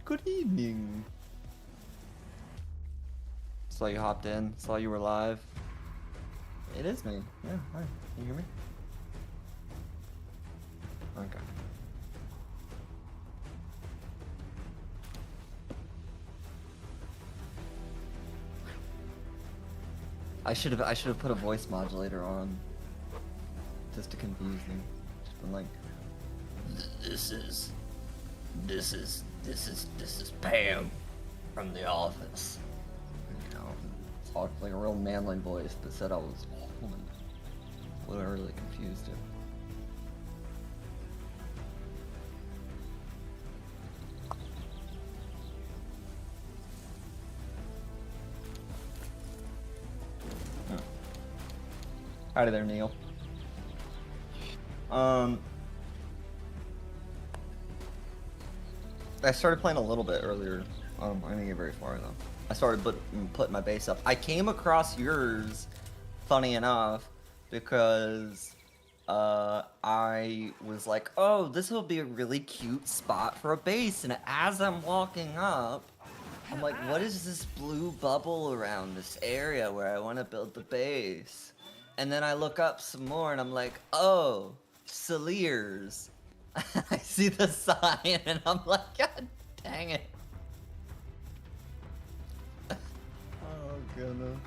Good evening. Saw you hopped in. Saw you were live. It is me. Yeah, hi. Can you hear me? Okay. I should have put a voice modulator on, just to confuse you. Just been like, this is Pam from The Office. You know, it's hard to like a real manly voice that said I was a woman. Would have really confused him. Howdy there, Neil. I started playing a little bit earlier. I didn't get very far though. I started putting my base up. I came across yours, funny enough, because I was like, oh, this will be a really cute spot for a base. And as I'm walking up, I'm like, what is this blue bubble around this area where I want to build the base? And then I look up some more and I'm like, oh, Solear's. I see the sign and I'm like, God dang it. Oh, goodness.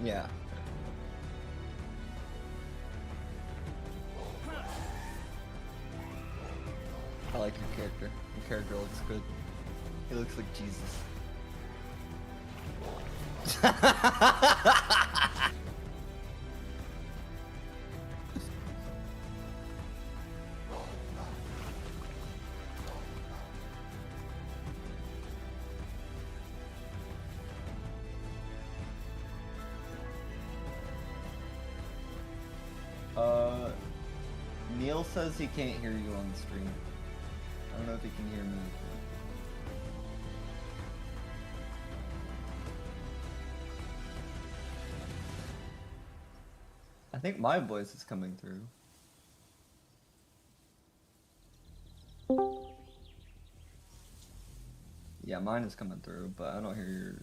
Yeah. I like your character. Your character looks good. He looks like Jesus. Neil says he can't hear you on the stream. I don't know if he can hear me. I think my voice is coming through. Yeah, mine is coming through, but I don't hear yours.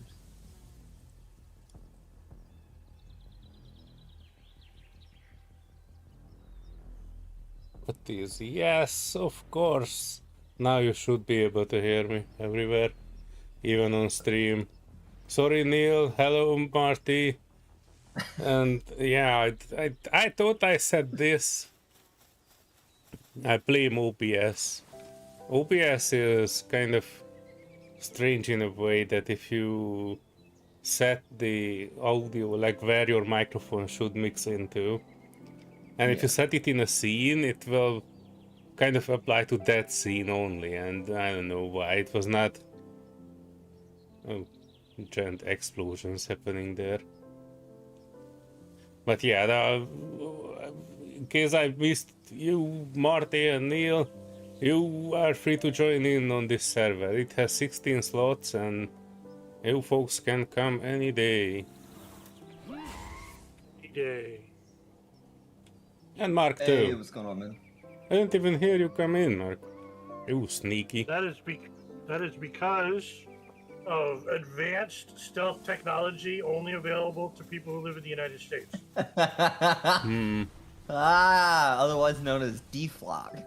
What is? Yes, of course. Now you should be able to hear me everywhere, even on stream. Sorry, Neil. Hello, Marty. And yeah, I thought I said this. I blame OBS. OBS is kind of strange in a way that if you set the audio, like where your microphone should mix into, and if you set it in a scene, it will kind of apply to that scene only, and I don't know why it was not. Oh, giant explosions happening there. But yeah, in case I missed you, Marty and Neil, you are free to join in on this server. It has 16 slots and you folks can come any day. Any day. And Mark too. Hey, what's going on, man? I didn't even hear you come in, Mark. You sneaky. That is because of advanced stealth technology only available to people who live in the United States. Otherwise known as deflog.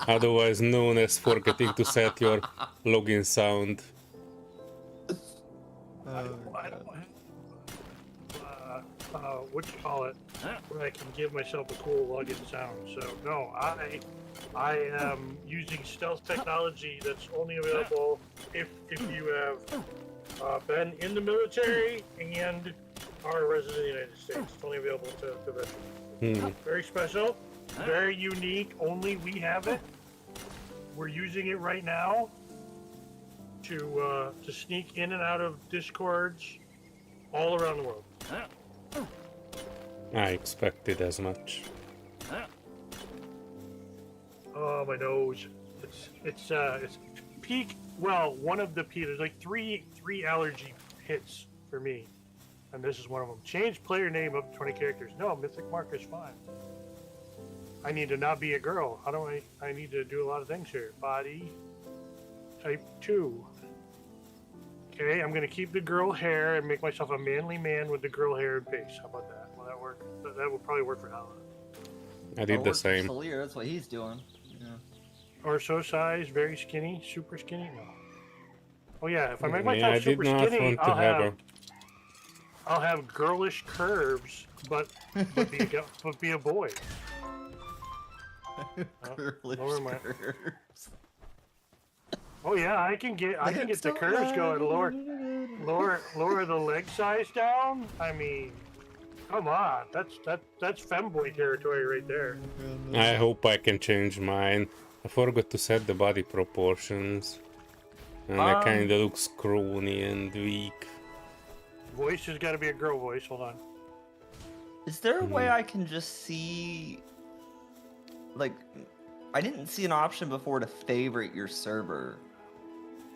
Otherwise known as forgetting to set your login sound. I don't have, what you call it, where I can give myself a cool login sound. So no, I am using stealth technology that's only available if you have been in the military and are a resident of the United States. It's only available to veterans. Very special, very unique. Only we have it. We're using it right now to sneak in and out of Discords all around the world. I expected as much. Oh, my nose. It's peak. Well, one of the peak. There's like three allergy hits for me, and this is one of them. Change player name up to 20 characters. No, Mythic Mark is fine. I need to not be a girl. How do I need to do a lot of things here. Body type 2. Okay, I'm gonna keep the girl hair and make myself a manly man with the girl hair and face. How about that? Will that work? That would probably work for Hala. I did the same. Solear, that's what he's doing. Yeah. Torso size, very skinny, super skinny. No. Oh yeah, if I make Yeah, I myself did super not skinny, want to have I'll have girlish curves, but be a boy. Girlish lower my- curves. Oh yeah, I can get the curves going. Lower the leg size down. I mean, come on, that's femboy territory right there. I hope I can change mine. I forgot to set the body proportions. And I kinda look scrawny and weak. Voice has got to be a girl voice. Hold on. Is there a way I can just see, like, I didn't see an option before to favorite your server.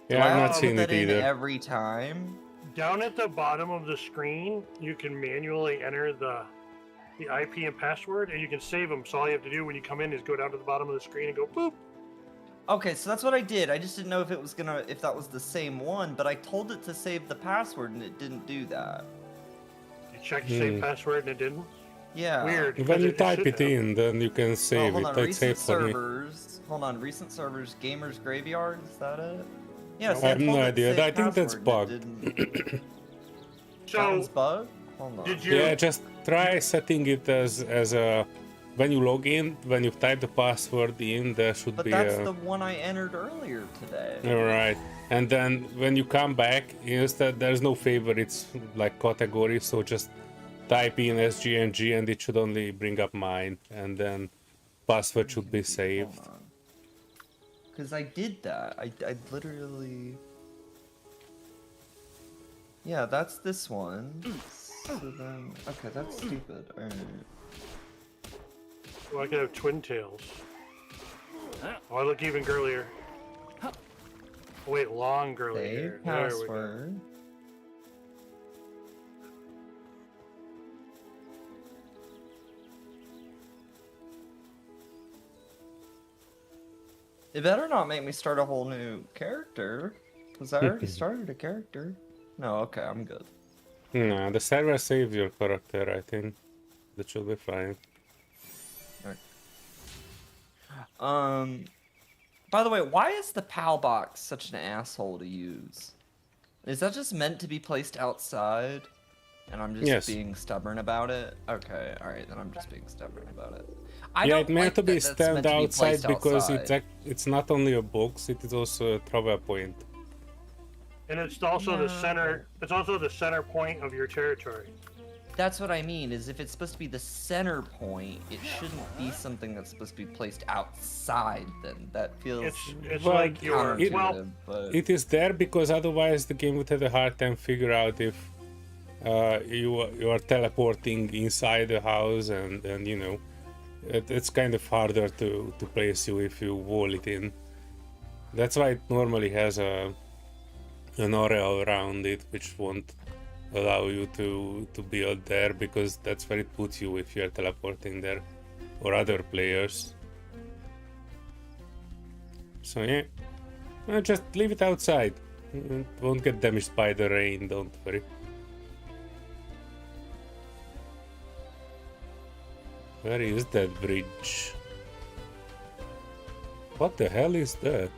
Yeah, Do I I've have not to seen put that it in either. every time? Down at the bottom of the screen, you can manually enter the IP and password, and you can save them. So all you have to do when you come in is go down to the bottom of the screen and go boop. Okay, so that's what I did. I just didn't know if it was if that was the same one, but I told it to save the password and it didn't do that. You checked save password and it didn't. Yeah. Weird. When you it type should it have. in, then you can Oh, save hold it. on, That's recent safe for me. servers. Hold on, recent servers, Gamers Graveyard, is that it? Yeah, Nope. see, I have no told it to idea. save I think that's password and bugged. it didn't. That So one's bugged? Hold on. did you? Yeah, just try setting it as a when you log in, when you type the password in, there should But be that's a the one I entered earlier today. alright. And then when you come back, instead there's no favorites like category, so just type in SG&G and it should only bring up mine, and then password should be saved. Hold on. Because I did that. I literally... Yeah, that's this one. So then... Okay, that's stupid. Alright. Well, I could have twin tails. Oh, I look even girlier. Oh, wait, long girly Save hair. There we go. password. It better not make me start a whole new character, because I already started a character. No, okay, I'm good. No, the server saved your character, I think. That should be fine. By the way, why is the PAL box such an asshole to use? Is that just meant to be placed outside? And I'm just being stubborn about it? Okay, alright, then I'm just being stubborn about it. Yeah, it meant to be that's stand meant to be outside placed because outside. it's not only a box, it is also a travel point. And it's also the center. It's also the center point of your territory. That's what I mean, is if it's supposed to be the center point, it shouldn't be something that's supposed to be placed outside then. That feels It's Well, like your counterintuitive, but... It is there because otherwise the game would have a hard time figure out if you are teleporting inside the house, and you know it's kind of harder to place you if you wall it in. That's why it normally has an area around it, which won't allow you to build there, because that's where it puts you if you're teleporting there, or other players. So yeah, just leave it outside. It won't get damaged by the rain, don't worry. Where is that bridge? What the hell is that?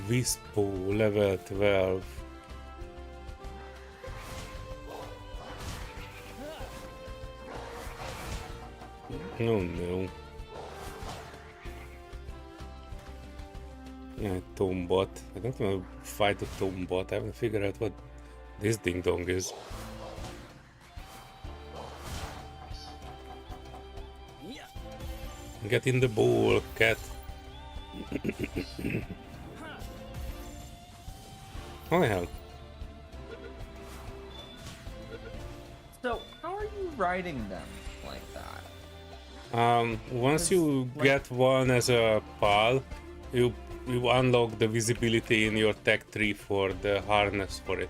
Wispo, level 12. Oh no. Yeah, Tombot. I don't want to fight the Tombot. I haven't figured out what this ding dong is. Get in the bowl, cat. Oh hell. So, how are you riding them like that? Once you get one as a pal, you unlock the visibility in your tech tree for the harness for it.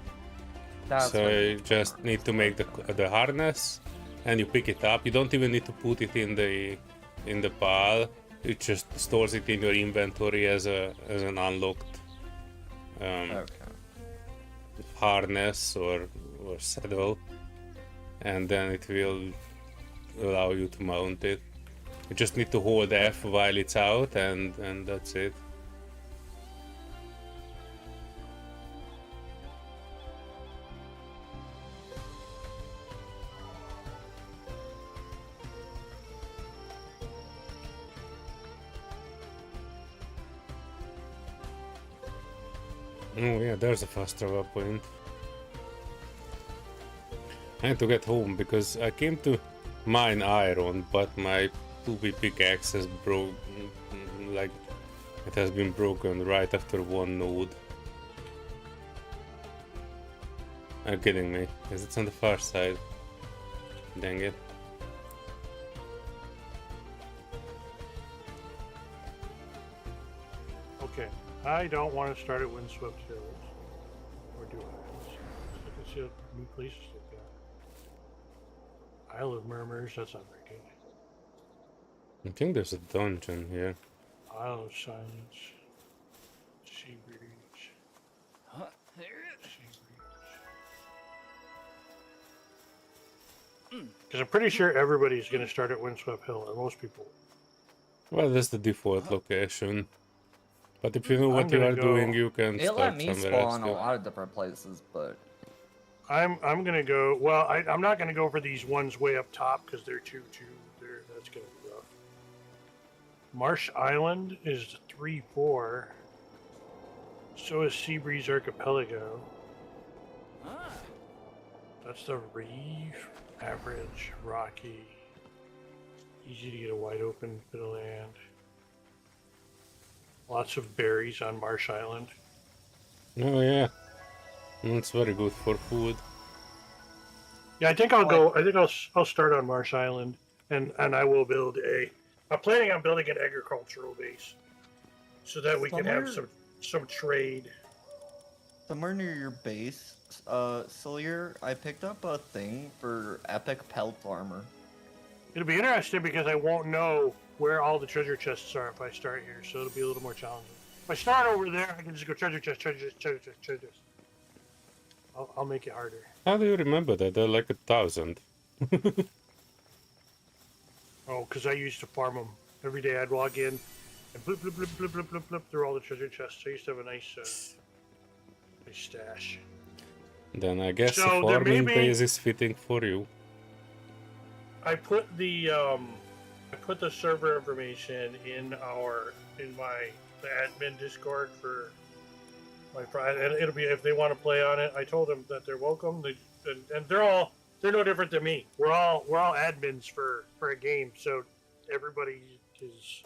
That's So what you just need to make the harness, and you pick it up. You don't even need to put it in the pal. It just stores it in your inventory as an unlocked harness or saddle, and then it will allow you to mount it. You just need to hold F while it's out, and that's it. Oh yeah, there's a fast travel point. I need to get home because I came to mine iron, but my 2B pickaxe has broke. Like, it has been broken right after one node. Are you kidding me? Because it's on the far side. Dang it. Okay, I don't want to start at Windswept Hills. Or do I? I can see what new places look at. Isle of Murmurs, that's not very good. I think there's a dungeon here. Isle of Silence. Sea Breeze. Huh, there it Sea Breeze. Because I'm pretty sure everybody's going to start at Windswept Hill, or most people. Well, that's the default location. But if you know what I'm you gonna are go- doing, you can It let start me somewhere else spawn a too. lot of different places, but I'm gonna go. Well, I'm not gonna go for these ones way up top because they're too. That's gonna be rough. Marsh Island is 3-4. So is Seabreeze Archipelago. Ah, That's the reef. Average, rocky, easy to get a wide open bit of land. Lots of berries on Marsh Island. Oh yeah, that's very good for food. Yeah, I think I'll go. I think I'll start on Marsh Island, and I will build a. I'm planning on building an agricultural base, so that we can have some trade. somewhere near your base, Solear, I picked up a thing for epic pelt armor. It'll be interesting because I won't know where all the treasure chests are if I start here, so it'll be a little more challenging. If I start over there, I can just go treasure chest, treasure chest, treasure chest, treasure chest. I'll make it harder. How do you remember that? They're like 1,000. Oh, because I used to farm them every day. I'd log in and blip blip blip blip blip blip blip through all the treasure chests. I used to have a nice stash. Then I guess So a there may farming be- base is fitting for you. I put the server information in my the admin Discord for my friend, and it'll be if they want to play on it. I told them that they're welcome. And they're no different than me. We're all admins for a game, so everybody is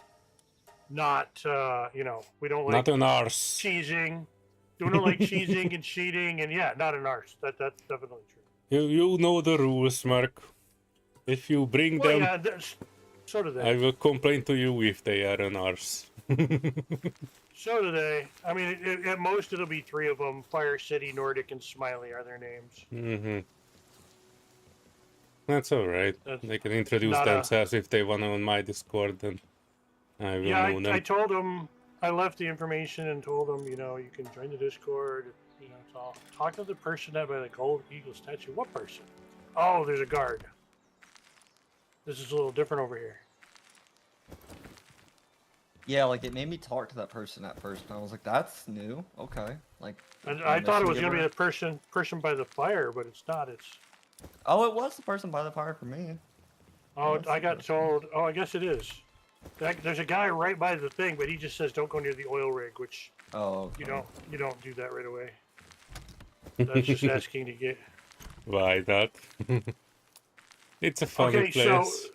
not we don't like Not an arse. cheesing. We don't like cheesing and cheating, and yeah, not an arse. That's definitely true. You know the rules, Mark. If you bring Well, them, yeah, so do they. I will complain to you if they are an arse. So do they. I mean, at most it'll be 3 of them. Fire City, Nordic, and Smiley are their names. Mm-hmm. That's alright. That's They can introduce not a- themselves if they want on my Discord, then I will Yeah, know them. I told them, I left the information and told them, you can join the Discord. It's all. Talk to the person that by the Gold Eagle statue. What person? Oh, there's a guard. This is a little different over here. Yeah, like it made me talk to that person at first, and I was like, "That's new, okay." Like, I thought it was gonna be a the person by the fire, but it's not. It's Oh, it was the person by the fire for me. oh, That's I got interesting. told. Oh, I guess it is. There's a guy right by the thing, but he just says don't go near the oil rig, which Oh, you don't do that right away. That's just asking to get. Why not? It's a funny Okay, place. so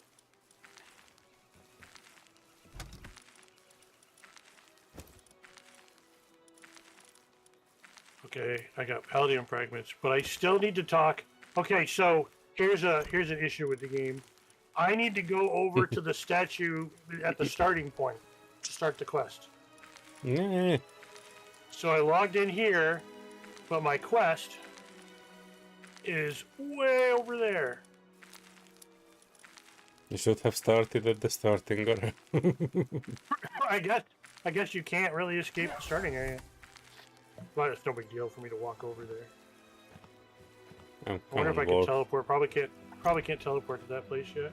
okay, I got Paladin fragments, but I still need to talk. Okay, so here's an issue with the game. I need to go over to the statue at the starting point to start the quest. Yeah. So I logged in here, but my quest is way over there. You should have started at the starting area. I guess you can't really escape the starting area. But it's no big deal for me to walk over there. Oh, I wonder come if I on, can Wolf. teleport. Probably can't teleport to that place yet.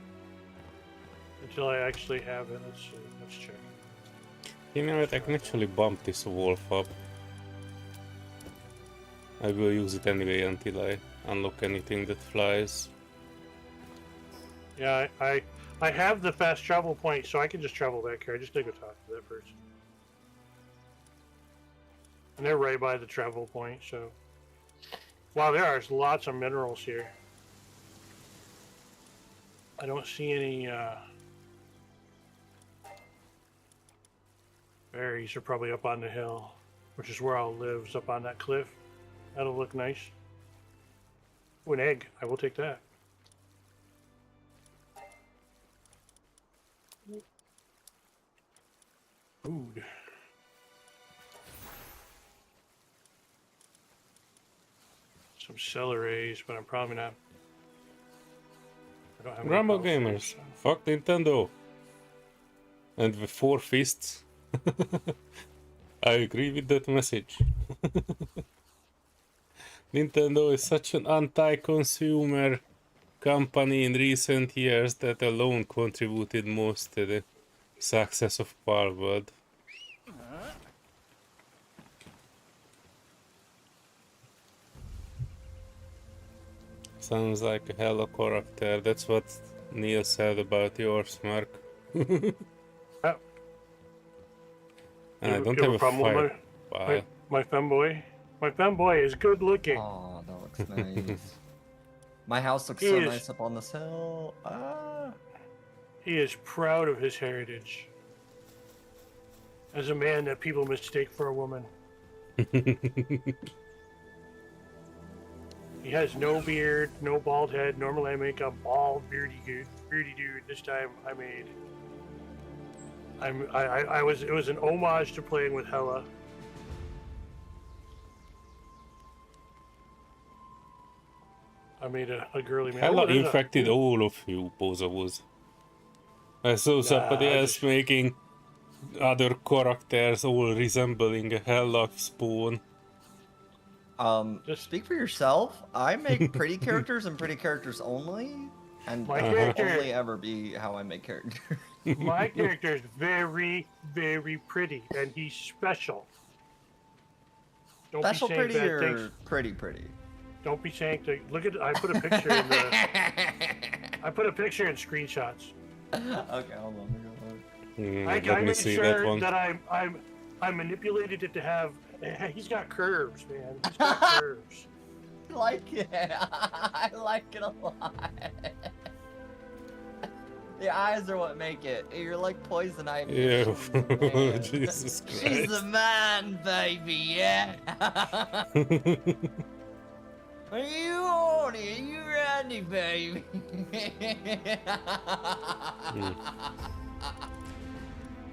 Until I actually have it. Let's see. Let's check. You know what, I can actually bump this wolf up. I will use it anyway until I unlock anything that flies. Yeah, I have the fast travel point, so I can just travel back here. I just need to talk to that person. And they're right by the travel point, so... Wow, there are lots of minerals here. I don't see any, berries are probably up on the hill, which is where I'll live, is up on that cliff. That'll look nice. Oh, an egg. I will take that. Food. Some celeries, but I'm probably not. I don't have any Grandma health there, gamers, so- fuck Nintendo. And with 4 fists. I agree with that message. Nintendo is such an anti-consumer company in recent years that alone contributed most to the success of Palworld. Sounds like a hella character. That's what Neil said about yours, Mark. Yeah. And I You don't have have a a problem with fire. my femboy? My femboy is good looking. Oh, that looks nice. My house looks He so is- nice up on this hill. Ah. He is proud of his heritage. As a man that people mistake for a woman. He has no beard, no bald head. Normally I make a bald, beardy dude. This time I made. It was an homage to playing with Hella. I made a girly man. Hella Oh, there's a- infected all of you, bozos. I saw somebody I else just- making other characters all resembling a Hella spawn. Just- Speak for yourself. I make pretty characters and pretty characters only, and My that will character- only ever be how I make characters. My character is very, very pretty, and he's special. Don't Special be saying pretty bad or things. pretty? Don't be saying to look at. I put a picture in the. I put a picture in screenshots. Okay, hold on. Let me go look. Let I me made see that sure one. that I manipulated it to have. He's got curves, man. He's got curves. I like it. I like it a lot. The eyes are what make it. You're like Poison Ivy. Ew. She's the man. Jesus She's Christ. the man, baby. Yeah. Are you horny? Are you ready, baby?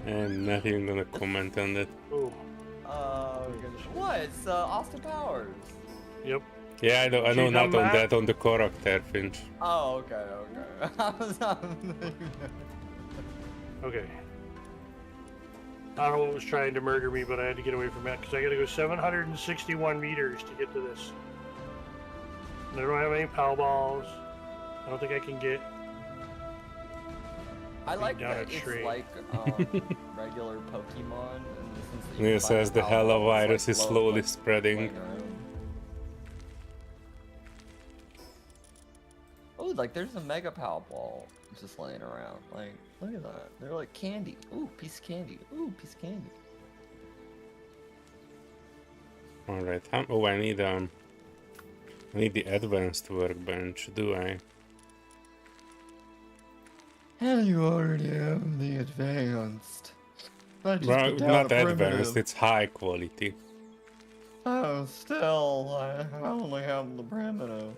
I'm not even gonna comment on that. Oh, What? It's Austin Powers. yep. Yeah, I know She's not on on that? that, on the character, Finch. Oh, okay. I was Okay. I don't know what was trying to murder me, but I had to get away from that because I got to go 761 meters to get to this. And I don't have any PAL balls. I don't think I can get. I like down a that it's tree. like regular Pokemon. In the sense that you Neil can buy says the Power Hella Balls, like, virus is low, slowly like, spreading. playing around. Oh, like there's a Mega Power Ball just laying around. Like, look at that. They're like candy. Ooh, piece of candy. Ooh, piece of candy. Alright, oh, I need the advanced workbench, do I? And you already have the advanced. I just Well, put down not a advanced, primitive. it's high quality. Oh, still, I only have the primitive.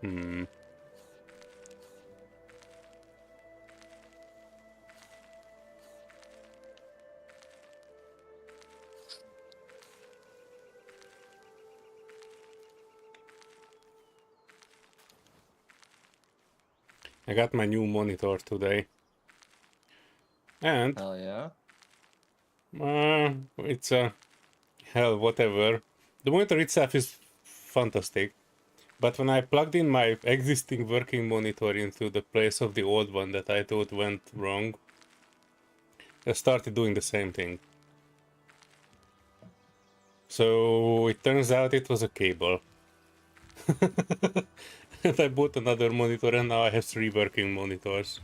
Hmm. I got my new monitor today. And Hell yeah. it's a hell whatever. The monitor itself is fantastic. But when I plugged in my existing working monitor into the place of the old one that I thought went wrong, I started doing the same thing. So it turns out it was a cable. And I bought another monitor and now I have 3 working monitors.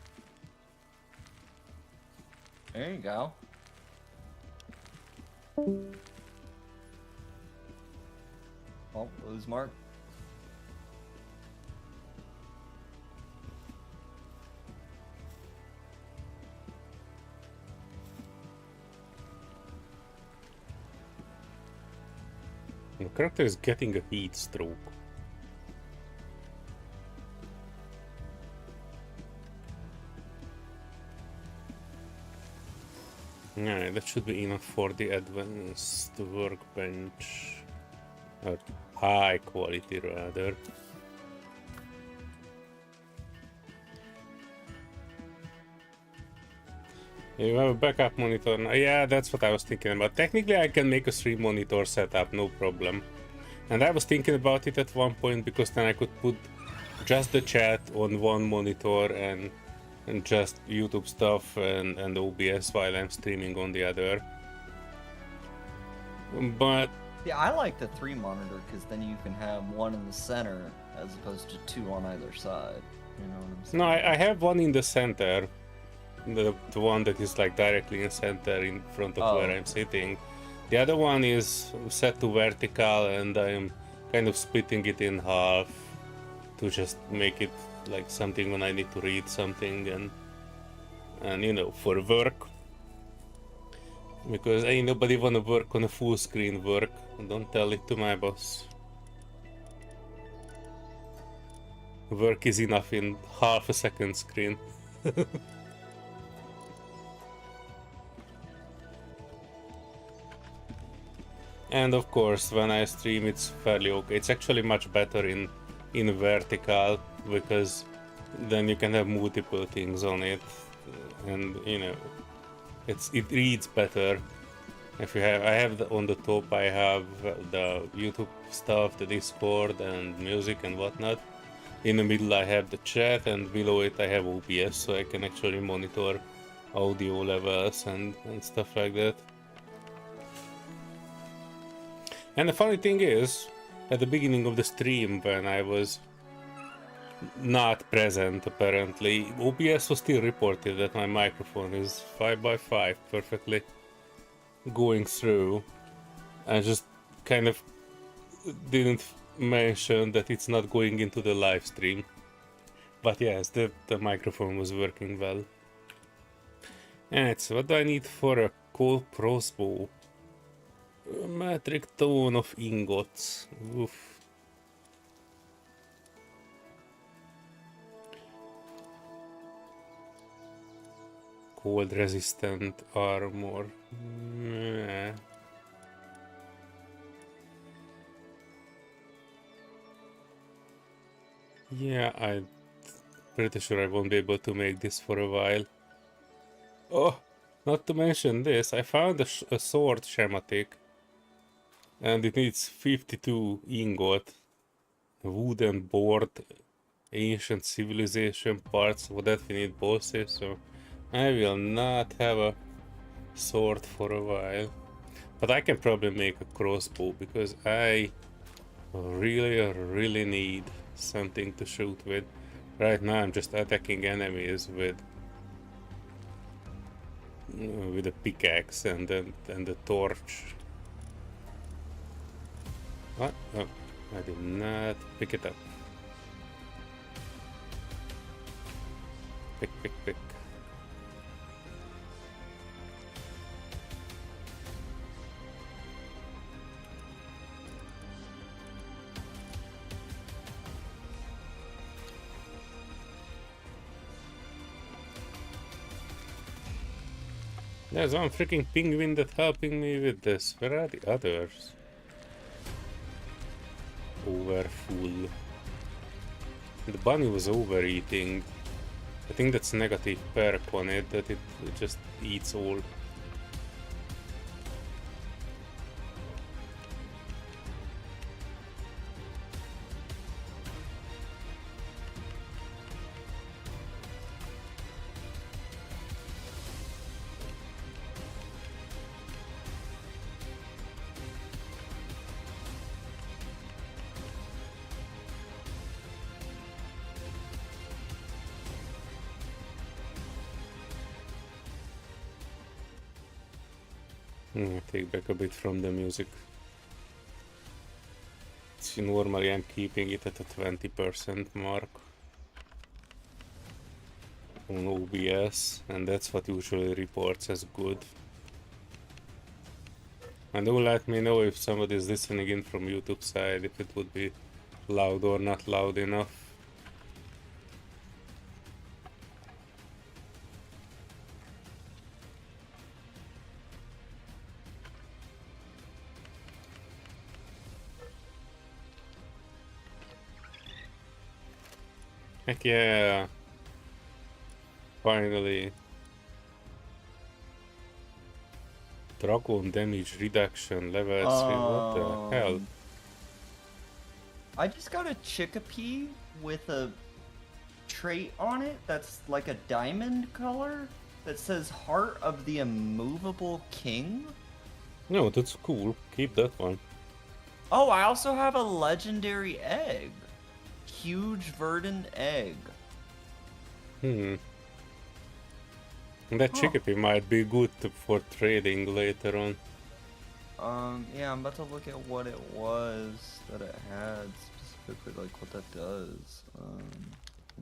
There you go. Oh, lose Mark. The character is getting a heat stroke. Yeah, that should be enough for the advanced workbench. Or high quality, rather. You have a backup monitor now. Yeah, that's what I was thinking about. Technically, I can make a 3-monitor setup, no problem. And I was thinking about it at one point because then I could put just the chat on one monitor and just YouTube stuff and OBS while I'm streaming on the other. But Yeah, I like the 3-monitor because then you can have one in the center as opposed to 2 on either side. You know what I'm saying? no, I have one in the center. The one that is like directly in center in front of where I'm sitting. The other one is set to vertical and I'm kind of splitting it in half to just make it like something when I need to read something and you know, for work. Because ain't nobody wanna work on a full screen work. Don't tell it to my boss. Work is enough in half a second screen. And of course, when I stream, it's fairly okay. It's actually much better in vertical because then you can have multiple things on it, and you know, it reads better. If you have, I have on the top, I have the YouTube stuff, the Discord, and music and whatnot. In the middle, I have the chat, and below it, I have OBS, so I can actually monitor audio levels and stuff like that. And the funny thing is, at the beginning of the stream, when I was not present, apparently, OBS was still reported that my microphone is 5x5 perfectly going through. I just kind of didn't mention that it's not going into the live stream. But yes, the microphone was working well. And so what do I need for a cold crossbow? A metric ton of ingots. Oof. Cold resistant armor. Meh. Yeah, I'm pretty sure I won't be able to make this for a while. Oh, not to mention this, I found a sword schematic. And it needs 52 ingot, wooden board, ancient civilization parts. For that we need bosses, so I will not have a sword for a while. But I can probably make a crossbow because I really need something to shoot with. Right now I'm just attacking enemies with a pickaxe and the torch. What? Oh, I did not pick it up. Pick. There's one freaking penguin that's helping me with this. Where are the others? Overfull. The bunny was overeating. I think that's negative perk on it, that it just eats all. Take back a bit from the music. normally I'm keeping it at a 20% mark on OBS, and that's what usually reports as good. And do let me know if somebody is listening in from YouTube side, if it would be loud or not loud enough. Heck yeah! Finally. Dragon damage reduction level 3, what the hell? I just got a Chickapee with a trait on it that's like a diamond color that says Heart of the Immovable King. No, that's cool. Keep that one. Oh, I also have a legendary egg. Huge verdant egg. That Chickapee might be good for trading later on. Yeah, I'm about to look at what it was that it had specifically, like what that does.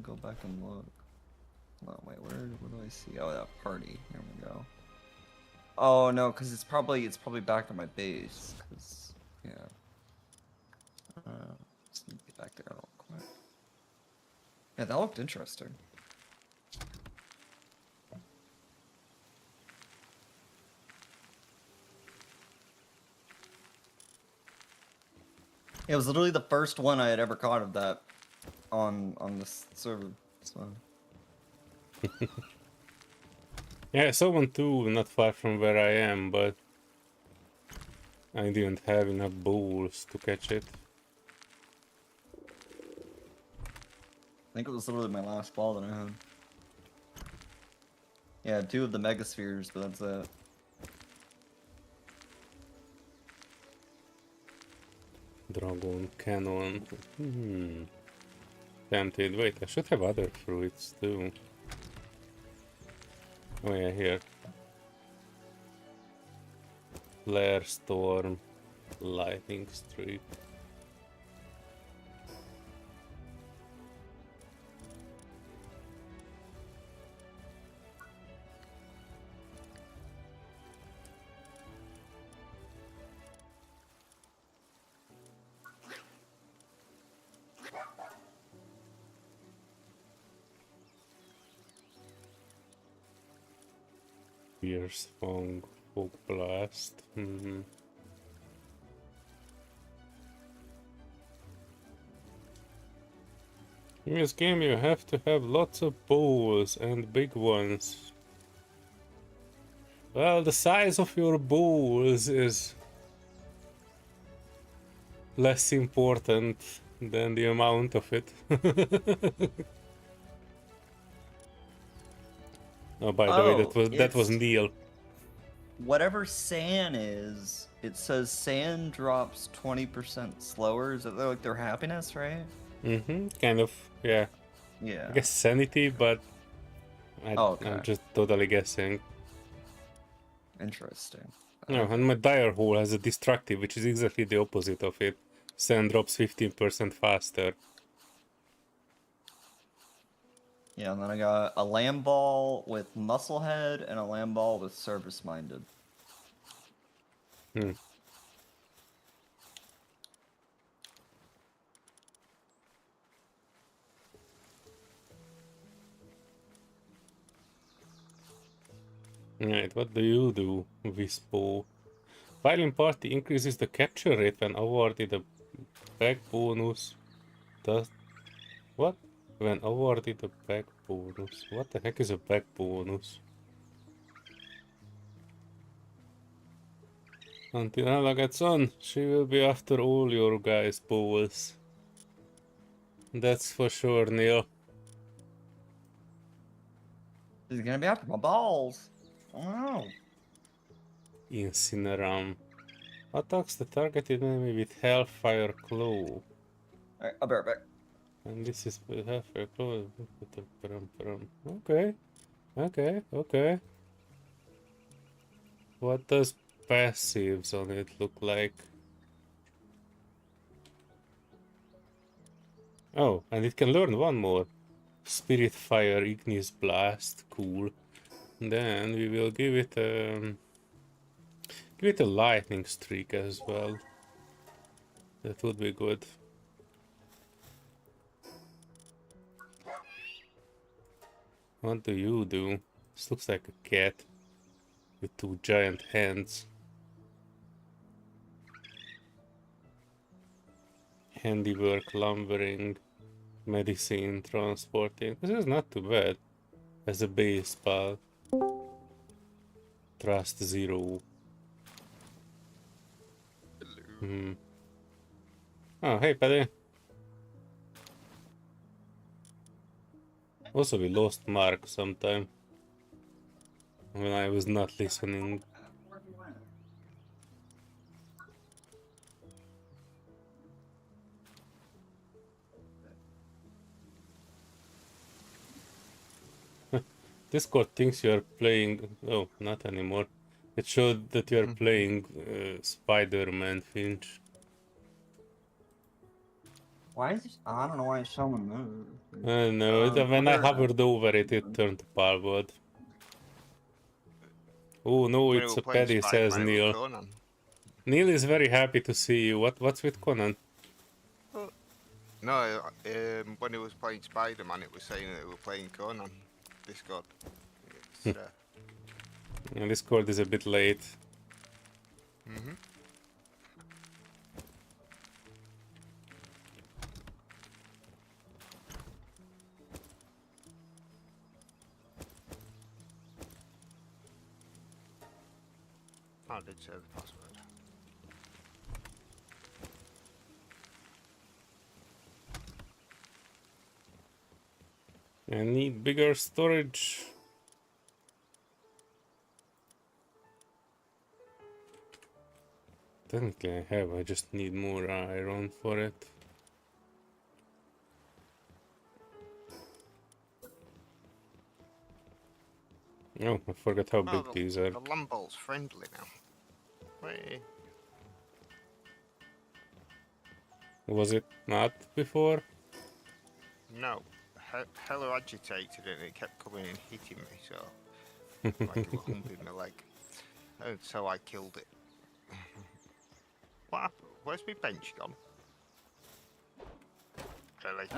Go back and look. Oh wait, what do I see? Oh, that party. Here we go. Oh no, because it's probably back on my base. Cause yeah. Just need to get back there real quick. Yeah, that looked interesting. It was literally the first one I had ever caught of that on this server. So. Yeah, I saw one too, not far from where I am, but I didn't have enough bowls to catch it. I think it was literally my last ball that I had. Yeah, 2 of the megaspheres, but that's it. Dragon cannon. Tempted. Wait, I should have other fruits too. Oh yeah, here. Flare storm. Lightning streak. Pierce Fong, Fog Blast. In this game you have to have lots of bowls and big ones. Well, the size of your bowls is less important than the amount of it. Oh, by the way, that was Neil. Whatever sand is, it says sand drops 20% slower. Is that like their happiness, right? Kind of, yeah. Yeah. I guess sanity, but Okay. I'm just totally guessing. Interesting. No, and my dire hole has a destructive, which is exactly the opposite of it. Sand drops 15% faster. Yeah, and then I got a lamb ball with muscle head and a lamb ball with service minded. Right, what do you do, Vispo? Filing party increases the capture rate when awarded a back bonus. Does what? When awarded a back bonus. What the heck is a back bonus? Until Ella gets on, she will be after all your guys' balls. That's for sure, Neil. She's gonna be after my balls. Oh no. Incineram. Attacks the targeted enemy with Hellfire Claw. Alright, I'll be right back. And this is with Hellfire Claw. Okay. Okay. What does passives on it look like? Oh, and it can learn one more. Spirit Fire, Ignis Blast, cool. Then we will give it a lightning streak as well. That would be good. What do you do? This looks like a cat with two giant hands. Handiwork, lumbering, medicine, transporting. This is not too bad as a base spell. Trust 0. Hmm. Oh, hey, Paddy. Also, we lost Mark sometime when I was not listening. Discord thinks you're playing. Oh, not anymore. It showed that you're playing Spider-Man Finch. Why is this? I don't know why it's showing move. No, when I Twitter, hovered over it, it turned to Palworld. Oh no, When we it's were a playing Paddy, says Spider-Man, it was Neil. Conan. Neil is very happy to see you. What's with Conan? No, when he was playing Spider-Man, it was saying that we were playing Conan. Discord. It's, Discord is a bit late. I did say the password. I need bigger storage. Technically I have, I just need more iron for it. Oh, I forgot how big these are. The Lambolt's friendly now. Wait. Was it not before? No. Hella agitated and it kept coming and hitting me, so like it was humping my leg. And so I killed it. What happened? Where's my bench gone? Really?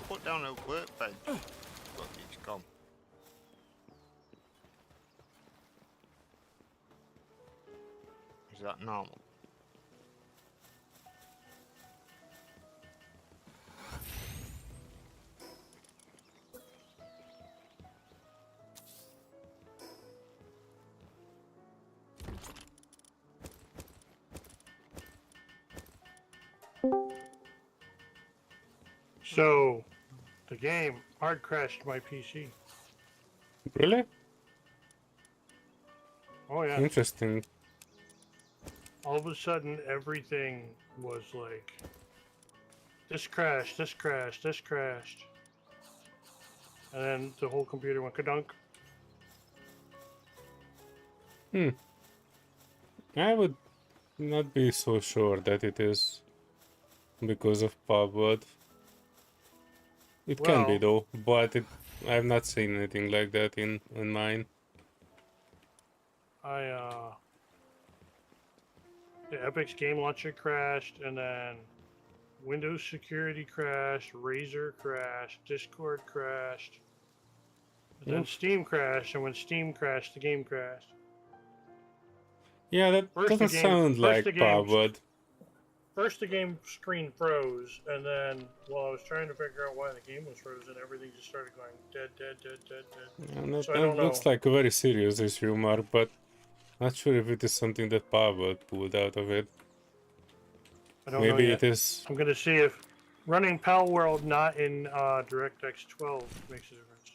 Put down a workbench, but it's gone. Is that normal? So, the game hard crashed my PC. Really? Oh yeah. Interesting. All of a sudden, everything was like, this crashed, this crashed, this crashed. And then the whole computer went kadunk. I would not be so sure that it is because of Palworld. It can be though, but I've not seen anything like that in mine. The Epic's game launcher crashed, and then Windows security crashed, Razer crashed, Discord crashed, and then Steam crashed, and when Steam crashed, the game crashed. Yeah, that doesn't sound like Palworld. First, the game screen froze, and then while I was trying to figure out why the game was frozen, everything just started going dead, dead, dead, dead, dead. Yeah, So that looks like a very serious issue, Mark, but not sure if it is something that Palworld pulled out of it. I don't know Maybe yet. it is. I'm going to see if running Palworld not in DirectX 12 makes a difference.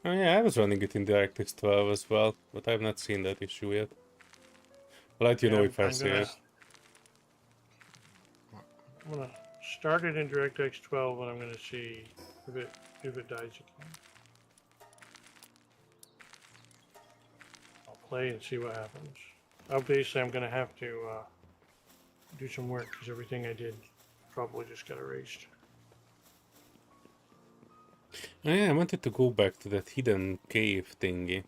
Oh yeah, I was running it in DirectX 12 as well, but I've not seen that issue yet. I'll let you know if I see it. I'm gonna start it in DirectX 12, and I'm gonna see if it dies again. I'll play and see what happens. Obviously, I'm gonna have to do some work because everything I did probably just got erased. Oh, yeah, I wanted to go back to that hidden cave thingy.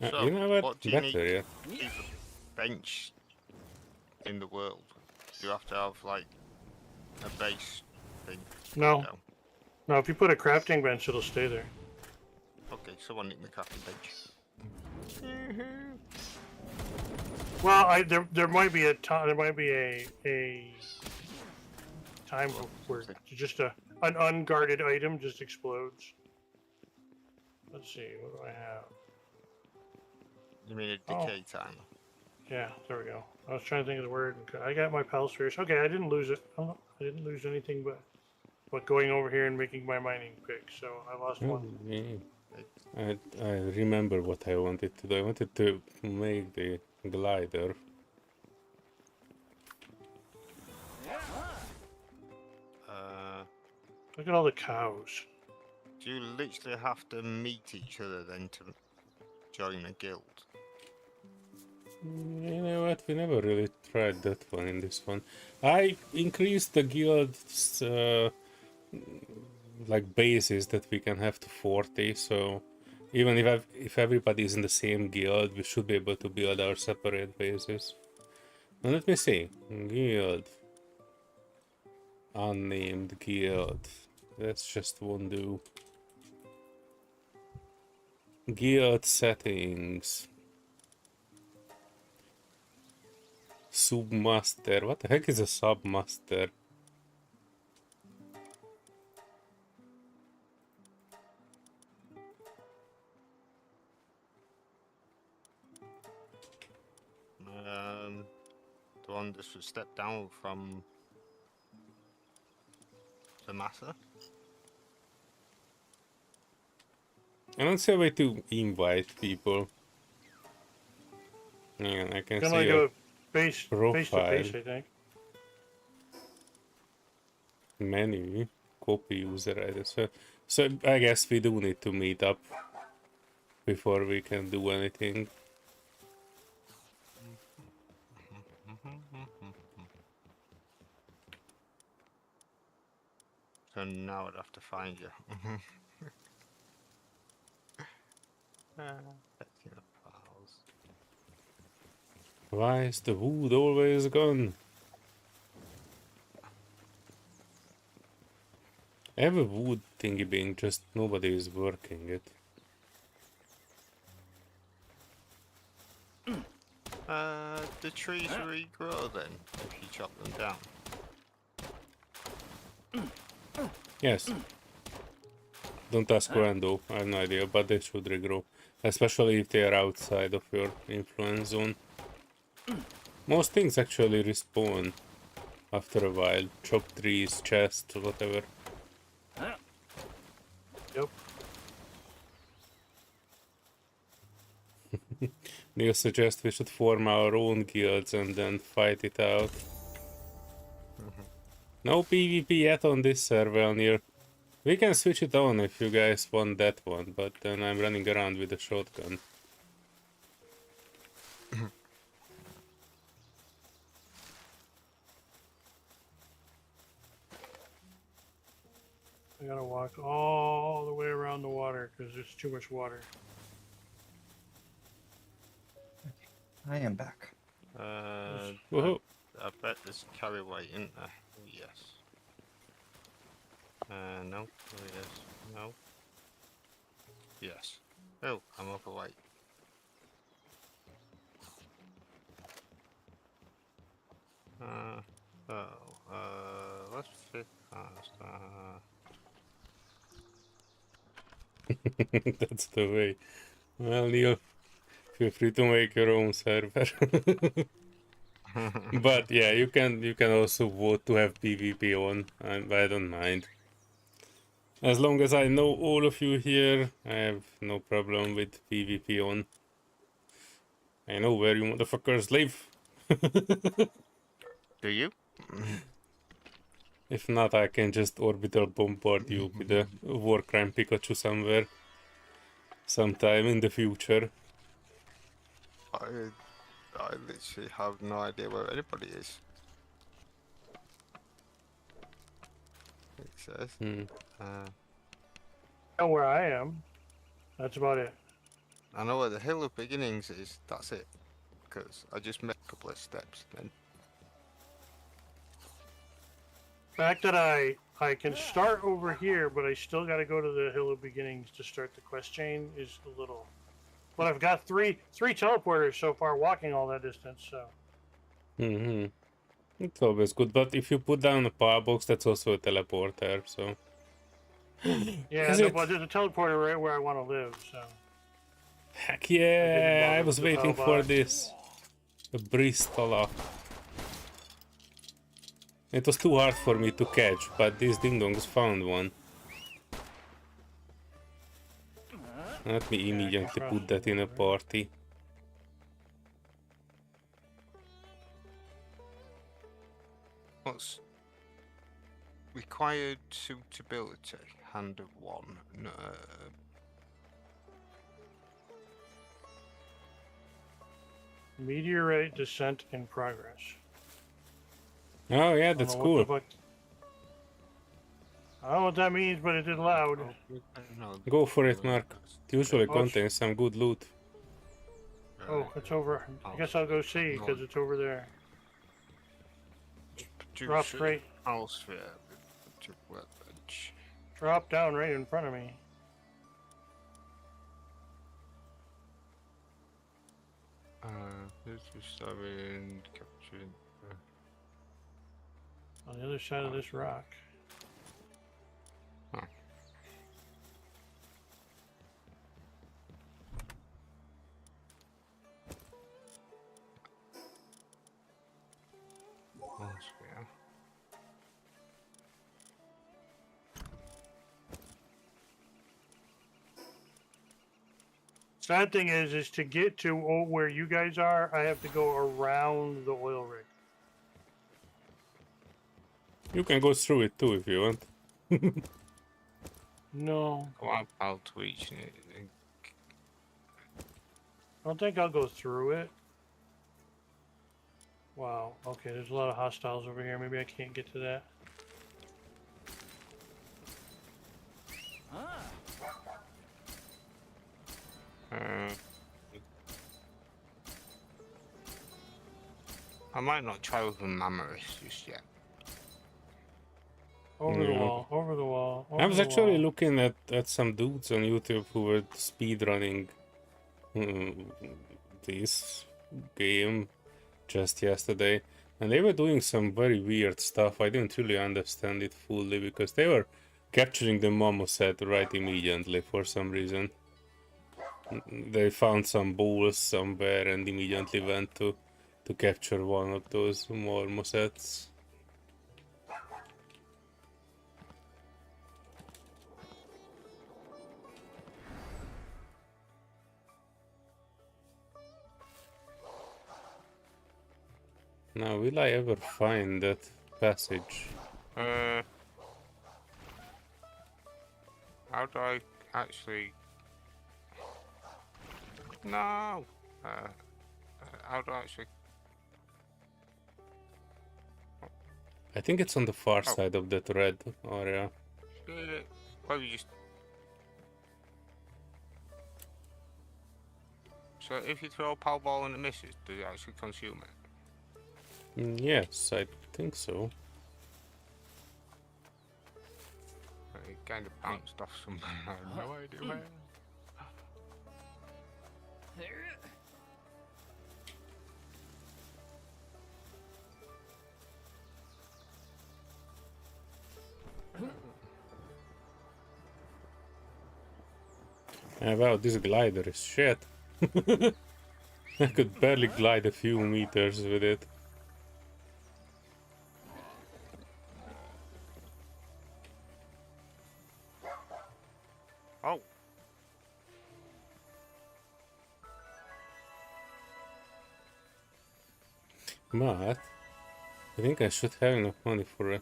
So, You know what? what do you need Better to yet. keep a bench in the world? Do you have to have like a base thing? No, No. no. If you put a crafting bench, it'll stay there. Okay, someone need the crafting bench. Well, there might be a time. There might be a time where just an unguarded item just explodes. Let's see. What do I have? You mean a Oh. decay timer? Yeah, there we go. I was trying to think of the word. I got my pal spheres. Okay, I didn't lose it. I didn't lose anything but going over here and making my mining pick. So I lost Oh, one. yeah. I remember what I wanted to do. I wanted to make the glider. Look at all the cows. Do you literally have to meet each other then to join a guild? You know what? We never really tried that one in this one. I increased the guild's like bases that we can have to 40. So even if everybody is in the same guild, we should be able to build our separate bases. Now let me see. Guild. Unnamed guild. That's just won't do. Guild settings. Submaster. What the heck is a submaster? The one that should step down from the master. I don't see a way to invite people. Yeah, I can Can see I your do it face to profile. face? I think. Menu. Copy user ID. So I guess we do need to meet up before we can do anything. So now I'd have to find you. That's your files. Why is the wood always gone? I have a wood thingy being, just nobody is working it. The trees regrow then if you chop them down. Yes. Don't ask when though, I have no idea, but they should regrow. Especially if they are outside of your influence zone. Most things actually respawn after a while. Chopped trees, chests, whatever. Yep. Neil suggests we should form our own guilds and then fight it out. No PvP yet on this server, Neil. We can switch it on if you guys want that one, but then I'm running around with a shotgun. I gotta walk all the way around the water because there's too much water. I am back. Woohoo! I bet there's carryway, isn't there? Oh, yes. No. Oh, yes. No. Yes. Oh, I'm overweight. Let's fit past. That's the way. Well, Neil, feel free to make your own server. But yeah, you can also vote to have PvP on. I don't mind. As long as I know all of you here, I have no problem with PvP on. I know where you motherfuckers live. Do you? If not, I can just orbital bombard you with a war crime Pikachu somewhere. sometime in the future. I literally have no idea where anybody is. It says. Hmm. Know where I am. That's about it. I know where the Hill of Beginnings is. That's it. Because I just made a couple of steps then. The fact that I can start over here, but I still got to go to the Hill of Beginnings to start the quest chain is a little. But I've got three teleporters so far walking all that distance, so. Mm-hmm. It's always good, but if you put down a power box, that's also a teleporter, so... Yeah, Is no, it? but there's a teleporter right where I want to live, so. Heck yeah, I bother was with the waiting power for box. this. The Bristol. It was too hard for me to catch, but these ding-dongs found one. Let me immediately put that in a party. What's required suitability? Hand of one. No, Meteorite descent in progress. Oh yeah, I don't that's know cool. what the fuck. I don't know what that means, but it did loud. no, Go for it, Mark. It usually Oh, contains some good loot. Oh, it's over. I guess I'll go see because it's over there. Drop straight. Atmosphere with weapons. Drop down right in front of me. This is starting capturing. On the other side of this rock. Huh. Atmosphere. Sad thing is to get to where you guys are, I have to go around the oil rig. You can go through it too if you want. No, Go up out to each. I don't think I'll go through it. Wow. Okay, there's a lot of hostiles over here. Maybe I can't get to that. Ah. I might not try with a Mammoris just yet. Over the Yeah. wall. Over the wall. I was over the actually wall. looking at some dudes on YouTube who were speedrunning this game just yesterday, and they were doing some very weird stuff. I didn't really understand it fully because they were capturing the marmoset right immediately for some reason. They found some balls somewhere and immediately went to capture one of those marmosets. Now, will I ever find that passage? How do I actually? No. How do I actually? I think it's on the far side of that red area. Well, you just. So if you throw a power ball and it misses, does it actually consume it? Yes, I think so. It kind of bounced off somewhere. I have no idea where. There. Wow, this glider is shit. I could barely glide a few meters with it. Oh. But I think I should have enough money for a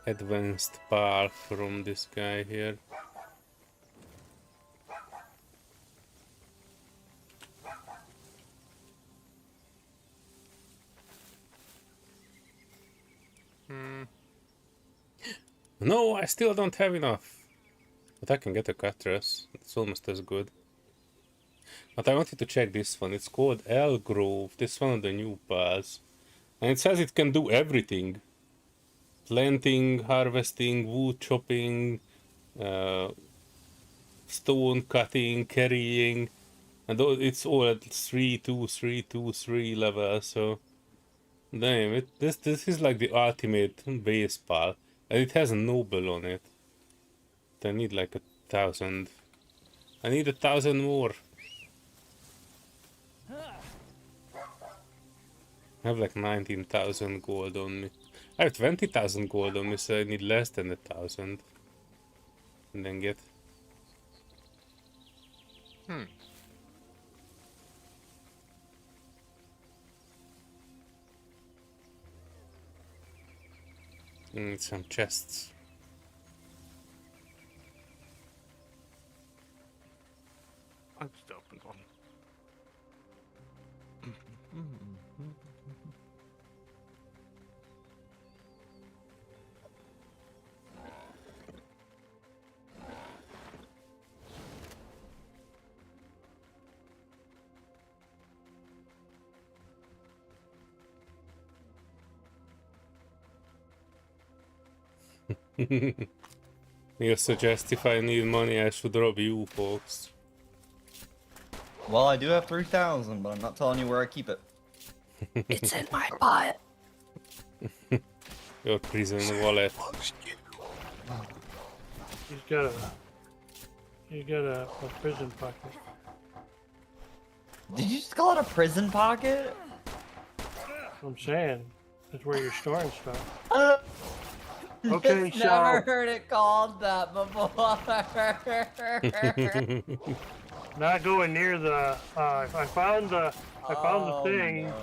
advanced PAL from this guy here. No, I still don't have enough. But I can get a cutlass. It's almost as good. But I wanted to check this one. It's called El Grove. This is one of the new paths. And it says it can do everything. Planting, harvesting, wood chopping, uh, stone cutting, carrying. And it's all at 3, 2, 3, 2, 3 level, so... Damn, this is like the ultimate base path. And it has a noble on it. I need like 1,000. I need 1,000 more. I have like 19,000 gold on me. I have 20,000 gold on me, so I need less than 1,000. And then get... Need some chests. I just opened one. You suggest if I need money, I should rob you, folks. Well, I do have 3,000, but I'm not telling you where I keep it. It's in my butt. Your prison wallet. He's got a prison pocket. Did you just call it a prison pocket? I'm saying that's where you're storing stuff. Okay, I've so never heard it called that before. not going near the. I found the thing. No.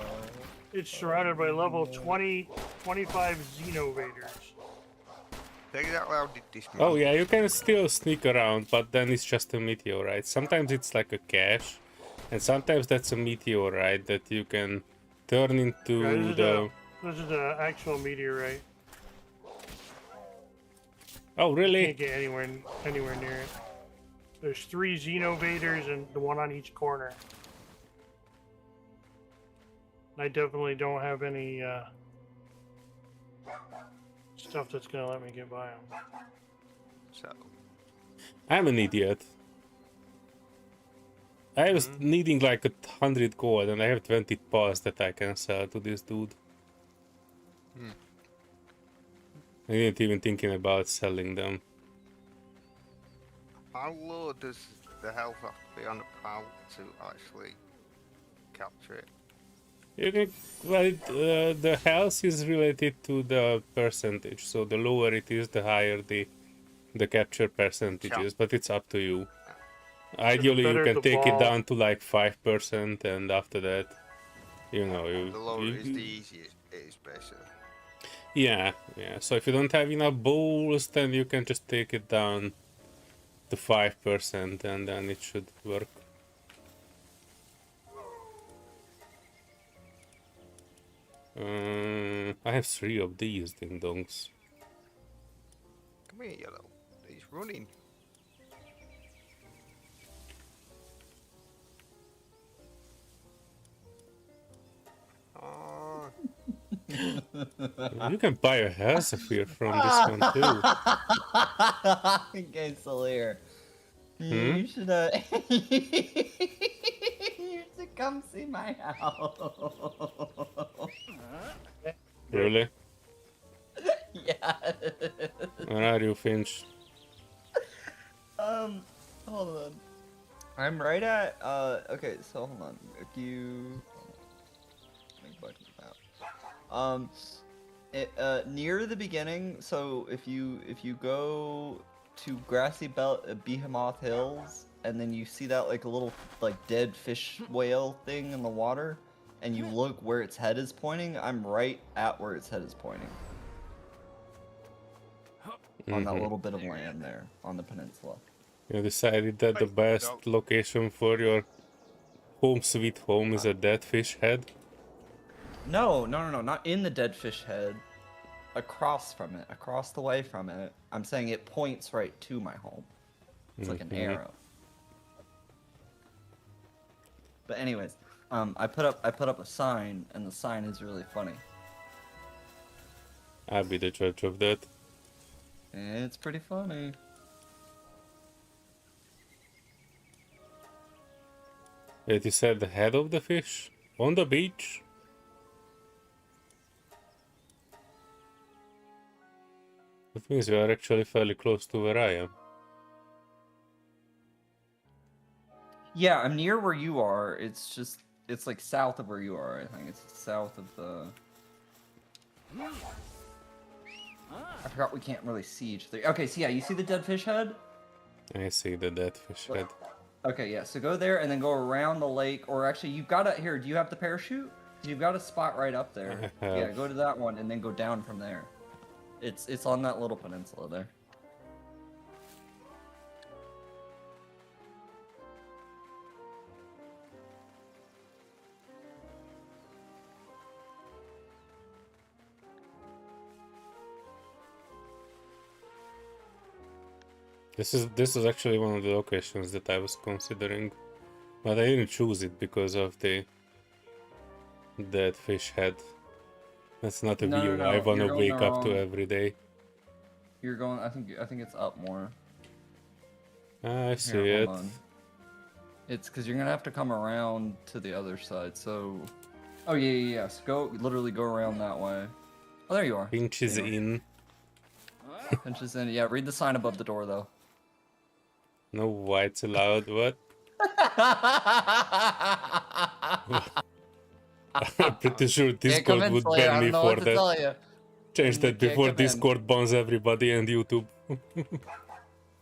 It's surrounded by level 20, 25 Xenovaders. Say that loud, did this Oh man. yeah, you can still sneak around, but then it's just a meteorite. Sometimes it's like a cache, and sometimes that's a meteorite that you can turn into Yeah, this is the actual meteorite. Oh really? Can't get anywhere near it. There's 3 Xenovaders and the one on each corner. I definitely don't have any stuff that's gonna let me get by them. So, I'm an idiot. I was needing like 100 gold, and I have 20 paws that I can sell to this dude. I didn't even thinking about selling them. how low does the health have to be on a pal to actually capture it? You can, well, the health is related to the percentage. So the lower it is, the higher the capture percentage is. But it's up to you. Ideally, you better can the take it ball- down to like 5%, and after that, you know, The lower it is, the easier it is, basically. yeah. So if you don't have enough bowls, then you can just take it down to 5%, and then it should work. I have 3 of these ding dongs. Come here, Yellow. He's running. Oh, You can buy a Healthifier from this one too. Okay, Solear. Hmm? You should you should come see my house. Really? Yeah. Where are you, Finch? Hold on. I'm right at okay, so hold on. If you let me go back to the map. Near the beginning, so if you go to Grassy Behemoth Hills, and then you see that like a little like dead fish whale thing in the water, and you look where its head is pointing, I'm right at where its head is pointing. On that little bit of land there, on the peninsula. You decided that the best location for your home sweet home is a dead fish head? No, not in the dead fish head. across from it, across the way from it. I'm saying it points right to my home. It's like an arrow. But anyways, I put up a sign, and the sign is really funny. I'll be the judge of that. It's pretty funny. It is at the head of the fish? On the beach? That means we are actually fairly close to where I am. Yeah, I'm near where you are. It's like south of where you are. I think it's south of the. I forgot we can't really see each other. Okay, so yeah, you see the dead fish head? I see the dead fish head. Okay, yeah, so go there and then go around the lake, or actually, you've got to, here, do you have the parachute? You've got a spot right up there. I have. Yeah, go to that one and then go down from there. It's on that little peninsula there. This is actually one of the locations that I was considering, but I didn't choose it because of the dead fish head. That's not a view I want to wake up to every day. You're going. I think it's up more. I see Here, it. hold on. It's because you're gonna have to come around to the other side. So, oh yeah. So literally go around that way. Oh, there you are. Pinch is in. Pinches in. Yeah, read the sign above the door though. No whites allowed. What? I'm pretty sure Discord would ban me for that. Change that before Discord bans everybody and YouTube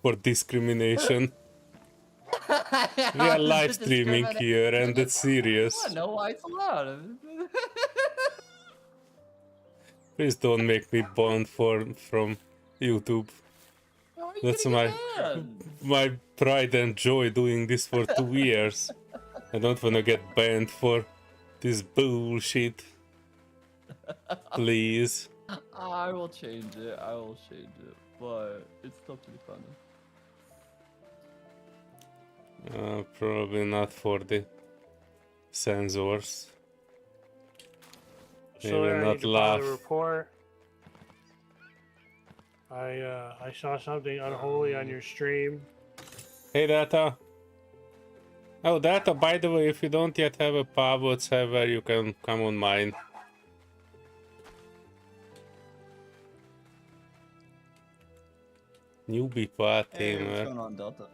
for discrimination. We are live streaming here and it's serious. No whites allowed. Please don't make me banned from YouTube. That's my pride and joy doing this for 2 years. I don't want to get banned for this bullshit. Please. I will change it. But it's still pretty funny. Probably not for the sensors. They So will I not need to laugh. file a report. I saw something unholy on your stream. Hey Data. Oh Data, by the way, if you don't yet have a Palworld server, you can come on mine. Newbie party, Hey, what's man. going on, Delta?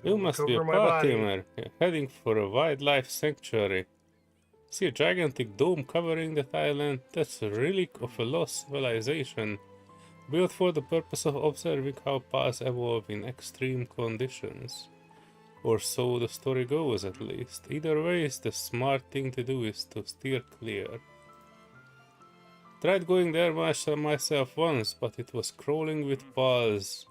You must be a part-timer, heading for a wildlife sanctuary. See a gigantic dome covering that island? That's a relic of a lost civilization, built for the purpose of observing how paths evolve in extreme conditions. Or so the story goes, at least. Either way, the smart thing to do is to steer clear. Tried going there myself once, but it was crawling with paths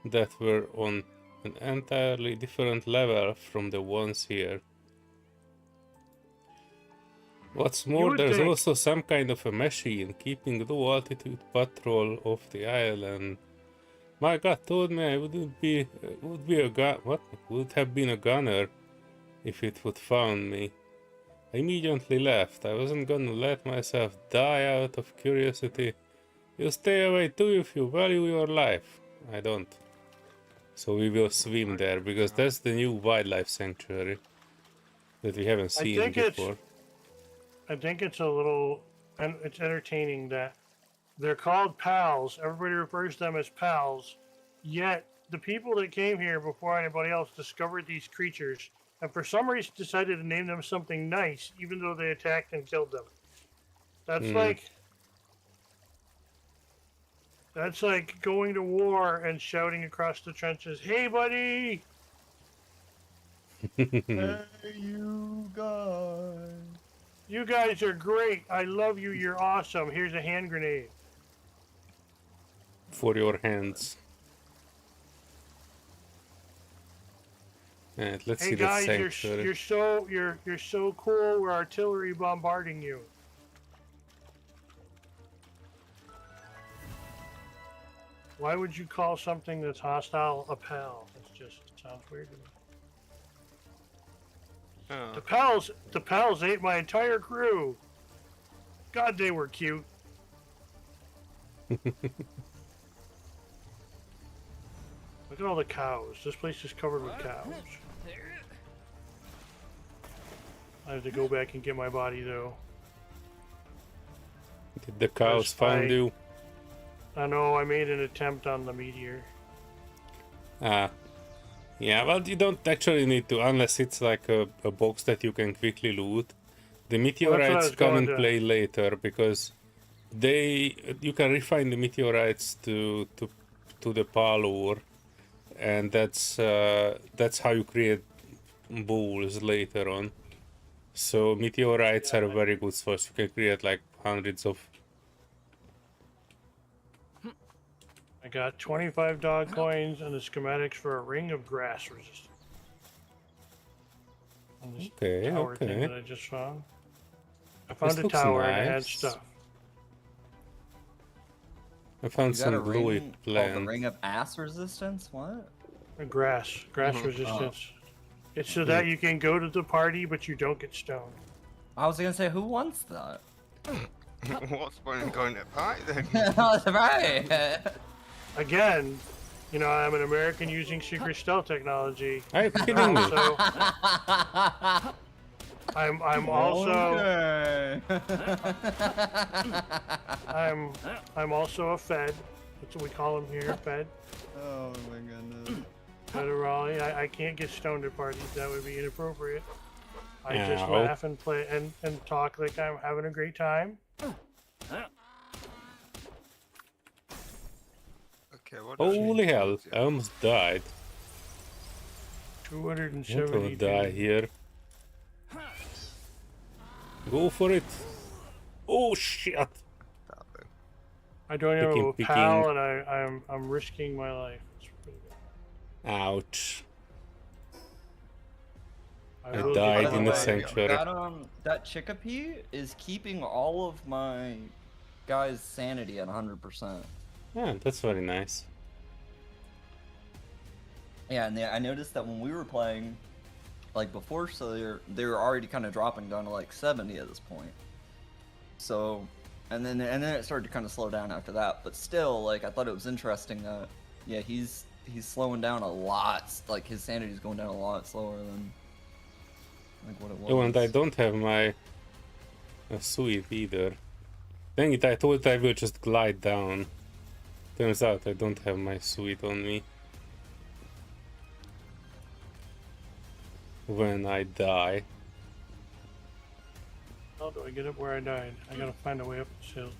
that were on an entirely different level from the ones here. What's more, there's also some kind of a machine keeping low altitude patrol of the island. My gut told me I would have been a gunner if it would found me. I immediately left. I wasn't gonna let myself die out of curiosity. You stay away too if you value your life. I don't. So we will swim there, because that's the new wildlife sanctuary that we haven't seen before. I think it's a little, and it's entertaining that they're called pals. Everybody refers to them as pals. Yet the people that came here before anybody else discovered these creatures, and for some reason decided to name them something nice, even though they attacked and killed them. That's like going to war and shouting across the trenches, "Hey, buddy! Hey, you guys! You guys are great. I love you. You're awesome. Here's a hand grenade." For your hands. And let's Hey see that guys, sanctuary. you're so cool. We're artillery bombarding you. Why would you call something that's hostile a pal? It sounds weird to me. Oh, The pals ate my entire crew. God, they were cute. Look at all the cows. This place is covered with cows. I have to go back and get my body though. Did the cows find you? I know I made an attempt on the meteor. Ah. Yeah, well, you don't actually need to, unless it's like a box that you can quickly loot. The Well, meteorites was come going in to- play later because you can refine the meteorites to the Palworld, and that's how you create balls later on. So meteorites are a very good source. You can create like hundreds of. I got 25 dog coins and the schematics for a ring of grass resistance. On this Okay, tower thing okay. that I just found. I found a looks tower and it had nice. stuff. I found You got a some bluey ring called the plant. ring of ass resistance? What? Grass resistance. It's so that you can go to the party, but you don't get stoned. I was gonna say, who wants that? what's the point in going to party then? That's right. Again, you know, I'm an American using secret stealth technology. Are you kidding me? So I'm also I'm also a Fed. That's what we call them here, Fed. Oh my goodness. Federale. I can't get stoned at parties. That would be inappropriate. I just Ow. laugh and play and talk like I'm having a great time. Okay, what does Holy he hell! do? I almost died. 270. I'm gonna die here. Go for it! Oh shit! That then. I don't have a Picking. pal, and I'm risking my life. It's pretty bad. Ouch! I will died get in my the body. sanctuary. That Chickapee is keeping all of my guys' sanity at 100%. Yeah, that's very nice. Yeah, and I noticed that when we were playing, like before Solear, they were already kind of dropping down to like 70 at this point. So, and then it started to kind of slow down after that. But still, like I thought it was interesting that yeah, he's slowing down a lot. Like his sanity's going down a lot slower than like what it was. Oh, and I don't have my suit either. Dang it! I thought I will just glide down. Turns out I don't have my suit on me. When I die. How do I get up where I died? I gotta find a way up this hill.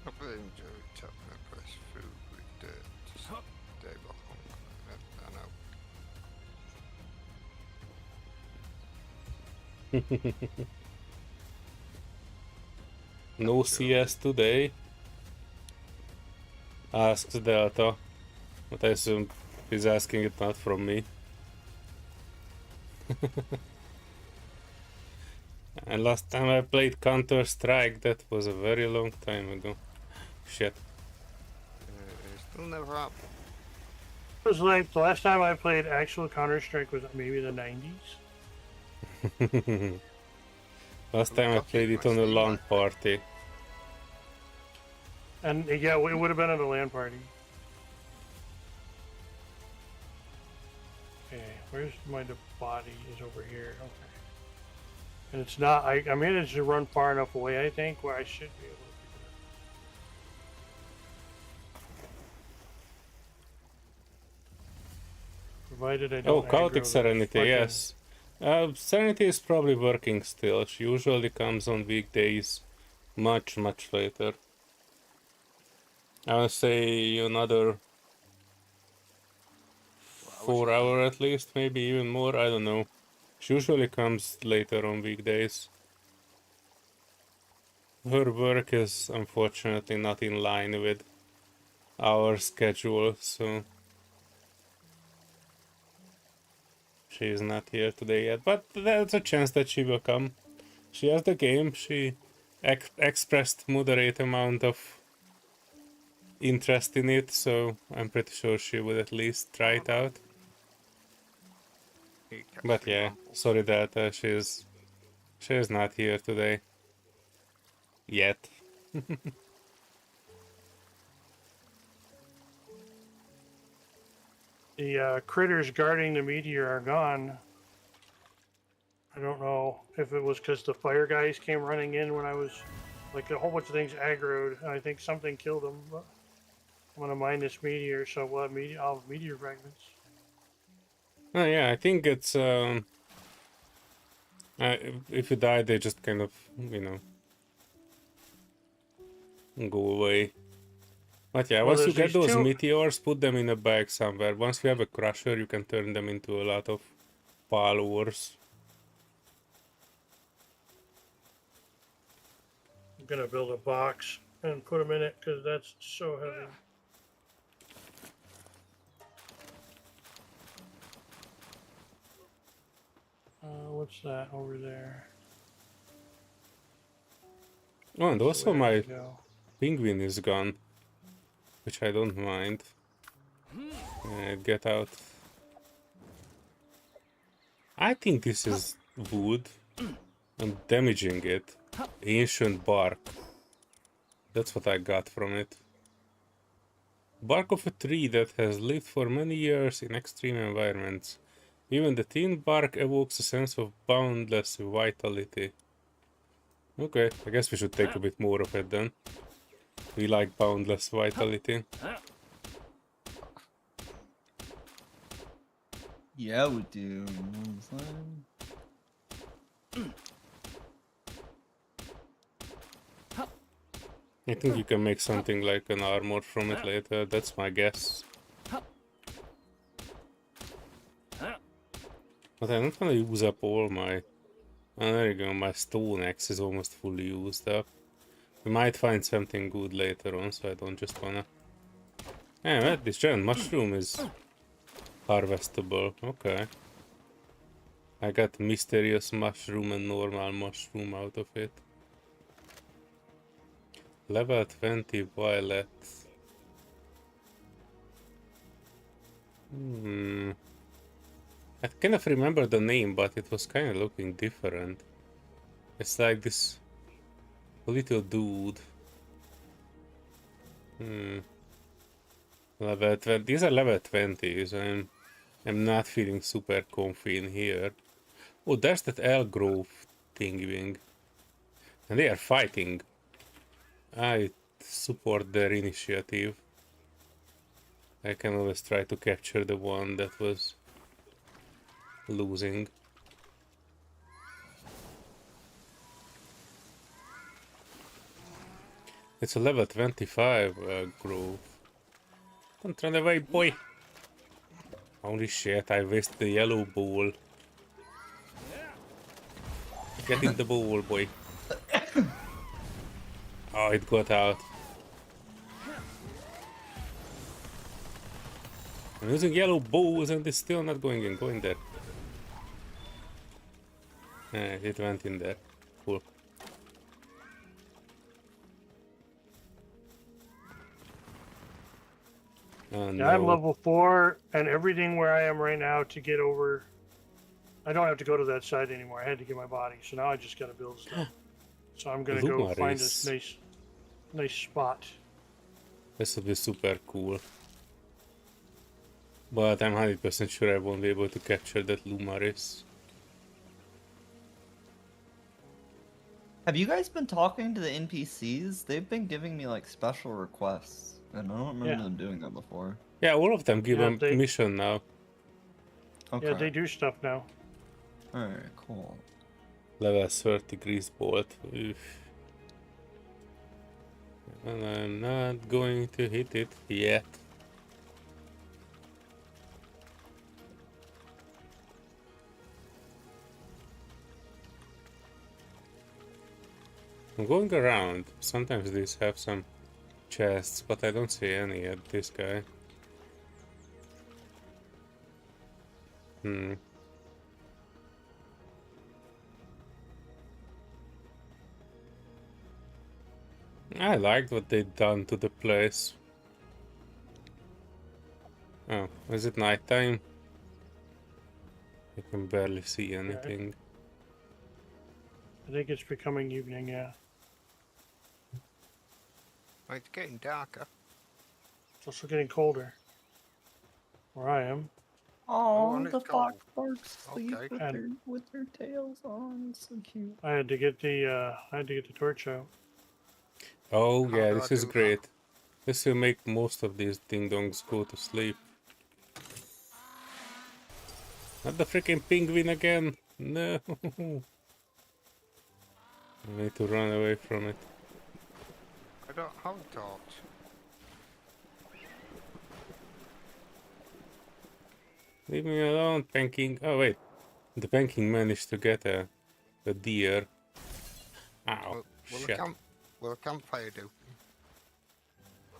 I really enjoy chopping up fresh food with dirt. Just stable hunger. I know. No CS today? Asks Delta. But I assume he's asking it not from me. And last time I played Counter-Strike, that was a very long time ago. Shit. Still never happened. It was like the last time I played actual Counter-Strike was maybe the 90s. Last time I played it on a LAN party. And yeah, it would have been at a LAN party. Okay, where's my body? Is over here. Okay. And it's not. I managed to run far enough away, I think, where I should be able to pick it up. Provided I Oh, don't. Chaotic aggro the Serenity, fucking- yes. Serenity is probably working still. She usually comes on weekdays much later. I would say another 4 hours at least, maybe even more, I don't know. She usually comes later on weekdays. Her work is unfortunately not in line with our schedule, so She is not here today yet, but there's a chance that she will come. She has the game. She expressed moderate amount of interest in it, so I'm pretty sure she would at least try it out. You catch But three yeah, mamples. sorry that she's not here today yet. The critters guarding the meteor are gone. I don't know if it was because the fire guys came running in when I was, like, a whole bunch of things aggroed, and I think something killed them. But I'm gonna mine this meteor, so we'll have I'll have meteor fragments. Oh yeah, I think it's if you die, they just kind of, you know, go away. But yeah, Well, once you there's get these those two. meteors, put them in a bag somewhere. Once you have a crusher, you can turn them into a lot of Palworlds. I'm gonna build a box and put them in it because that's so heavy. What's that over there? Oh, and That's the also way I my should go. penguin is gone, which I don't mind. Get out. I think this is wood. I'm damaging it. Ancient bark. That's what I got from it. Bark of a tree that has lived for many years in extreme environments. Even the thin bark evokes a sense of boundless vitality. Okay, I guess we should take a bit more of it then. We like boundless vitality. Yeah, we do. You know what I'm saying? I think you can make something like an armor from it later, that's my guess. But I don't want to use up all my... Oh, there you go, my stone axe is almost fully used up. We might find something good later on, so I don't just wanna... Yeah, this giant mushroom is harvestable, okay. I got mysterious mushroom and normal mushroom out of it. Level 20 violet. I kind of remember the name, but it was kind of looking different. It's like this little dude. Level 20. These are level 20s. I'm not feeling super comfy in here. Oh, there's that elk grove thingy. And they are fighting. I support their initiative. I can always try to capture the one that was losing. It's a level 25 grove. Don't run away, boy! Holy shit, I wasted the yellow ball. Get in the ball, boy. Oh, it got out. I'm using yellow balls and it's still not going in. Go in there. It went in there. Cool. Oh, Yeah, I'm no. level 4, and everything where I am right now to get over. I don't have to go to that side anymore. I had to get my body, so now I just gotta build stuff. So I'm gonna go find Lumaris. a nice spot. This would be super cool. But I'm 100% sure I won't be able to capture that Lumaris. Have you guys been talking to the NPCs? They've been giving me like special requests, and I don't remember them doing that before. Yeah, all of them give Yeah, a mission now. Okay. Yeah, they do stuff now. Alright, cool. Level 30 grease bolt. Oof. And I'm not going to hit it yet. I'm going around. Sometimes these have some chests, but I don't see any at this guy. I liked what they'd done to the place. Oh, is it nighttime? I can barely see anything. I think it's becoming evening, yeah. Well, it's getting darker. It's also getting colder. Where I am. Oh, and the it's cold. foxbarks sleep Okay. with their tails on. It's so cute. I had to get the torch out. Oh How yeah, do I this is do that? great. This will make most of these ding-dongs go to sleep. Not the freaking penguin again! No! I need to run away from it. I don't have a torch. Leave me alone, Panking. Oh wait, the Panking managed to get a deer. Ow, shit. Will a campfire do?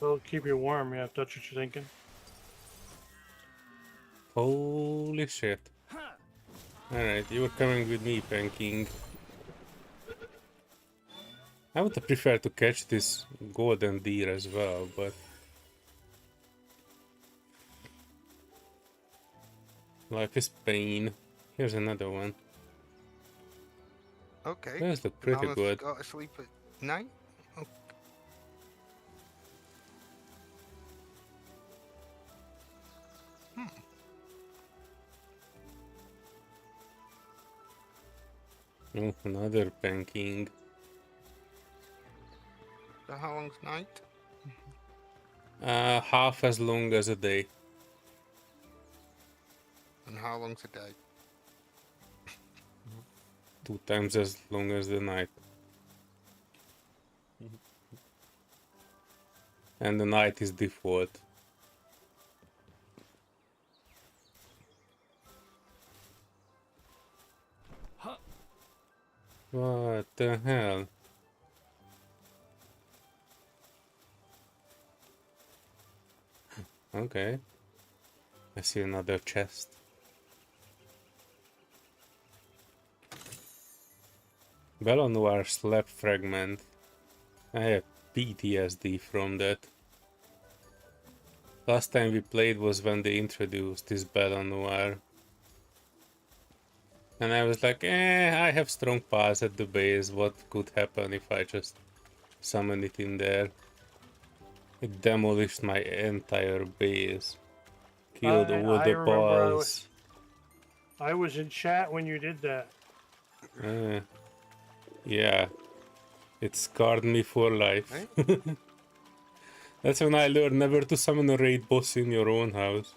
It'll keep you warm, yeah, if that's what you're thinking. Holy shit. Alright, you were coming with me, Panking. I would prefer to catch this golden deer as well, but... life is pain. Here's another one. Okay. Those look pretty Now good. Go to sleep at night. Oh. Oh, another Panking. So how long's night? Half as long as a day. And how long's a day? 2 times as long as the night. And the night is default. What the hell? Okay. I see another chest. Bella Noir slab fragment. I have PTSD from that. Last time we played was when they introduced this Bella Noir. And I was like, I have strong pass at the base, what could happen if I just summon it in there? It demolished my entire base. Killed all I the remember boss. I was in chat when you did that. Yeah. It scarred me for life. Eh? That's when I learned never to summon a raid boss in your own house.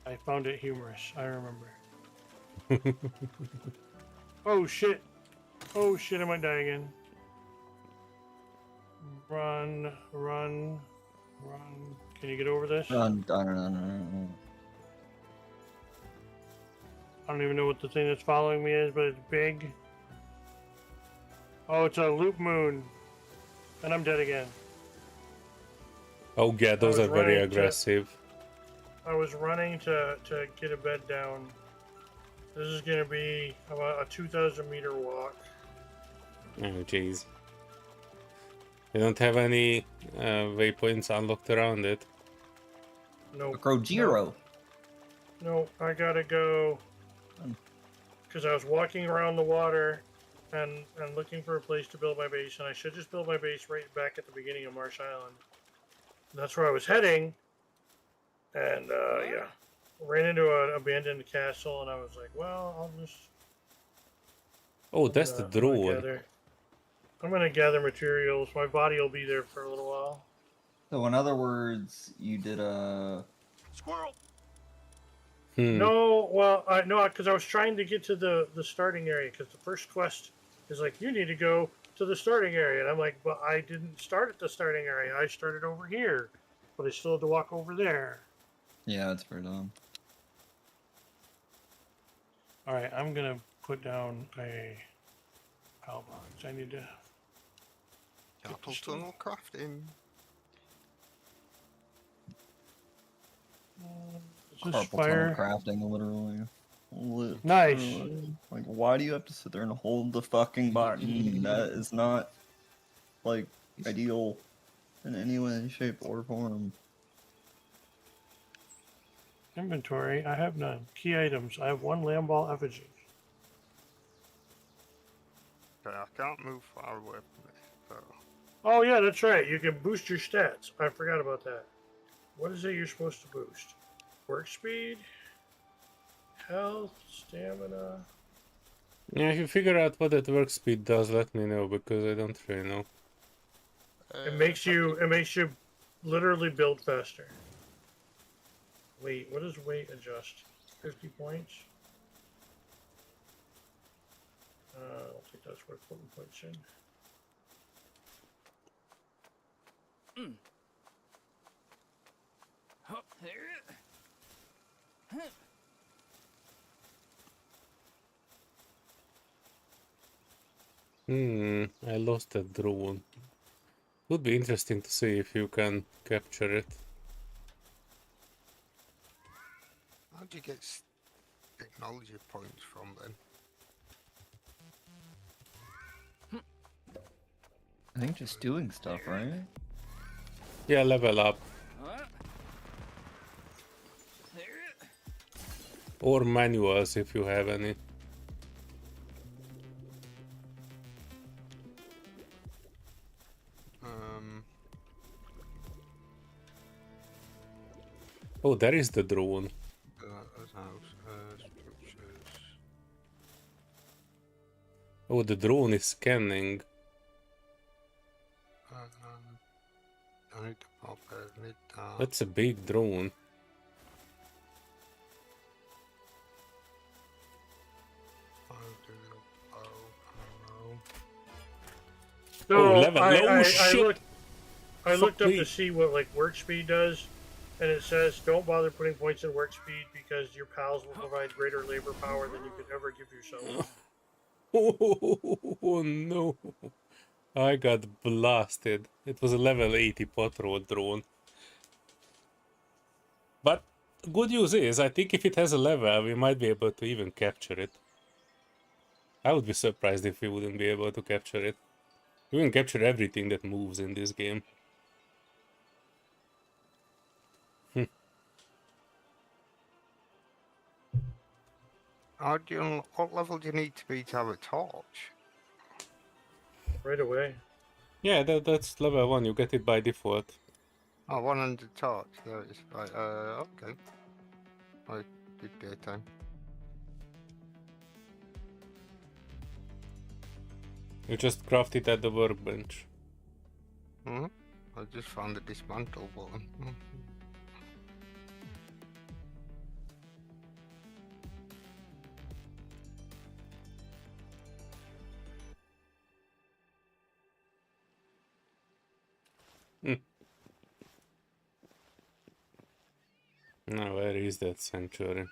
I found it humorous, I remember. Oh shit! Oh shit, I might die again. Run, run, run. Can you get over this? Run. I don't even know what the thing that's following me is, but it's big. Oh, it's a loop moon. And I'm dead again. Oh yeah, those was are very running to- aggressive. I was running to get a bed down. This is gonna be about a 2,000 meter walk. Oh jeez. You don't have any waypoints unlocked around it? No. Grojiro. No, I gotta go. Because I was walking around the water and looking for a place to build my base, and I should just build my base right back at the beginning of Marsh Island. And that's where I was heading. And yeah, ran into an abandoned castle, and I was like, well, I'll just. Oh, that's the drone. I'm gonna gather materials. My body will be there for a little while. So in other words, you did a Squirrel. No, well, no, because I was trying to get to the starting area. Because the first quest is like, you need to go to the starting area, and I'm like, but I didn't start at the starting area. I started over here, but I still had to walk over there. Yeah, that's pretty dumb. All right, I'm gonna put down a power box. I need to. Carpal tunnel crafting. Is this Carpal tunnel fire? crafting, literally. Nice. Like, why do you have to sit there and hold the fucking button? That is not, like, ideal in any way, shape, or form. Inventory, I have none. Key items, I have one lamb ball effigy. Okay, I can't move far away from it. So Oh yeah, that's right. You can boost your stats. I forgot about that. What is it you're supposed to boost? Work speed, health, stamina. Yeah, if you figure out what that work speed does, let me know because I don't really know. It makes you literally build faster. Wait, what does weight adjust? 50 points? I don't think that's worth putting points in. Oh, there. I lost that drone. Would be interesting to see if you can capture it. how do you get technology points from then? I think just doing stuff, right? Yeah, level up. There. Or manuals if you have any. Oh, there is the drone. Structures. Oh, the drone is scanning. I need to pop it. That's a big drone. So Oh, level low, shit! I looked up me. to see what like work speed does, and it says don't bother putting points in work speed because your pals will provide greater labor power than you could ever give yourself. Oh no! I got blasted. It was a level 80 patrol drone. But good news is, I think if it has a level, we might be able to even capture it. I would be surprised if we wouldn't be able to capture it. We can capture everything that moves in this game. What level do you need to be to have a torch? Right away. Yeah, that's level 1. You get it by default. Oh, 100 torch. There it is. Right, okay. I did daytime. You just craft it at the workbench. I just found the dismantle button. Now, where is that sanctuary?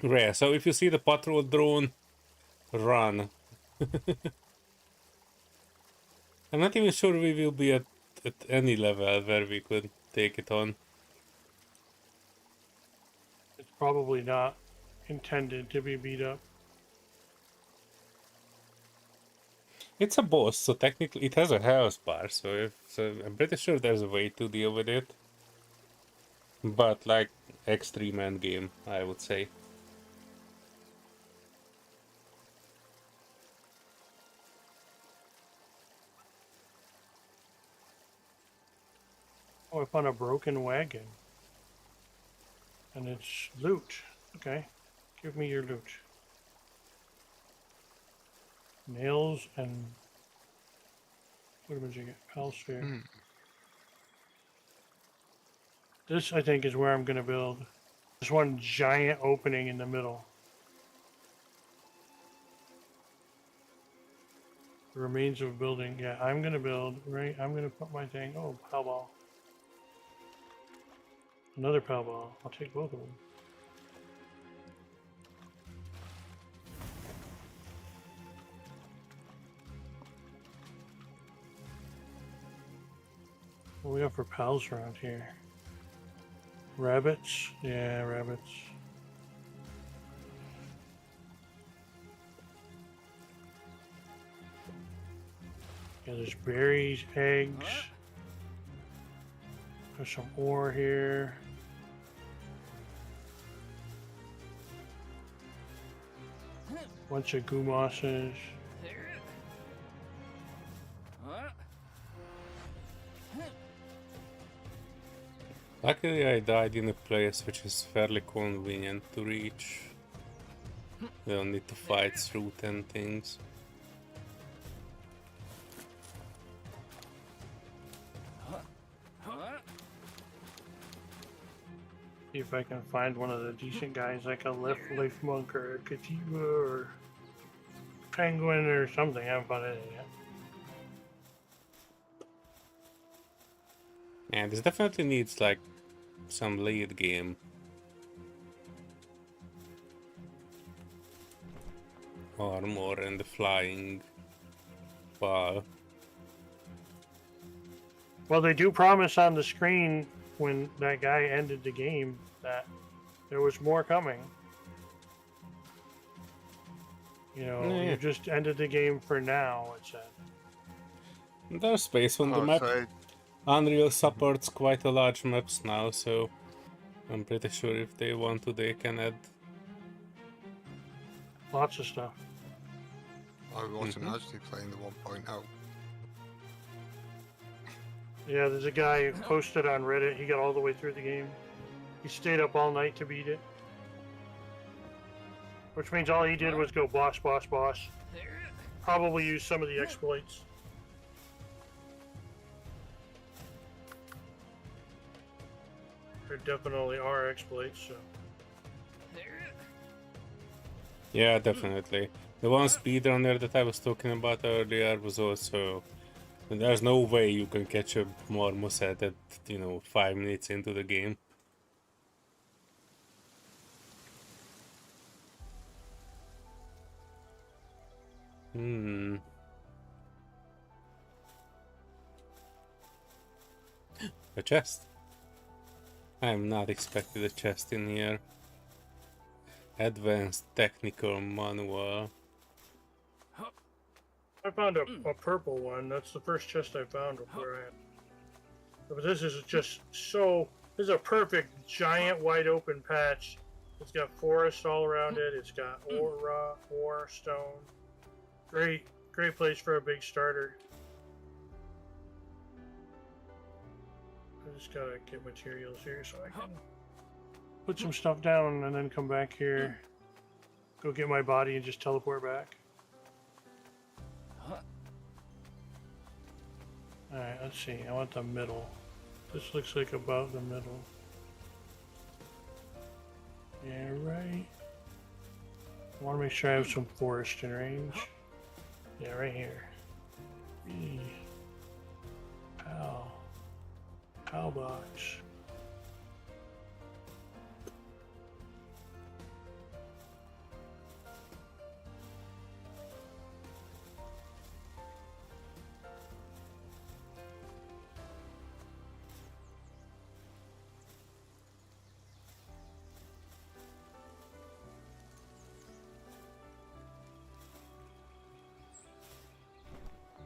Yeah, so if you see the patrol drone, run. I'm not even sure we will be at any level where we could take it on. It's probably not intended to be beat up. It's a boss, so technically it has a health bar, so I'm pretty sure there's a way to deal with it. But like extreme end game, I would say. Oh, I found a broken wagon. And it's loot. Okay. Give me your loot. Nails and what did you get? Palsphere. This, I think, is where I'm going to build. There's one giant opening in the middle. The remains of a building. Yeah, I'm going to build, right? I'm going to put my thing. Oh, pow ball. Another pow ball. I'll take both of them. What do we got for pals around here? Rabbits? Yeah, rabbits. Yeah, there's berries, eggs. There's some ore here. Bunch of goo mosses. Luckily I died in a place which is fairly convenient to reach. We don't need to fight through 10 things. See if I can find one of the decent guys like a life monk or a Kativa or penguin or something. I haven't found anything yet. Yeah, this definitely needs like some lead game. Armor and the flying ball. Well, they do promise on the screen when that guy ended the game that there was more coming. You know, Yeah. you just ended the game for now, it said. There's space on the Oh, map. so Unreal supports quite a large maps now, so I'm pretty sure if they want to, they can add. Lots of stuff. I wasn't actually playing the 1.0. Yeah, there's a guy who posted on Reddit. He got all the way through the game. He stayed up all night to beat it. Which means all he did was go boss, boss, boss. Probably use some of the exploits. There definitely are exploits, so. Yeah, definitely. The one speedrunner that I was talking about earlier was also. There's no way you can catch a marmoset at, 5 minutes into the game. A chest? I'm not expecting a chest in here. Advanced Technical Manual. I found a purple one. That's the first chest I found where I had. But this is just so. This is a perfect giant wide open patch. It's got forest all around it. It's got ore, rock, ore, stone. Great place for a big starter. I just gotta get materials here so I can put some stuff down and then come back here. Go get my body and just teleport back. Alright, let's see. I want the middle. This looks like about the middle. Yeah, right. I want to make sure I have some forest in range. Yeah, right here. Pal box.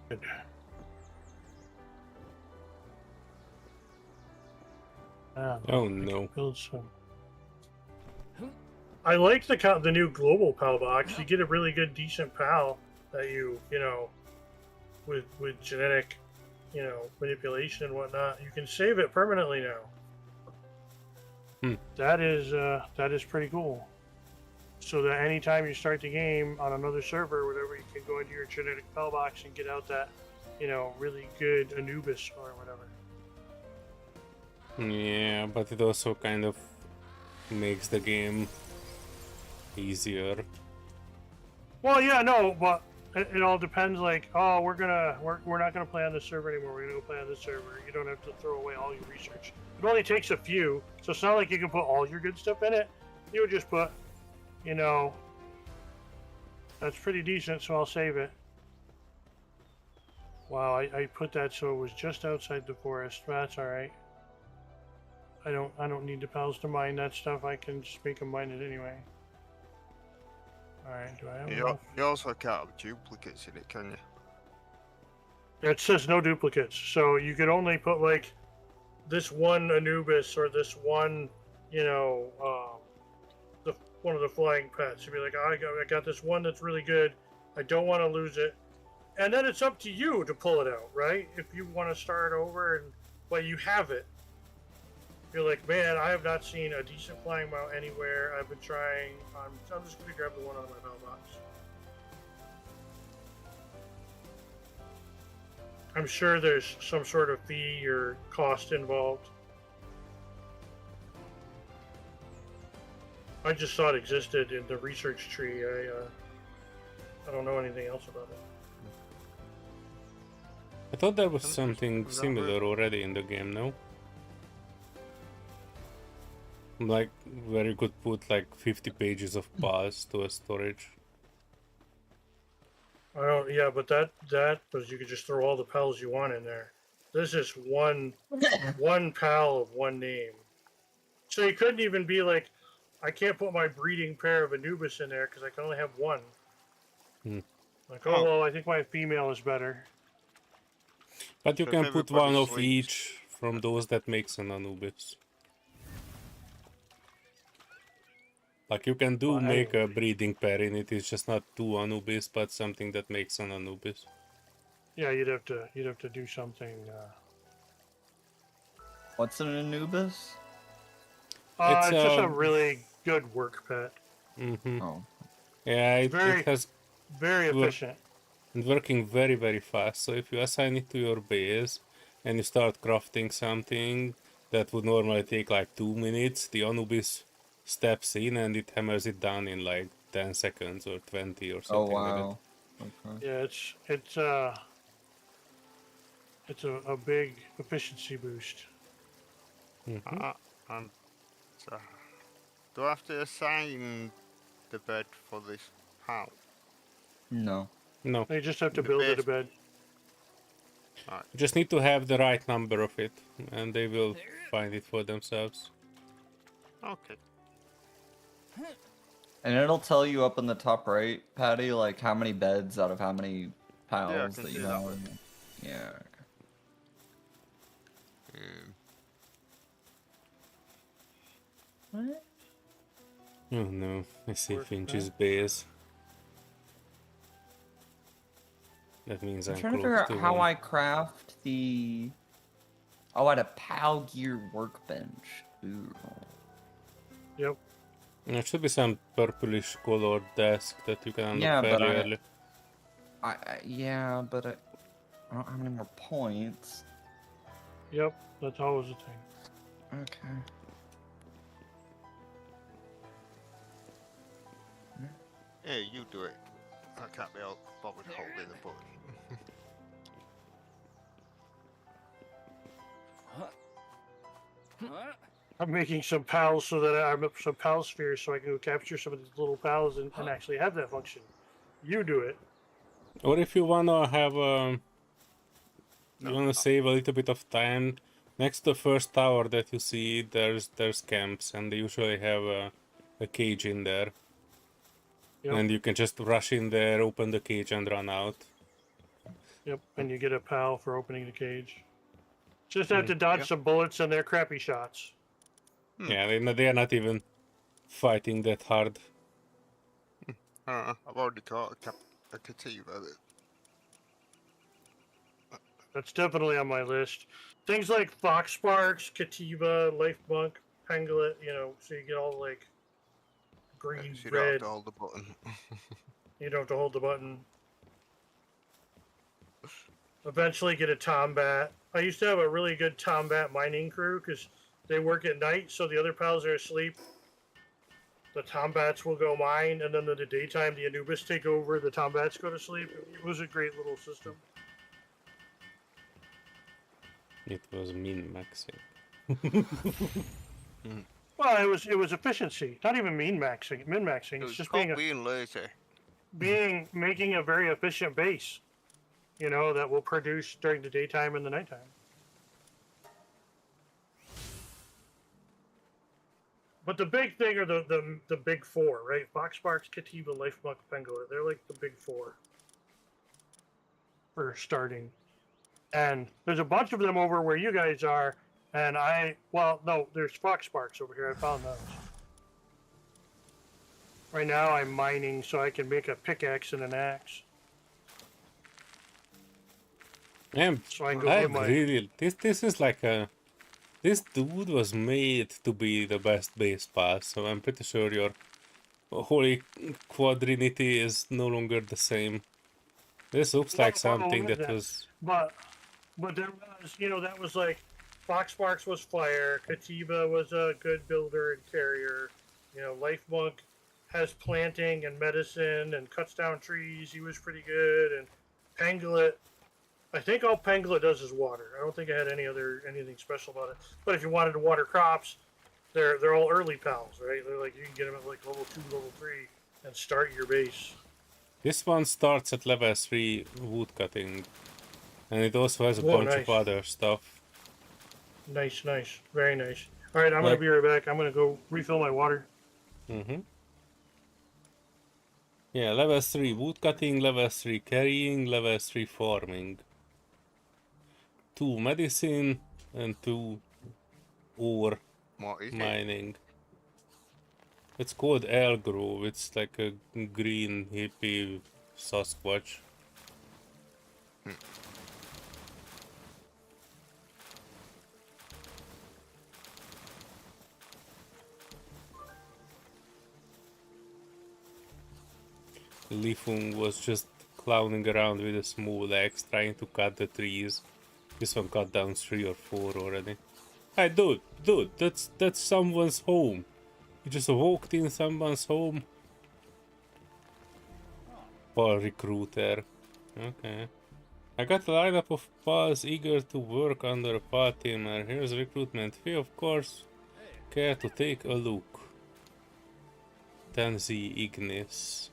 Good. Oh no. Build some. I like the new global PAL box. You get a really good, decent PAL that you with genetic, manipulation and whatnot. You can save it permanently now. That is pretty cool. So that anytime you start the game on another server or whatever, you can go into your genetic PAL box and get out that, really good Anubis or whatever. Yeah, but it also kind of makes the game easier. Well, yeah, no, but it all depends. Like, oh, we're not gonna play on this server anymore. We're gonna go play on this server. You don't have to throw away all your research. It only takes a few, so it's not like you can put all your good stuff in it. You would just put, that's pretty decent. So I'll save it. Wow, I put that so it was just outside the forest. That's all right. I don't need the pals to mine that stuff. I can just make them mine it anyway. All right. Do I have enough? You also can't have duplicates in it, can you? It says no duplicates, so you could only put like this one Anubis or this one, you know, one of the flying pets. You'd be like, I got this one that's really good. I don't want to lose it, and then it's up to you to pull it out, right? If you want to start over and but you have it. You're like, man, I have not seen a decent flying mount anywhere. I've been trying. I'm just gonna grab the one out of my mailbox. I'm sure there's some sort of fee or cost involved. I just saw it existed in the research tree. I don't know anything else about it. I thought there was something similar already in the game, no? Like, where you could put like 50 pages of paths to a storage. I don't. Yeah, but that was you could just throw all the pals you want in there. This is one pal of one name. So you couldn't even be like, I can't put my breeding pair of Anubis in there because I can only have one. Like, oh well, I think my female is better. But you So can if put everybody one of sleeps- each from those that makes an Anubis. Like you can do Well, make a breeding pair in it, it's just not two Anubis, but something that makes an Anubis. Yeah, you'd have to do something. What's an Anubis? It's It's, just a really good work pet. Mm-hmm. Oh. Yeah, Very- it has Very Well- efficient. and working very very fast. So if you assign it to your base and you start crafting something that would normally take like 2 minutes, the Anubis steps in and it hammers it down in like 10 seconds or 20 or Oh something like wow. Okay. Yeah, it's a big efficiency boost. that. Mhm. And so, do I have to assign the bed for this pal? No. No, You just have to The build it a base- bed. you just need to have the right number of it and they will find it for themselves. Okay. And it'll tell you up in the top right, Patty, like how many beds out of how many piles can that see you that have. one. Yeah. What? Oh no, I see Work Finch's base. That means I'm I'm trying to close figure out to how one. I craft the. Oh, at a PAL gear workbench. Ooh. Yep. There should be some purplish colored desk that you can unlock Yeah, but fairly I- early. Yeah, but I don't have any more points. Yep. That's always a thing. Okay. Yeah, you do it. I can't be all bothered holding the button. What? I'm making some pals so that I'm up some pal spheres so I can go capture some of these little pals and actually have that function. You do it. Or if you wanna have you No, wanna save a little bit of time, next to the first tower that you see, there's camps, and they usually have a cage in there, Yep. and you can just rush in there, open the cage, and run out. Yep. And you get a pal for opening the cage. Just have to dodge Yep. some bullets and they're crappy shots. Yeah, they are not even fighting that hard. I've already caught a Kativa that That's definitely on my list. Things like Fox Sparks, Kativa, Life Monk, Pangolin, so you get all like green, you don't have red. to hold the button. You don't have to hold the button. Eventually get a Tombat. I used to have a really good Tombat mining crew because they work at night, so the other pals are asleep. The Tombats will go mine, and then in the daytime, the Anubis take over. The Tombats go to sleep. It was a great little system. It was min-maxing. Well, it was efficiency, not even min maxing. It It's was just called being lazy. making a very efficient base. That will produce during the daytime and the nighttime. But the big thing are the big four, right? Fox Sparks, Katiba, Life Monk, Pangolin. They're like the big four for starting. And there's a bunch of them over where you guys are. And well, no, there's Fox Sparks over here. I found those. Right now I'm mining so I can make a pickaxe and an axe. And So I can go I get my... really, this is like a, this dude was made to be the best base pass, so I'm pretty sure your holy quadrinity is no longer the same. This looks like something that was... But there was, that was like, Fox Sparks was fire, Katiba was a good builder and carrier, Life Monk has planting and medicine and cuts down trees, he was pretty good, and Pangolin, I think all Pangolin does is water. I don't think I had anything special about it. But if you wanted to water crops, they're all early pals, right? They're like, you can get them at like level 2, level 3, and start your base. This one starts at level 3 woodcutting, and it also has a Whoa, bunch nice. of other stuff. Nice, very nice. All right, I'm gonna be right back. I'm gonna go refill my water. Yeah, level 3 woodcutting, level 3 carrying, level 3 farming. 2 medicine and 2 ore What is it? mining. It's called Elk Grove. It's like a green hippie Sasquatch. Lifung was just clowning around with a small axe trying to cut the trees. This one cut down 3 or 4 already. Hey dude, that's someone's home. You just walked in someone's home. Paul recruiter. Okay. I got a lineup of pals eager to work under a pal teamer. Here's a recruitment fee, of course. Care to take a look. Tenzi Ignis.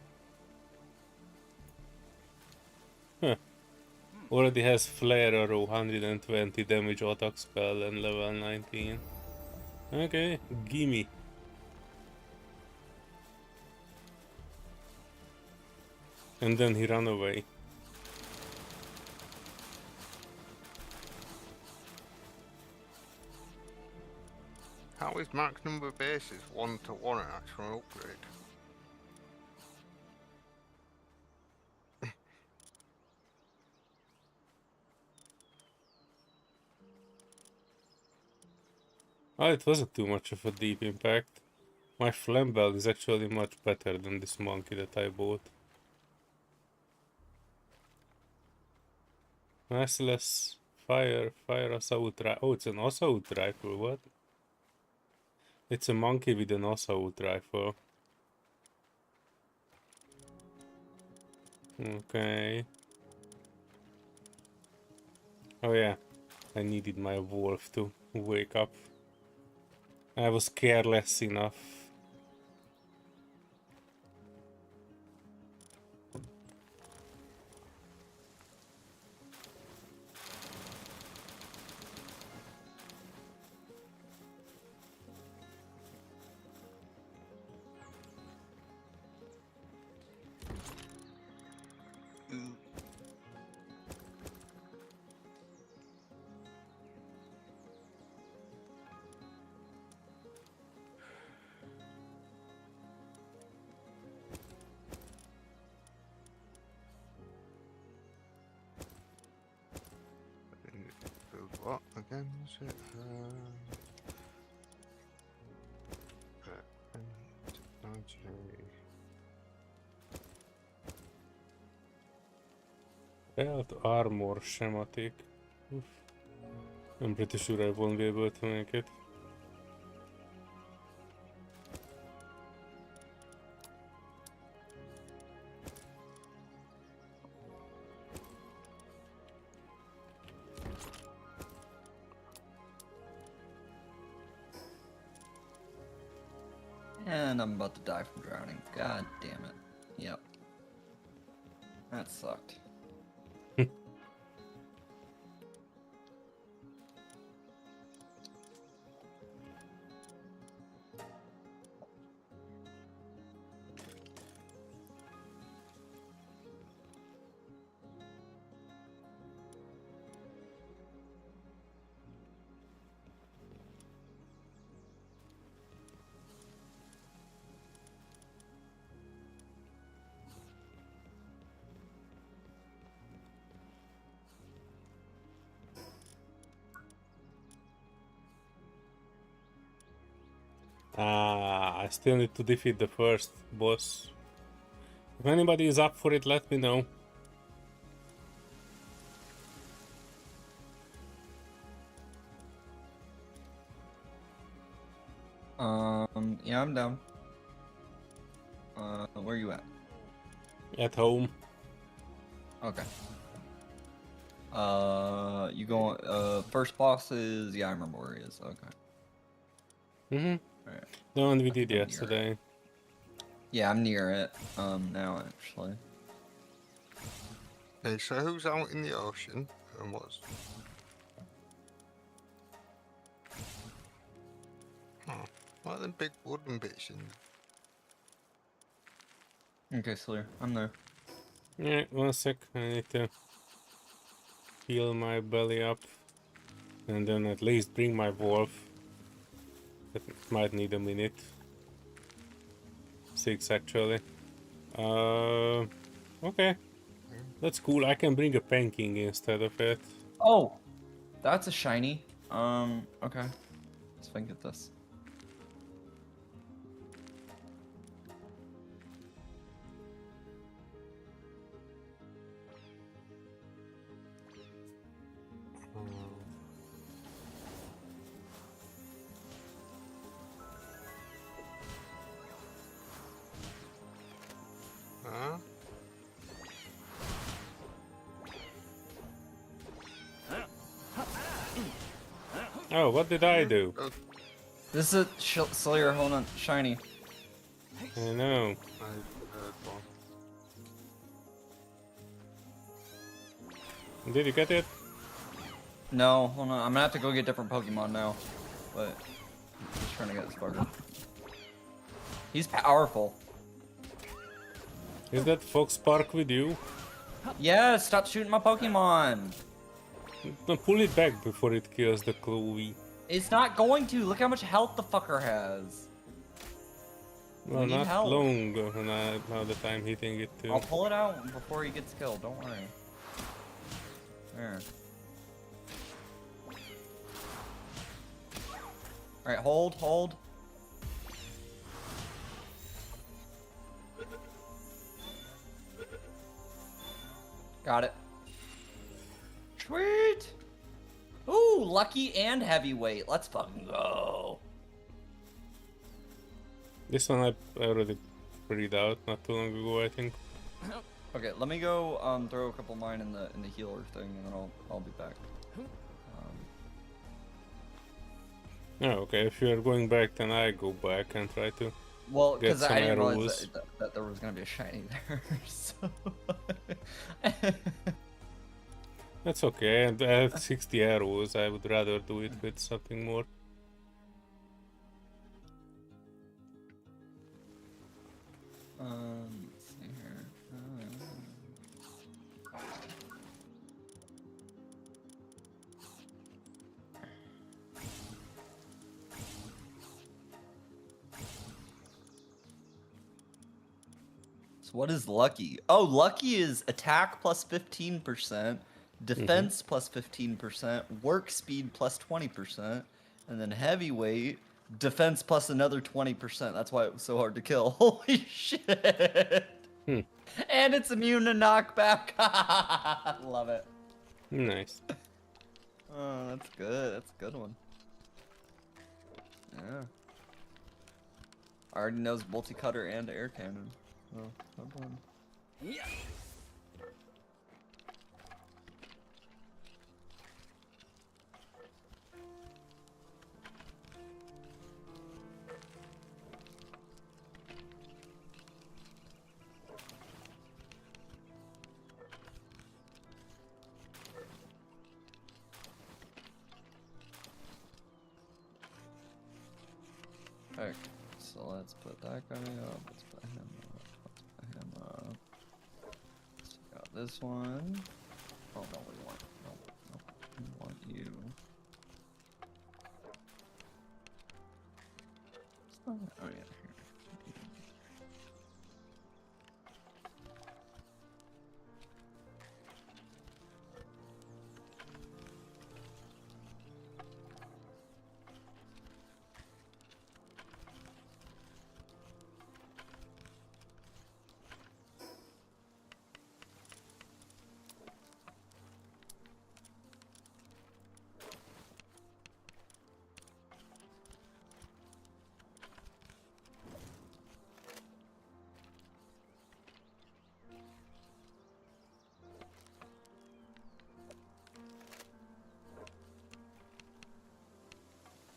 Huh. Already has flare arrow, 120 damage attack spell and level 19. Okay, gimme. And then he ran away. How is max number of bases 1 to 1 an actual upgrade? Oh, it wasn't too much of a deep impact. My Flambell is actually much better than this monkey that I bought. Merciless fire assault rifle. Oh, it's an assault rifle, what? It's a monkey with an assault rifle. Okay. Oh yeah, I needed my wolf to wake up. I was careless enough. Build what again? Was it? Technology. Belt armor schematic. Oof. I'm pretty sure I won't be able to make it. And I'm about to die from drowning. God damn it. Yep. That sucked. Ah, I still need to defeat the first boss. If anybody is up for it, let me know. Yeah, I'm down. Where you at? At home. Okay. You going? First boss is. Yeah, I remember where he is. Okay. Alright. The one we did I'm near yesterday. Yeah, I'm near it. Now actually. Okay, so who's out in the ocean and what's? Oh, what are them big wooden bits in? Okay, Solear, I'm there. Yeah, 1 sec. I need to heal my belly up. And then at least bring my wolf. That might need a minute. 6 actually. Okay. That's cool. I can bring a panking instead of it. Oh, that's a shiny. Okay. Let's think of this. Huh? Oh, what did I do? Oh, This is Solear. Hold on, shiny. I know. I heard one. Did you get it? No, hold on. I'm gonna have to go get different Pokemon now. But I'm just trying to get this bugger. He's powerful. Is that Fox Park with you? Yeah, stop shooting my Pokemon. No, pull it back before it kills the Chloe. It's not going to. Look how much health the fucker has. Well, need not help. long now that I'm hitting it too. I'll pull it out before he gets killed. Don't worry. There. Alright, hold. Got it. Sweet! Ooh, lucky and heavyweight. Let's fucking go. This one I already freed out not too long ago, I think. Okay, let me go throw a couple mine in the healer thing, and then I'll be back. Oh, okay. If you're going back, then I go back and try to. Well, Get because some I didn't arrows. realize that there was gonna be a shiny there, so. That's okay. And I have 60 arrows. I would rather do it with something more. Let's see here. So what is lucky? Oh, lucky is attack plus 15%, defense plus 15%, work speed plus 20%, and then heavyweight defense plus another 20%. That's why it was so hard to kill. Holy shit! And it's immune to knockback. Love it. Nice. Oh, that's good. That's a good one. Yeah. I already knows multi-cutter and air cannon. Oh, not bad. Yeah. Okay, so let's put that guy up. Let's put him up. Let's put him up. So we got this one. Oh no, we want we want you. Oh yeah, here.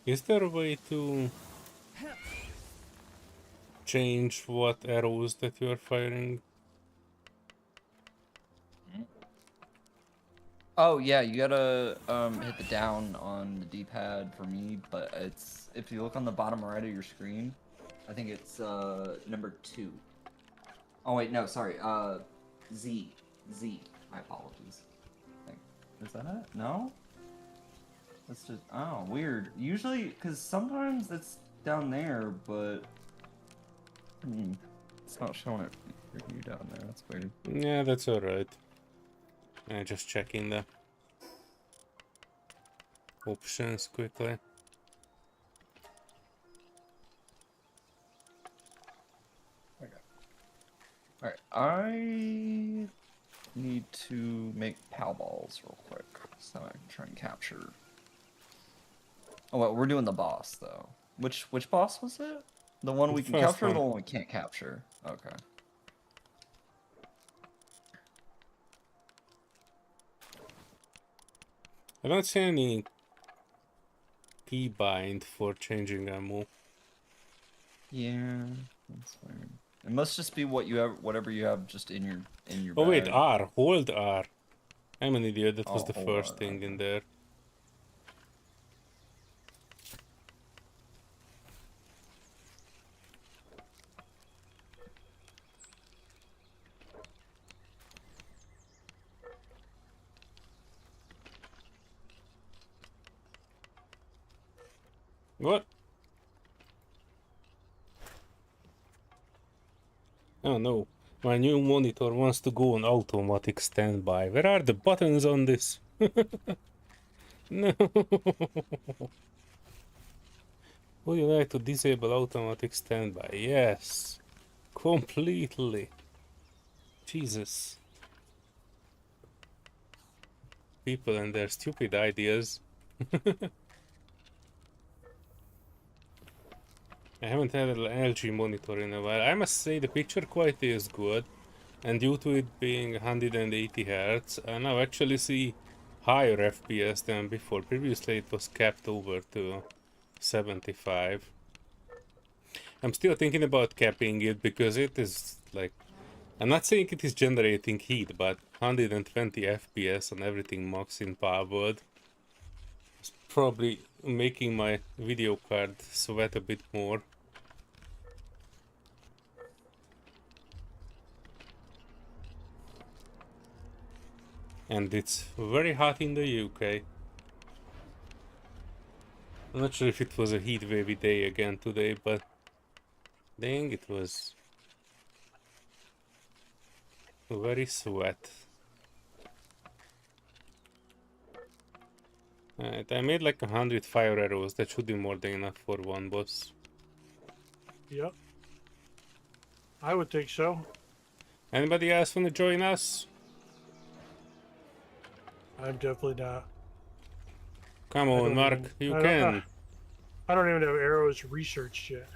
Is there a way to change what arrows that you are firing? Oh yeah, you gotta hit the down on the D-pad for me, but it's if you look on the bottom right of your screen, I think it's number 2. Oh wait, no, sorry, Z. My apologies. Is that it? No? That's just oh weird. Usually, because sometimes it's down there, but it's not showing it for you down there. That's weird. Yeah, that's alright. Just checking the options quickly. Alright, I need to make pal balls real quick so I can try and capture. Oh, well, we're doing the boss though. Which boss was it? The one we The can first capture, or the one. one we can't capture? Okay. I don't see any keybind for changing ammo. Yeah, that's weird. It must just be what you have, whatever you have, just in your Oh wait, bag. R. Hold R. I'm an idiot. That was Oh, the hold first on, thing in okay. there. What? Oh no. My new monitor wants to go on automatic standby. Where are the buttons on this? No. Would you like to disable automatic standby? Yes. Completely. Jesus. People and their stupid ideas. I haven't had an LG monitor in a while. I must say the picture quality is good, and due to it being 180 Hz, I now actually see higher FPS than before. Previously it was capped over to 75. I'm still thinking about capping it because it is like, I'm not saying it is generating heat, but 120 FPS on everything max in Palworld is probably making my video card sweat a bit more. And it's very hot in the UK. I'm not sure if it was a heat wavy day again today, but dang, it was very sweat. Alright, I made like 100 fire arrows. That should be more than enough for one boss. Yep. I would think so. Anybody else want to join us? I'm definitely not. Come I on, don't Mark, even, you I don't, can. I don't even have arrows researched yet.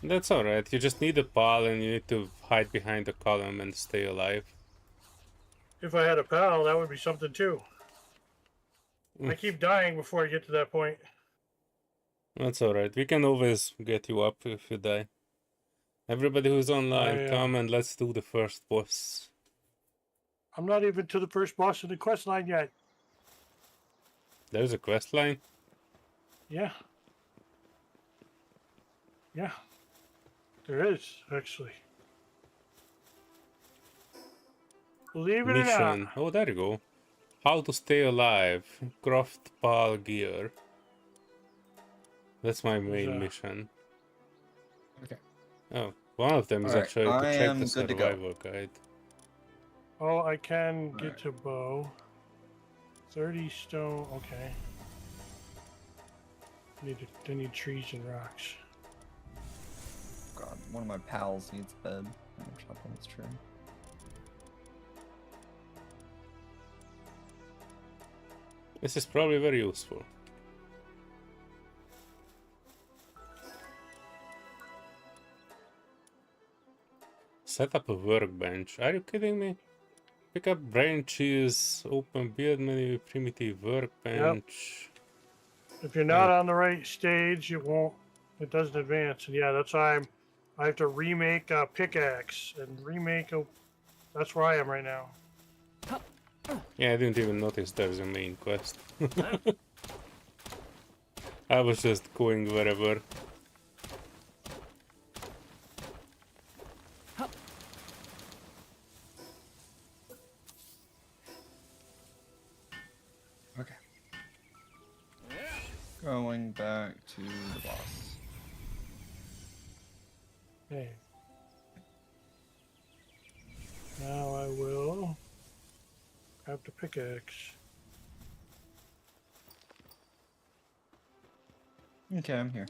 That's alright. You just need a pal and you need to hide behind the column and stay alive. If I had a pal, that would be something too. I Mm. keep dying before I get to that point. That's alright. We can always get you up if you die. Everybody who's online, come and let's do the first boss. I'm not even to the first boss of the quest line yet. There's a quest line? Yeah. Yeah. There is, actually. Believe it or not. Mission. Oh, there you go. How to stay alive. Craft pal gear. That's my main mission. Okay. Oh, one of them is Alright, actually to I check am the good to go. survival guide. Oh, I can get to bow. 30 stone, okay. I need trees and rocks. God, one of my pals needs a bed. I'm gonna chop on this tree. This is probably very useful. Set up a workbench. Are you kidding me? Pick up branches, open build menu, primitive workbench. If you're not on the right stage, it won't. It doesn't advance, and yeah, that's why I have to remake a pickaxe and remake a. That's where I am right now. Yeah, I didn't even notice there's a main quest. I was just going wherever. Okay. Going back to the boss. Okay. Now I will grab the pickaxe. Okay, I'm here.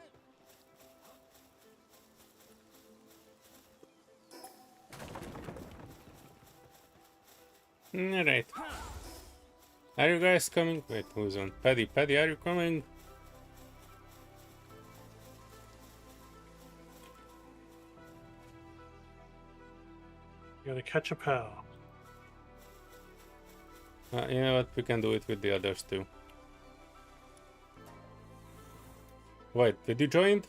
Alright. Are you guys coming? Wait, who's on? Paddy, Paddy, are you coming? You gotta catch a pal. You know what? We can do it with the others too. Wait, did you join?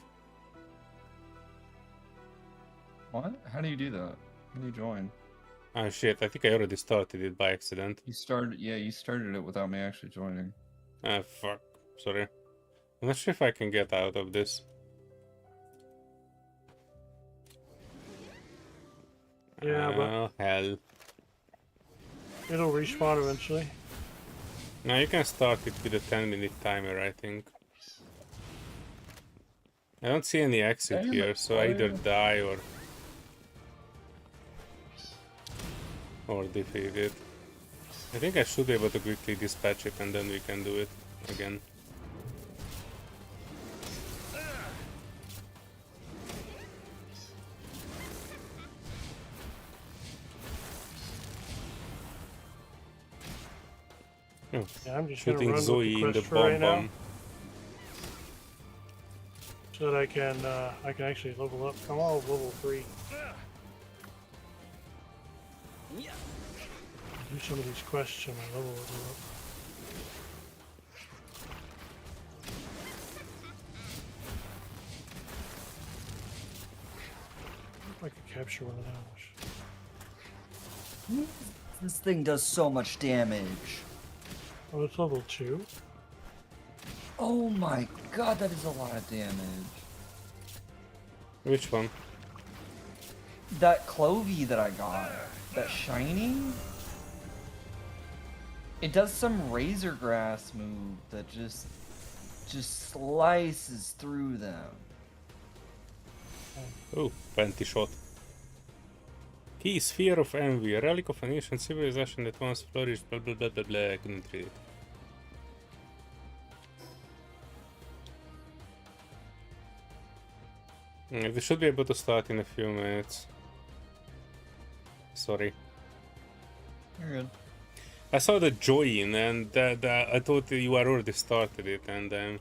What? How do you do that? How do you join? Oh shit, I think I already started it by accident. You started, yeah, you started it without me actually joining. Ah, fuck. Sorry. I'm not sure if I can get out of this. Yeah, but Oh, hell. it'll respawn eventually. Now you can start it with a 10-minute timer, I think. I don't see any exit Damn here, it, so I either boy. die or defeat it. I think I should be able to quickly dispatch it and then we can do it again. Oh, Yeah, I'm just gonna shooting run Zoe in with the the quest for right bomb now, bomb. so that I can actually level up. I'm all level 3. Do some of these quests so my level will go up. If I could capture one of those. This thing does so much damage. Oh, it's level 2. Oh my god, that is a lot of damage. Which one? That Clovey that I got, that shiny, it does some razor grass move that just slices through them. Oh, panty shot. Key Sphere of Envy, a relic of an ancient civilization that once flourished, blah blah blah blah blah, I couldn't read it. We should be able to start in a few minutes. Sorry. You're good. I saw the join and I thought you had already started it and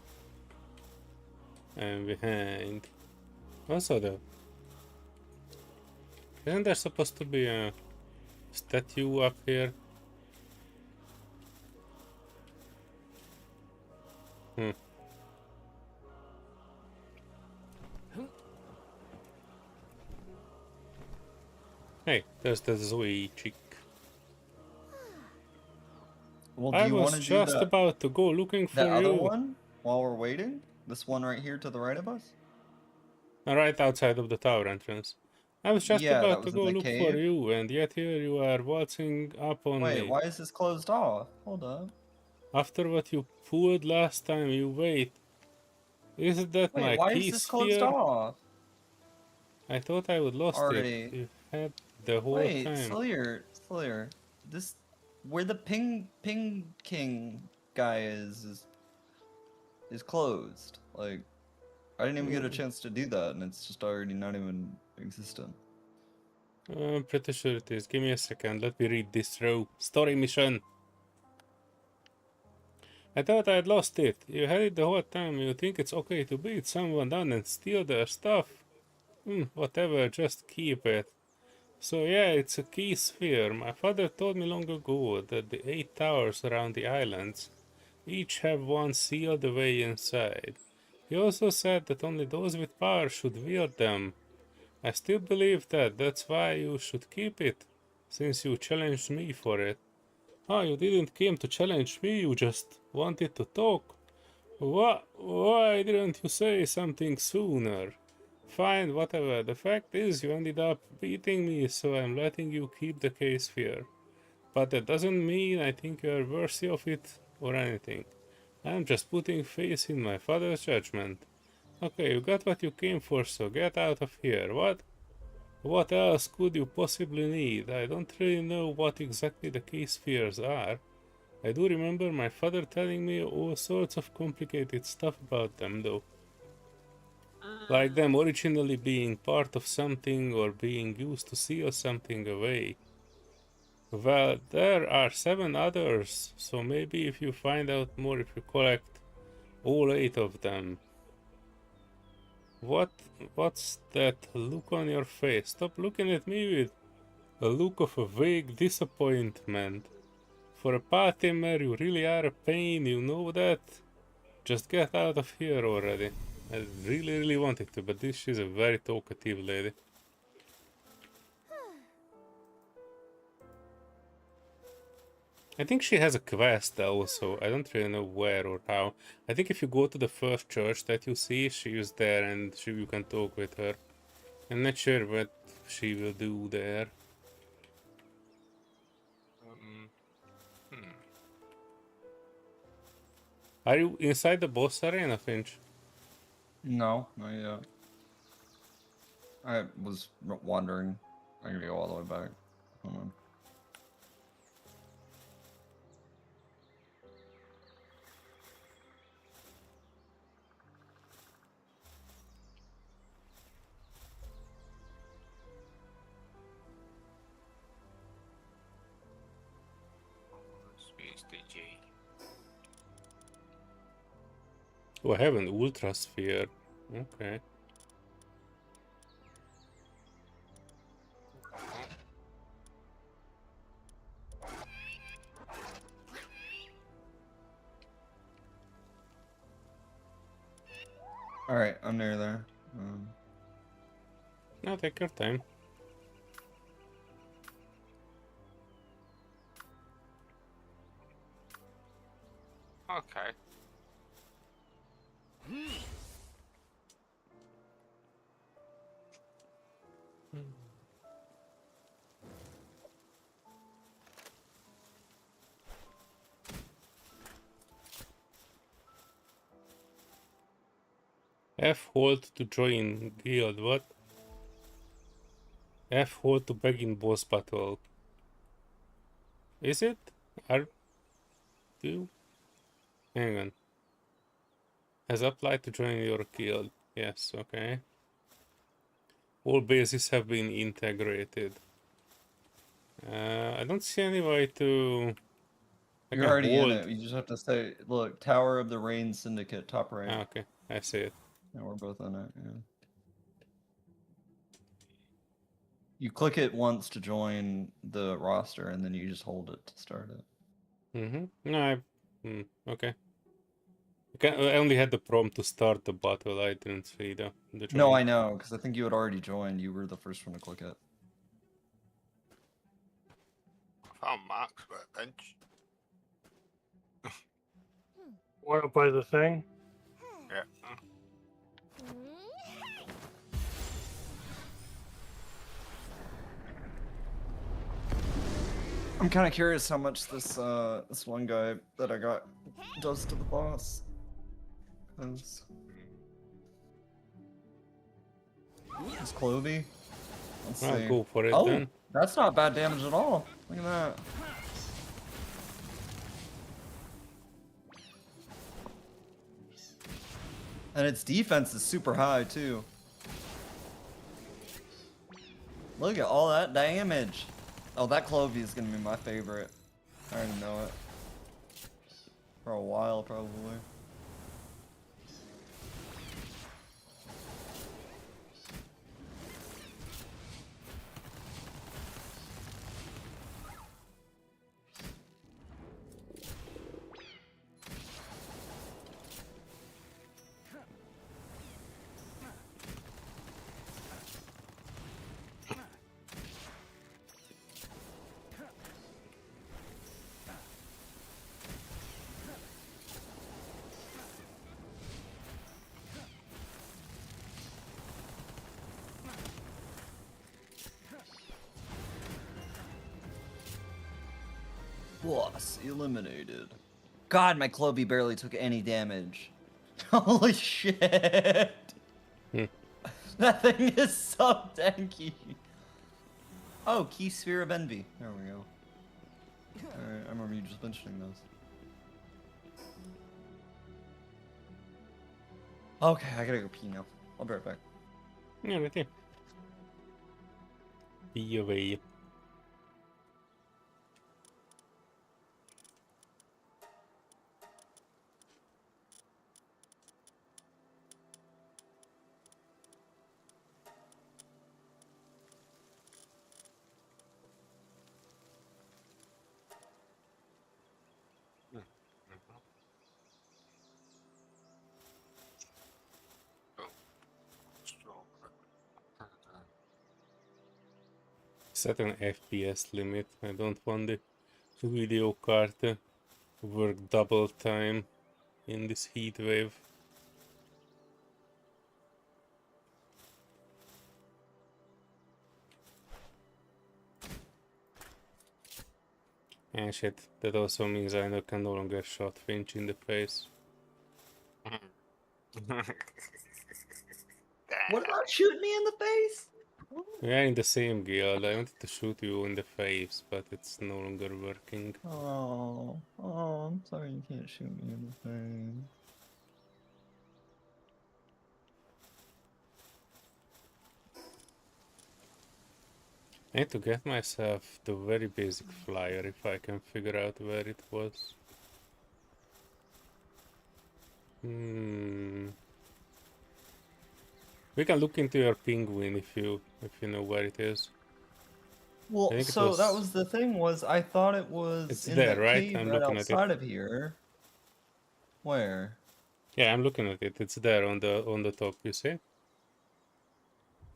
I'm behind. Also though, isn't there supposed to be a statue up here? Hmm. Hey, there's the Zoe chick. Well, do I you want was to do just that, about to go looking for that other you. one while we're waiting? This one right here to the right of us? Right outside of the tower entrance. I was just Yeah, that about to was in go the look for cave. you, and yet here you are waltzing up on Wait, me. why is this closed off? Hold up. After what you pulled last time, you wait. Isn't that Wait, my why key is this closed sphere? off? I thought I would lost it. Already. You had the whole Wait, time. Solear. This, where the ping king guy is closed. Like, I didn't even get a chance to do that, and it's just already not even existent. I'm pretty sure it is. Give me a second. Let me read this through. Story mission. I thought I had lost it. You had it the whole time. You think it's okay to beat someone down and steal their stuff? Whatever, just keep it. So yeah, it's a key sphere. My father told me long ago that the 8 towers around the islands each have one sealed away inside. He also said that only those with power should wield them. I still believe that. That's why you should keep it, since you challenged me for it. Ah, you didn't came to challenge me, you just wanted to talk. What? Why didn't you say something sooner? Fine, whatever. The fact is, you ended up beating me, so I'm letting you keep the case here. But that doesn't mean I think you're worthy of it or anything. I'm just putting faith in my father's judgment. Okay, you got what you came for, so get out of here. What? What else could you possibly need? I don't really know what exactly the case fears are. I do remember my father telling me all sorts of complicated stuff about them, though. Like them originally being part of something or being used to seal something away. Well, there are 7 others, so maybe if you find out more if you collect all 8 of them. What's that look on your face? Stop looking at me with a look of a vague disappointment. For a Patimer, you really are a pain, you know that? Just get out of here already. I really wanted to, but this is a very talkative lady. I think she has a quest also. I don't really know where or how. I think if you go to the first church that you see, she is there and you can talk with her. I'm not sure what she will do there. Are you inside the boss arena, Finch? No, not yet. I was wondering. I gotta go all the way back. Hold on. SG&G. Oh, I have an Ultra Sphere. Okay. Alright, I'm near there. Now take your time. Okay. F hold to join guild, what? F hold to begin boss battle. Is it? Are you? Hang on. Has applied to join your guild. Yes, okay. All bases have been integrated. I don't see any way to... I You're can already hold. in it. You just have to say, look, Tower of the Rain Syndicate, top right. Ah, okay, I see it. Yeah, we're both in it, yeah. You click it once to join the roster, and then you just hold it to start it. Mm-hmm. No, okay. I only had the prompt to start the battle. I didn't see the No, join. I know, because I think you had already joined. You were the first one to click it. I found Mark's workbench. One up by the thing. Yeah. I'm kind of curious how much this this one guy that I got does to the boss. 'Cause it's Clovey. Let's I'll see. go for it Oh, then. that's not bad damage at all. Look at that. And its defense is super high too. Look at all that damage. Oh, that Clovey is gonna be my favorite. I already know it. For a while, probably. Boss eliminated. God, my Clovey barely took any damage. Holy shit! Hmm. That thing is so tanky. Oh, Key Sphere of Envy. There we go. Alright, I remember you just mentioning those. Okay, I gotta go pee now. I'll be right back. Yeah, right here. Be away. Set an FPS limit. I don't want the video card to work double time in this heat wave. And shit, that also means I can no longer shot Finch in the face. What about shooting me in the face? We are in the same guild. I wanted to shoot you in the face, but it's no longer working. Oh, I'm sorry you can't shoot me in the face. I need to get myself the very basic flyer if I can figure out where it was. We can look into your penguin if you know where it is. Well, I think it so that was- was the thing was I thought it was It's in there, that right? cave I'm right looking at it. outside of here. Where? Yeah, I'm looking at it. It's there on the top, you see?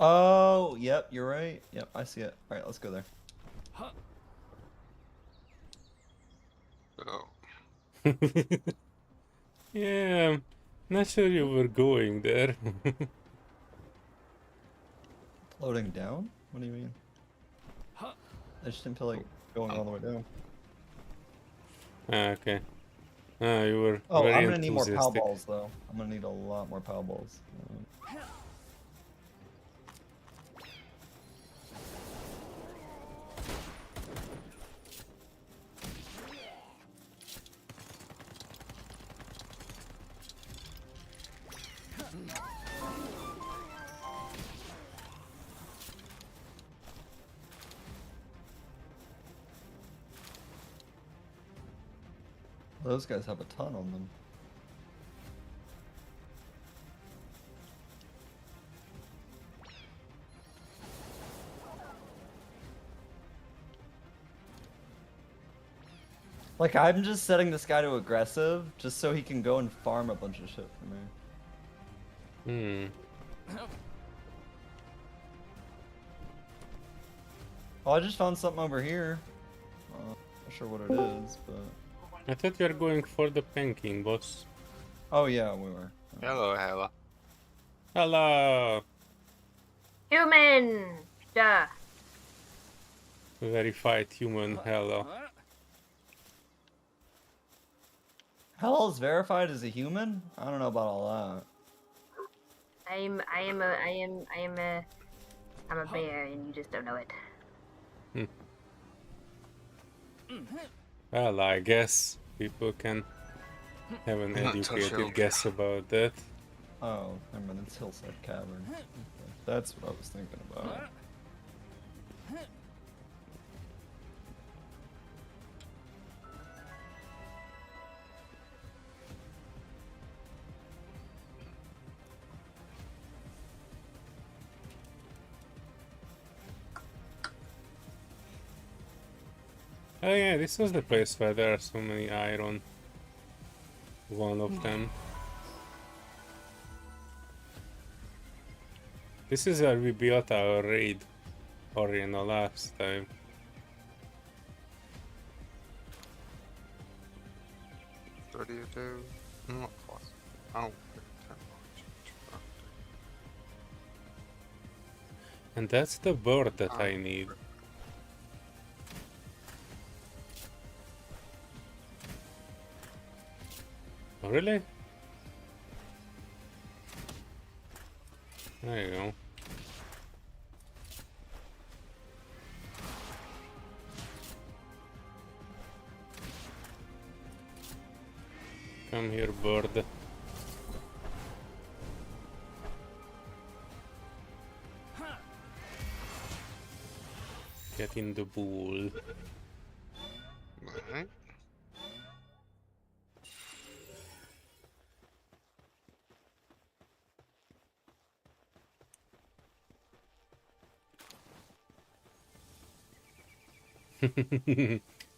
Oh, yep, you're right. Yep, I see it. All right, let's go there. Oh. Yeah, I'm not sure you were going there. Floating down? What do you mean? I just didn't feel like going all the way down. Ah, okay. Ah, you were Oh, very I'm gonna need more PAL enthusiastic. balls though. I'm gonna need a lot more PAL balls. Those guys have a ton on them. Like, I'm just setting this guy to aggressive just so he can go and farm a bunch of shit for me. Oh, I just found something over here. Not sure what it is, but... I thought you were going for the penguin, boss. Oh yeah, we were. Hello, Hella. Hello! Human! Duh. Verified human, hello. Hell's verified as a human? I don't know about all that. I'm a bear and you just don't know it. Well, I guess people can have an Not touch educated old. guess about that. Oh, never mind, it's Hillside Cavern. Okay, that's what I was thinking about. Oh yeah, this was the place where there are so many iron. One of them. This is where we built our raid arena last time. What do you do? Not quite. Oh. And that's the bird that I need. Oh, really? There you go. Come here, bird. Get in the pool. Right.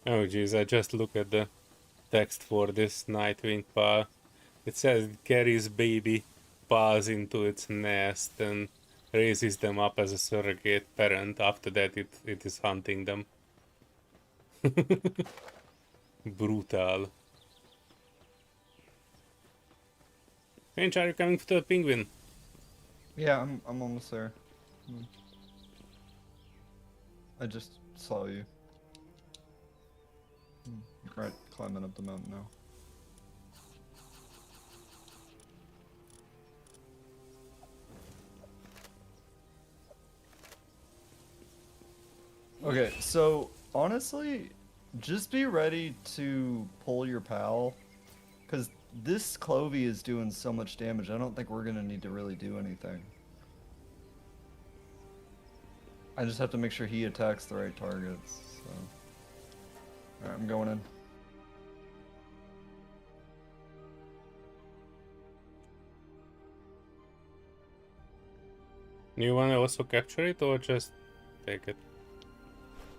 Oh jeez, I just look at the text for this Nightwing pal. It says it carries baby pals into its nest and raises them up as a surrogate parent. After that it is hunting them. Brutal. Finch, are you coming to the penguin? Yeah, I'm almost there. I just saw you. Right, climbing up the mountain now. Okay, so honestly, just be ready to pull your pal, because this Clovey is doing so much damage. I don't think we're gonna need to really do anything. I just have to make sure he attacks the right targets. So. Alright, I'm going in. You wanna also capture it or just take it?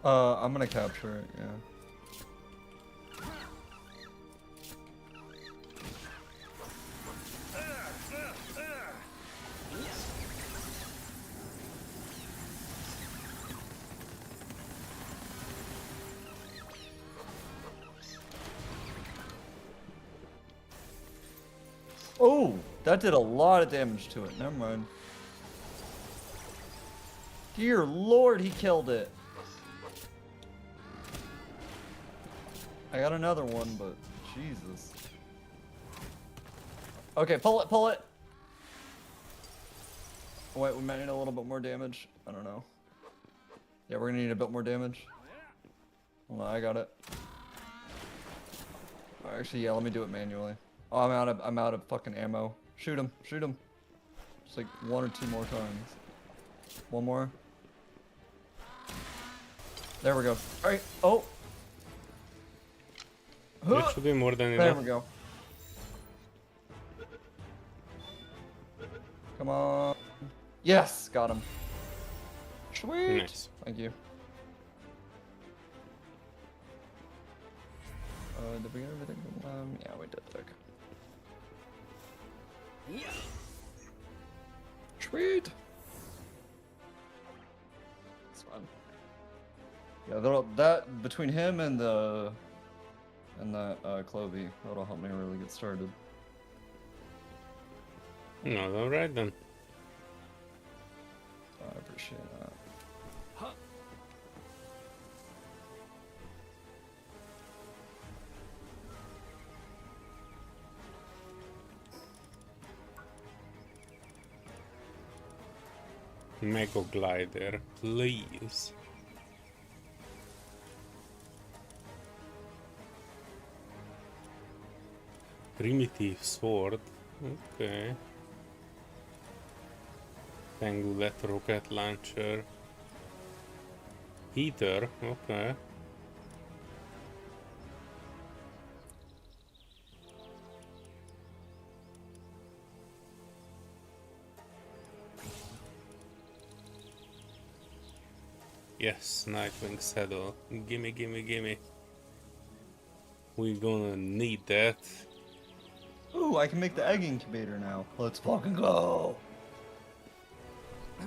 I'm gonna capture it, yeah. Oh, that did a lot of damage to it. Never mind. Dear Lord, he killed it. I got another one, but Jesus. Okay, pull it, pull it. Wait, we might need a little bit more damage. I don't know. Yeah, we're gonna need a bit more damage. Hold on, I got it. Oh, actually, yeah, let me do it manually. Oh, I'm out of fucking ammo. Shoot him, shoot him. Just like 1 or 2 more times. One more. There we go. All right. Oh. That should be more than There enough. we go. Come on. Yes, got him. Sweet. Nice. Thank you. Did we get everything? Yeah, we did. Okay. Yeah. Sweet. It's fun. Yeah, that between him and that Clovey, that'll help me really get started. No, alright then. I appreciate that. Huh. Mega glider, please. Primitive sword. Okay. Pengulet rocket launcher. Heater. Okay. Yes, Nightwing saddle. Gimme, gimme, gimme. We're gonna need that. Ooh, I can make the egg incubator now. Let's fucking go. I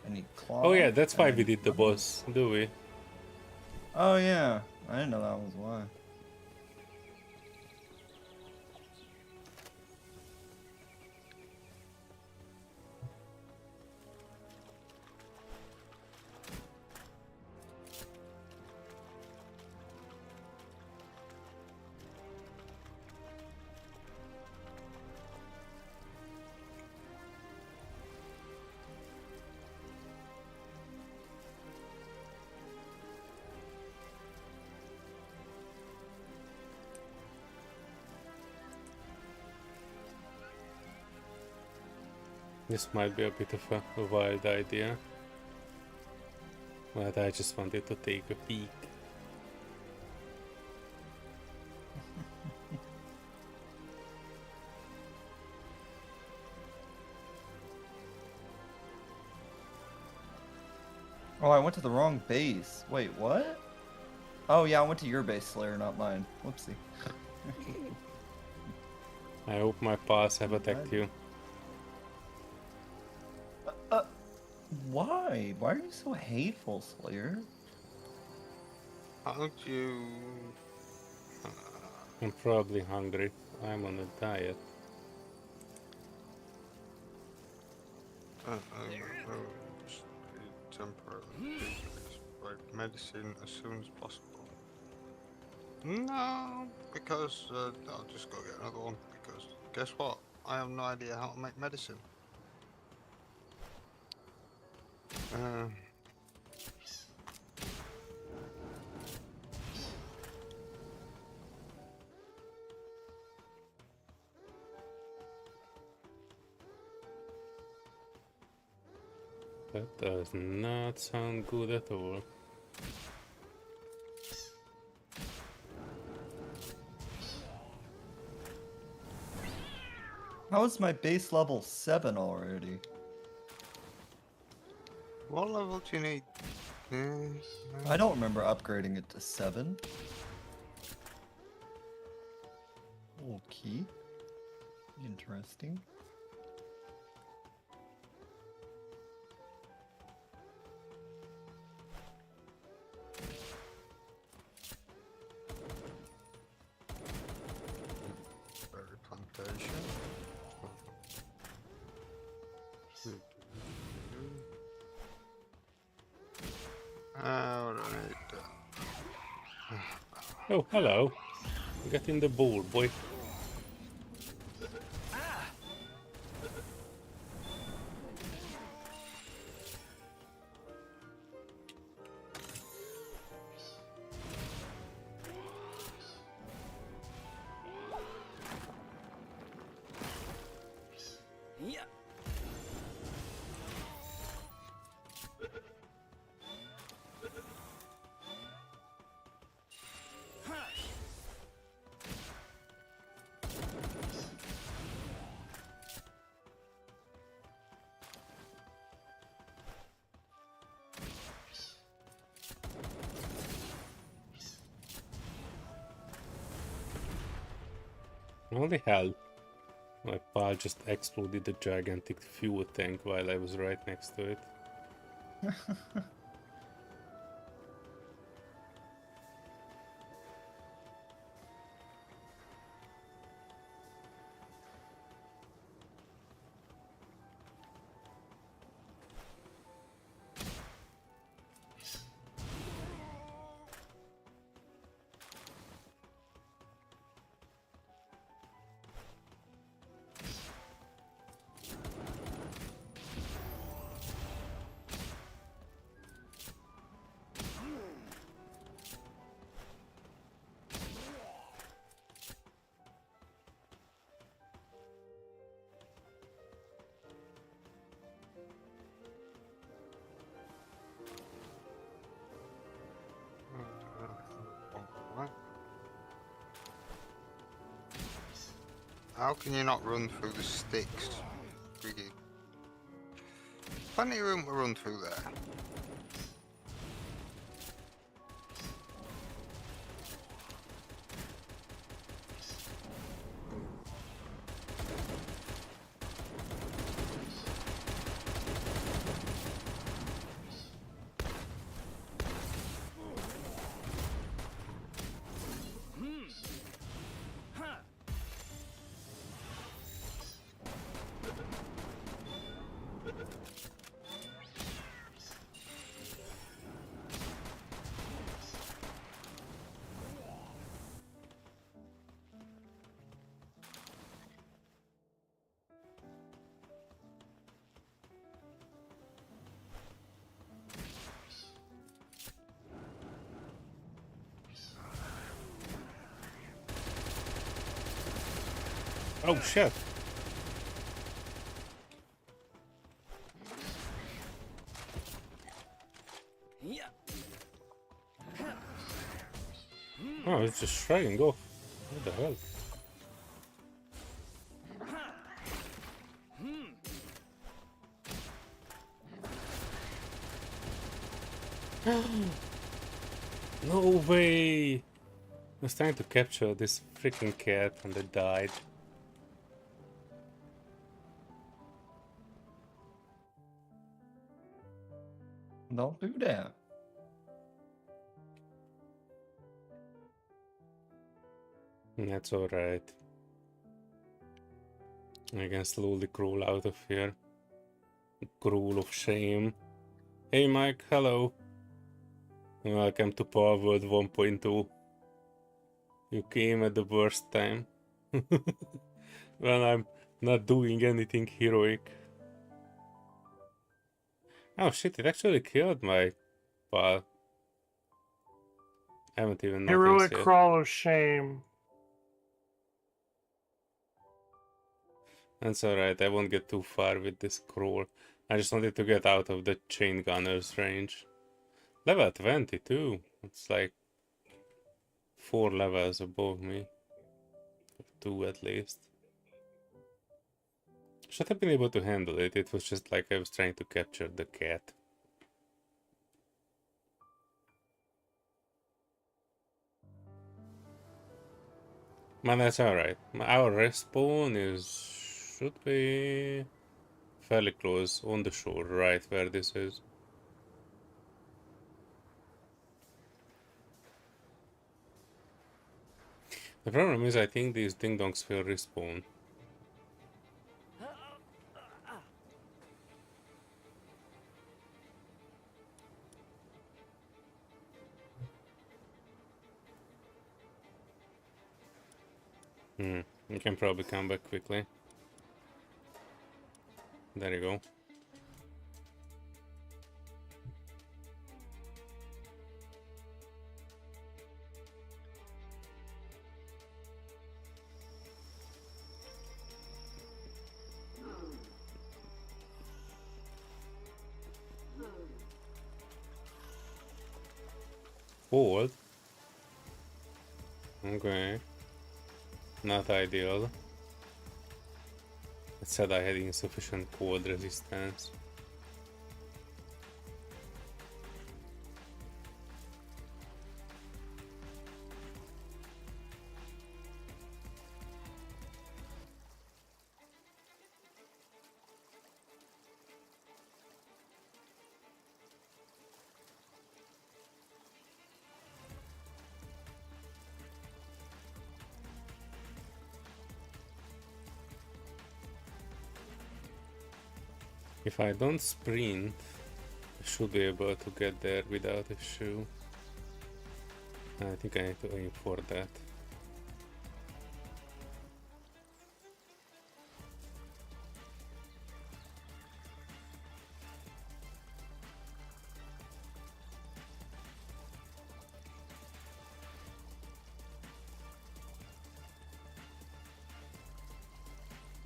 need claw. Oh yeah, that's why we and- did the boss, do we? Oh yeah, I didn't know that was why. This might be a bit of a wild idea. But I just wanted to take a peek. Oh, I went to the wrong base. Wait, what? Oh yeah, I went to your base, Slayer, not mine. Whoopsie. I hope my paws have attacked you. Why? Why are you so hateful, Slayer? How'd you... I'm probably hungry. I'm on a diet. just temporarily decrease by medicine as soon as possible. No, because I'll just go get another one. Because guess what? I have no idea how to make medicine. That does not sound good at all. How is my base level 7 already? What level do you need? I don't remember upgrading it to 7. Okay. Interesting. Berry plantation. What do I need? Oh, hello. Get in the bowl, boy. Yeah. Holy hell. My pal just exploded the gigantic fuel tank while I was right next to it. How can you not run through the sticks? Really? Plenty of room to run through there. Oh shit! Oh, it's just shrugging off. What the hell? No way! I was trying to capture this freaking cat and it died. Don't do that. That's alright. I can slowly crawl out of here. Crawl of shame. Hey Mike, hello. Welcome to Palworld 1.2. You came at the worst time. When I'm not doing anything heroic. Oh shit, it actually killed my pal. I haven't even noticed Heroic yet. crawl of shame. That's alright, I won't get too far with this crawl. I just wanted to get out of the chain gunner's range. Level 22. It's like 4 levels above me. 2 at least. Should have been able to handle it. It was just like I was trying to capture the cat. But that's alright. Our respawn should be fairly close on the shore, right where this is. The problem is I think these ding-dongs will respawn. You can probably come back quickly. There you go. Hold. Okay. Not ideal. It said I had insufficient cold resistance. If I don't sprint, I should be able to get there without a shoe. I think I need to aim for that.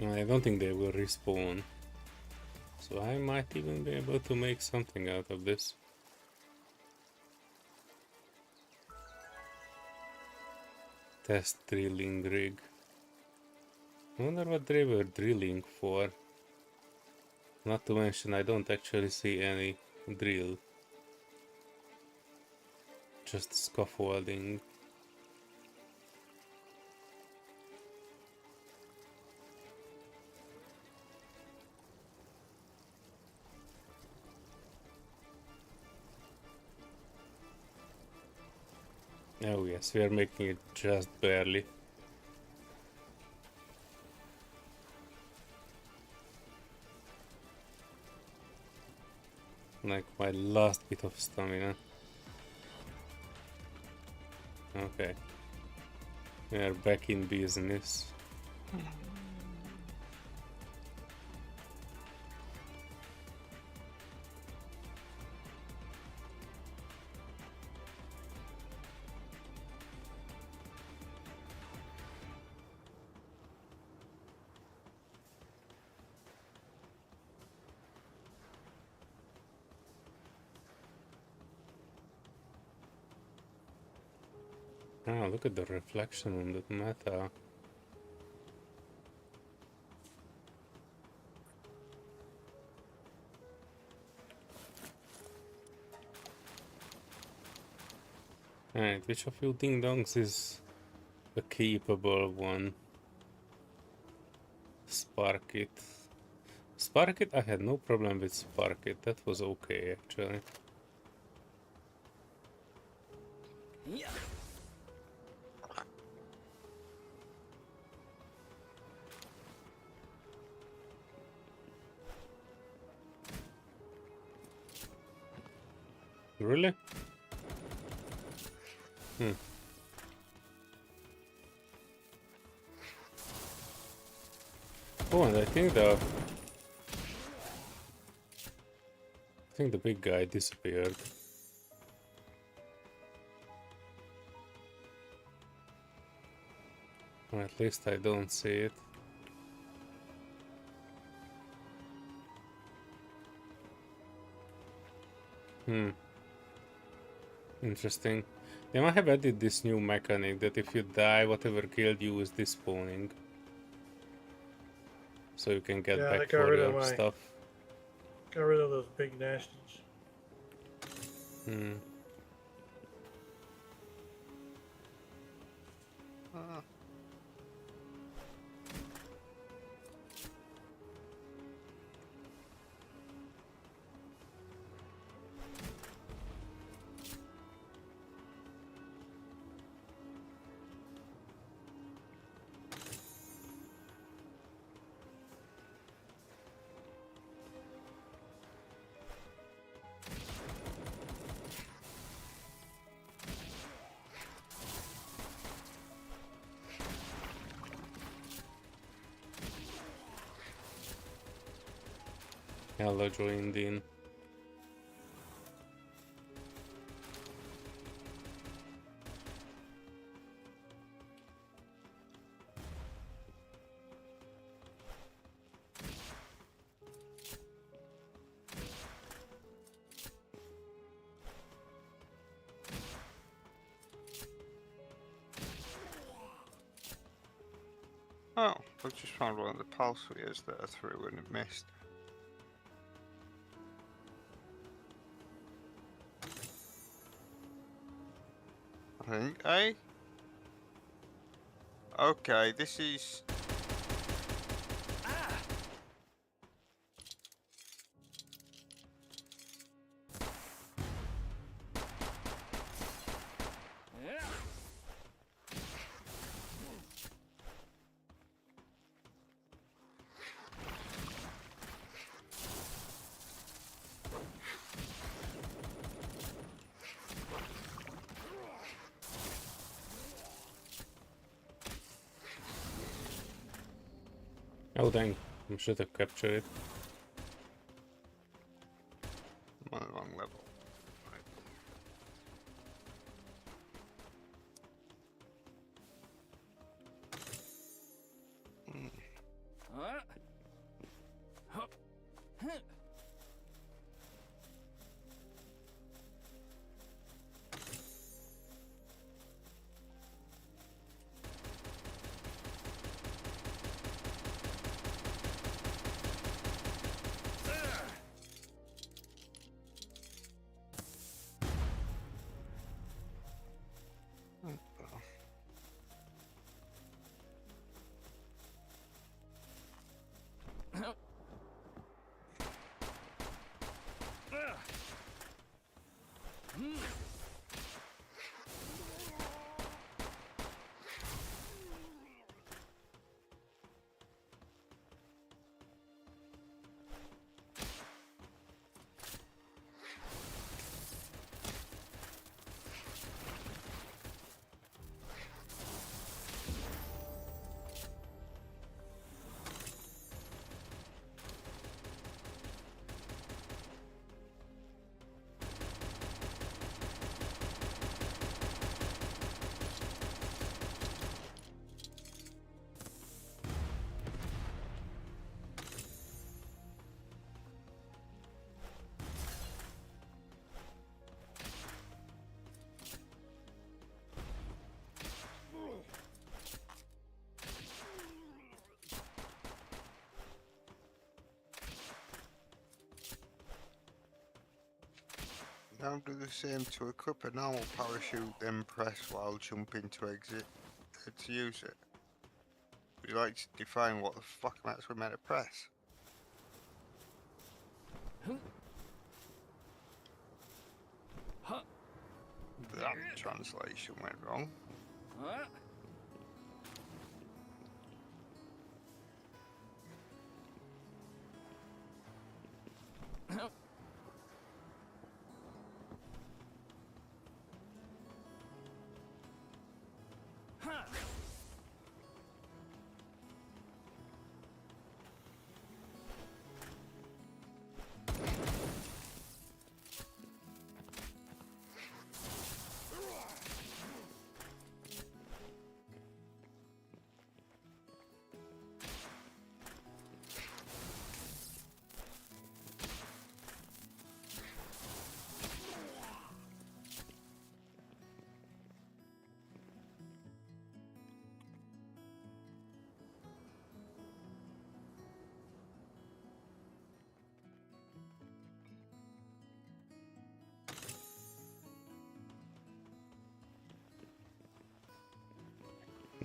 I don't think they will respawn. So I might even be able to make something out of this. Test drilling rig. I wonder what they were drilling for. Not to mention I don't actually see any drill. Just scaffolding. Oh yes, we are making it just barely. Like my last bit of stamina. Okay. We are back in business. Oh, look at the reflection on that metal. Alright, which of you ding dongs is the capable one? Spark it. Spark it? I had no problem with spark it. That was okay actually. Yeah. Really? Oh, and I think the big guy disappeared. Or at least I don't see it. Interesting. They might have added this new mechanic that if you die, whatever killed you is despawning. So you can get Yeah, back I got for rid of your my- stuff. Got rid of those big nasties. Hello, joined in. Oh, I just found one of the pulse spheres that I threw and it missed. I think, eh? Okay, this is... Yeah. Oh dang, I should have captured it. I'm on the wrong level. Right. Huh. Huh. Now do the same to equip a normal parachute, then press while jumping to exit to use it. Would you like to define what the fuck am I actually meant to press? That translation went wrong.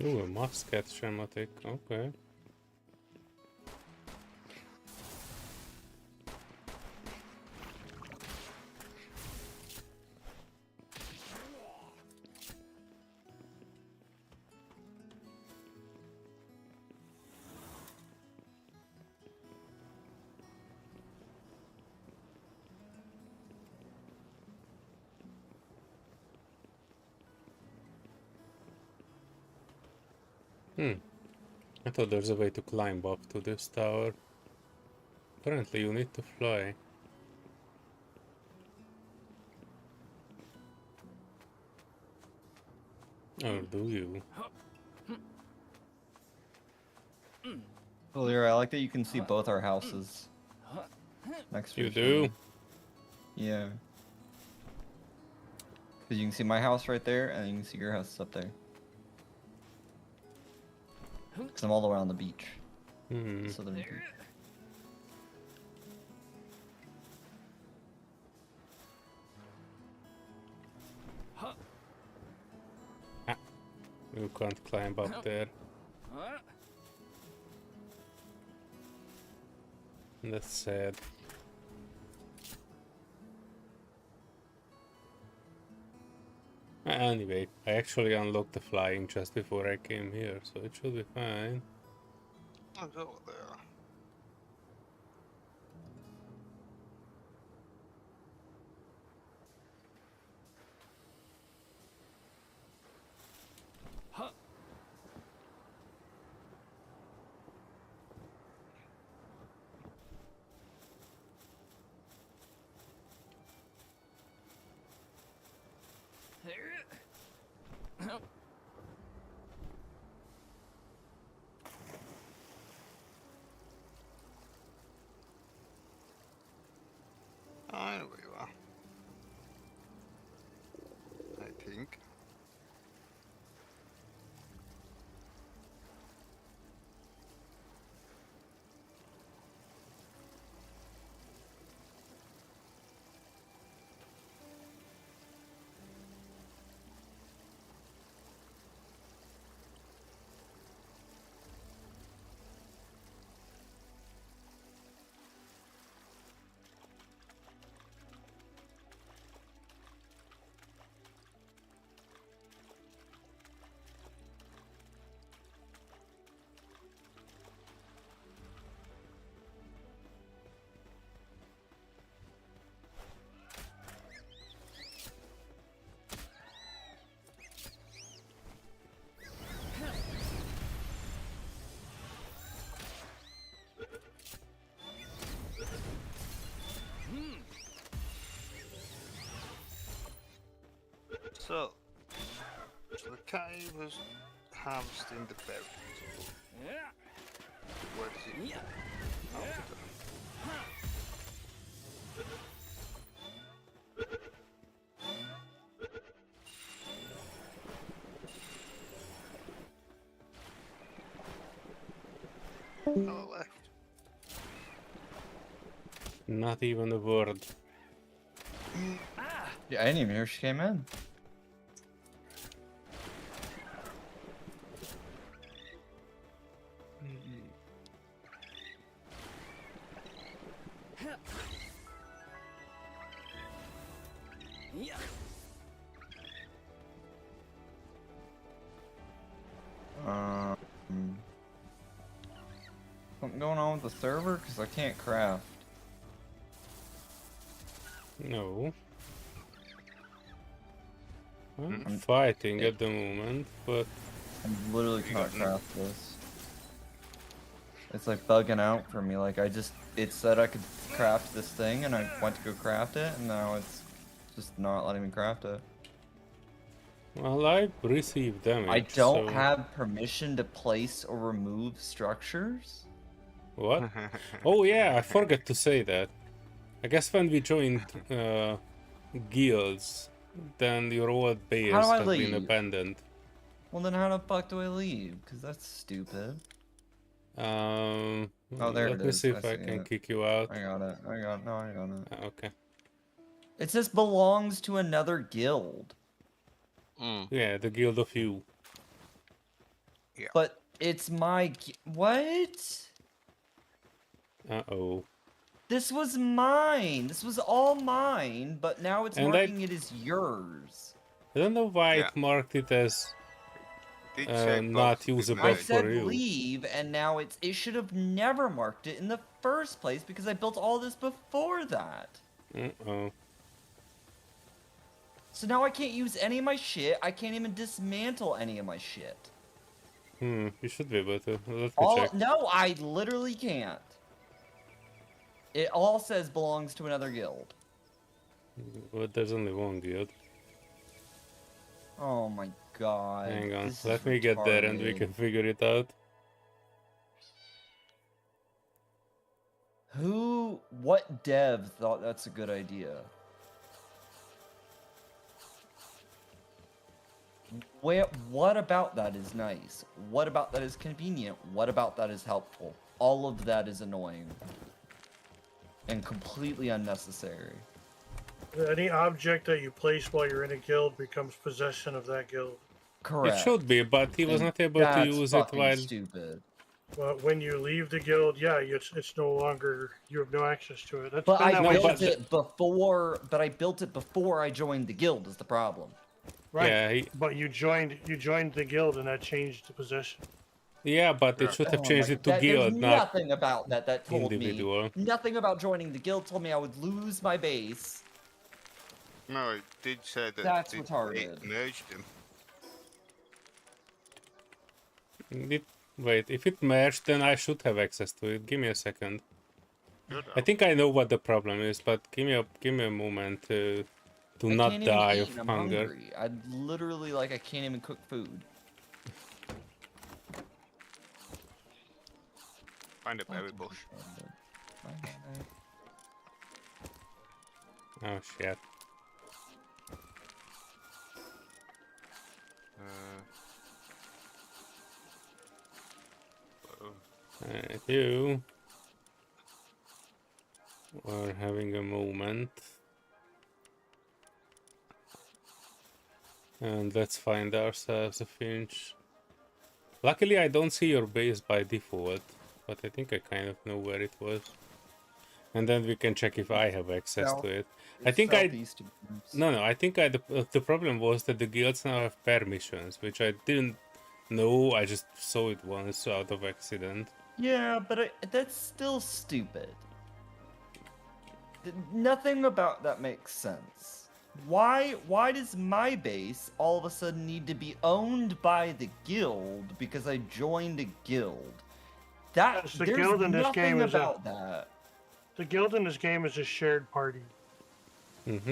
Ooh, a musket schematic, okay. I thought there's a way to climb up to this tower. Apparently you need to fly. Or do you? Solear, I like that you can see both our houses next to You each do? other. Yeah. Because you can see my house right there, and you can see your house up there. Because I'm all the way on the beach. Hmm. Southern beach. You can't climb up there. That's sad. Anyway, I actually unlocked the flying just before I came here, so it should be fine. I don't know what they are. I know where you are. I think. So the cave was harvesting the berries. Where does it after? No left. Not even a word. Yeah, I didn't even hear she came in. Yeah. Something going on with the server? Because I can't craft. No. I'm Hmm? fighting at the moment, but I literally You cannot got no- craft this. It's like bugging out for me. Like it said I could craft this thing, and I went to go craft it, and now it's just not letting me craft it. well, I received damage. I don't so... have permission to place or remove structures. What? Oh yeah, I forgot to say that. I guess when we joined guilds, then your old base How do I has been leave? abandoned. Well, then how the fuck do I leave? Because that's stupid. Oh, there let it me is. see I if I see can it. kick you out. I got it. I got it. Okay. It says belongs to another guild. Yeah, the guild of you. But it's my... What? Uh-oh. This was mine. This was all mine, but now it's And marking it as yours. I don't know why Yeah. it marked it as Did say not both did usable I merge. said for you. leave, and now it should have never marked it in the first place because I built all this before that. Uh-oh. So now I can't use any of my shit. I can't even dismantle any of my shit. You should be able to. Let me check. No, I literally can't. It all says belongs to another guild. But there's only one guild. Oh my god. Hang on, this is let me get there and we retarded. can figure it out. What dev thought that's a good idea? What about that is nice? What about that is convenient? What about that is helpful? All of that is annoying. And completely unnecessary. Any object that you place while you're in a guild becomes possession of that guild. Correct. It should be, but he was And not able to that's use it fucking while... stupid. But when you leave the guild, yeah, it's no longer, you have no access to it. That's But been I that No, way built since- it before. But I built it before I joined the guild. Is the problem? right. Yeah, But you joined the guild and that changed the possession. yeah, but it should have Oh changed my it to God, guild, there's not... nothing about that told individual. me. Nothing about joining the guild told me I would lose my base. No, it did say that That's it retarded. merged them. Wait, if it merged, then I should have access to it. Give me a second. Good. I think I know what the problem is, but give me a moment to I not can't even die eat, of and I'm hunger. hungry. I literally I can't even cook food. Find a berry bush. Oh shit. You are having a moment. And let's find ourselves a finch. Luckily I don't see your base by default, but I think I kind of know where it was. And then we can check if I have access to it. I think I think the problem was that the guilds now have permissions, which I didn't know, I just saw it once out of accident. Yeah, but that's still stupid. Nothing about that makes sense. Why does my base all of a sudden need to be owned by the guild because I joined a guild? Yes, the There's guild in this nothing game is about that. The guild in this game is a shared party.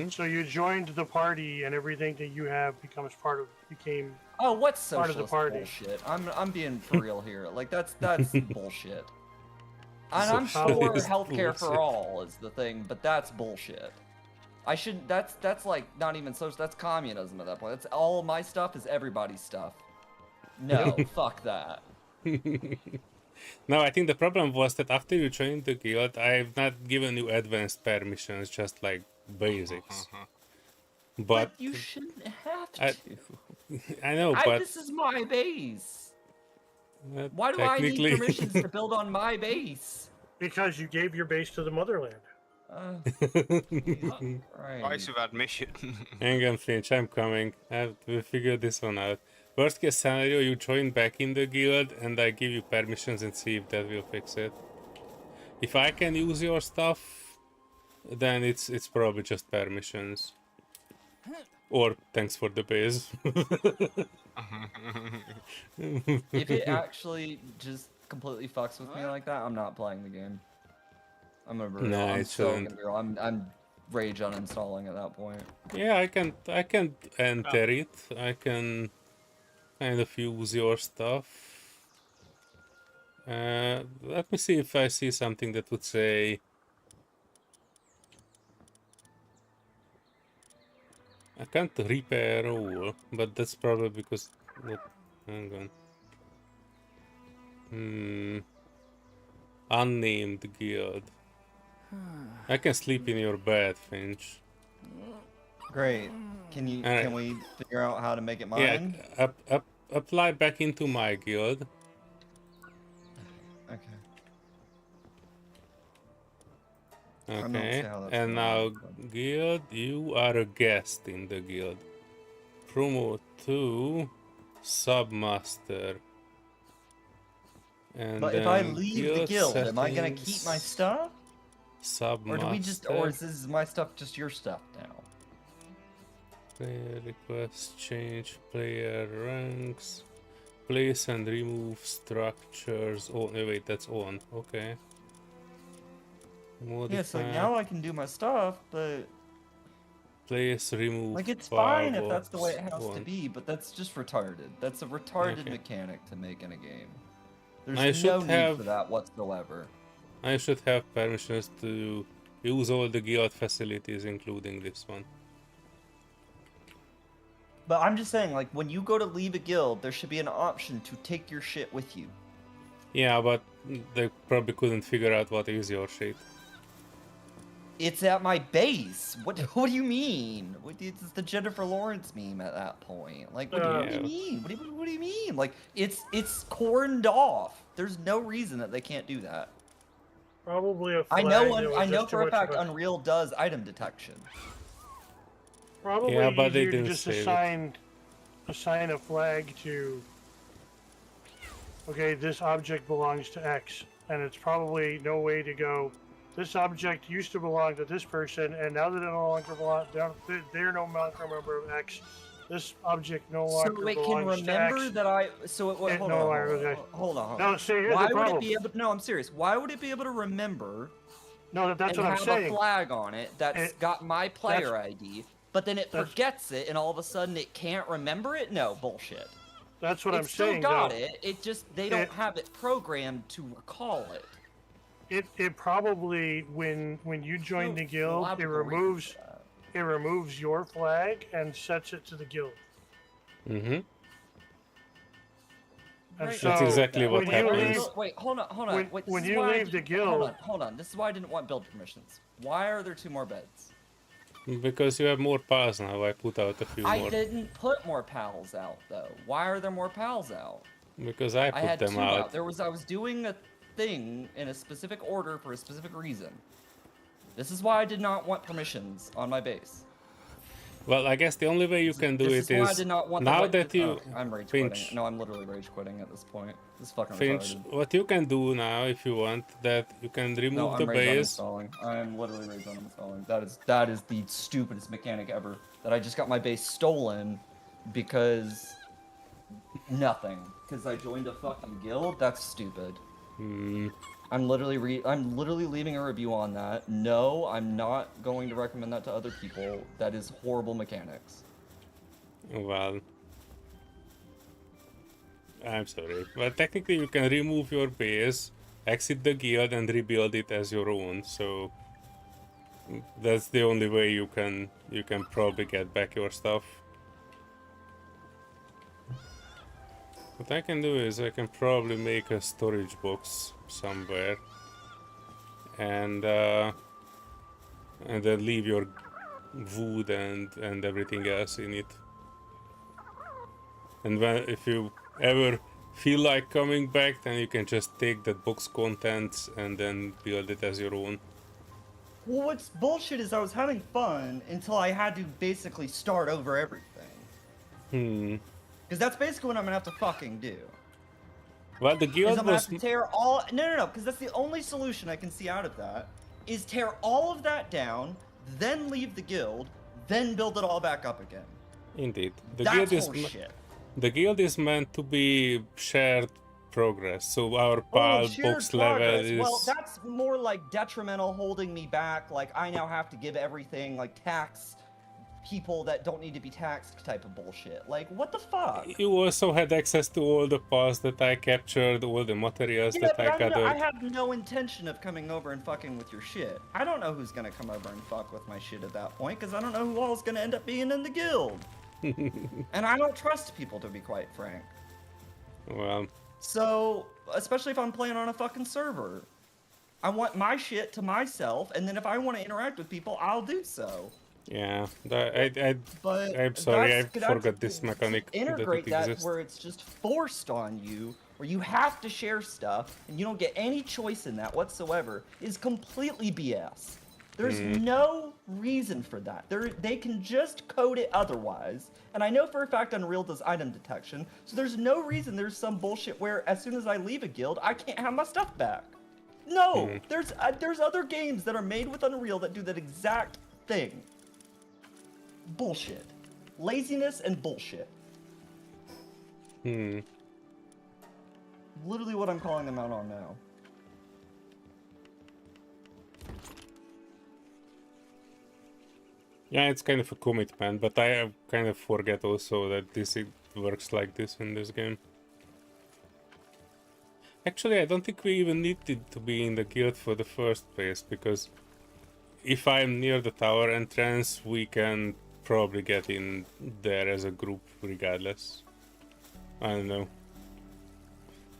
So you joined the party, and everything that you have became. Oh, what's part of the socialist party. bullshit? I'm being for real here. Like that's bullshit. And I'm sure Socialist healthcare bullshit. for all is the thing, but that's bullshit. I shouldn't. That's like not even social. That's communism at that point. That's all my stuff is everybody's stuff. No, fuck that. No, I think the problem was that after you joined the guild, I've not given you advanced permissions, just like basics. But you shouldn't have I- to. I know, but This is my base. uh, Why do I need technically, permissions to build on my base? Because you gave your base to the motherland. Jesus Price Christ. of admission. hang on, Finch, I'm coming. We'll figure this one out. Worst case scenario, you join back in the guild and I give you permissions and see if that will fix it. If I can use your stuff, then it's probably just permissions. Or thanks for the base. If it actually just completely fucks with me like that, I'm not playing the game. I'm gonna be real. No, I'm it so shouldn't. gonna be real. I'm rage uninstalling at that point. Yeah, I can enter it. I can kind of use your stuff. Let me see if I see something that would say I can't repair all, but that's probably because what? Hang on. Unnamed guild. I can sleep in your bed, Finch. Great. Can Alright. we figure out how to make it Yeah, mine? apply back into my guild. Okay. Okay, how that's and gonna now work. guild, you are a guest in the guild. Promote to submaster. And But if I then leave the guild, am I gonna keep my settings, stuff? Submaster. Or do we just is this my stuff just your stuff now? Player request, change player ranks, place and remove structures. Oh, no, wait, that's on. Okay. Modify, Yeah, so now I can do my stuff, but place, remove. like it's fine if power that's the way it has to on. be, but that's just retarded. That's a retarded Okay. mechanic to make in a game. I There's should no need have- for that whatsoever. I should have permissions to use all the guild facilities, including this one. But I'm just saying, like, when you go to leave a guild, there should be an option to take your shit with you. Yeah, but they probably couldn't figure out what is your shit. It's at my base. What do you mean? It's the Jennifer Lawrence meme at that point. Like, what do Yeah. you mean? What do you mean? Like, it's corned off. There's no reason that they can't do that. Probably a I flag know that was I know just too for a much fact of Unreal does item detection. Probably Yeah, but they easier to didn't just save it. assign a flag to. Okay, this object belongs to X, and it's probably no way to go. This object used to belong to this person, and now that it no longer belongs, they're no longer a member of X. This object no longer So it can belongs to remember X. that I. So it. It Hold no on. longer- Hold on. okay. Hold on. Hold No, on. see, here's Why the would it problem. be able? No, I'm serious. Why would it be able to remember No, that's and what I'm have saying. a flag on it that's It- got my player ID, but then it that's- forgets it, and all of a sudden it can't remember it? No, bullshit. That's what It I'm still saying. got though. it. It just they don't It- have it programmed to recall it. It probably when you join No the guild, it logical reason removes for that. it removes your flag and sets it to the guild. Mm-hmm. And Right. so That's exactly what when you happens. leave, Wait, hold on. when- Wait, this when is you why I leave the didn't- guild- Hold on. This is why I didn't want build permissions. Why are there 2 more beds? Because you have more pals now, I put out a few I more. didn't put more pals out though. Why are there more pals out? Because I I put had them 2 out. out. I was doing a thing in a specific order for a specific reason. This is why I did not want permissions on my base. Well, I guess the only way you can do This it is why I is did not want the now right that to- you okay, I'm rage Finch, quitting. No, I'm literally rage quitting at this point. This is fucking Finch, retarded. what you can do now, if you want, that you can No, remove the I'm rage base. uninstalling. I'm literally rage uninstalling. That is the stupidest mechanic ever. That I just got my base stolen because nothing. Because I joined a fucking guild. That's stupid. Hmm. I'm literally leaving a review on that. No, I'm not going to recommend that to other people. That is horrible mechanics. Well, I'm sorry, but technically you can remove your base, exit the guild, and rebuild it as your own. So that's the only way you can probably get back your stuff. What I can do is I can probably make a storage box somewhere, and then leave your wood and everything else in it. And if you ever feel like coming back, then you can just take that box contents and then build it as your own. Well, what's bullshit is I was having fun until I had to basically start over everything. Because that's basically what I'm gonna have to fucking do. Well, the Is guild I'm gonna was... have to tear all... No, because that's the only solution I can see out of that. Is tear all of that down, then leave the guild, then build it all back up again. Indeed. That's horseshit. The guild is meant to be shared progress, so our Oh, PAL shared box level progress. is... Well, that's more like detrimental, holding me back. Like, I now have to give everything, like, tax people that don't need to be taxed type of bullshit. Like, what the fuck? You also had access to all the PALs that I captured, all the materials Yeah, that but I gathered. I have no intention of coming over and fucking with your shit. I don't know who's gonna come over and fuck with my shit at that point, because I don't know who all is gonna end up being in the guild. And I don't trust people, to be quite frank. Well, So, especially if I'm playing on a fucking server. I want my shit to myself, and then if I want to interact with people, I'll do so. yeah, But I'm sorry, I that's forgot this to mechanic that integrate it that exists. where it's just forced on you, where you have to share stuff, and you don't get any choice in that whatsoever, is completely BS. There's no reason for that. They can just code it otherwise. And I know for a fact Unreal does item detection, so there's no reason there's some bullshit where as soon as I leave a guild, I can't have my stuff back. No, there's other games that are made with Unreal that do that exact thing. Bullshit. Laziness and bullshit. Literally what I'm calling them out on now. Yeah, it's kind of a commitment, but I kind of forget also that it works like this in this game. Actually, I don't think we even needed to be in the guild for the first place, because if I'm near the tower entrance, we can probably get in there as a group regardless. I don't know.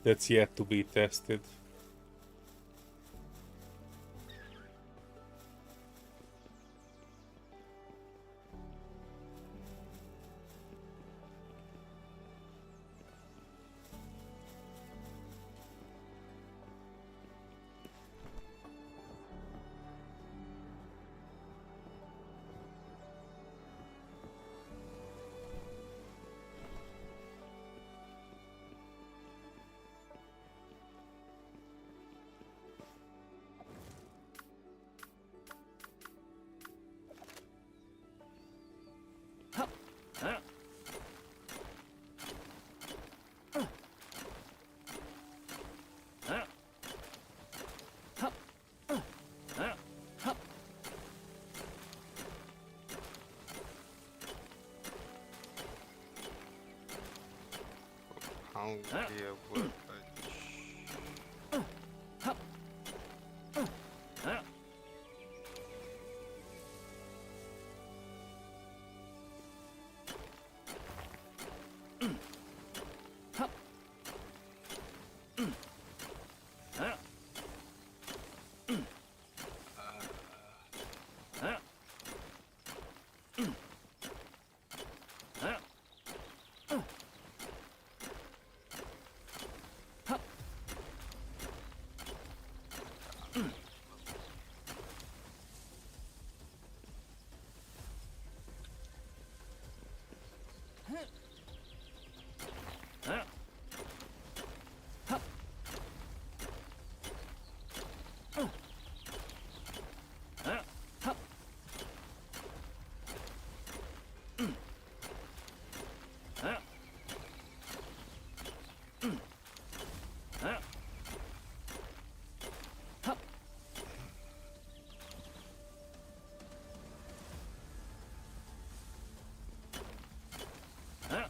That's yet to be tested. How do you work? Huh?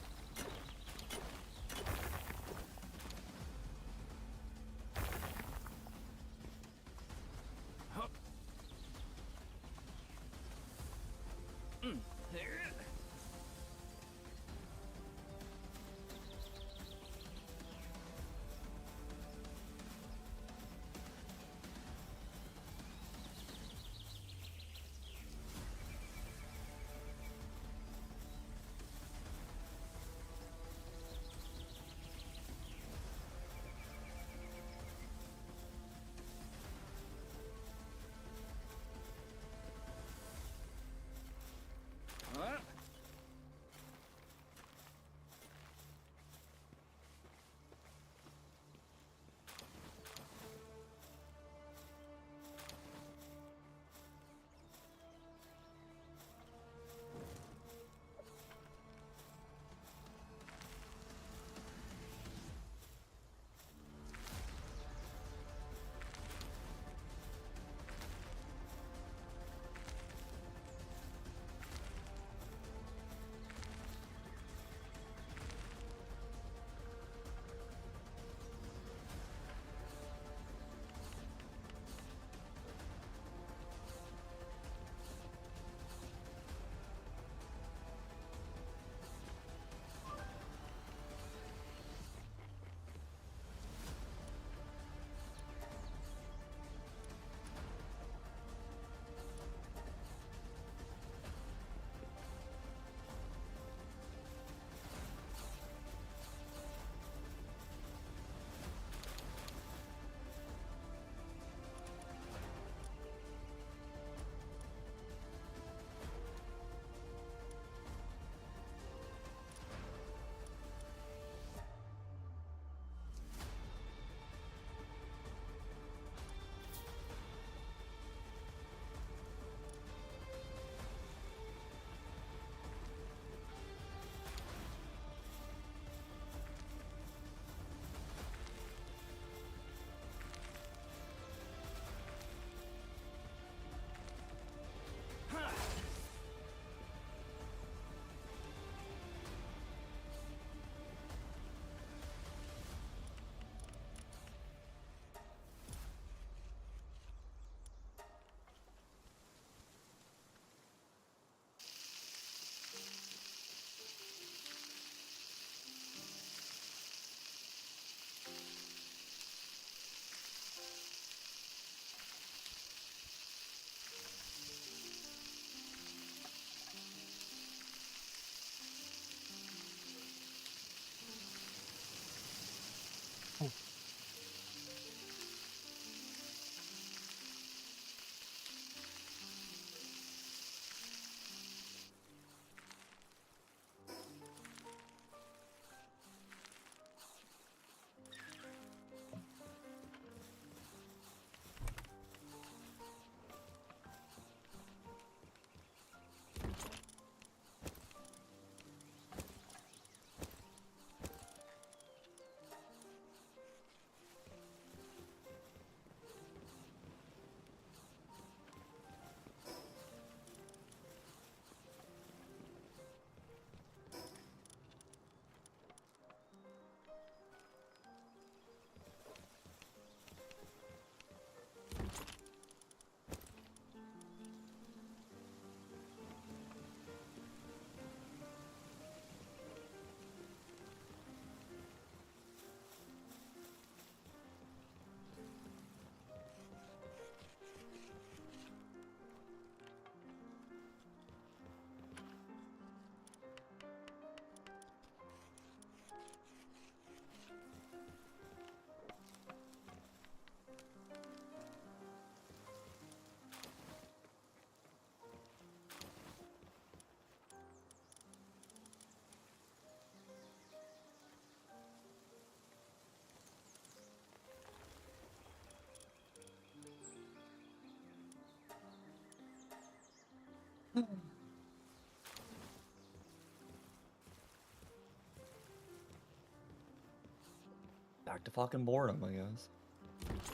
Back to fucking boredom, I guess.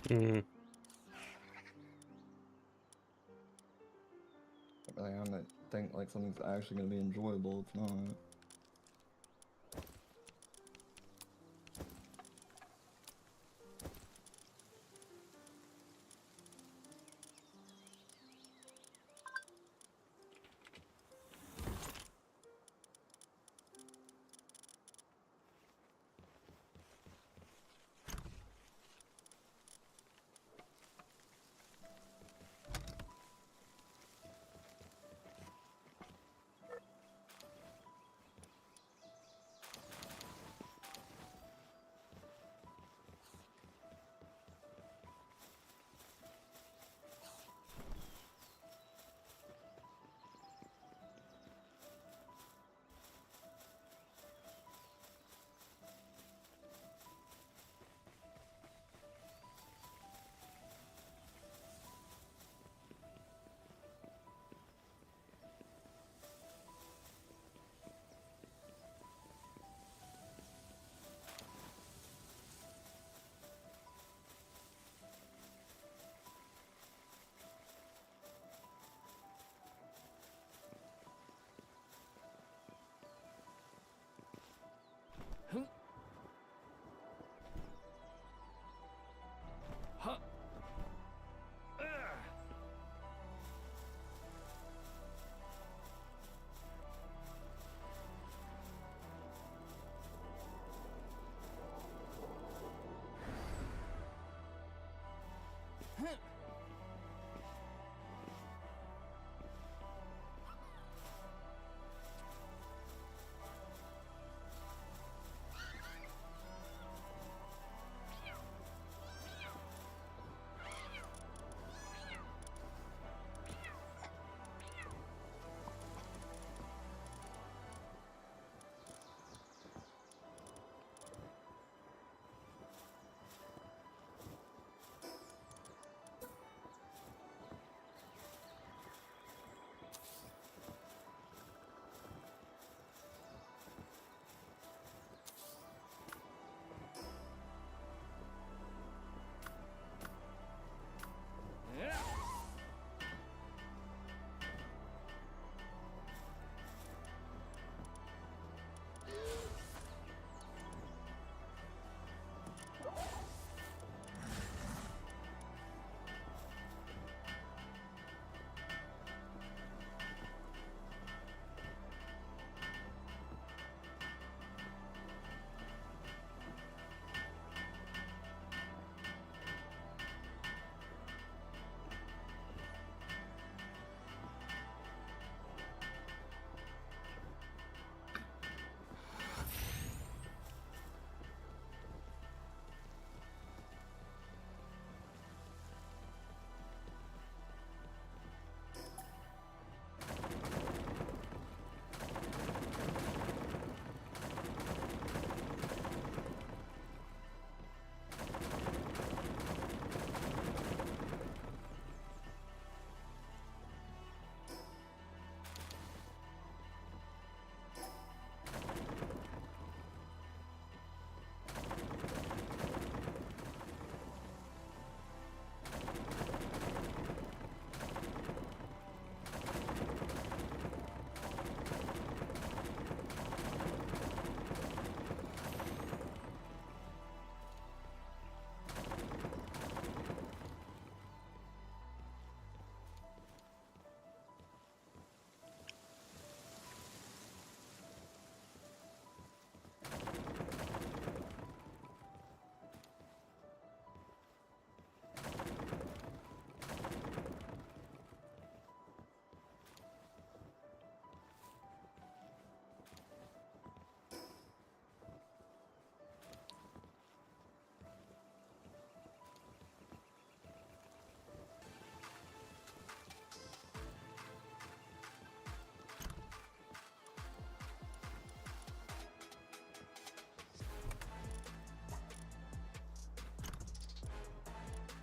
Hmm. Like, I'm gonna think like something's actually gonna be enjoyable. It's not. Huh. Yeah.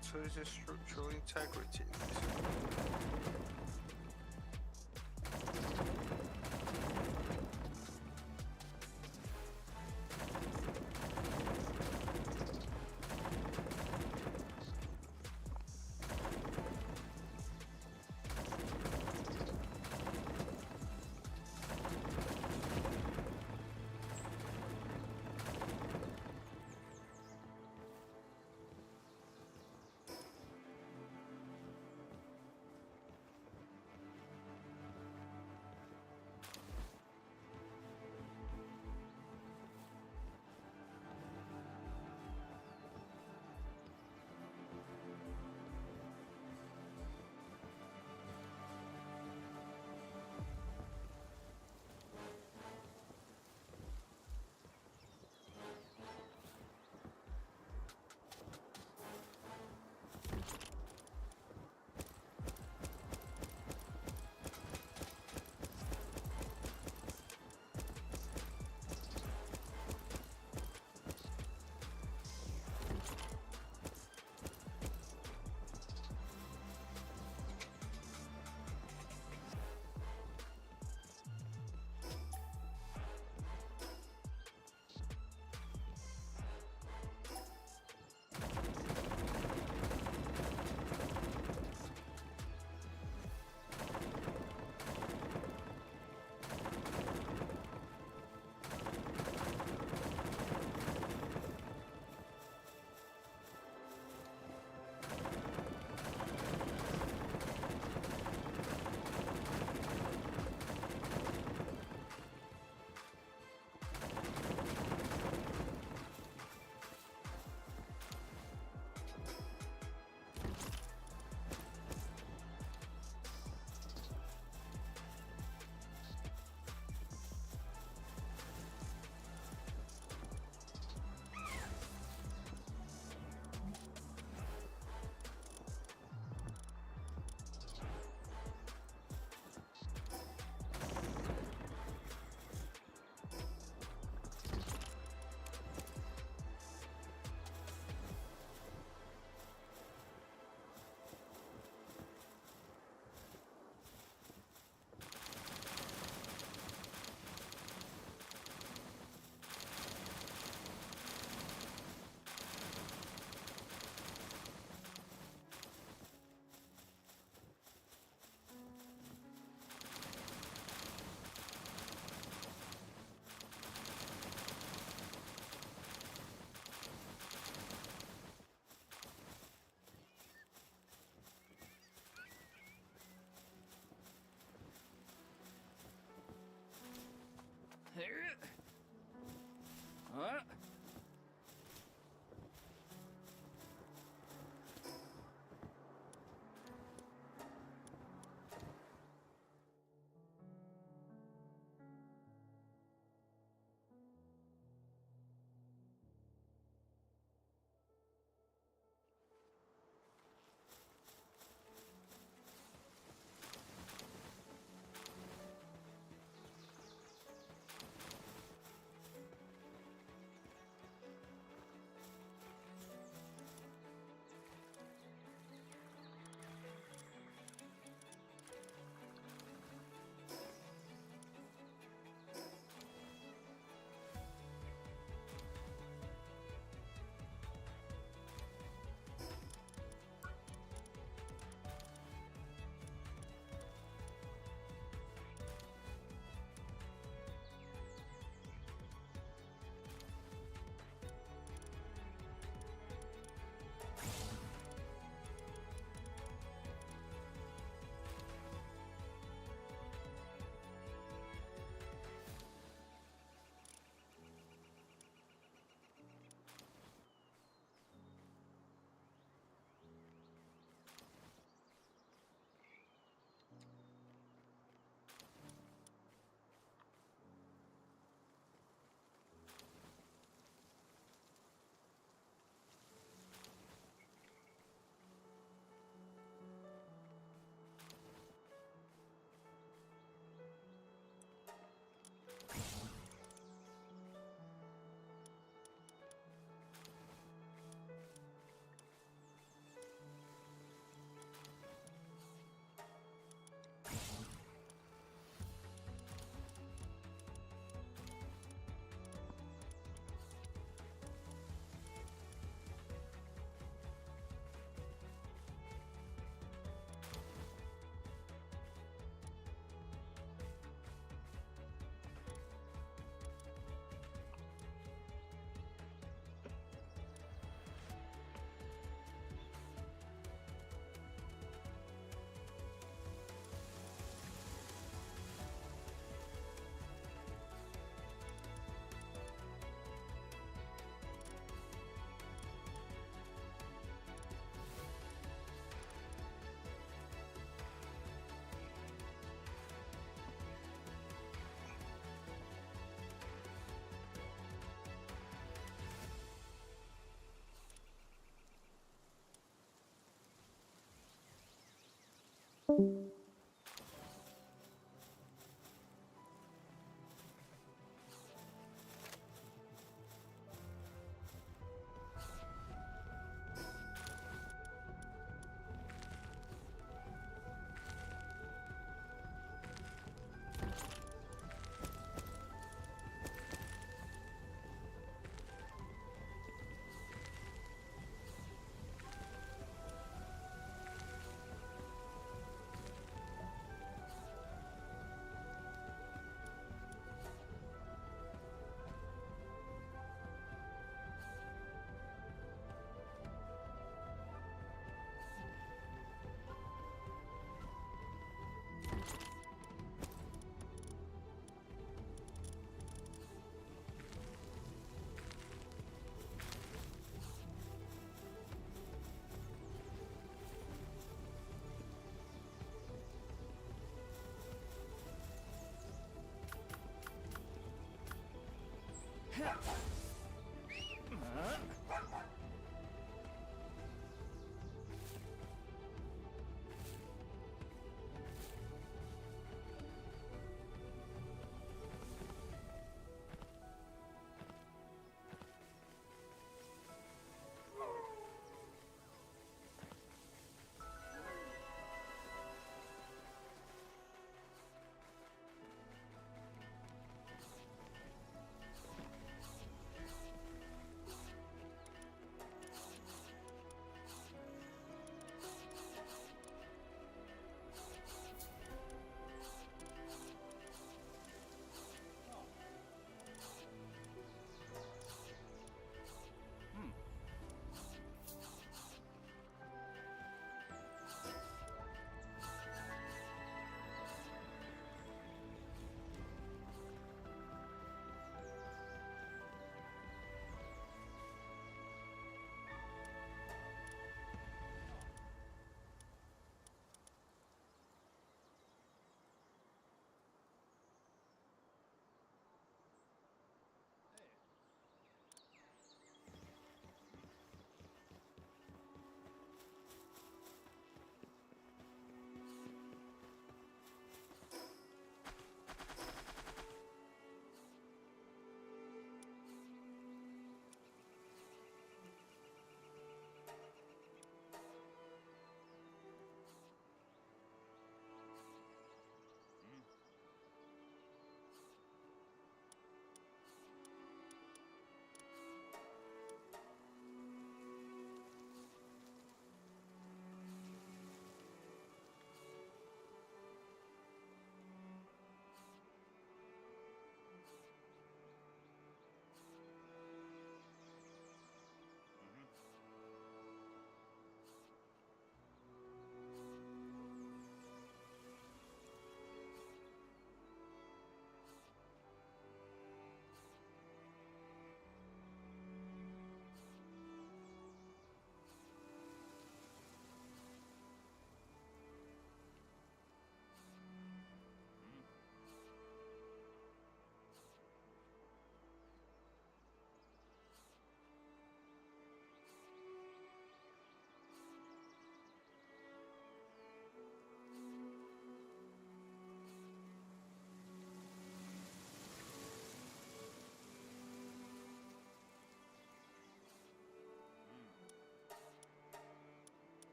So is there structural integrity in this?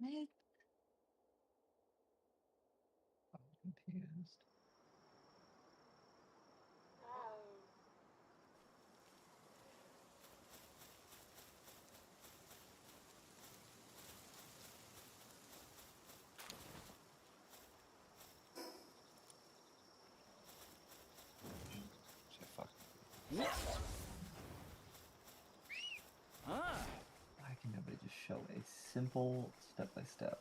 What? I'm confused. Shit, fuck. Why can nobody just show a simple step-by-step?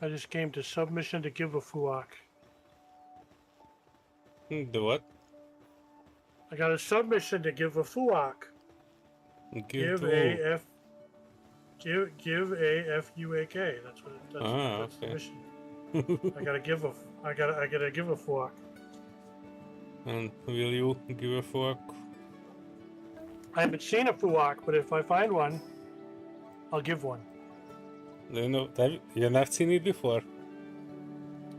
I just came to submission to give a fuak. The what? I got a submission to give a fuak. Give to a f. Give a fuak. That's what. That's the okay. mission. I gotta give a. I gotta give a fuak. And will you give a fuck? I haven't seen a fuak, but if I find one, I'll give one. You know, you've not seen it before.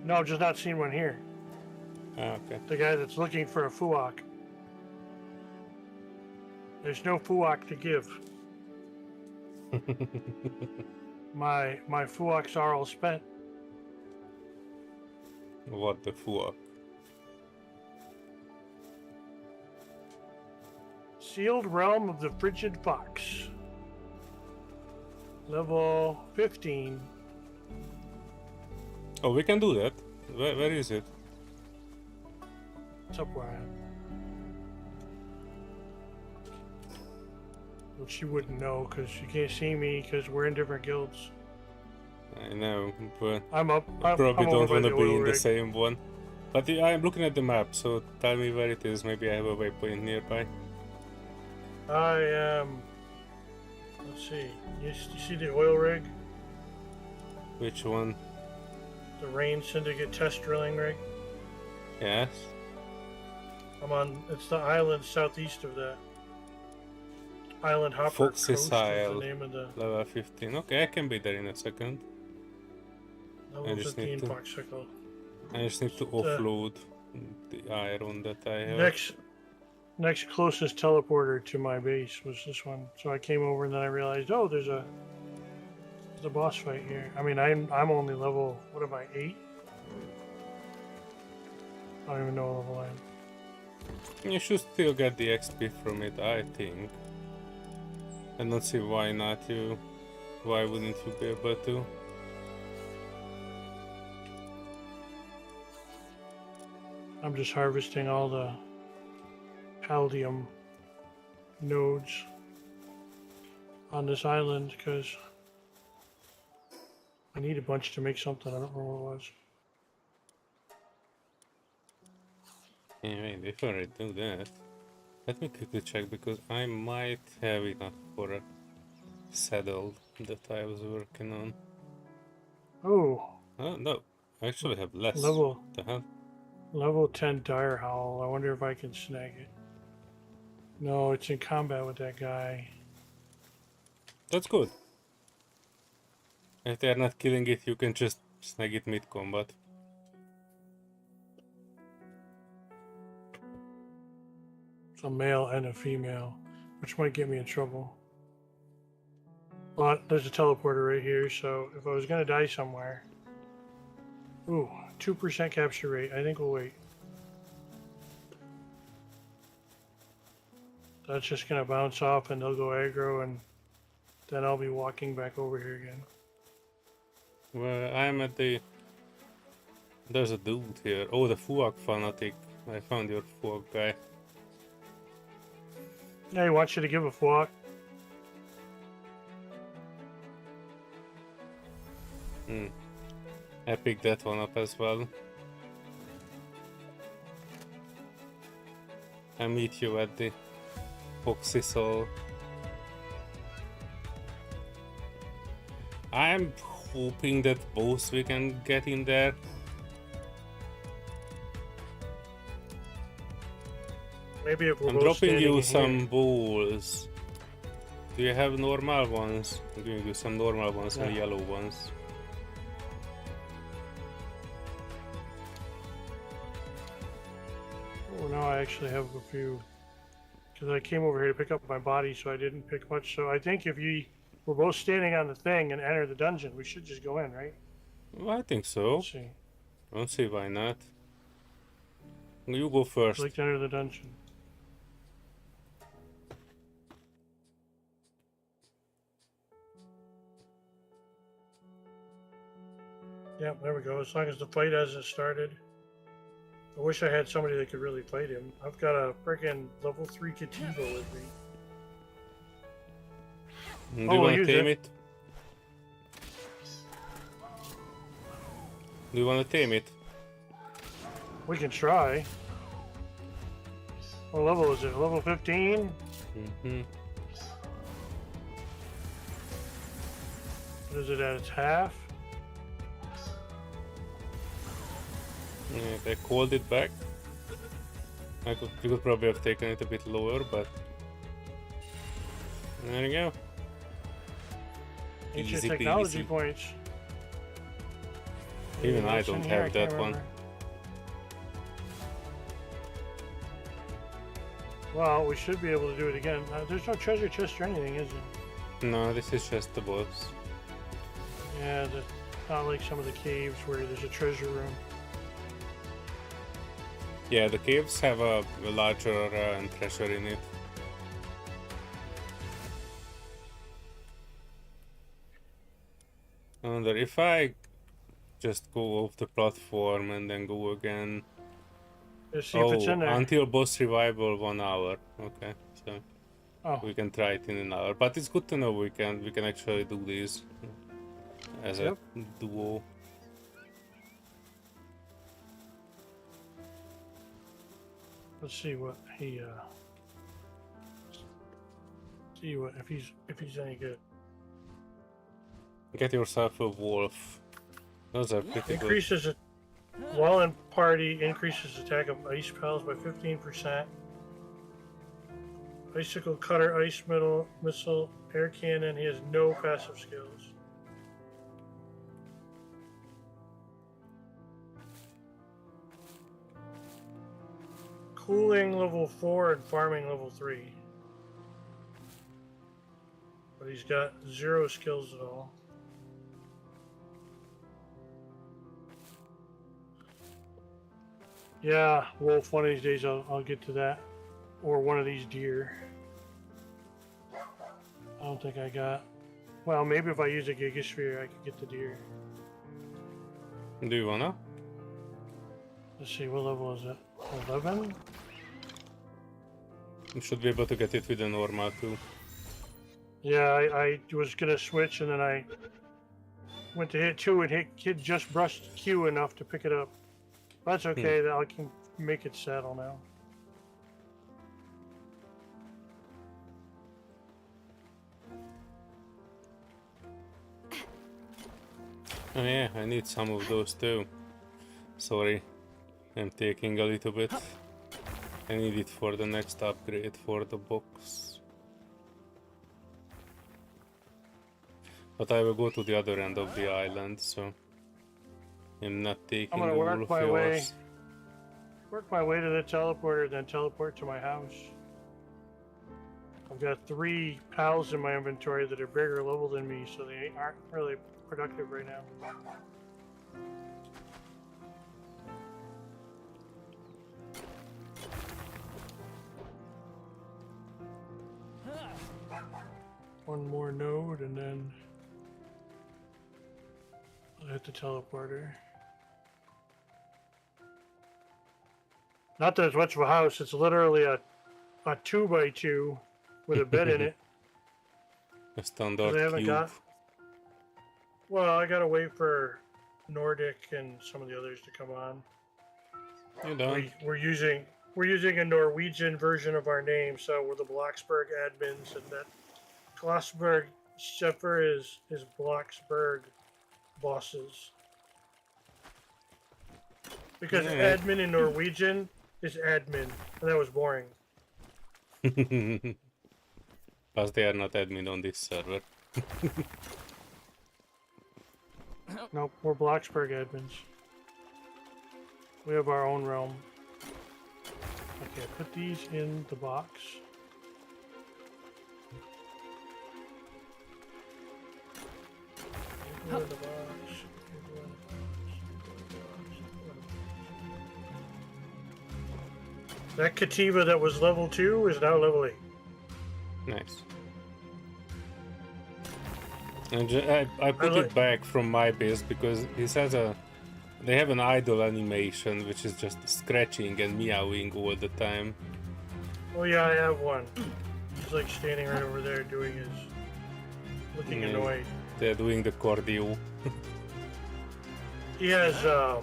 No, just not seen one here. Okay. The guy that's looking for a fuak. There's no fuak to give. My fuaks are all spent. What the fuck? Sealed Realm of the Frigid Fox. Level 15. Oh, we can do that. Where is it? It's up where I am. Well, she wouldn't know because she can't see me because we're in different guilds. I know, but I'm up. I probably don't want to be in the rig. same one. But I'm looking at the map, so tell me where it is. Maybe I have a waypoint nearby. I am. Let's see. You see the oil rig? Which one? The Rain Syndicate test drilling rig? Yes. I'm on. It's the island southeast of that. Island Hopper Fox's Coast is Isle. the name of the Level 15. Okay, I can be there in a second. level just need 15 to- Foxicle. I just need to offload the iron that I have. Next closest teleporter to my base was this one. So I came over and then I realized, oh, there's a boss fight here. I mean, I'm only level, what am I, 8? I don't even know what level I am. You should still get the XP from it, I think. I don't see why not you. Why wouldn't you be able to? I'm just harvesting all the Paldium nodes on this island because I need a bunch to make something. I don't know what it was. Anyway, before I do that, let me quickly check because I might have enough for a saddle that I was working on. Oh, Oh no, I actually have less. level What the hell? level 10 Dire Howl. I wonder if I can snag it. No, it's in combat with that guy. That's good. If they're not killing it, you can just snag it mid-combat. It's a male and a female, which might get me in trouble. But there's a teleporter right here, so if I was gonna die somewhere. Ooh, 2% capture rate. I think we'll wait. That's just gonna bounce off and they'll go aggro and then I'll be walking back over here again. Well, I'm at the... There's a dude here. Oh, the Fuak fanatic. I found your Fuak guy. Yeah, he wants you to give a fuck. I picked that one up as well. I meet you at the Foxy Soul. I'm hoping that both we can get in there. Maybe if we're I'm both dropping standing you in some here. balls. Do you have normal ones? I'm giving you some normal ones and Yeah. yellow ones. Oh, now I actually have a few. Because I came over here to pick up my body, so I didn't pick much. So I think if we're both standing on the thing and enter the dungeon, we should just go in, right? Well, I think so. Let's see. Don't see why not. You go first. I'd like to enter the dungeon. Yep, there we go. As long as the fight hasn't started. I wish I had somebody that could really fight him. I've got a freaking level 3 Kativo with me. Do you we'll want to use tame it. it? Do you want to tame it? We can try. What level is it? Level 15? Mm-hmm. What is it at its half? Yeah, they called it back. You could probably have taken it a bit lower, but there you go. Ancient Easy technology peasy. points. Even Maybe I that's in don't here, have can't that one. remember. Well, we should be able to do it again. There's no treasure chest or anything, is there? No, this is just the boss. Yeah, not like some of the caves where there's a treasure room. Yeah, the caves have a larger treasure in it. I wonder if I just go off the platform and then go again. Let's see if it's in there. Until boss revival 1 hour. Okay, so Oh, we can try it in an hour. But it's good to know we can actually do this as Yep. a duo. let's see what he see what if he's any good. Get yourself a wolf. Those are pretty good. Increases it while in party, increases attack of ice pals by 15%. Icicle cutter, ice missile, air cannon. He has no passive skills. Cooling level 4 and farming level 3. But he's got 0 skills at all. Yeah, wolf, one of these days I'll get to that. Or one of these deer. I don't think I got... Well, maybe if I use a Gigasphere I could get the deer. Do you wanna? Let's see, what level is it? 11? You should be able to get it with a normal too. Yeah, I was gonna switch and then I went to hit 2 and hit just brushed Q enough to pick it up. That's okay, that I can make it saddle now. Oh yeah, I need some of those too. Sorry, I'm taking a little bit. I need it for the next upgrade for the box. But I will go to the other end of the island, so I'm not taking I'm gonna all work of my way. yours. Work my way to the teleporter, then teleport to my house. I've got 3 pals in my inventory that are bigger level than me, so they aren't really productive right now. One more node and then I'll hit the teleporter. Not that it's much of a house, it's literally a 2x2 with a bed in it. A standard They haven't cube. got. Well, I gotta wait for Nordic and some of the others to come on. You don't. We're using a Norwegian version of our name, so we're the Bloxburg admins, and that Glossberg Scheffer is Bloxburg bosses. Because Yeah. admin in Norwegian is admin, and that was boring. Plus they are not admin on this server. Nope, we're Bloxburg admins. We have our own realm. Okay, put these in the box. Go in the box. That Kativa that was level 2 is now level 8. Nice. And I put like- it back from my base because this has a... They have an idle animation which is just scratching and meowing all the time. Oh yeah, I have one. He's like standing right over there doing his... looking Yeah. annoyed. They're doing the cordio. He has, the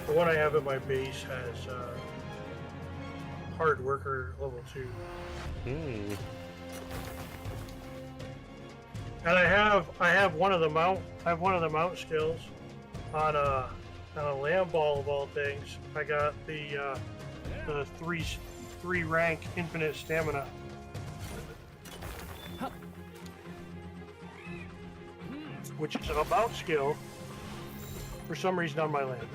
one I have at my base has, hard worker level 2. Hmm. And I have one of the mount skills on a lamb ball of all things. I got the three rank infinite stamina. Which is a mount skill for some reason on my land.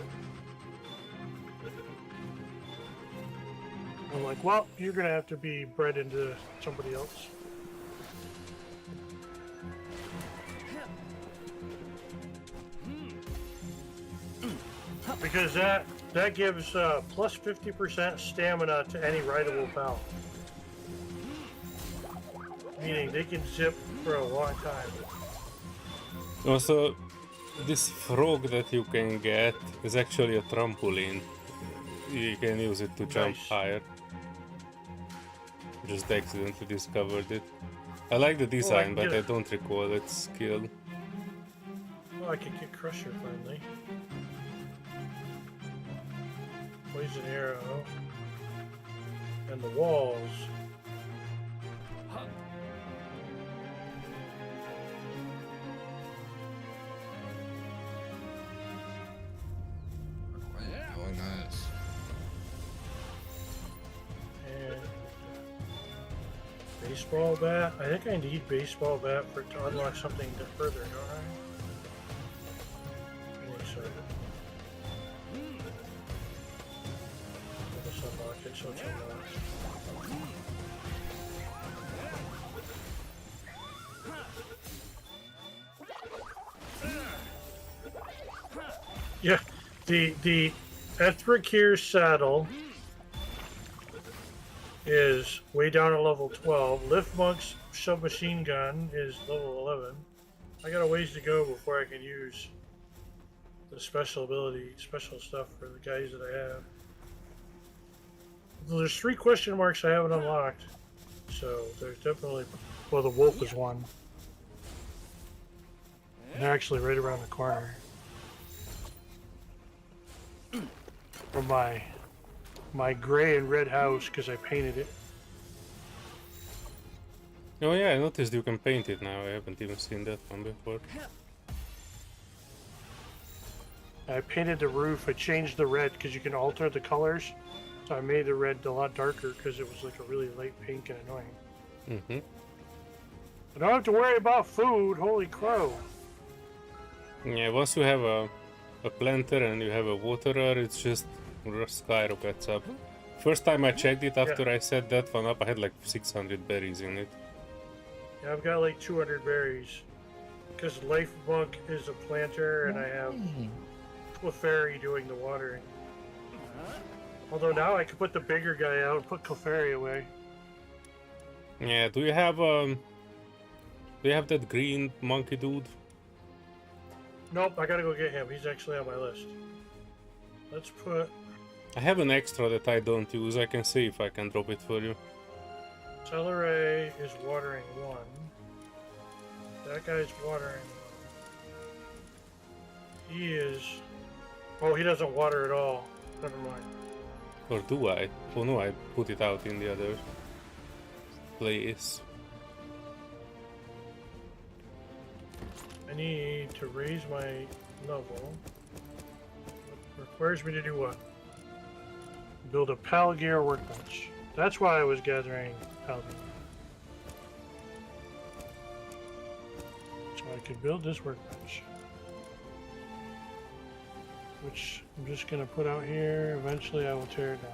I'm like, well, you're gonna have to be bred into somebody else. Because that gives plus 50% stamina to any rideable pal. Meaning they can zip for a long time. Also, this frog that you can get is actually a trampoline. You can use it to jump Nice. higher. Just accidentally discovered it. I like the design, but I don't recall its skill. Oh, I could get Crusher finally. Poison arrow. And the walls. Oh, nice. And baseball bat. I think I need baseball bat to unlock something further, don't I? I think so. Let's unlock it so it's unlocked. Yeah, the Ethrakir saddle is way down at level 12. Lift Monk's submachine gun is level 11. I got a ways to go before I can use the special stuff for the guys that I have. There's 3 question marks I haven't unlocked, so there's definitely. Well, the wolf is one. And they're actually right around the corner from my gray and red house because I painted it. Oh yeah, I noticed you can paint it now. I haven't even seen that one before. I painted the roof. I changed the red because you can alter the colors. So I made the red a lot darker because it was like a really light pink and annoying. Mm-hmm. I don't have to worry about food. Holy crow. Yeah, once you have a planter and you have a waterer, it's just skyrockets up. First time I checked it after I set that one up, I had like 600 berries in it. Yeah, I've got like 200 berries. Because Life Monk is a planter and I have Clefairy doing the watering. Although now I could put the bigger guy out and put Clefairy away. Yeah, do you have that green monkey dude? Nope, I gotta go get him. He's actually on my list. Let's put... I have an extra that I don't use. I can see if I can drop it for you. Celery is watering 1. That guy's watering 1. He is... Oh, he doesn't water at all. Never mind. Or do I? Oh no, I put it out in the other place. I need to raise my level. Requires me to do what? Build a Palgear workbench. That's why I was gathering Palgear. So I could build this workbench. Which I'm just going to put out here. Eventually I will tear it down.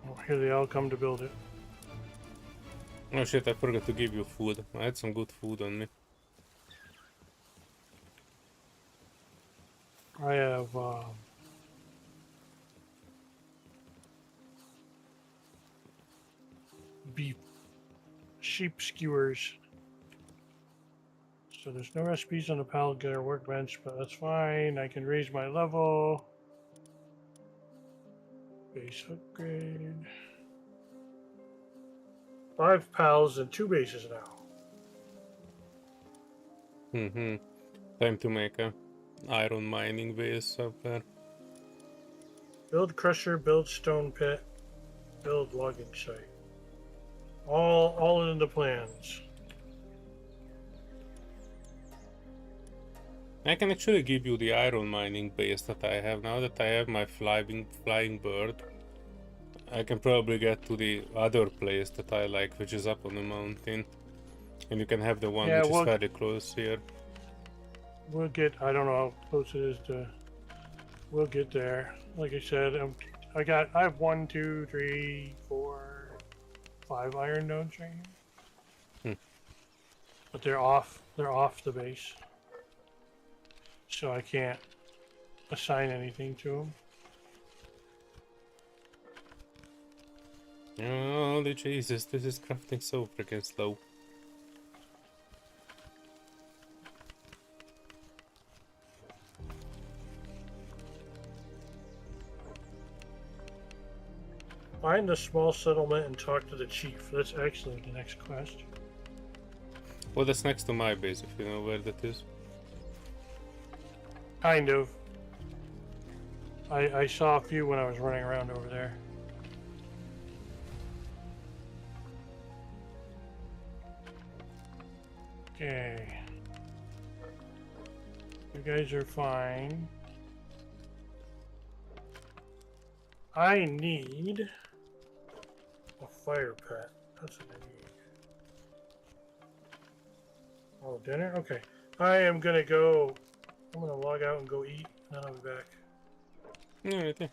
Oh, here they all come to build it. Oh shit, I forgot to give you food. I had some good food on me. I have beef, sheep skewers. So there's no recipes on the Palgear workbench, but that's fine. I can raise my level. Base upgrade. 5 pals and 2 bases now. Time to make a iron mining base up there. Build crusher, build stone pit, build logging site. All in the plans. I can actually give you the iron mining base that I have now that I have my flying bird. I can probably get to the other place that I like, which is up on the mountain. And you can have the one Yeah, which is fairly close here. We'll get. I don't know how close it is to. We'll get there. Like I said, I have 1, 2, 3, 4, 5 iron nodes right here. But they're off. They're off the base, so I can't assign anything to them. Holy Jesus, this is crafting so freaking slow. Find a small settlement and talk to the chief. That's actually the next quest. Well, that's next to my base, if you know where that is. Kind of. I saw a few when I was running around over there. Okay. You guys are fine. I need a fire pit. That's what I need. Oh, dinner? Okay. I am gonna go. I'm gonna log out and go eat, and then I'll be back. Alrighty.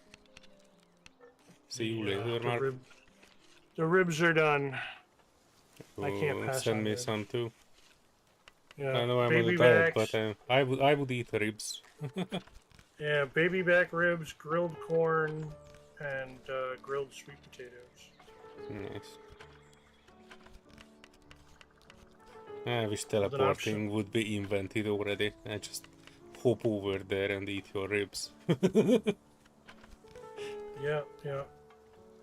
See you later, The, Mark. the ribs are done. I can't Oh, pass send on me ribs. some too. Yeah, I know I'm on baby a diet, backs. but I would eat ribs. Yeah, baby back ribs, grilled corn, and grilled sweet potatoes. Nice. I wish an teleporting would be invented already. I just hop over there and eat your ribs. Yeah.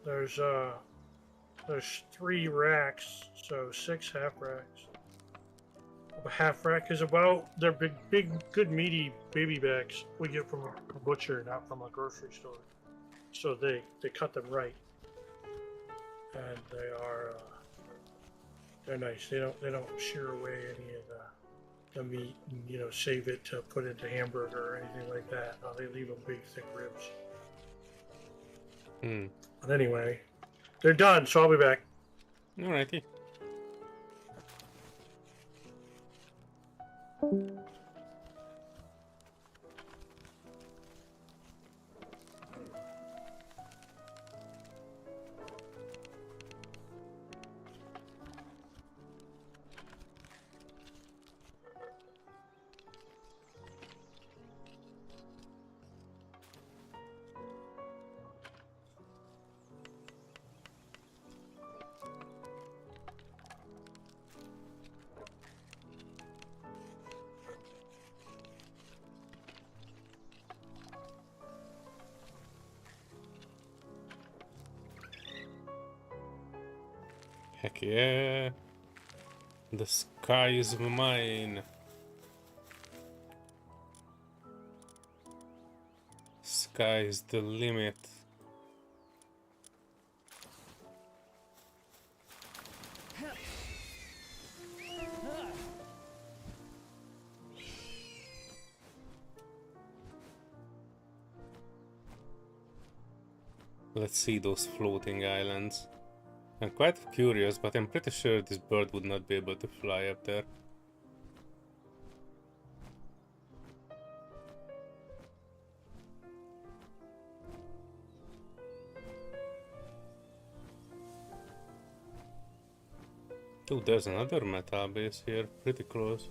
There's 3 racks, so 6 half racks. A half rack is about they're big, good meaty baby backs we get from a butcher, not from a grocery store. So they cut them right, and they are they're nice. They don't shear away any of the meat and save it to put into hamburger or anything like that. No, they leave them big, thick ribs. But anyway, they're done, so I'll be back. Alrighty. Heck yeah. The sky is mine. Sky is the limit. Let's see those floating islands. I'm quite curious, but I'm pretty sure this bird would not be able to fly up there. Oh, there's another metal base here, pretty close.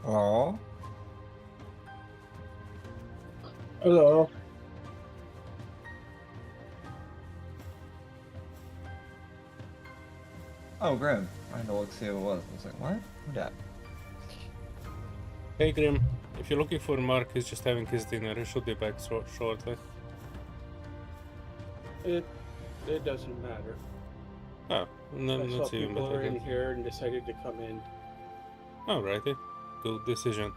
Oh. Hello. Oh, Grim. I had to look see who it was. I was like, what? Who that? Hey Grim, if you're looking for Mark, he's just having his dinner. He should be back shortly. It doesn't matter. Oh, no, I saw that's even people better. are in here and decided to come in. Alrighty, good decision.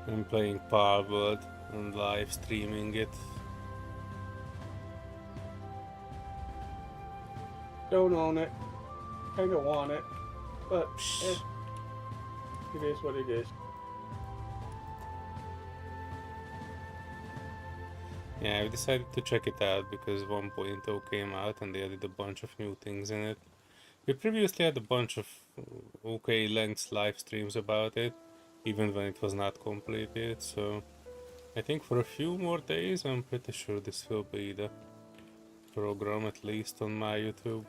I'm playing Palworld and live streaming it. Don't own it. Kinda want it. But Psh. it is what it is. Yeah, I decided to check it out because 1.0 came out and they added a bunch of new things in it. We previously had a bunch of okay length live streams about it, even when it was not completed, so I think for a few more days I'm pretty sure this will be the program, at least on my YouTube.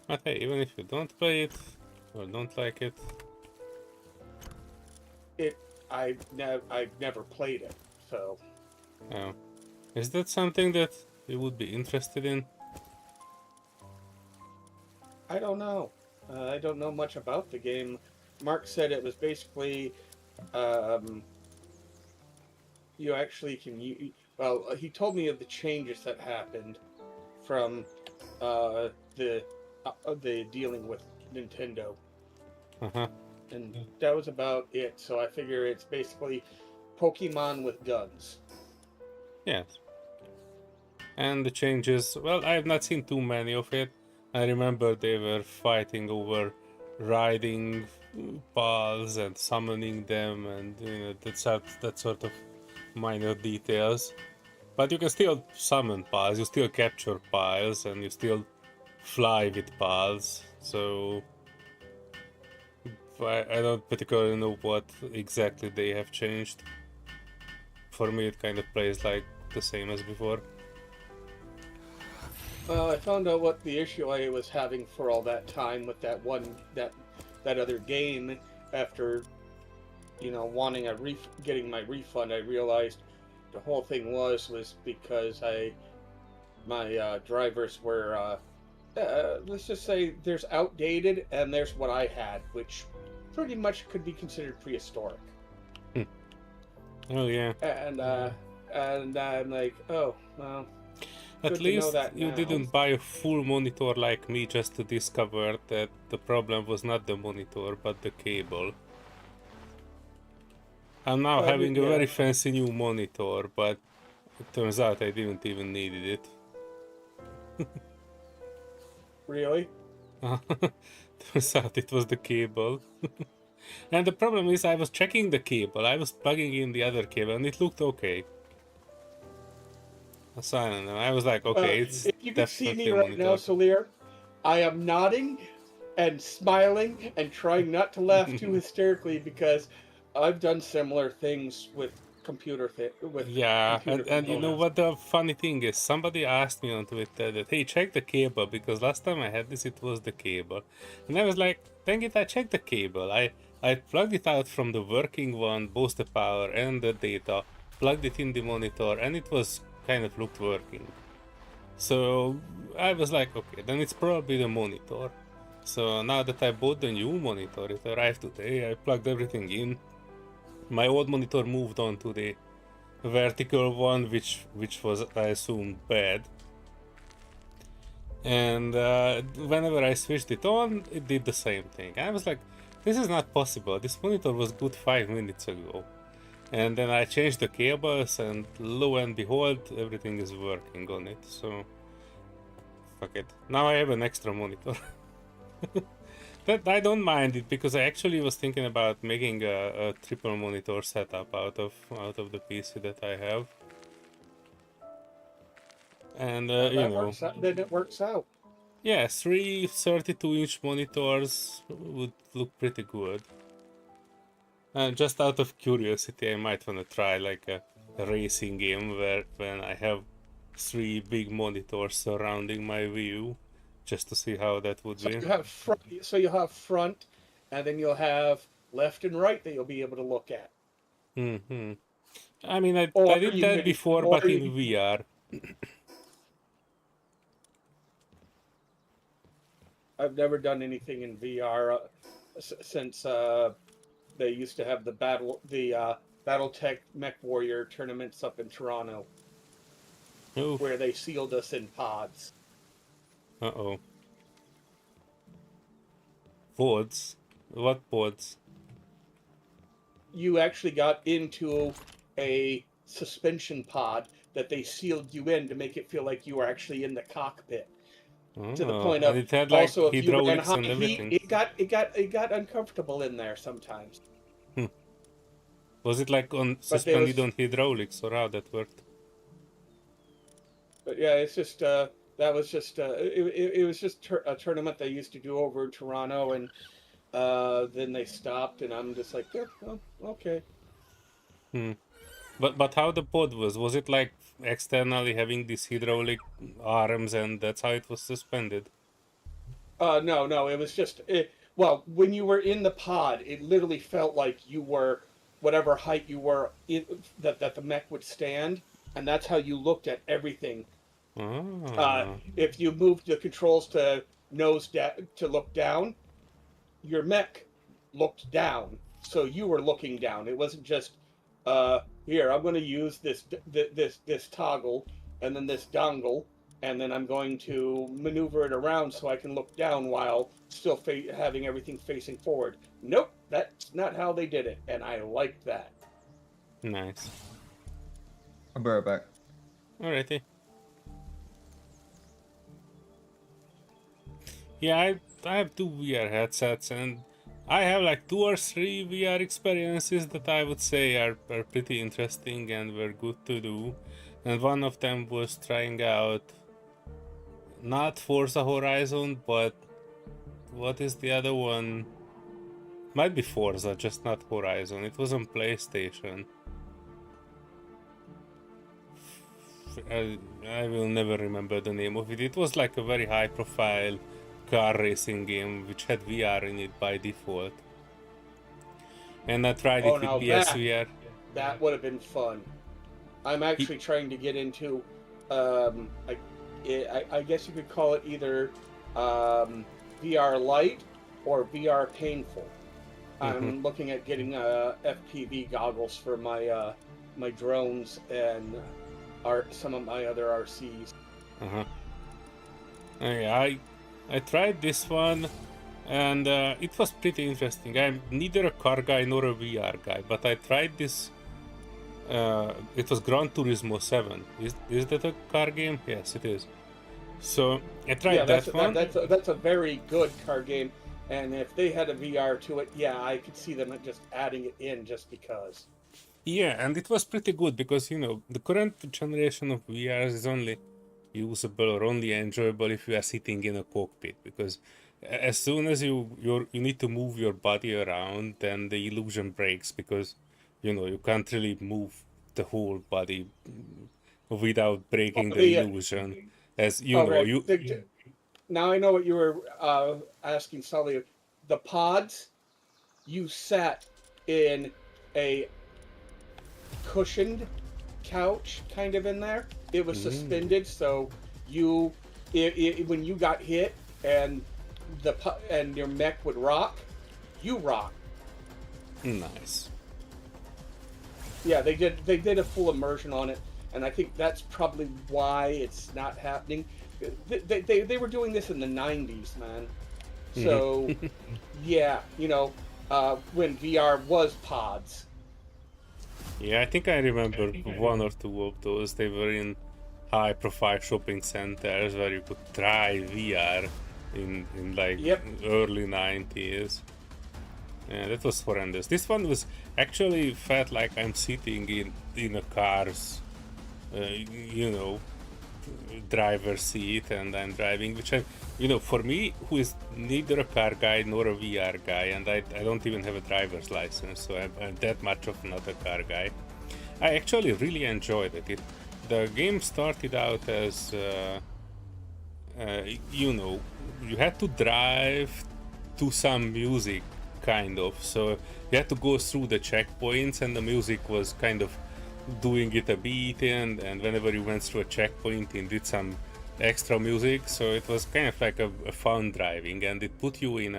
But hey, even if you don't play it or don't like it, I've never played it, so oh, is that something that you would be interested in? I don't know. I don't know much about the game. Mark said it was basically, you actually can use. Well, he told me of the changes that happened from the dealing with Nintendo, Uh-huh. and that was about it. So I figure it's basically Pokemon with guns. Yes. And the changes, well, I have not seen too many of it. I remember they were fighting over riding pals and summoning them, and you know that sort of minor details. But you can still summon pals, you still capture piles, and you still fly with pals. So I don't particularly know what exactly they have changed. For me, it kind of plays like the same as before. Well, I found out what the issue I was having for all that time with that other game. After, wanting getting my refund, I realized the whole thing was because my drivers were let's just say there's outdated and there's what I had, which pretty much could be considered prehistoric. Oh yeah. And I'm like, oh well. At Good to know least that you now. didn't buy a full monitor like me just to discover that the problem was not the monitor but the cable. I'm now having a Yeah. very fancy new monitor, but it turns out I didn't even needed it. Really? Turns out it was the cable. And the problem is I was checking the cable, I was plugging in the other cable and it looked okay. So I don't know, I was like, okay, it's If you could see definitely me a right now, monitor. Solear, I am nodding and smiling and trying not to laugh too hysterically because I've done similar things with computer Yeah, and you know components. what the funny thing is? Somebody asked me on Twitter that, hey, check the cable, because last time I had this, it was the cable. And I was like, dang it, I checked the cable. I plugged it out from the working one, both the power and the data, plugged it in the monitor, and it was kind of looked working. So I was like, okay, then it's probably the monitor. So now that I bought the new monitor, it arrived today, I plugged everything in. My old monitor moved on to the vertical one, which was, I assume, bad. And whenever I switched it on, it did the same thing. I was like, this is not possible. This monitor was good 5 minutes ago. And then I changed the cables, and lo and behold, everything is working on it. So fuck it. Now I have an extra monitor. That I don't mind it, because I actually was thinking about making a triple monitor setup out of the PC that I have. And you know, Works out, then it works out. yeah, 3 32-inch monitors would look pretty good. Just out of curiosity, I might want to try like a racing game where when I have 3 big monitors surrounding my view, just to see how that would So be. you have front, and then you'll have left and right that you'll be able to look at. Hmm. I mean, I Or did you that could, before, or but in you, VR. I've never done anything in VR since they used to have the BattleTech Mech Warrior tournaments up in Toronto, Oof. where they sealed us in pods. Uh-oh. Pods? What pods? You actually got into a suspension pod that they sealed you in to make it feel like you were actually in the cockpit. To the Oh, point and of it had like also if you ran hydraulics high and heat, everything. it got uncomfortable in there sometimes. Was it like on But there suspended was, on hydraulics or how that worked? but yeah, it's just that was just it was just a tournament they used to do over in Toronto, and then they stopped, and I'm just like, yeah, well, okay. Hmm. But how the pod was it like externally having these hydraulic arms and that's how it was suspended? No, it was just well, when you were in the pod, it literally felt like you were whatever height you were that the mech would stand, and that's how you looked at everything. Ah. If you moved the controls to to look down, your mech looked down, so you were looking down. It wasn't just here. I'm going to use this toggle and then this dongle, and then I'm going to maneuver it around so I can look down while still having everything facing forward. Nope, that's not how they did it, and I liked that. Nice. I'll be right back. Alrighty. Yeah, I have 2 VR headsets and I have like 2 or 3 VR experiences that I would say are pretty interesting and were good to do. And one of them was trying out not Forza Horizon, but what is the other one? Might be Forza, just not Horizon. It was on PlayStation. I will never remember the name of it. It was like a very high profile car racing game which had VR in it by default. And I tried Oh, it with now PSVR. that would have been fun. I'm actually trying to get into, I guess you could call it either VR light or VR painful. I'm looking at getting FPV goggles for my my drones and some of my other RCs. Yeah, I tried this one and it was pretty interesting. I'm neither a car guy nor a VR guy, but I tried this. It was Gran Turismo 7. Is that a car game? Yes, it is. So I tried that one. That's a very good car game, and if they had a VR to it, yeah, I could see them just adding it in just because. Yeah, and it was pretty good because you know the current generation of VRs is only usable or only enjoyable if you are sitting in a cockpit, because as soon as you need to move your body around, then the illusion breaks, because you know you can't really move the whole body without breaking the illusion. As you know, now I know what you were asking, Sully. The pods, you sat in a cushioned couch kind of in there. It was suspended, so when you got hit and your mech would rock, you rock. Nice. Yeah, they did a full immersion on it, and I think that's probably why it's not happening. They were doing this in the 90s, man. So yeah, you know, when VR was pods. Yeah, I think I remember 1 or 2 of those. They were in high-profile shopping centers where you could try VR in like early 90s. Yeah, that was horrendous. This one was actually felt like I'm sitting in a car's, you know, driver's seat and I'm driving, which for me, who is neither a car guy nor a VR guy, and I don't even have a driver's license, so I'm that much of not a car guy. I actually really enjoyed it. The game started out as, you had to drive to some music, kind of. So you had to go through the checkpoints, and the music was kind of doing it a beat, and whenever you went through a checkpoint, it did some extra music. So it was kind of like a fun driving, and it put you in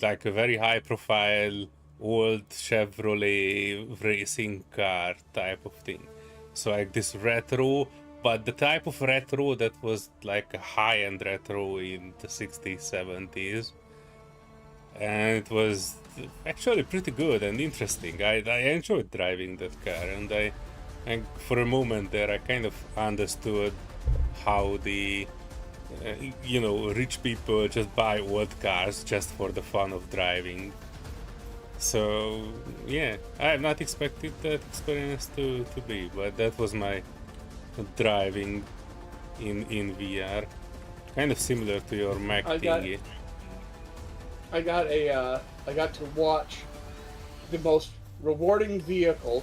like a very high profile old Chevrolet racing car type of thing. So like this retro, but the type of retro that was like a high-end retro in the 60s, 70s. And it was actually pretty good and interesting. I enjoyed driving that car, and for a moment there I kind of understood how the rich people just buy old cars just for the fun of driving. So yeah, I have not expected that experience to be, but that was my driving in VR. Kind of similar to your Mac thingy. I got to watch the most rewarding vehicle.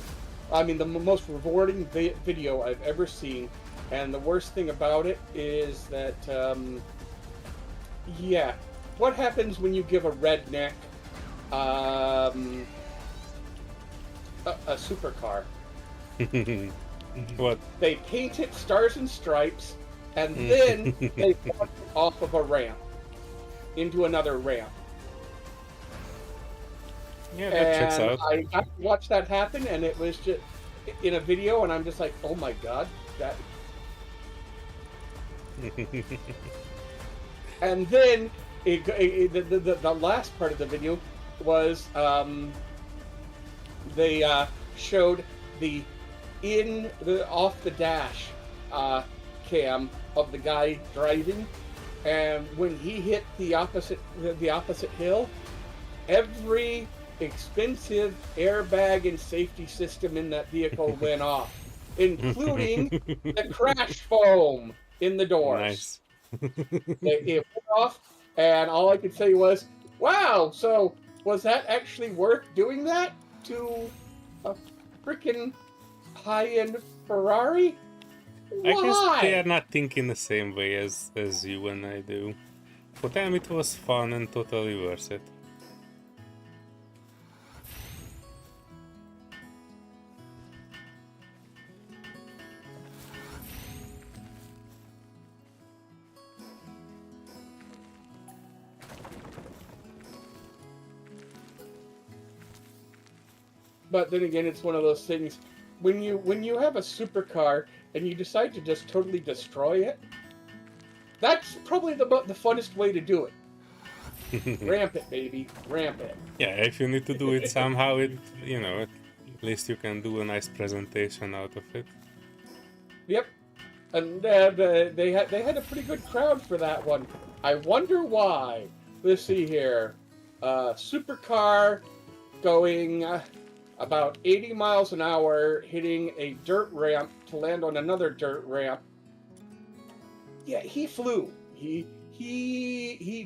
I mean, the most rewarding video I've ever seen. And the worst thing about it is that, yeah, what happens when you give a redneck a supercar? What? They paint it stars and stripes, and then they walk it off of a ramp into another ramp. Yeah, that checks out. I got to watch that happen, and it was just in a video, and I'm just like, oh my god, that. And then the last part of the video was they showed the off the dash cam of the guy driving, and when he hit the opposite hill, every expensive airbag and safety system in that vehicle went off, including the crash foam in the doors. Nice. It went off, and all I could say was, wow, so was that actually worth doing that to a freaking high-end Ferrari? Why? I guess they are not thinking the same way as you and I do. For them it was fun and totally worth it. But then again, it's one of those things, when you have a supercar and you decide to just totally destroy it, that's probably the funnest way to do it. Ramp it, baby, ramp it. Yeah, if you need to do it somehow, at least you can do a nice presentation out of it. Yep, and they had a pretty good crowd for that one. I wonder why. Let's see here, supercar going about 80 miles an hour, hitting a dirt ramp to land on another dirt ramp. Yeah, he flew. He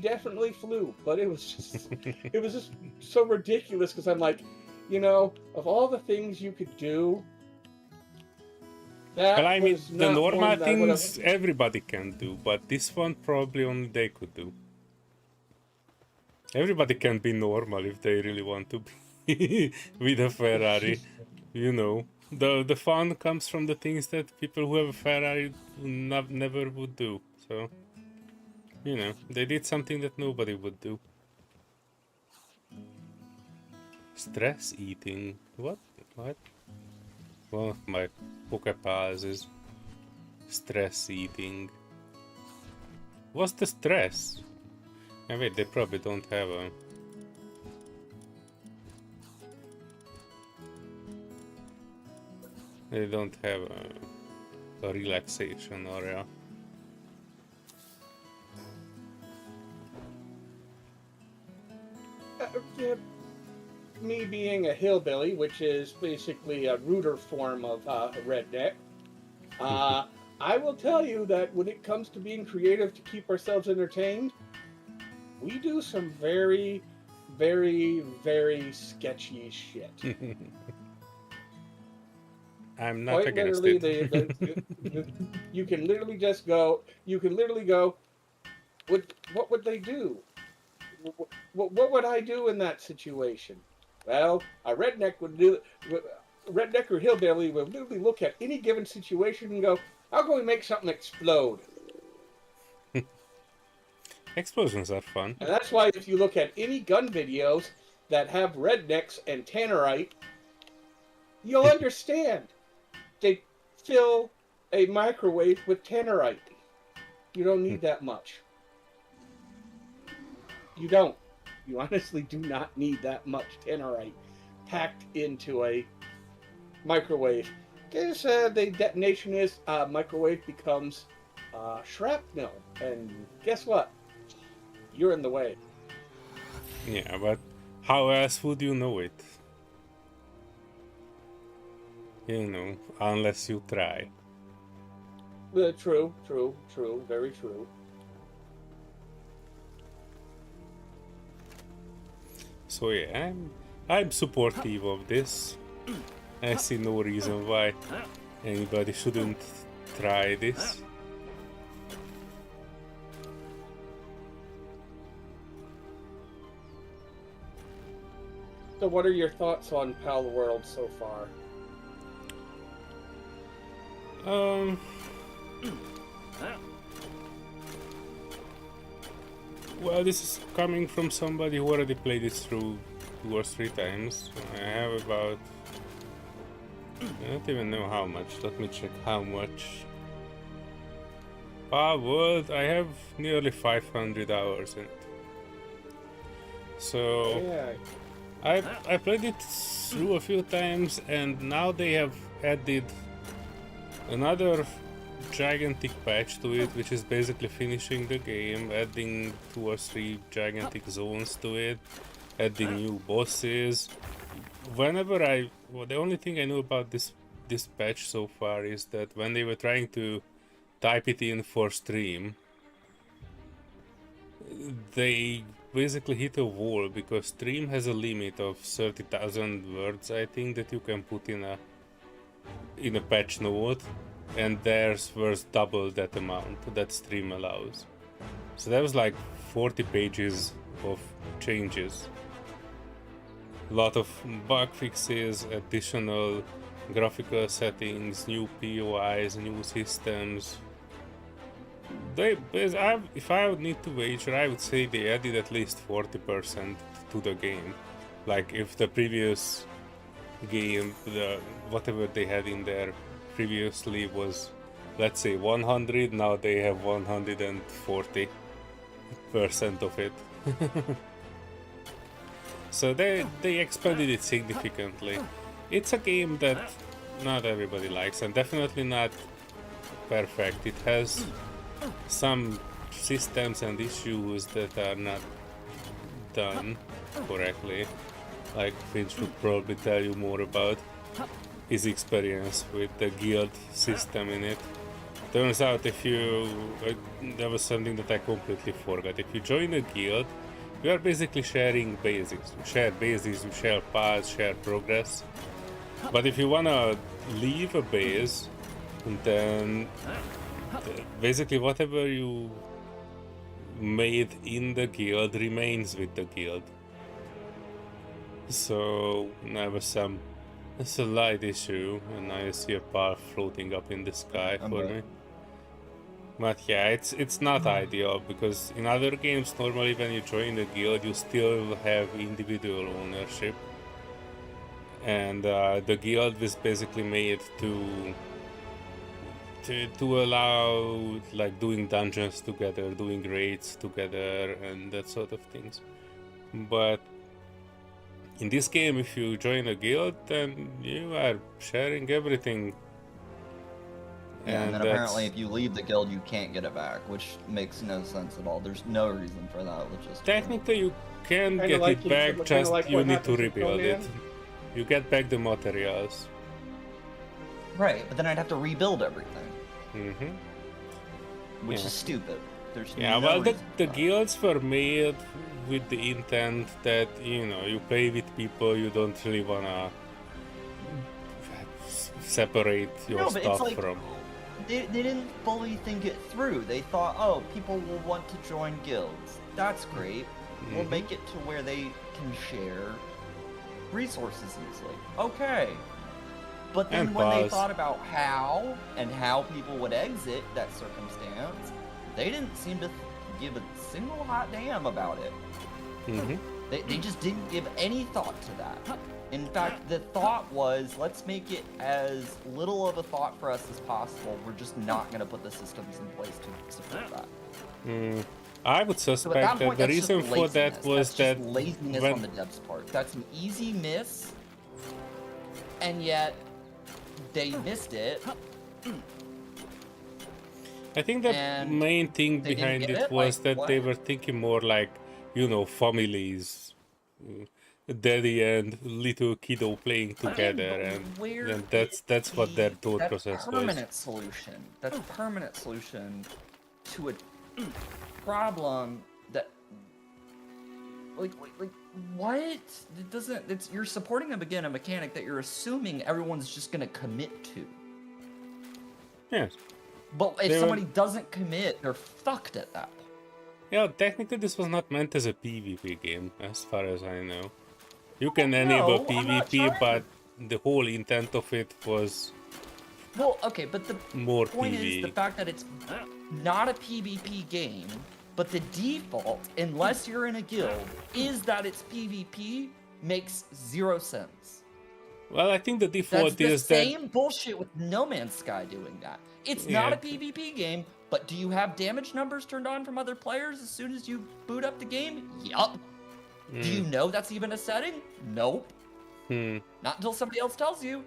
definitely flew, but it was just so ridiculous, because I'm like, of all the things you could do, that Well, I mean, was the not normal one that I would've- things everybody can do, but this one probably only they could do. Everybody can be normal if they really want to be with a Ferrari. The fun comes from the things that people who have a Ferrari never would do. So, they did something that nobody would do. Stress eating. What? One of my Pokepals is stress eating. What's the stress? Wait, they probably don't have a... They don't have a relaxation area. Me being a hillbilly, which is basically a ruder form of a redneck, I will tell you that when it comes to being creative to keep ourselves entertained, we do some very, very, very sketchy shit. I'm not Quite against literally, it. you can literally just go. You can literally go. What would they do? What would I do in that situation? Well, a redneck would do. Redneck or hillbilly would literally look at any given situation and go, "How can we make something explode?" Explosions are fun. And that's why if you look at any gun videos that have rednecks and tannerite, you'll understand. They fill a microwave with tannerite. You don't need that much. You don't. You honestly do not need that much tannerite packed into a microwave. Because the detonation is microwave becomes shrapnel. And guess what? You're in the way. Yeah, but how else would you know it? You know, unless you try. True, very true. So yeah, I'm supportive of this. I see no reason why anybody shouldn't try this. So what are your thoughts on Palworld so far? Well, this is coming from somebody who already played it through 2 or 3 times. I have about... I don't even know how much. Let me check how much. Palworld, I have nearly 500 hours in it. So... Yeah. I played it through a few times, and now they have added another gigantic patch to it, which is basically finishing the game, adding 2 or 3 gigantic zones to it, adding new bosses. The only thing I know about this patch so far is that when they were trying to type it in for stream, they basically hit a wall because stream has a limit of 30,000 words, I think, that you can put in a patch note, and theirs was double that amount that stream allows. So that was like 40 pages of changes. A lot of bug fixes, additional graphical settings, new POIs, new systems. If I would need to wager, I would say they added at least 40% to the game. Like if the previous game, whatever they had in there previously was, let's say 100, now they have 140% of it. So they expanded it significantly. It's a game that not everybody likes, and definitely not perfect. It has some systems and issues that are not done correctly, like Finch would probably tell you more about his experience with the guild system in it. Turns out there was something that I completely forgot. If you join a guild, you are basically sharing basics. You share bases, you share paths, share progress. But if you wanna leave a base, then basically whatever you made in the guild remains with the guild. So there was a slight issue, and now you see a path floating up in the sky for me. But yeah, it's not ideal, because in other games normally when you join a guild you still have individual ownership, and the guild was basically made to allow like doing dungeons together, doing raids together, and that sort of things. But in this game, if you join a guild, then you are sharing everything. Yeah, and then apparently if you leave the guild, you can't get it back, which makes no sense at all. There's no reason for that, logistically. Technically, you can get it back, just you need to rebuild it. You get back the materials. Right, but then I'd have to rebuild everything. which Yeah. is stupid. There's Yeah, no well, the reason for that. guilds were made with the intent that, you know, you play with people you don't really wanna separate your No, but it's stuff like from. they didn't fully think it through. They thought, oh, people will want to join guilds. That's great. We'll Mhm. make it to where they can share resources easily. Okay. But then And when they pause. thought about how people would exit that circumstance, they didn't seem to give a single hot damn about it. They just didn't give any thought to that. In fact, the thought was, let's make it as little of a thought for us as possible. We're just not going to put the systems in place to support that. I would So at suspect that that point, the that's just reason for that laziness. was That's that just laziness when on the devs' part. That's an easy miss, and yet they missed it. I think the and main thing they didn't behind get it it? was Like, that they what? were thinking more like, you know, families, daddy and little kiddo playing together, But and where then is that's what their thought that process was. permanent solution? That's a permanent solution to a problem that, like what? It doesn't. It's you're supporting a mechanic that you're assuming everyone's just gonna commit to. Yes. But if They were- somebody doesn't commit, they're fucked at that point. Yeah, technically this was not meant as a PvP game, as far as I know. You can enable No, I'm not PvP, trying but the whole intent of it was Well, okay, but the more point is PvE. the fact that it's not a PvP game, but the default, unless you're in a guild, is that it's PvP makes zero sense. Well, I think the That's default the is that same bullshit with No Man's Sky doing that. It's not a Yeah. PvP game, but do you have damage numbers turned on from other players as soon as you boot up the game? Yup. Do you know that's even a setting? Nope. Not until somebody else tells you.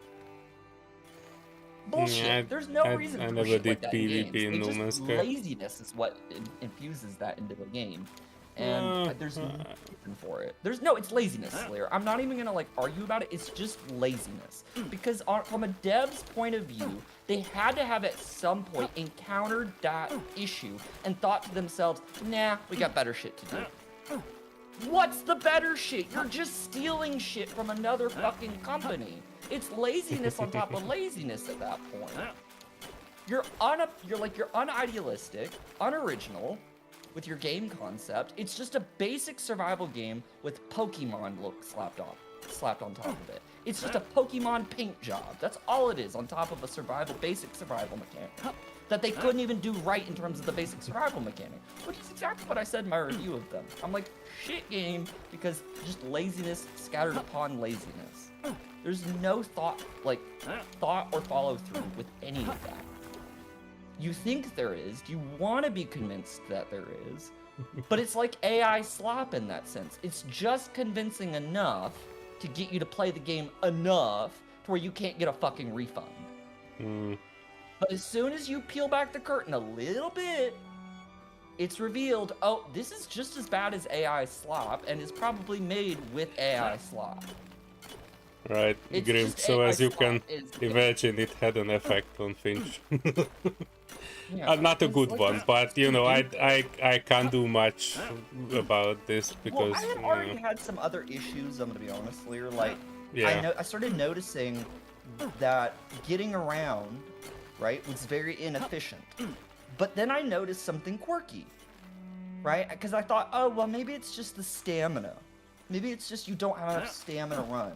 Bullshit. Yeah, There's no I reason for never shit did like that in PvP games. in It No just Man's Sky. laziness is what infuses that into the game. And there's no reason for it. It's laziness, Solear. I'm not even gonna argue about it. It's just laziness. Because from a dev's point of view, they had to have at some point encountered that issue and thought to themselves, nah, we got better shit to do. What's the better shit? You're just stealing shit from another fucking company. It's laziness on top of laziness at that point. You're unidealistic, unoriginal with your game concept. It's just a basic survival game with Pokemon look slapped on top of it. It's just a Pokemon paint job. That's all it is on top of a basic survival mechanic that they couldn't even do right in terms of the basic survival mechanic, which is exactly what I said in my review of them. I'm like, shit game, because just laziness scattered upon laziness. There's no thought or follow through with any of that. You think there is, you want to be convinced that there is, but it's like AI slop in that sense. It's just convincing enough to get you to play the game enough to where you can't get a fucking refund. But as soon as you peel back the curtain a little bit, it's revealed, oh, this is just as bad as AI slop and is probably made with AI slop. Right, It's Grim. just So AI as you slop can is- imagine, it had an effect on Finch. Yeah, Not a it's good like one, it's but you know, stupid. I can't do much about this because Well, I had you already know, had some other issues, I'm gonna be honest, Lear. Yeah. I started noticing that getting around, right, was very inefficient. But then I noticed something quirky, right? Because I thought, oh, well, maybe it's just the stamina. Maybe it's just you don't have enough stamina to run.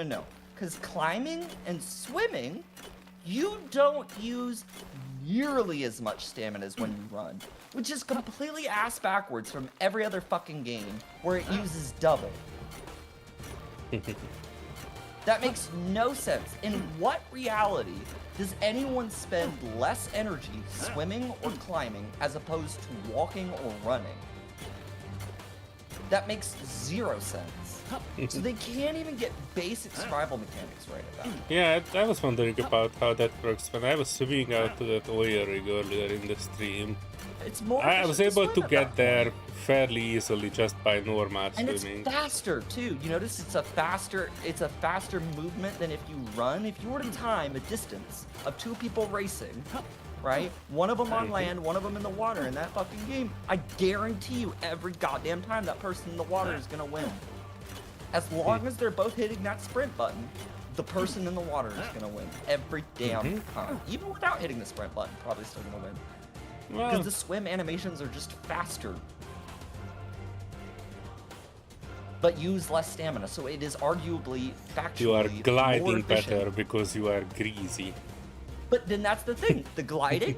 No. Because climbing and swimming, you don't use nearly as much stamina as when you run, which is completely ass backwards from every other fucking game where it uses double. That makes no sense. In what reality does anyone spend less energy swimming or climbing as opposed to walking or running? That makes zero sense. So they can't even get basic survival mechanics right about it. Yeah, I was wondering about how that works when I was swimming out to that oil rig earlier in the stream. It's more I was efficient able to swim at get that there point. fairly easily just by normal And it's swimming. faster too. You notice it's a faster movement than if you run. If you were to time a distance of two people racing, right? One of them on land, one of them in the water in that fucking game, I guarantee you every goddamn time that person in the water is gonna win. As long as they're both hitting that sprint button, the person in the water is gonna win every damn time. Even without hitting the sprint button, probably still gonna win. Well, Because the swim animations are just faster. But use less stamina, so it is arguably factually you are more gliding efficient. better because you are greasy. But then that's the thing, the gliding.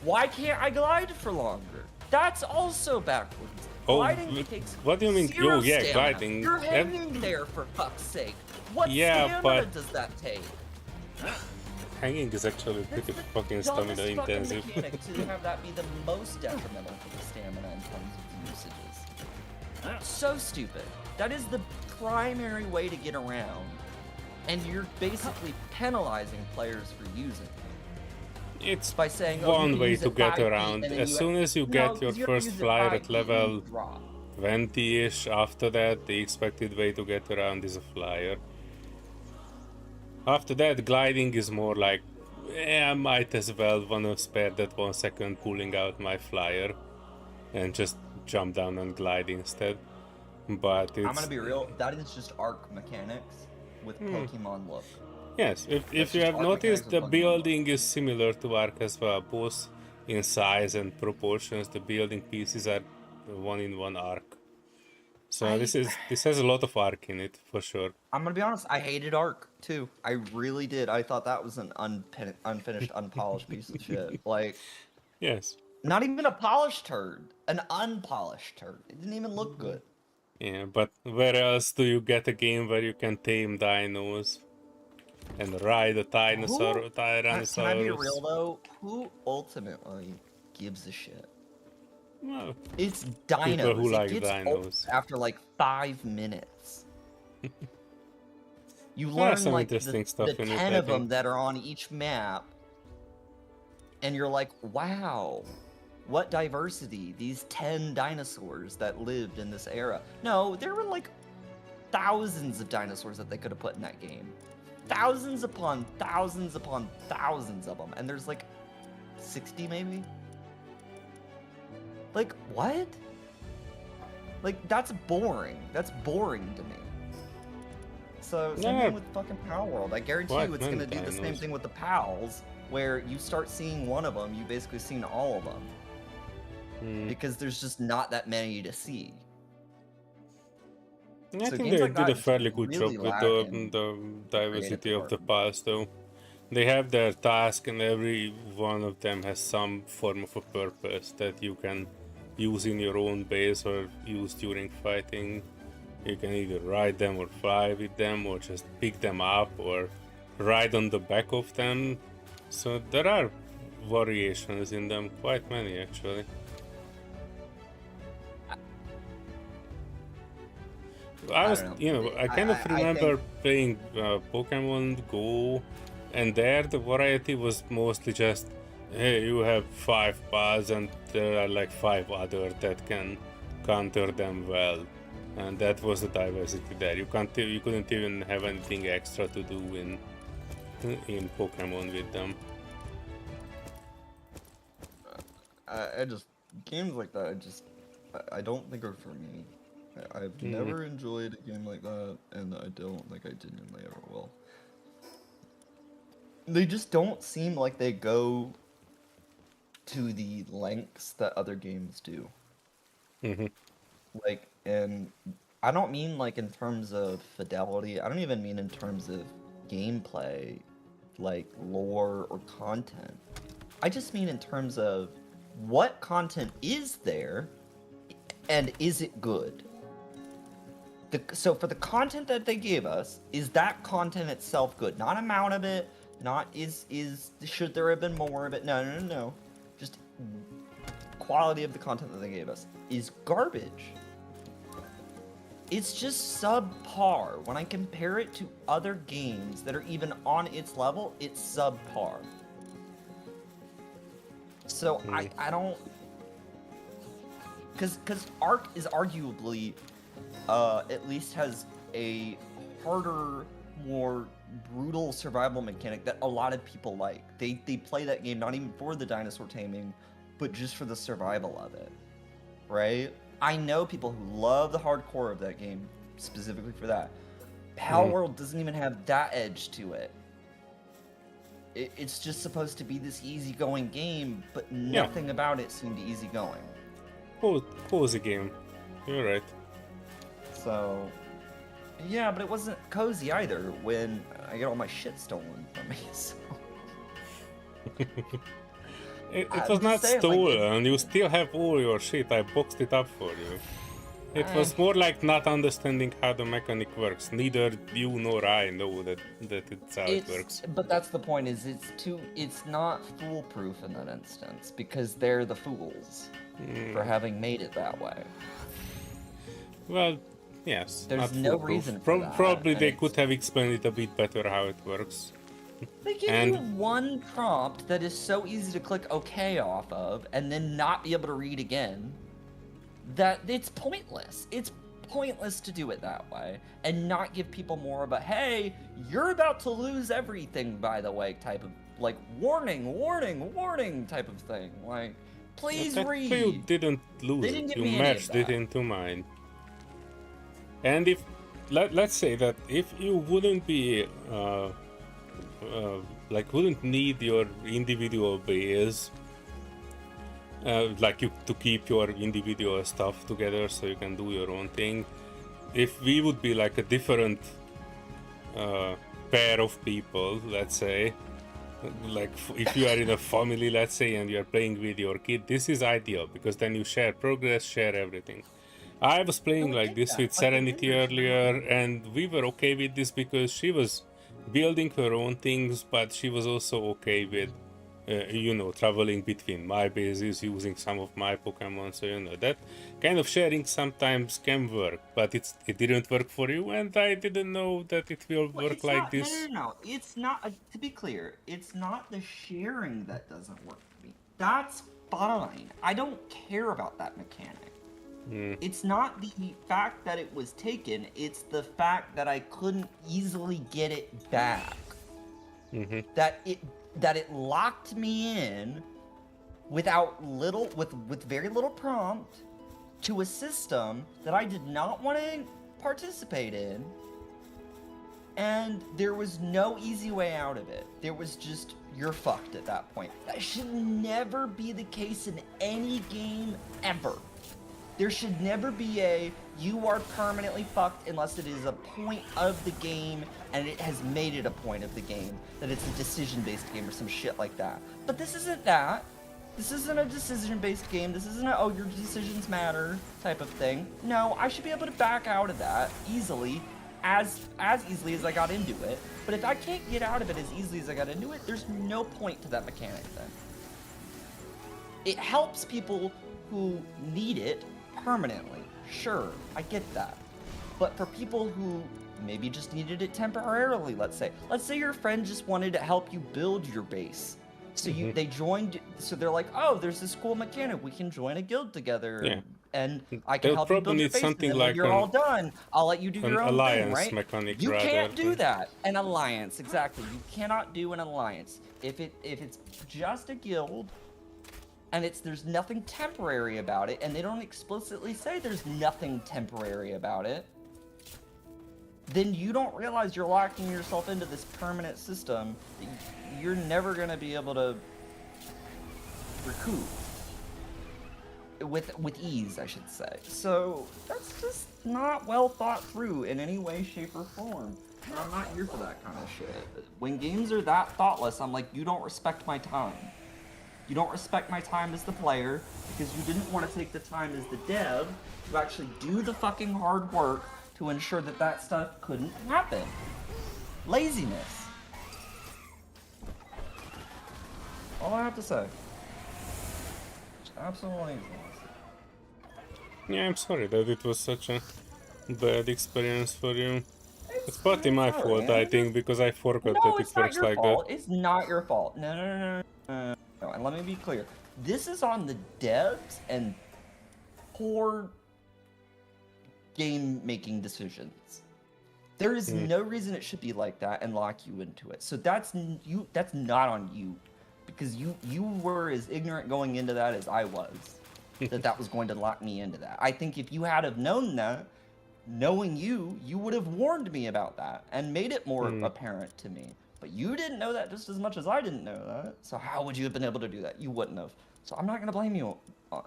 Why can't I glide for longer? That's also backwards. Oh, Gliding takes what do you mean? zero Oh, yeah, stamina. gliding. You're hanging there for fuck's sake. What Yeah, stamina but- does that take? Hanging is actually That's pretty the fucking dumbest stamina fucking intensive. mechanic to have that be the most detrimental to the stamina in terms of usages. So stupid. That is the primary way to get around, and you're basically penalizing players for using it It's by saying, oh, you one can way use to it get 5 feet, around. and then As soon as you No, get 'cause your you have to first use it flyer 5 at feet and you level drop. 20-ish, after that, the expected way to get around is a flyer. After that, gliding is more like, I might as well wanna spare that 1 second pulling out my flyer and just jump down and glide instead. But it's... I'm gonna be real, that is just arc mechanics with Pokemon look. Yes, if That's you just have arc noticed, mechanics the with Pokemon building is similar to Ark as well, both in size and proportions. The building pieces are one in one arc. So this has a lot of arc in it for sure. I'm gonna be honest, I hated Arc too. I really did. I thought that was an unfinished, unpolished piece of shit. Like, Yes. not even a polished turd, an unpolished turd. It didn't even look good. Yeah, but where else do you get a game where you can tame dinos and ride a Can I be Tyrannosaurus? real though? Who ultimately gives a shit? Well, It's People dinos. who It like gets old dinos. after like 5 minutes. You There's learn some like the interesting stuff 10 in it, I of them think. that are on each map, and you're like, wow, what diversity, these 10 dinosaurs that lived in this era. No, there were like thousands of dinosaurs that they could have put in that game. Thousands upon thousands upon thousands of them, and there's like 60 maybe? Like, what? Like, that's boring. That's boring to me. So, same Yeah. thing with fucking Palworld. I guarantee What you it's gonna do the same dinos? thing with the pals, where you start seeing one of them, you basically seen all of them. Hmm. Because there's just not that many to see. I So think games they like did that a just fairly good really job with lack in the diversity creative of the pals, though. They have their task, and every one of them has some form of a purpose that you can use in your own base or use during fighting. You can either ride them or fly with them, or just pick them up or ride on the back of them. So there are variations in them, quite many actually. I was, don't know. I kind of I remember think- playing Pokemon Go, and there the variety was mostly just, hey, you have 5 paths, and there are like 5 other that can counter them well, and that was the diversity there. You couldn't even have anything extra to do in Pokemon with them. I just games like that. I don't think are for me. I've never enjoyed a game like that, and I don't think I genuinely ever will. They just don't seem like they go to the lengths that other games do. Mhm. Like, and I don't mean like in terms of fidelity. I don't even mean in terms of gameplay, like lore or content. I just mean in terms of what content is there, and is it good? So for the content that they gave us, is that content itself good? Not amount of it, not should there have been more of it? No. Just quality of the content that they gave us is garbage. it's just subpar. When I compare it to other games that are even on its level, it's subpar. So I don't, because Ark is arguably at least has a harder, more brutal survival mechanic that a lot of people like. They play that game not even for the dinosaur taming, but just for the survival of it, right? I know people who love the hardcore of that game specifically for that. Palworld doesn't even have that edge to it. It's just supposed to be this easygoing game, but nothing about it seemed easygoing. Cozy game. You're right. So, yeah, but it wasn't cozy either when I get all my shit stolen from me. So. It was not stolen. You still have all your shit. I boxed it up for you. It was more like not understanding how the mechanic works. Neither you nor I know that it's how it works. But that's the point. Is it's not foolproof in that instance because they're the fools for having made it that way. Well, yes. There's not no foolproof. reason for that. Probably they And could have explained it a bit better how it works. They give you one prompt that is so easy to click OK off of and then not be able to read again that it's pointless. It's pointless to do it that way and not give people more of a, hey, you're about to lose everything, by the way, type of, like, warning, warning, warning type of thing. Like, please read. You didn't lose They didn't it. give You me any of matched it that. into mine. And if, let's say that if you wouldn't be, wouldn't need your individual base, to keep your individual stuff together so you can do your own thing. If we would be like a different pair of people, let's say, like if you are in a family, let's say, and you are playing with your kid, this is ideal because then you share progress, share everything. I was playing like this with Serenity earlier, and we were okay with this because she was building her own things, but she was also okay with traveling between my bases, using some of my Pokemon, so that kind of sharing sometimes can work, but it didn't work for you, and I didn't know that it will work like this. No. It's not, to be clear, it's not the sharing that doesn't work for me. That's fine. I don't care about that mechanic. It's not the fact that it was taken, it's the fact that I couldn't easily get it back. That it locked me in with very little prompt to a system that I did not want to participate in, and there was no easy way out of it. There was just, you're fucked at that point. That should never be the case in any game ever. There should never be you are permanently fucked unless it is a point of the game and it has made it a point of the game, that it's a decision-based game or some shit like that. But this isn't that. This isn't a decision-based game. This isn't a, your decisions matter type of thing. No, I should be able to back out of that easily, as easily as I got into it. But if I can't get out of it as easily as I got into it, there's no point to that mechanic then. It helps people who need it permanently. Sure, I get that. But for people who maybe just needed it temporarily, let's say your friend just wanted to help you build your base. So they joined, so they're like, oh, there's this cool mechanic, we can join a guild together, and I can help you build your base, and then when you're all done, I'll let you do your own thing, right? Mechanic, you can't do that. An alliance, exactly. You cannot do an alliance. If it's just a guild, and there's nothing temporary about it, and they don't explicitly say there's nothing temporary about it, then you don't realize you're locking yourself into this permanent system that you're never going to be able to recoup with ease, I should say. So that's just not well thought through in any way, shape, or form. And I'm not here for that kind of shit. When games are that thoughtless, I'm like, you don't respect my time. You don't respect my time as the player because you didn't want to take the time as the dev to actually do the fucking hard work to ensure that stuff couldn't happen. Laziness. All I have to say. Just absolute laziness. Yeah, I'm sorry that it was such a bad experience for you. It's partly my fault, I think, because I forgot No, that it it's not works your like fault. It's not your fault. No, no, no, no, no. And let me be clear. This is on the devs and poor game making decisions. There is no reason it should be like that and lock you into it. So that's that's not on you, because you were as ignorant going into that as I was, that was going to lock me into that. I think if you had have known that, knowing you would have warned me about that and made it more apparent to me. But you didn't know that just as much as I didn't know that. So how would you have been able to do that? You wouldn't have. So I'm not gonna blame you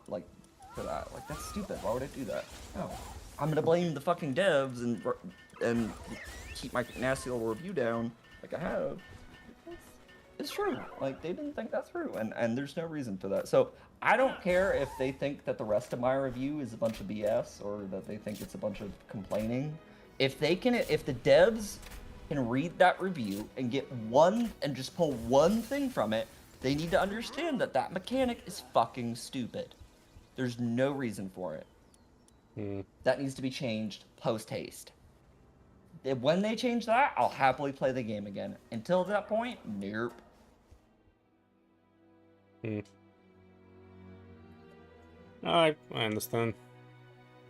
like for that. Like, that's stupid. Why would I do that? No, I'm gonna blame the fucking devs and keep my nasty little review down like I have. It's true. Like, they didn't think that through, and there's no reason for that. So I don't care if they think that the rest of my review is a bunch of BS or that they think it's a bunch of complaining. If the devs can read that review and get one and just pull one thing from it, they need to understand that that mechanic is fucking stupid. There's no reason for it. That needs to be changed post haste. When they change that, I'll happily play the game again. Until that point, nope. I understand.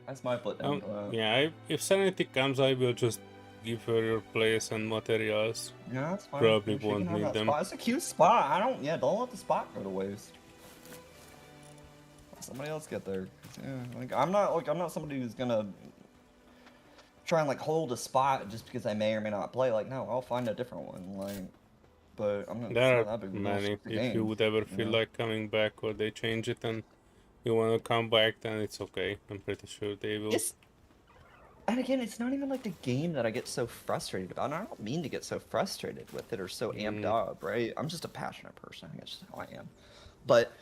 That's my foot down for that. Yeah, if Sanity comes, I will just give her your place and materials. Yeah, that's fine. Probably She won't can have need that them. spot. It's a cute spot. Don't let the spot go to waste. Let somebody else get there. Yeah, I'm not somebody who's gonna try and hold a spot just because I may or may not play. No, I'll find a different one. But I'm not. There It's not are that big of a many. deal. It's a If you game, would ever feel know? like coming back or they change it and you want to come back, then it's okay. I'm pretty sure they will. And again, it's not even the game that I get so frustrated about. And I don't mean to get so frustrated with it or so amped up, right? I'm just a passionate person. I think that's just how I am. But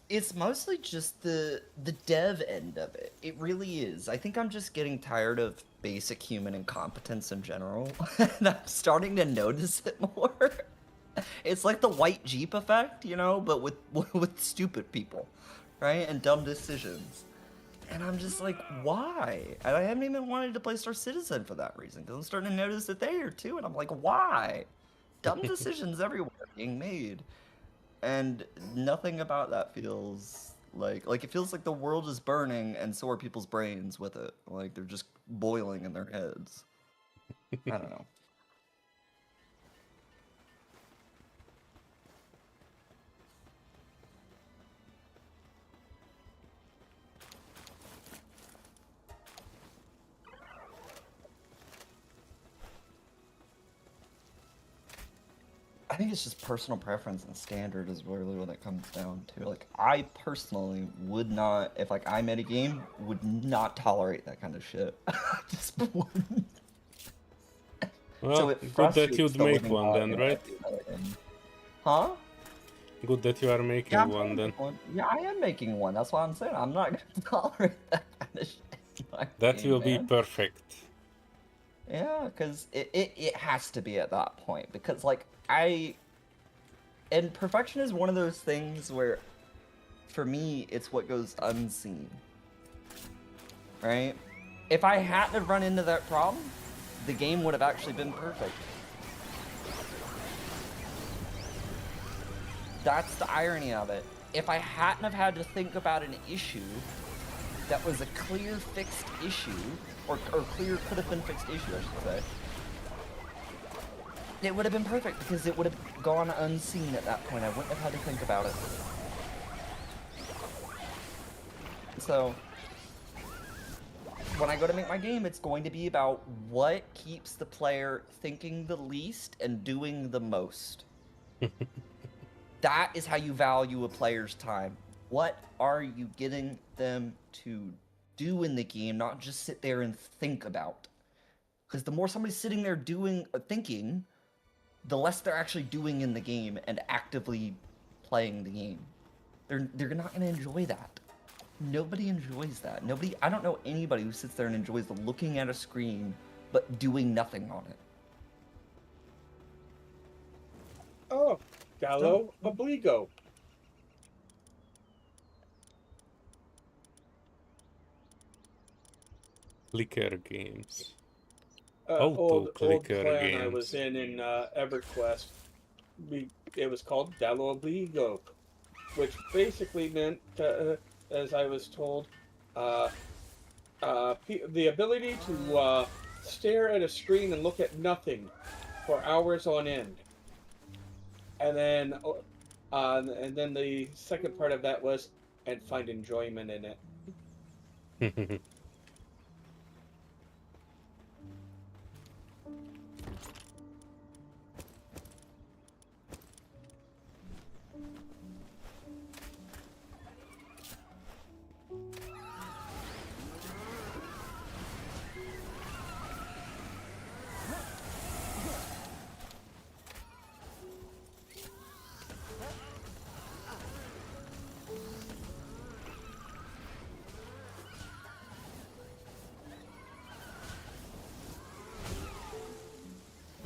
it's mostly just the dev end of it. It really is. I think I'm just getting tired of basic human incompetence in general. And I'm starting to notice it more. It's like the white Jeep effect, but with stupid people, right? And dumb decisions. And I'm just like, why? And I haven't even wanted to play Star Citizen for that reason, because I'm starting to notice it there too, and I'm like, why? Dumb decisions everywhere being made. And nothing about that feels like it feels like the world is burning, and so are people's brains with it. Like, they're just boiling in their heads. I don't know. I think it's just personal preference and standard is really what it comes down to. I personally would not, if I made a game, would not tolerate that kind of shit. I just wouldn't. Well, So it good that frustrates you'd the make living one out then, of right? it. Huh? Good that you are making Yeah, I'm one trying to then. make one. Yeah, I am making one. That's why I'm saying I'm not gonna tolerate that kind of shit in my That game, will be man. perfect. Yeah, because it has to be at that point. Because, and perfection is one of those things where, for me, it's what goes unseen. Right? If I hadn't have run into that problem, the game would have actually been perfect. That's the irony of it. If I hadn't have had to think about an issue that was a clear fixed issue, or clear could have been fixed issue, I should say, it would have been perfect because it would have gone unseen at that point. I wouldn't have had to think about it. So, when I go to make my game, it's going to be about what keeps the player thinking the least and doing the most. That is how you value a player's time. What are you getting them to do in the game, not just sit there and think about? Because the more somebody's sitting there doing or thinking, the less they're actually doing in the game and actively playing the game. They're not going to enjoy that. Nobody enjoys that. I don't know anybody who sits there and enjoys looking at a screen but doing nothing on it. Oh, Gallo Obligo. Clicker games. Old clicker clan I was games. in EverQuest. It was called Dalobligo, which basically meant, as I was told, the ability to stare at a screen and look at nothing for hours on end. And then the second part of that was, and find enjoyment in it.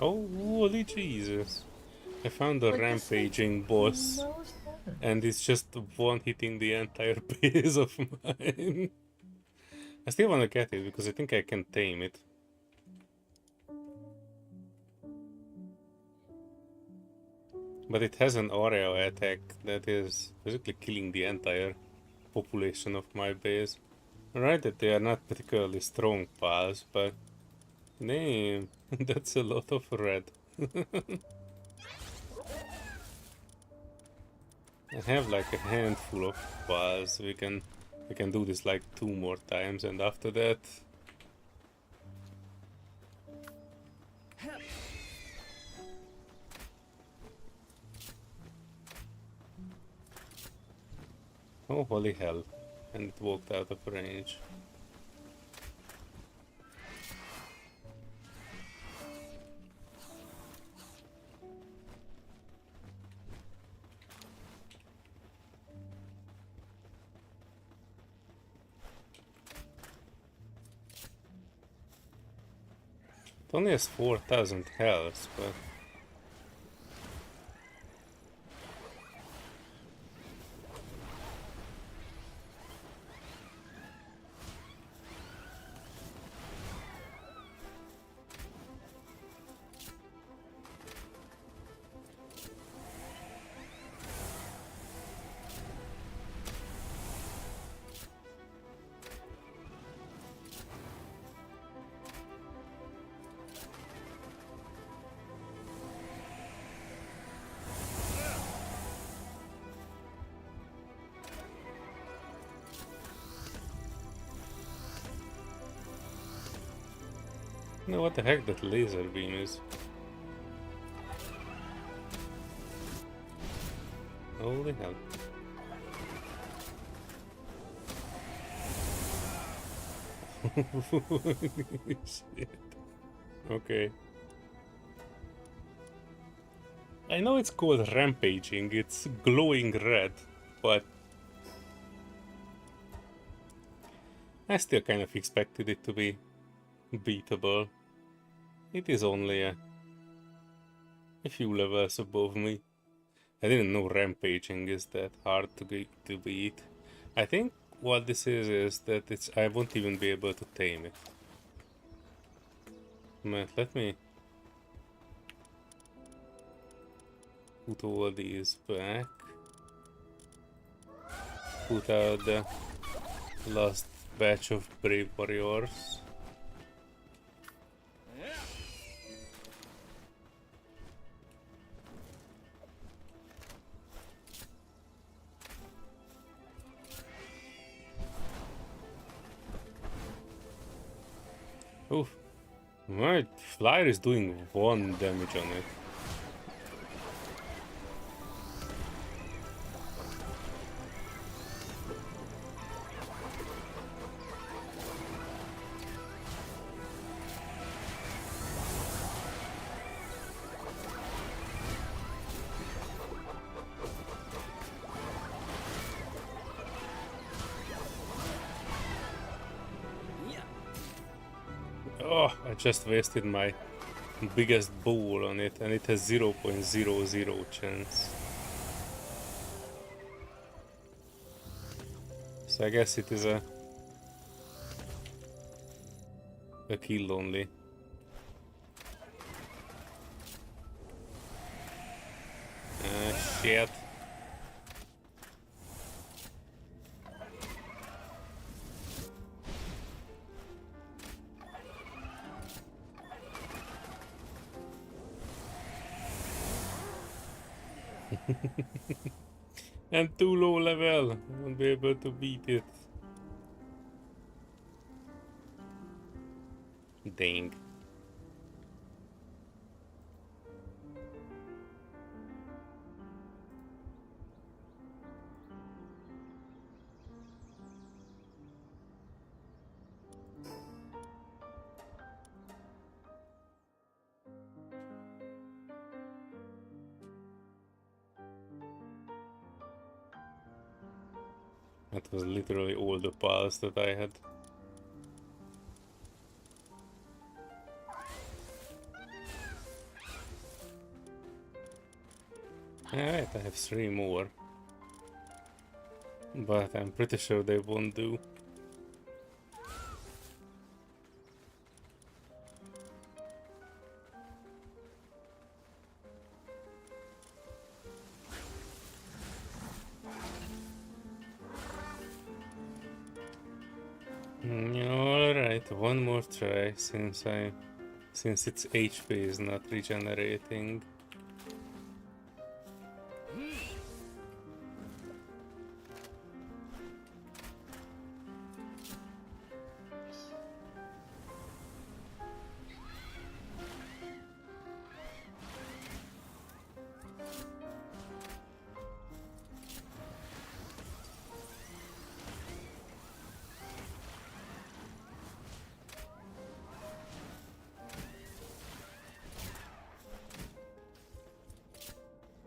Oh, holy Jesus. I found a Like, this rampaging boss, No sense. and it's just one hitting the entire base of mine. I still wanna get it, because I think I can tame it. But it has an aerial attack that is basically killing the entire population of my base. Right that they are not particularly strong pals, but damn, that's a lot of red. I have like a handful of pals. We can do this like 2 more times, and after that oh holy hell, and it walked out of range. It only has 4,000 health, but no, what the heck that laser beam is? Holy hell. Shit. Okay. I know it's called rampaging, it's glowing red, but I still kind of expected it to be beatable. It is only a few levels above me. I didn't know rampaging is that hard to beat. I think what this is that I won't even be able to tame it. But let me put all these back. Put out the last batch of brave warriors. Oof. My flyer is doing 1 damage on it. Oh, I just wasted my biggest ball on it, and it has 0.00 chance. So I guess it is a A kill only. Shit. I'm too low level. I won't be able to beat it. Dang. That was literally all the pals that I had. Alright, I have 3 more. But I'm pretty sure they won't do. Alright, one more try since its HP is not regenerating.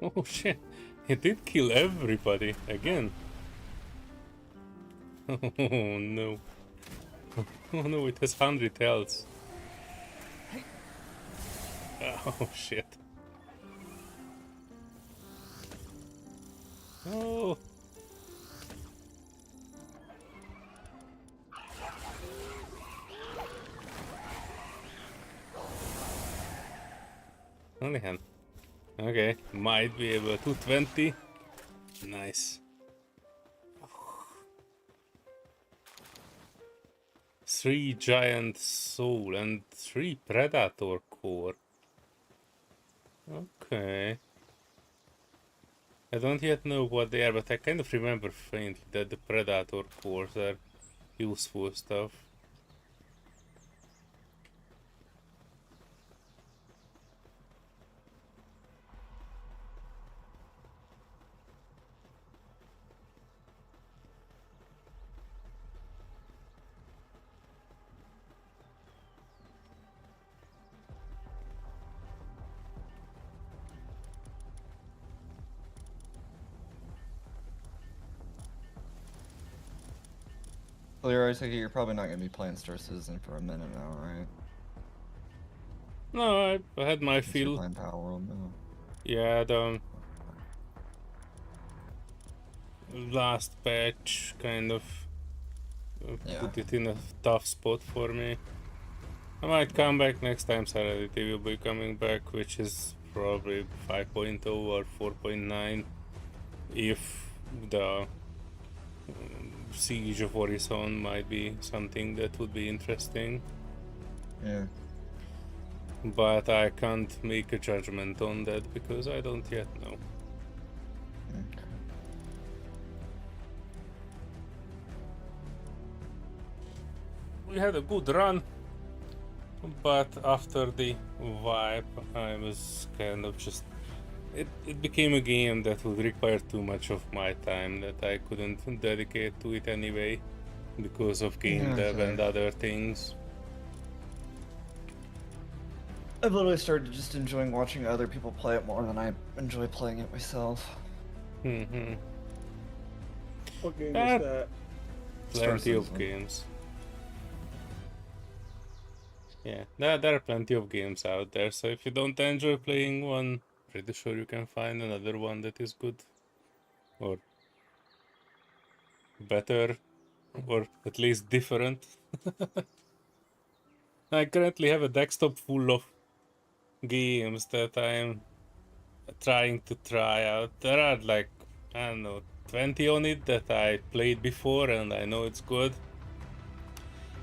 Oh shit, it did kill everybody again. Oh no. Oh no, it has 100 health. Oh shit. Oh. Only hand. Okay, might be able to 20. Nice. 3 giant soul and 3 predator core. Okay. I don't yet know what they are, but I kind of remember faintly that the predator cores are useful stuff. Solear, I take it you're probably not gonna be playing Star Citizen for a minute now, right? No, I had my Since you're fill. playing Palworld now. Yeah, the last patch kind of Yeah. put it in a tough spot for me. I might come back next time Serenity will be coming back, which is probably 5.0 or 4.9 if the Siege of Horizon might be something that would be interesting. Yeah. But I can't make a judgment on that because I don't yet know. Okay. We had a good run, but after the wipe I was kind of just... It became a game that would require too much of my time that I couldn't dedicate to it anyway because of game dev and other things. I've literally started just enjoying watching other people play it more than I enjoy playing it myself. Mm-hmm. What game is that? Plenty of Citizen. games. Yeah, there are plenty of games out there, so if you don't enjoy playing one, pretty sure you can find another one that is good. Or better, or at least different. I currently have a desktop full of games that I'm trying to try out. There are like, I don't know, 20 on it that I played before and I know it's good.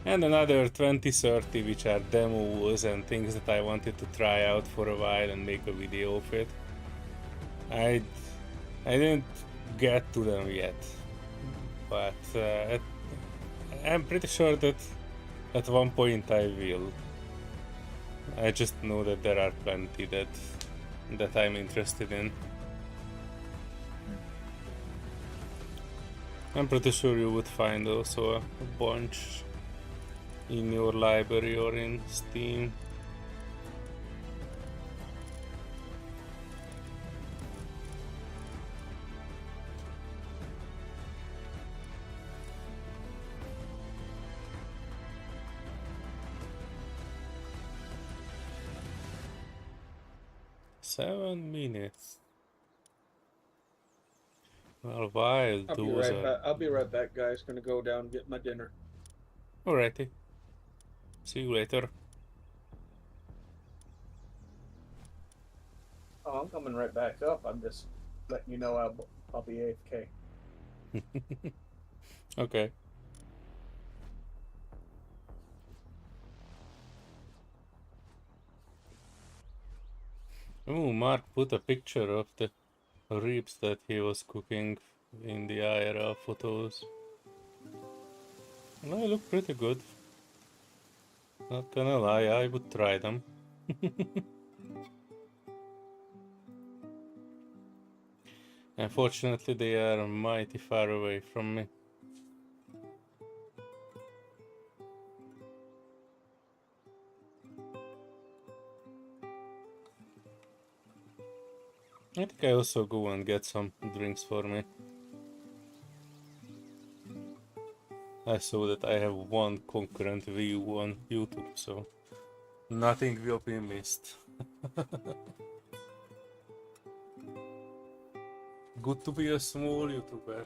And another 20, 30 which are demos and things that I wanted to try out for a while and make a video of it. I didn't get to them yet, but I'm pretty sure that at one point I will. I just know that there are plenty that I'm interested in. I'm pretty sure you would find also a bunch in your library or in Steam. Seven minutes. Well, while I'll be those right are... back. I'll be right back, guys. Gonna go down and get my dinner. Alrighty. See you later. Oh, I'm coming right back up. I'm just letting you know I'll be AFK. Okay. Oh, Mark put a picture of the ribs that he was cooking in the IRL photos. Well, they look pretty good. Not gonna lie, I would try them. Unfortunately, they are mighty far away from me. I think I also go and get some drinks for me. I saw that I have one concurrent view on YouTube, so nothing will be missed. Good to be a small YouTuber.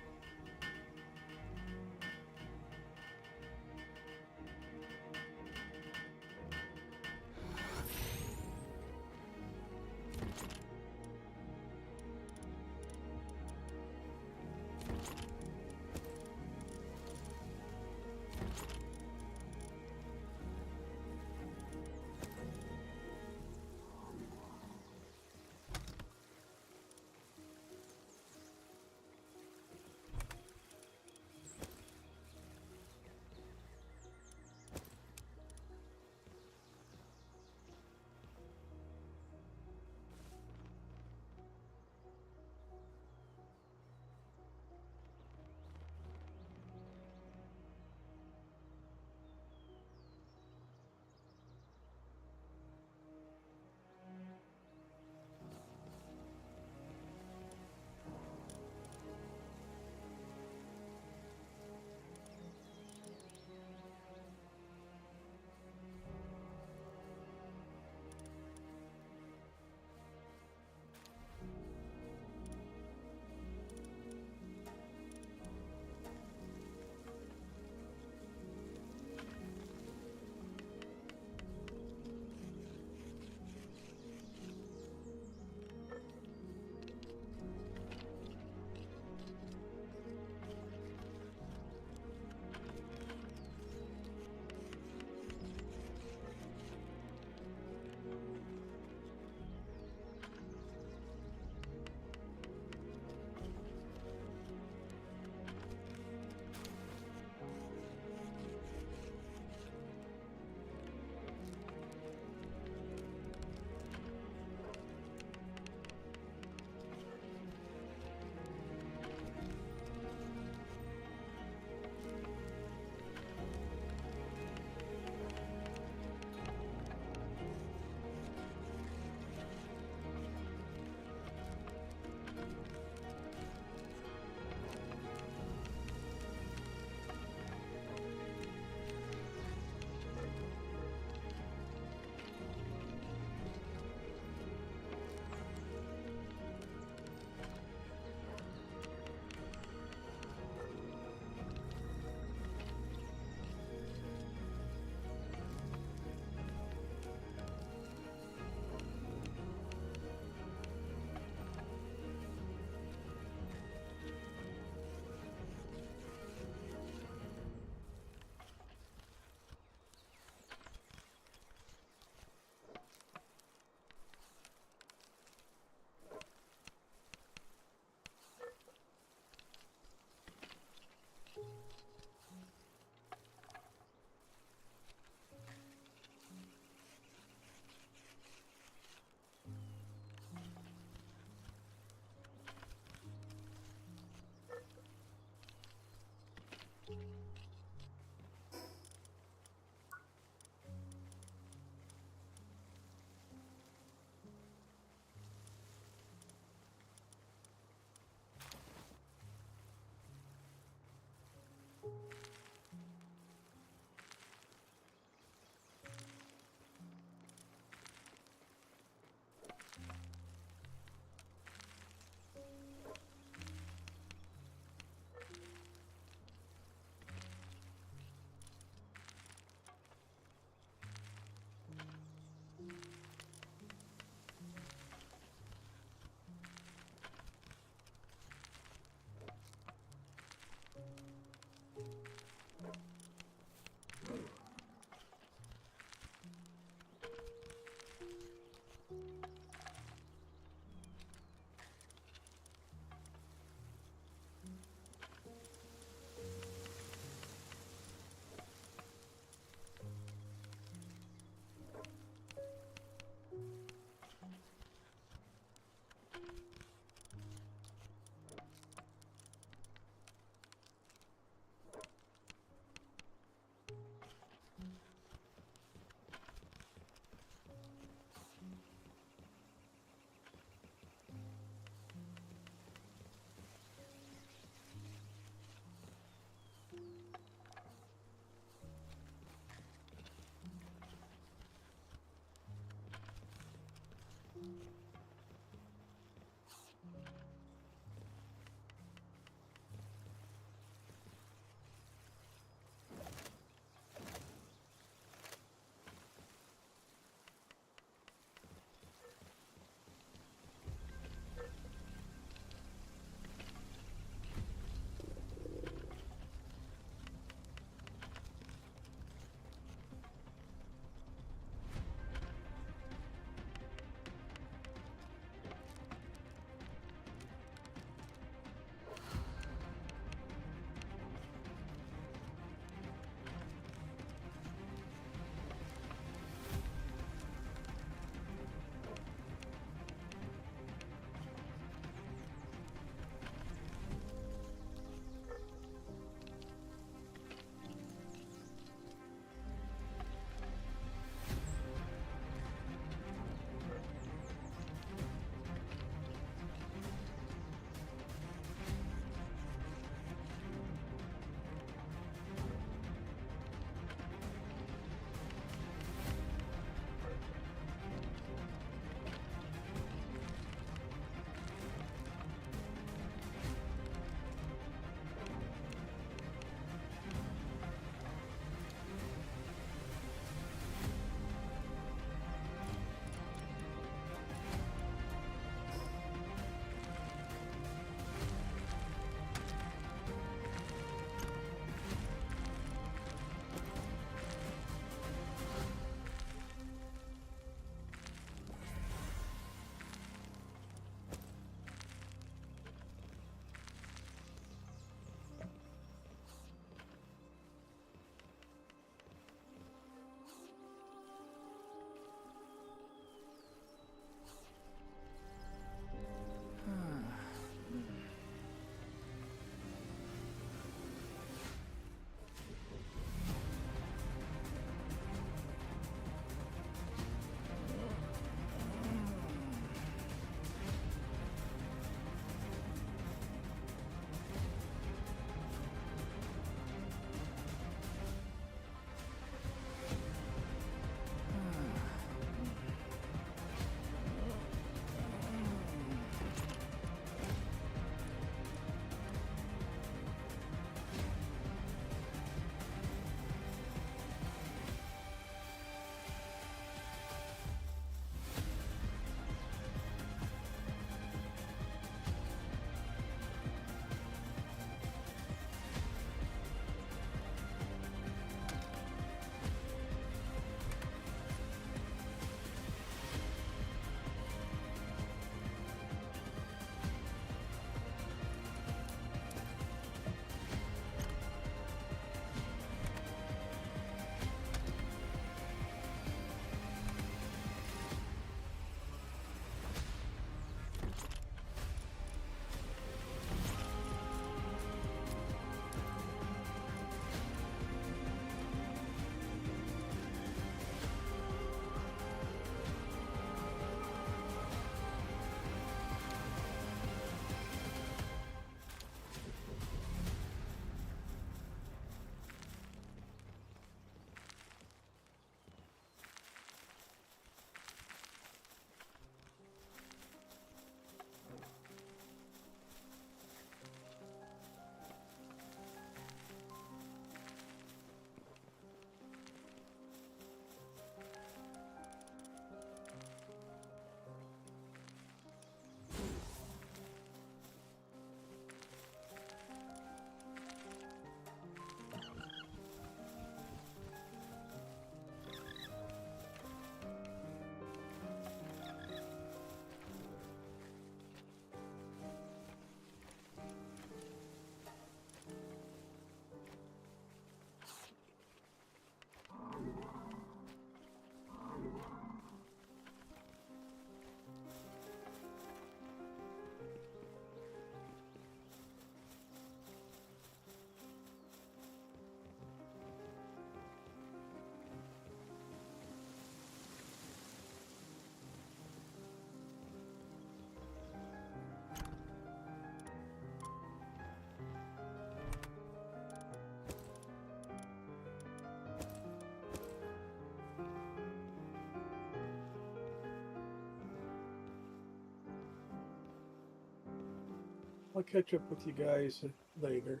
I'll catch up with you guys later.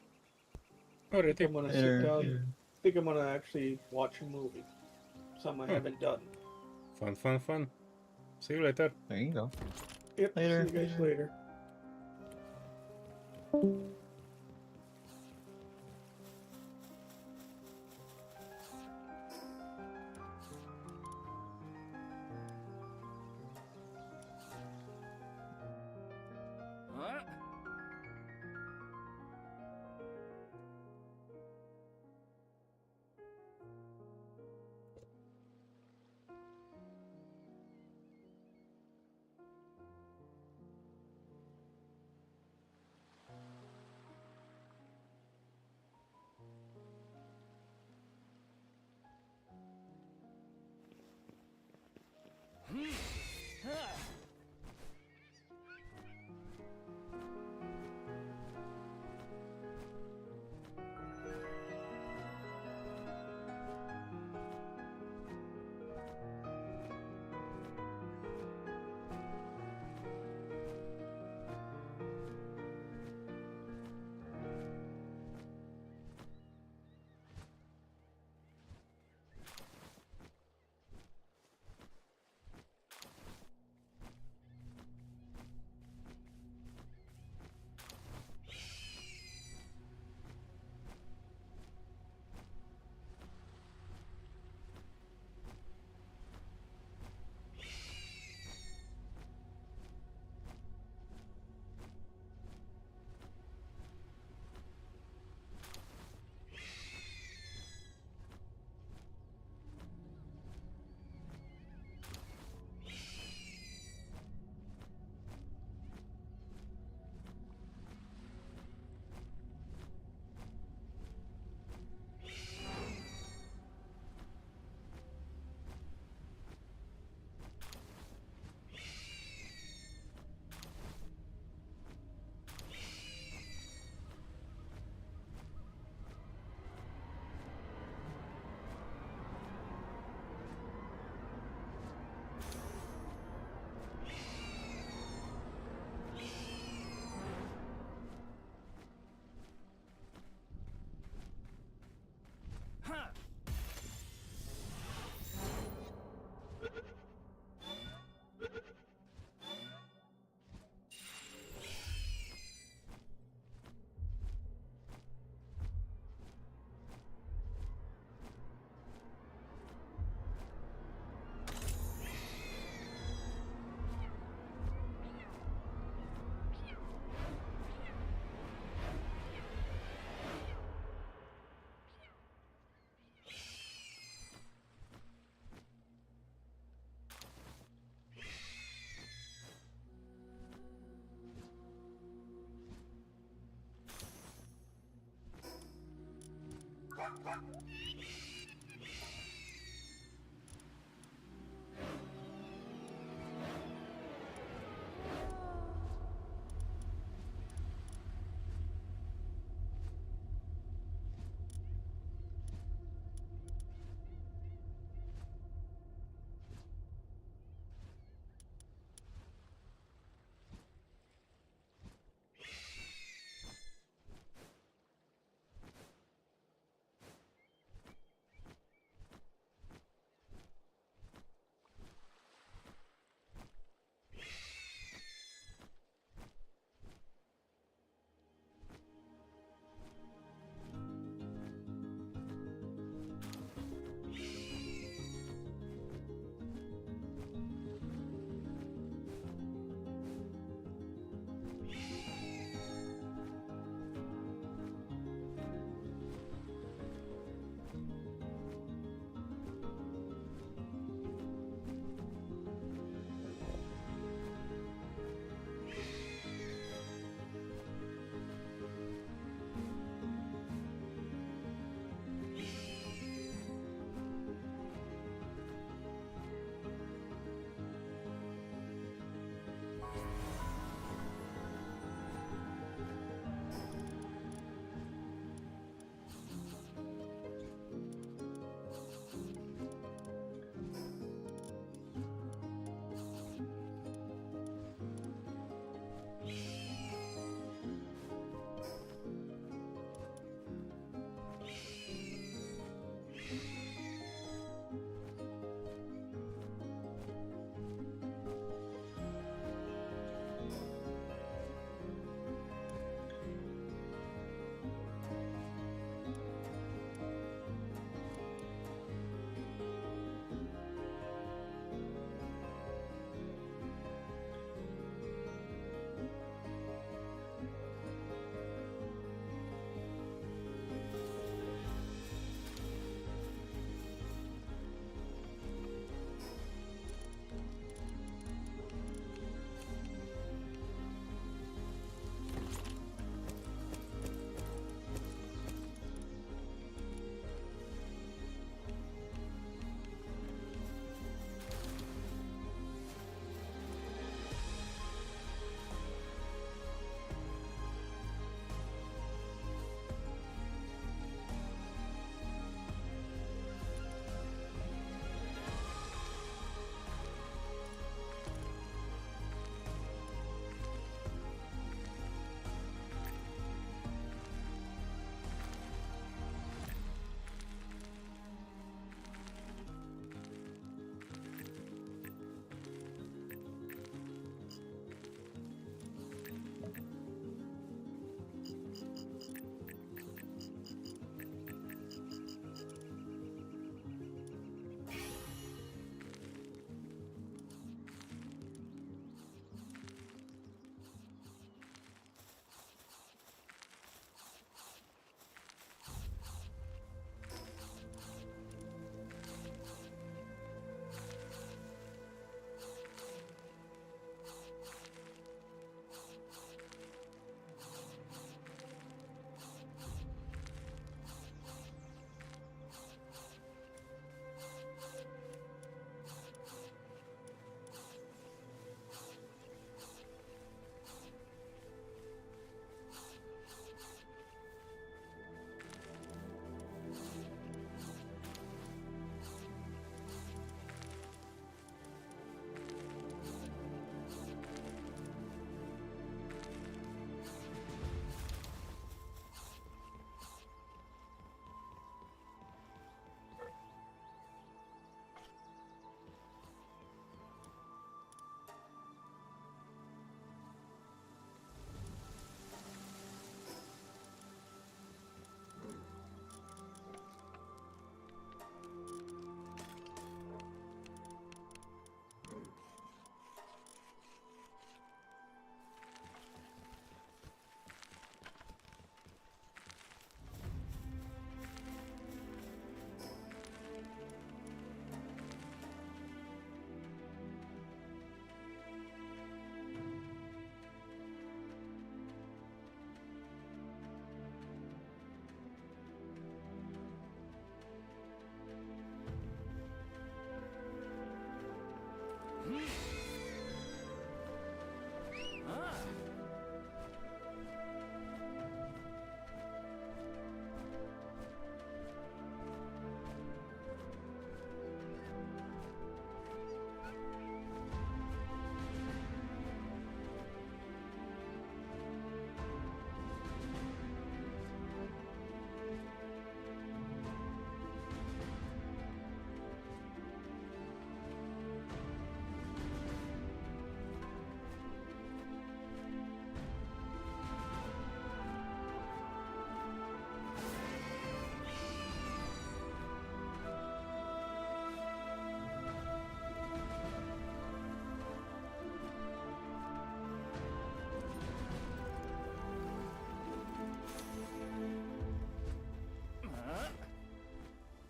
I Alrighty. think I'm gonna sit down. I think I'm gonna actually watch a movie. Something I haven't done. Fun, fun, fun. See you later. There you go. Yep. Later. See you guys later. Huh?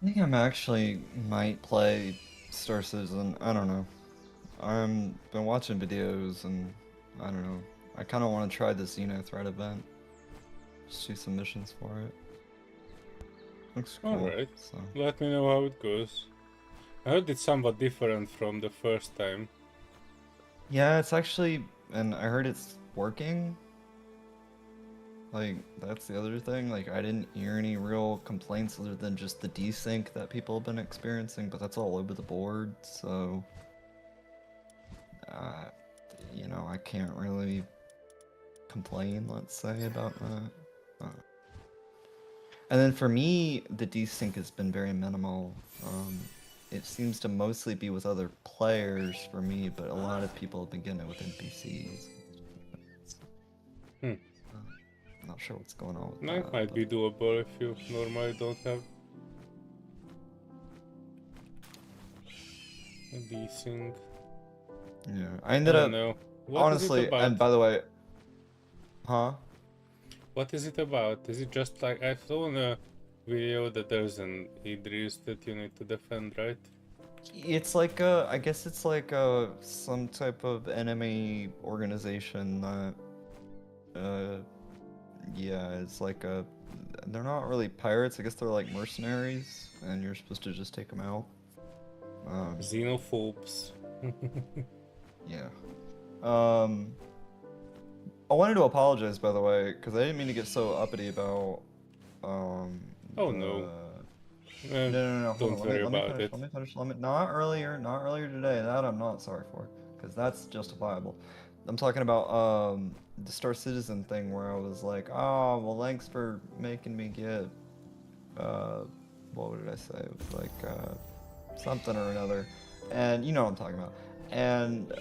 think I'm actually might play Star Citizen. I don't know. I'm been watching videos and I don't know. I kind of want to try the Xeno Threat event. Just do some missions for it. Looks cool. Alright. So. Let me know how it goes. I heard it's somewhat different from the first time. Yeah, it's actually, and I heard it's working. Like, that's the other thing. Like, I didn't hear any real complaints other than just the desync that people have been experiencing, but that's all over the board, so... you know, I can't really complain, let's say, about that. And then for me, the desync has been very minimal. It seems to mostly be with other players for me, but a lot of people have been getting it with NPCs. I'm not sure what's going on with No, that. it might be doable if you normally don't have a desync. Yeah, I I ended don't up, know. What is it honestly, about? and by the way, huh? What is it about? Is it just like I saw in a video that there's an Idris that you need to defend, right? It's like I guess it's like some type of enemy organization that, yeah, it's like they're not really pirates. I guess they're like mercenaries, and you're supposed to just take them out. Xenophobes. Yeah. I wanted to apologize, by the way, because I didn't mean to get so uppity about. Oh no. No. Hold Don't on, worry let me about finish. it. Let me finish. Not earlier today. That I'm not sorry for, because that's justifiable. I'm talking about the Star Citizen thing where I was like, oh well, thanks for making me get what did I say? It was like something or another, and you know what I'm talking about. And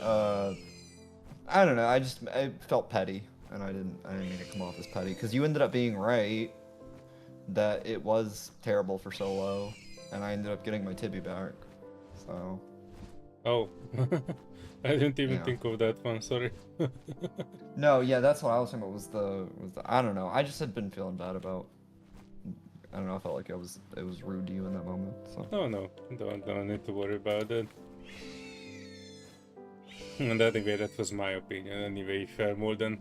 I don't know. I felt petty, and I didn't mean to come off as petty because you ended up being right that it was terrible for solo, and I ended up getting my Tibby back. So. Oh. I didn't even Yeah. think of that one, sorry. No, yeah, that's what I was talking about. Was the I don't know. I just had been feeling bad about. I don't know. I felt like it was rude to you in that moment. So. No, don't need to worry about it. And anyway, that was my opinion. Anyway, if you are more than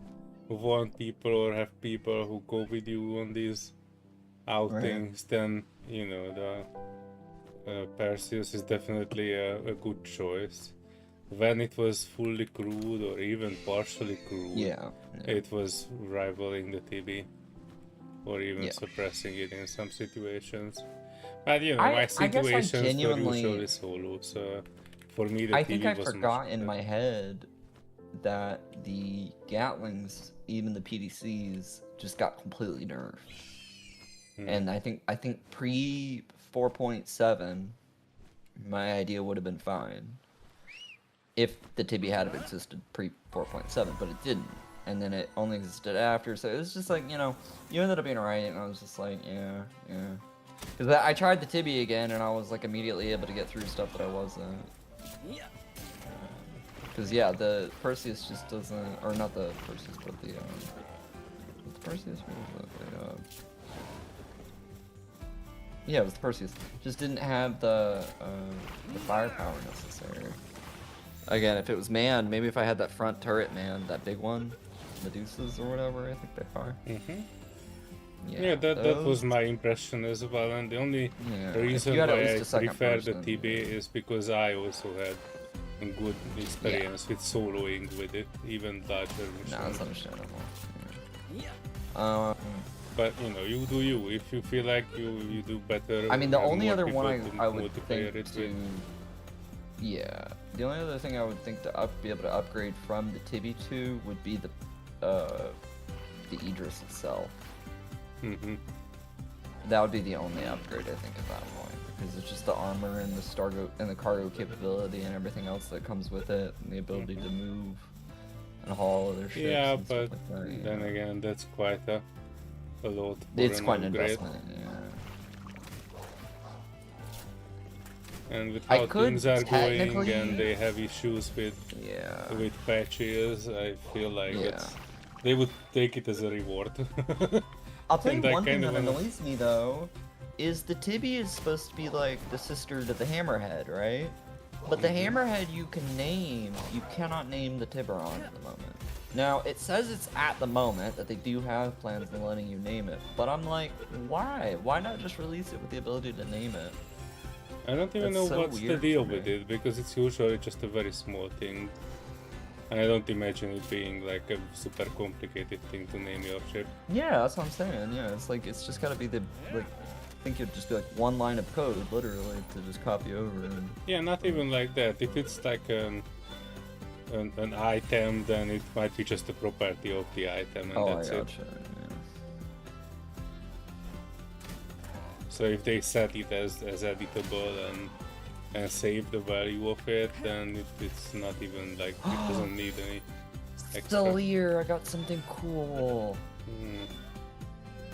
one people or have people who go with you on these outings, then you know the Perseus is definitely a good choice. When it was fully crewed or even partially crewed, Yeah. it was rivaling the TB or even Yeah. suppressing it in some situations. But you know, I my guess I situations were genuinely- usually solo, so for me the I TB think I was forgot much in better. my head that the Gatlings, even the PDCs, just got completely nerfed. And I think pre 4.7, my idea would have been fine if the Tibby had have existed pre 4.7, but it didn't. And then it only existed after, so it was just like, you know, you ended up being right, and I was just like, yeah. Because I tried the Tibby again, and I was like immediately able to get through stuff that I wasn't. Because yeah, the Perseus just doesn't, or not the Perseus, but the Perseus, what was it? Yeah, it was the Perseus. Just didn't have the firepower necessary. Again, if it was manned, maybe if I had that front turret manned, that big one, Medusas or whatever, I think they fire. Yeah, that was my impression as well, and the only Yeah, if reason you had at why least I a second prefer the person, TB is because I also had a good experience with soloing with it, even larger No, missions. that's understandable. Yeah. But you know, you do you. If you feel like you do better. I mean, the have only more other one people to I would multiplayer think it to, with. yeah, the only other thing I would think to be able to upgrade from the Tibby to would be the Idris itself. That would be the only upgrade I think at that point, because it's just the armor and the cargo capability and everything else that comes with it, and the ability to move and haul other ships. Yeah, and but stuff like that, then again, that's quite a lot. For it's an quite an upgrade. investment. Yeah. And with I how could things are going technically- and they have issues with Yeah. patches, I feel like Yeah. they would take it as a reward. I'll tell you And I one thing kinda that wanna- annoys me though, is the Tibby is supposed to be like the sister to the Hammerhead, right? But the Hammerhead you can name, you cannot name the Tiburon at the moment. Now, it says it's at the moment that they do have plans on letting you name it, but I'm like, why? Why not just release it with the ability to name it? I don't even That's know so what's the weird deal for with me. it, because it's usually just a very small thing. I don't imagine it being like a super complicated thing to name your ship. Yeah, that's what I'm saying. Yeah, it's like, it's just gotta be the, like, I think it'd just be like one line of code, literally, to just copy over. And, Yeah, not even like that. If it's like an item, then it might be just a property of the item, and oh, I that's it. gotcha. Yeah. So if they set it as editable and save the value of it, then it's not even like it doesn't need any extra. Solear, I got something cool. Hmm.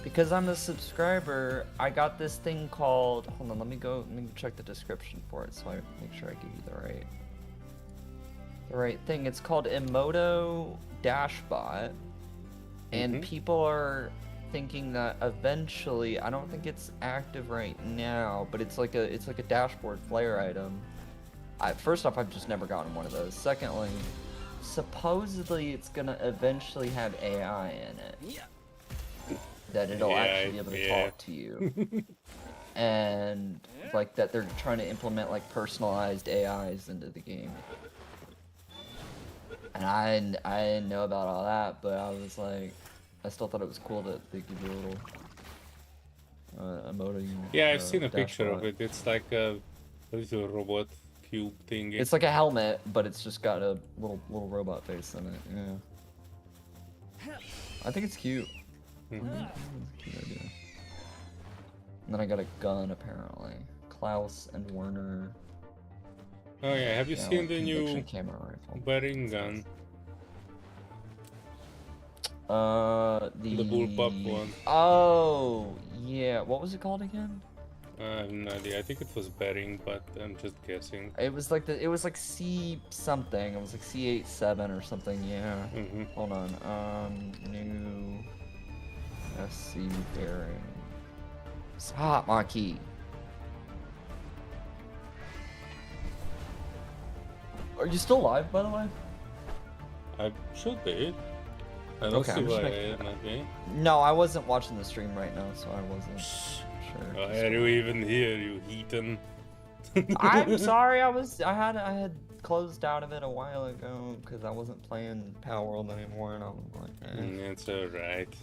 Because I'm a subscriber, I got this thing called. Hold on, let me go check the description for it so I make sure I give you the right thing. It's called Emoto Dashbot, and people are thinking that eventually, I don't think it's active right now, but it's like a dashboard flare item. First off, I've just never gotten one of those. Secondly, supposedly it's gonna eventually have AI in it. That it'll actually be able to talk to you. And like that they're trying to implement like personalized AIs into the game. And I didn't know about all that, but I was like, I still thought it was cool that they give you a little emoji. Yeah, I've seen a picture of dashboard. it. It's like a little robot cube thing. It's like a helmet, but it's just got a little robot face in it. Yeah. I think it's cute. Cute idea. And then I got a gun apparently. Klaus and Werner. Oh yeah, have you seen like the new conviction camera rifle? bearing gun? The bullpup one. Oh, yeah. What was it called again? I have no idea. I think it was bearing, but I'm just guessing. It was like C something. It was like C87 or something. Yeah. Hold on. New SC bearing. Stop, Maki. Are you still live, by the way? I should be. I don't Okay, see I'm just why making- it might be. No, I wasn't watching the stream right now, so I wasn't sure. Why are you even here, you heathen? I'm sorry, I had closed out of it a while ago because I wasn't playing Palworld anymore, and I was like, It's alright.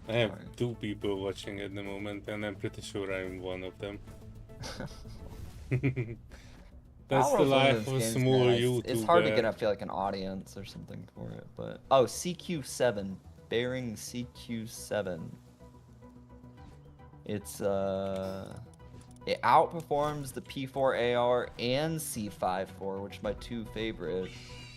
I have Alright. 2 people watching at the moment, and I'm pretty sure I'm one of them. That's the Palworld's one life those of a games, small man, YouTuber. it's hard to get, I feel like, an audience or something for it, but... Oh, CQ7. Bearing CQ7. It's, it outperforms the P4AR and C54, which are my 2 favorites,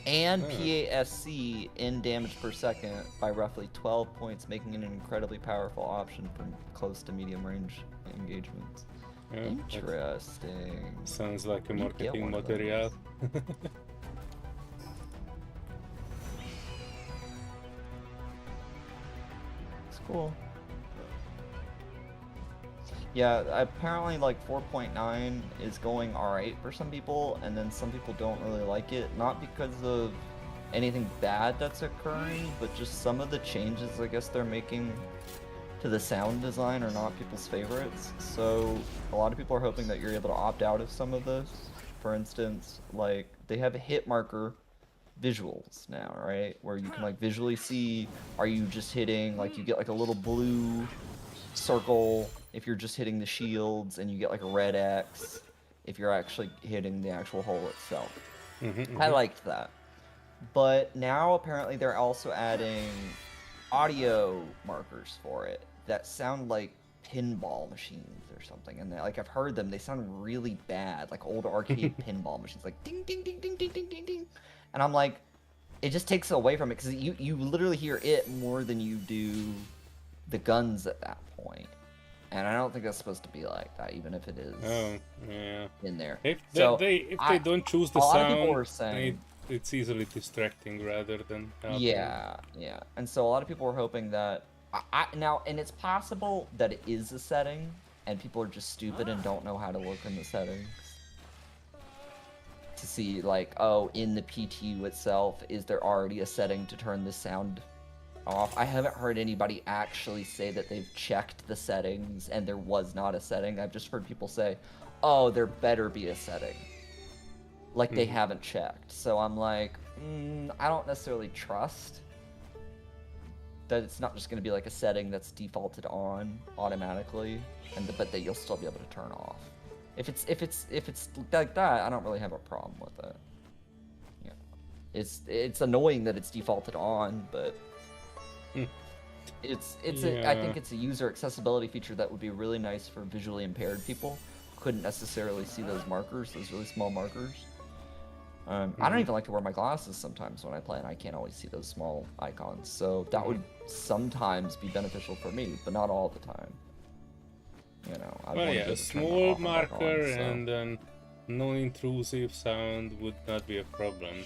and PASC in damage per second by roughly 12 points, making it an incredibly powerful option for close to medium range engagements. Yeah, that Interesting. sounds like a You get marketing one of material. It's cool. Yeah, apparently like 4.9 is going alright for some people, and then some people don't really like it, not because of anything bad that's occurring, but just some of the changes I guess they're making to the sound design are not people's favorites. So a lot of people are hoping that you're able to opt out of some of this. For instance, like they have a hit marker visuals now, right? Where you can like visually see, are you just hitting, like you get like a little blue circle if you're just hitting the shields, and you get like a red X if you're actually hitting the actual hole itself. I liked that. But now apparently they're also adding audio markers for it that sound like pinball machines or something, and like I've heard them, they sound really bad, like old arcade pinball machines, like ding ding ding ding ding ding ding ding, and I'm like, it just takes away from it because you literally hear it more than you do the guns at that point, and I don't think that's supposed to be like that, even if it is in there. If So, they don't choose the a lot of people were sound, saying, it's easily distracting rather than helping. yeah, and so a lot of people were hoping that now, and it's possible that it is a setting, and people are just stupid and don't know how to look in the settings to see, like, oh, in the PTU itself, is there already a setting to turn the sound off? I haven't heard anybody actually say that they've checked the settings and there was not a setting. I've just heard people say, oh, there better be a setting. Like, they haven't checked. So I'm like, I don't necessarily trust that it's not just going to be like a setting that's defaulted on automatically, but that you'll still be able to turn off. If it's like that, I don't really have a problem with it. Yeah, it's annoying that it's defaulted on, but I think it's a user accessibility feature that would be really nice for visually impaired people. Couldn't necessarily see those markers, those really small markers. I don't even like to wear my glasses sometimes when I play, and I can't always see those small icons. So that would sometimes be beneficial for me, but not all the time. You know, Well, yeah, a small marker and then non-intrusive sound would not be a problem.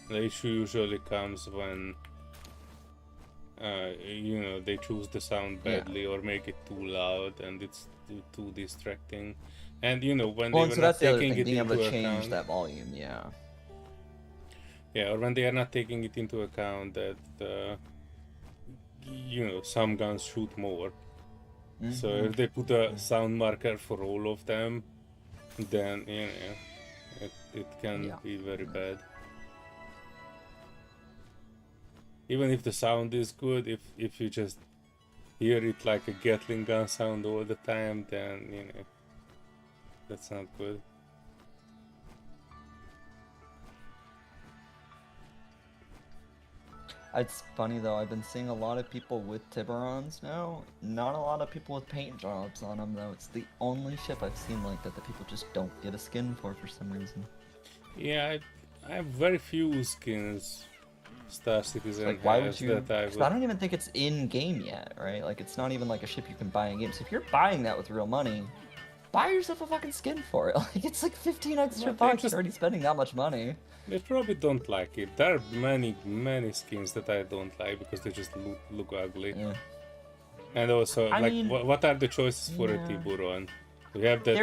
The issue usually comes when, you know, they choose the sound badly or make it too loud and it's too distracting. And you know, when they were not taking it being able into to change account, that volume, yeah. Yeah, or when they are not taking it into account that, you know, some guns shoot more. So if they put a sound marker for all of them, then, you know, it can be very bad. Even if the sound is good, if you just hear it like a Gatling gun sound all the time, then, you know, that's not good. It's funny though, I've been seeing a lot of people with Tiburons now. Not a lot of people with paint jobs on them though. It's the only ship I've seen like that people just don't get a skin for some reason. Yeah, I have very few skins Star Citizen like, why has would you? that I don't even think it's in game yet, right? Like, it's not even like a ship you can buy in game. So if you're buying that with real money, buy yourself a fucking skin for it. Like, it's like 15 extra bucks. You're already spending that much money. They probably don't like it. There are many skins that I don't like because they just look ugly. Yeah. And also, I like, mean, what are the choices for a Tiburon? We have that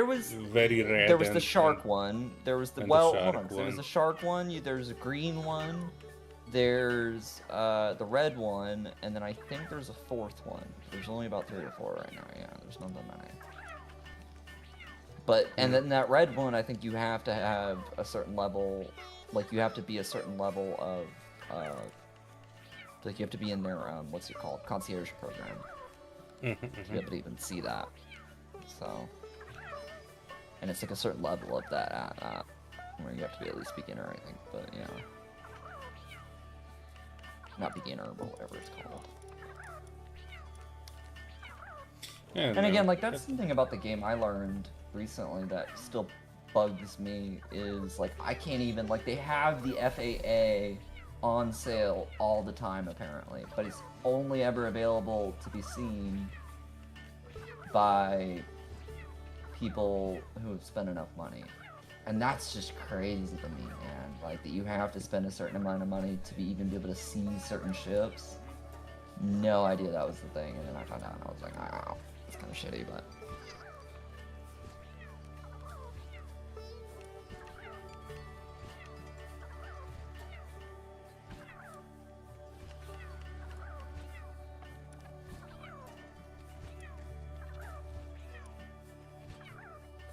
very red. There was the shark one. There was the hold on. So there was a shark one. There's a green one. There's the red one, and then I think there's a fourth one. There's only about 3 or 4 right now. Yeah, there's not that many. But and then that red one, I think you have to have a certain level. Like, you have to be a certain level of like, you have to be in their what's it called, concierge program to be able to even see that. So, and it's like a certain level of that where you have to be at least beginner, I think. But yeah, not beginner, but whatever it's called. Yeah, and again, like, that's something about the game I learned recently that still bugs me is, like, I can't even, like, they have the FAA on sale all the time apparently, but it's only ever available to be seen by people who have spent enough money. And that's just crazy to me, man. Like, that you have to spend a certain amount of money to even be able to see certain ships. No idea that was the thing, and then I found out and I was like, wow, it's kind of shitty, but...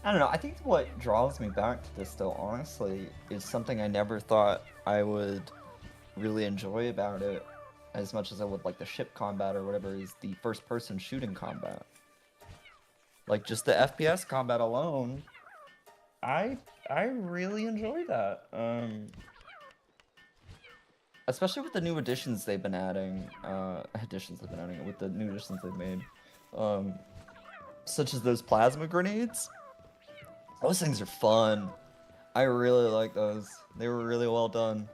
I don't know, I think what draws me back to this, though, honestly, is something I never thought I would really enjoy about it as much as I would like the ship combat or whatever, is the first-person shooting combat. Like, just the FPS combat alone, I really enjoy that. Especially with the new additions they've been adding, with the new additions they've made. Such as those plasma grenades. Those things are fun. I really like those. They were really well done.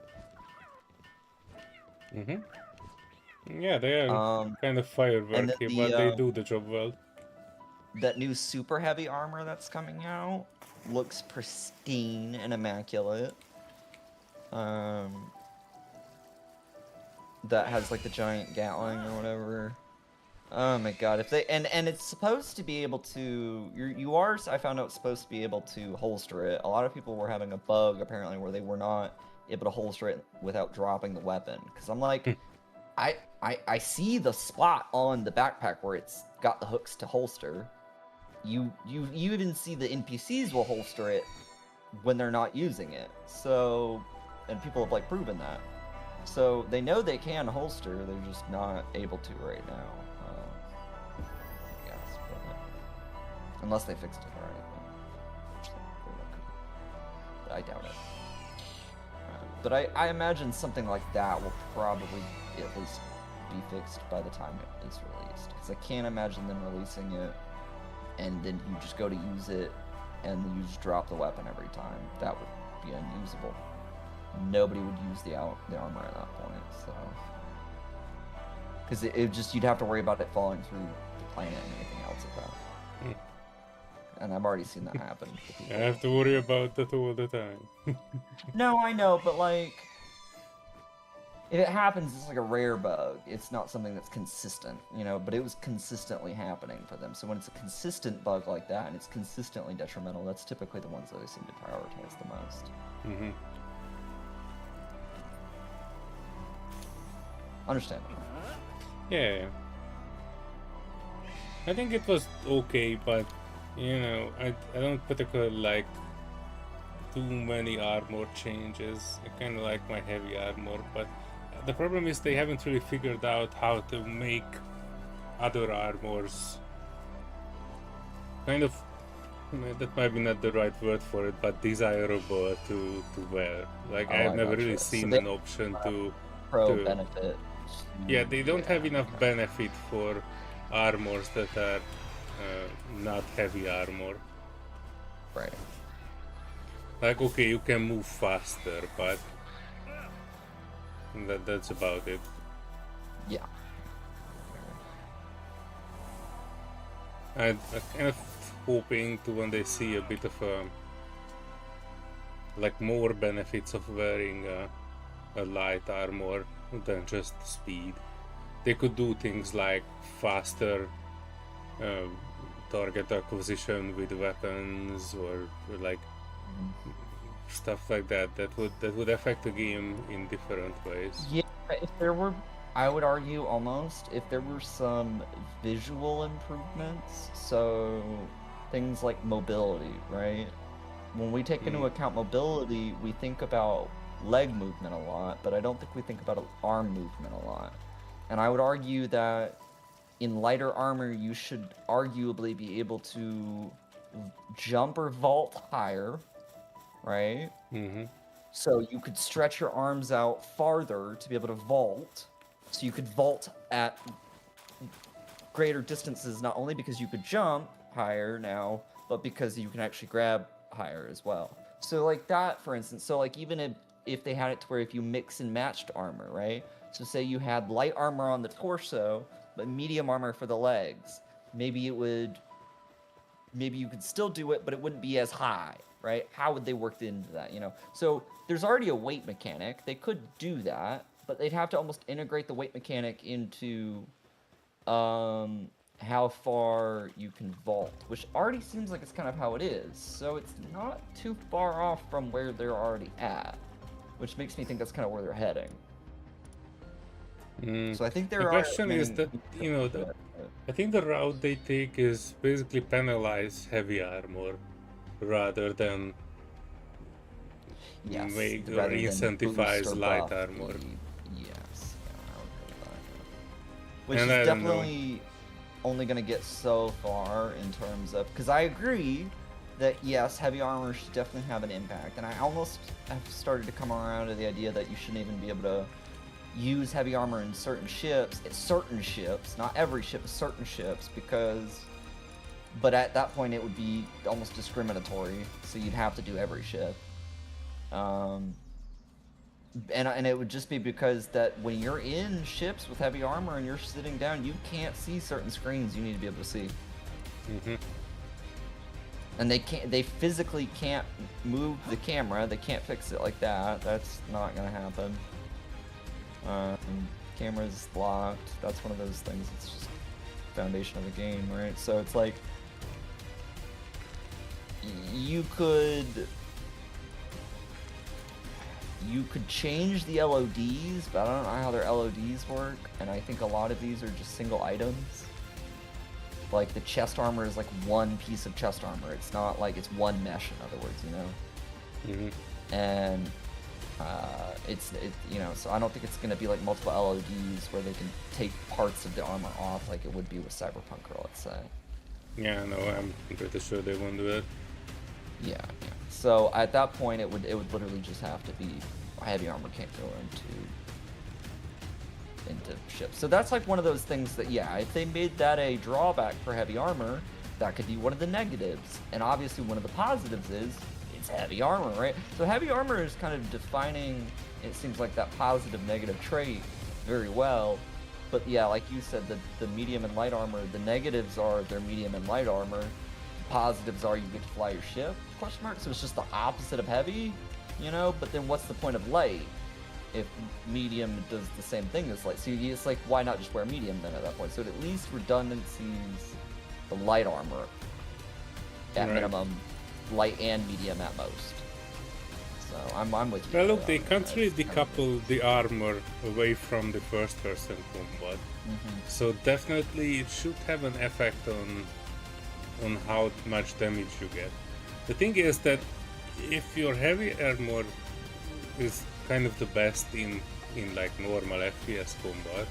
Yeah, they are kind of fireworky, but they do the job well. That new super heavy armor that's coming out looks pristine and immaculate. That has like the giant Gatling or whatever. Oh my god, if they and it's supposed to be able to I found out it's supposed to be able to holster it. A lot of people were having a bug apparently where they were not able to holster it without dropping the weapon. Because I'm like, I see the spot on the backpack where it's got the hooks to holster. You even see the NPCs will holster it when they're not using it. So, and people have like proven that. So they know they can holster, they're just not able to right now. I guess, but, unless they fixed it already. But I doubt it. But I imagine something like that will probably at least be fixed by the time it is released. Because I can't imagine them releasing it and then you just go to use it and you just drop the weapon every time. That would be unusable. Nobody would use the armor at that point, so... Because it just, you'd have to worry about it falling through the planet and anything else like that. And I've already seen that happen. I have to worry about that all the time. No, I know, but like... If it happens, it's like a rare bug. It's not something that's consistent, you know, but it was consistently happening for them. So when it's a consistent bug like that, and it's consistently detrimental, that's typically the ones that they seem to prioritize the most. Mm-hmm. Understandable. Yeah. I think it was okay, but, you know, I don't particularly like too many armor changes. I kind of like my heavy armor, but the problem is they haven't really figured out how to make other armors kind of, that might be not the right word for it, but desirable to wear. Like, I've never really seen an option to benefit. Yeah, they don't have enough benefit for armors that are not heavy armor. Right. Like, okay, you can move faster, but that's about it. Yeah. I'm kind of hoping to one day see a bit of like more benefits of wearing a light armor than just speed. They could do things like faster target acquisition with weapons, or like stuff like that. That would affect the game in different ways. Yeah, if there were, I would argue almost, if there were some visual improvements, so things like mobility, right? When we take into account mobility, we think about leg movement a lot, but I don't think we think about arm movement a lot. And I would argue that in lighter armor, you should arguably be able to jump or vault higher, right? Mm-hmm. So you could stretch your arms out farther to be able to vault. So you could vault at greater distances, not only because you could jump higher now, but because you can actually grab higher as well. So like that, for instance, so like even if they had it to where if you mix and matched armor, right? So say you had light armor on the torso, but medium armor for the legs. Maybe you could still do it, but it wouldn't be as high, right? How would they work into that, you know? So there's already a weight mechanic. They could do that, but they'd have to almost integrate the weight mechanic into how far you can vault, which already seems like it's kind of how it is. So it's not too far off from where they're already at, which makes me think that's kind of where they're heading. So I think the question is that, you know, I think the route they take is basically penalize heavy armor rather than make or incentivize light armor. Yes, which is definitely only going to get so far in terms of, because I agree that yes, heavy armor should definitely have an impact, and I almost have started to come around to the idea that you shouldn't even be able to use heavy armor in certain ships, not every ship, but certain ships, but at that point it would be almost discriminatory, so you'd have to do every ship. And it would just be because that when you're in ships with heavy armor and you're sitting down, you can't see certain screens you need to be able to see. Mm-hmm. And they physically can't move the camera, they can't fix it like that, that's not gonna happen. Camera's locked. That's one of those things. It's just foundation of the game, right? So it's like you could change the LODs, but I don't know how their LODs work, and I think a lot of these are just single items. Like the chest armor is like one piece of chest armor. It's not like it's one mesh, in other words, you know. Mm-hmm. And you know, so I don't think it's gonna be like multiple LODs where they can take parts of the armor off like it would be with Cyberpunk, or let's say. Yeah, no, I'm pretty sure they won't do that. Yeah. So at that point, it would literally just have to be heavy armor can't go into ships. So that's like one of those things that, yeah, if they made that a drawback for heavy armor, that could be one of the negatives. And obviously one of the positives is it's heavy armor, right? So heavy armor is kind of defining, it seems like, that positive negative trait very well. But yeah, like you said, the medium and light armor, the negatives are their medium and light armor. The positives are you get to fly your ship, question mark. So it's just the opposite of heavy, you know? But then what's the point of light if medium does the same thing as light? So it's like, why not just wear medium then at that point? So it at least redundancies the light armor at minimum, light and medium at most. So I'm with you. Well, look, they can't really decouple the armor away from the first-person combat. Mm-hmm. So definitely it should have an effect on how much damage you get. The thing is that if your heavy armor is kind of the best in like normal FPS combat,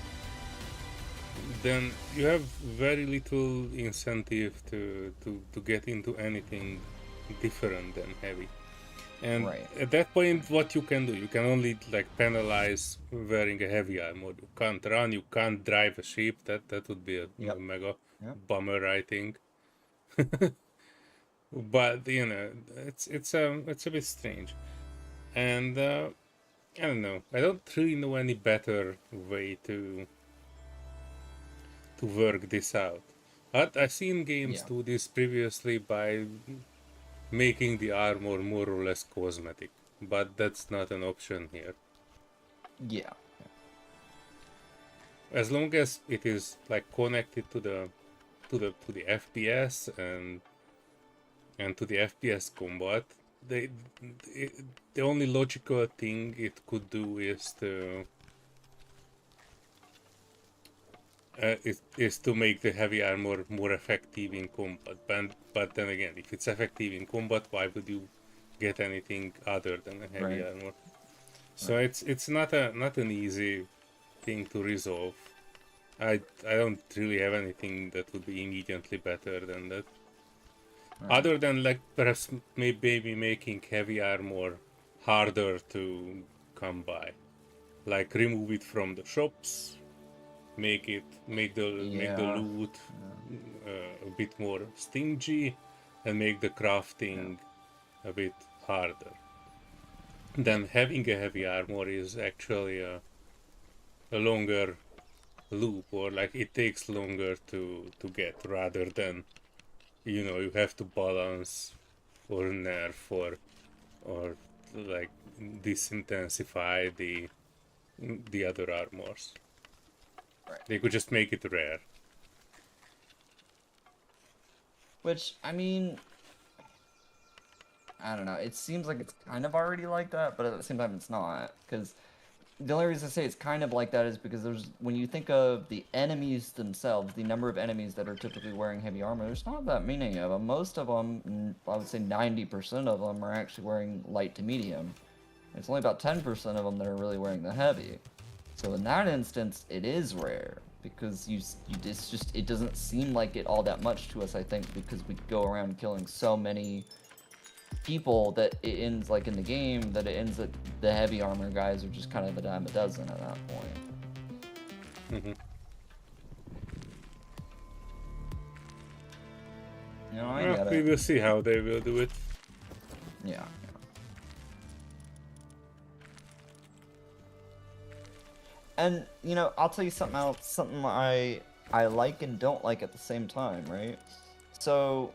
then you have very little incentive to get into anything different than heavy. And at that point, what you can do, you can only like penalize wearing a heavy armor. You can't run, you can't drive a ship. That would be a mega bummer, I think. But you know, it's a bit strange, and I don't know. I don't really know any better way to work this out. But I've seen games do this previously by making the armor more or less cosmetic, but that's not an option here. Yeah. As long as it is like connected to the FPS and to the FPS combat, the only logical thing it could do is to make the heavy armor more effective in combat. But then again, if it's effective in combat, why would you get anything other than a heavy armor? So it's not an easy thing to resolve. I don't really have anything that would be immediately better than that. Other than like perhaps maybe making heavy armor harder to come by, like remove it from the shops. Make the loot a bit more stingy, and make the crafting a bit harder. Then having a heavy armor is actually a longer loop, or like it takes longer to get, rather than, you know, you have to balance or nerf or like disintensify the other armors. They could just make it rare. Which, I mean, I don't know. It seems like it's kind of already like that, but at the same time it's not. Because the only reason I say it's kind of like that is because when you think of the enemies themselves, the number of enemies that are typically wearing heavy armor, there's not that many of them. Most of them, I would say 90% of them, are actually wearing light to medium. It's only about 10% of them that are really wearing the heavy. So in that instance, it is rare, because it doesn't seem like it all that much to us, I think, because we go around killing so many people that it ends, like in the game, that it ends that the heavy armor guys are just kind of a dime a dozen at that point. Mm-hmm. You know, I get it. We will see how they will do it. Yeah. And, you know, I'll tell you something else, something I like and don't like at the same time, right? So,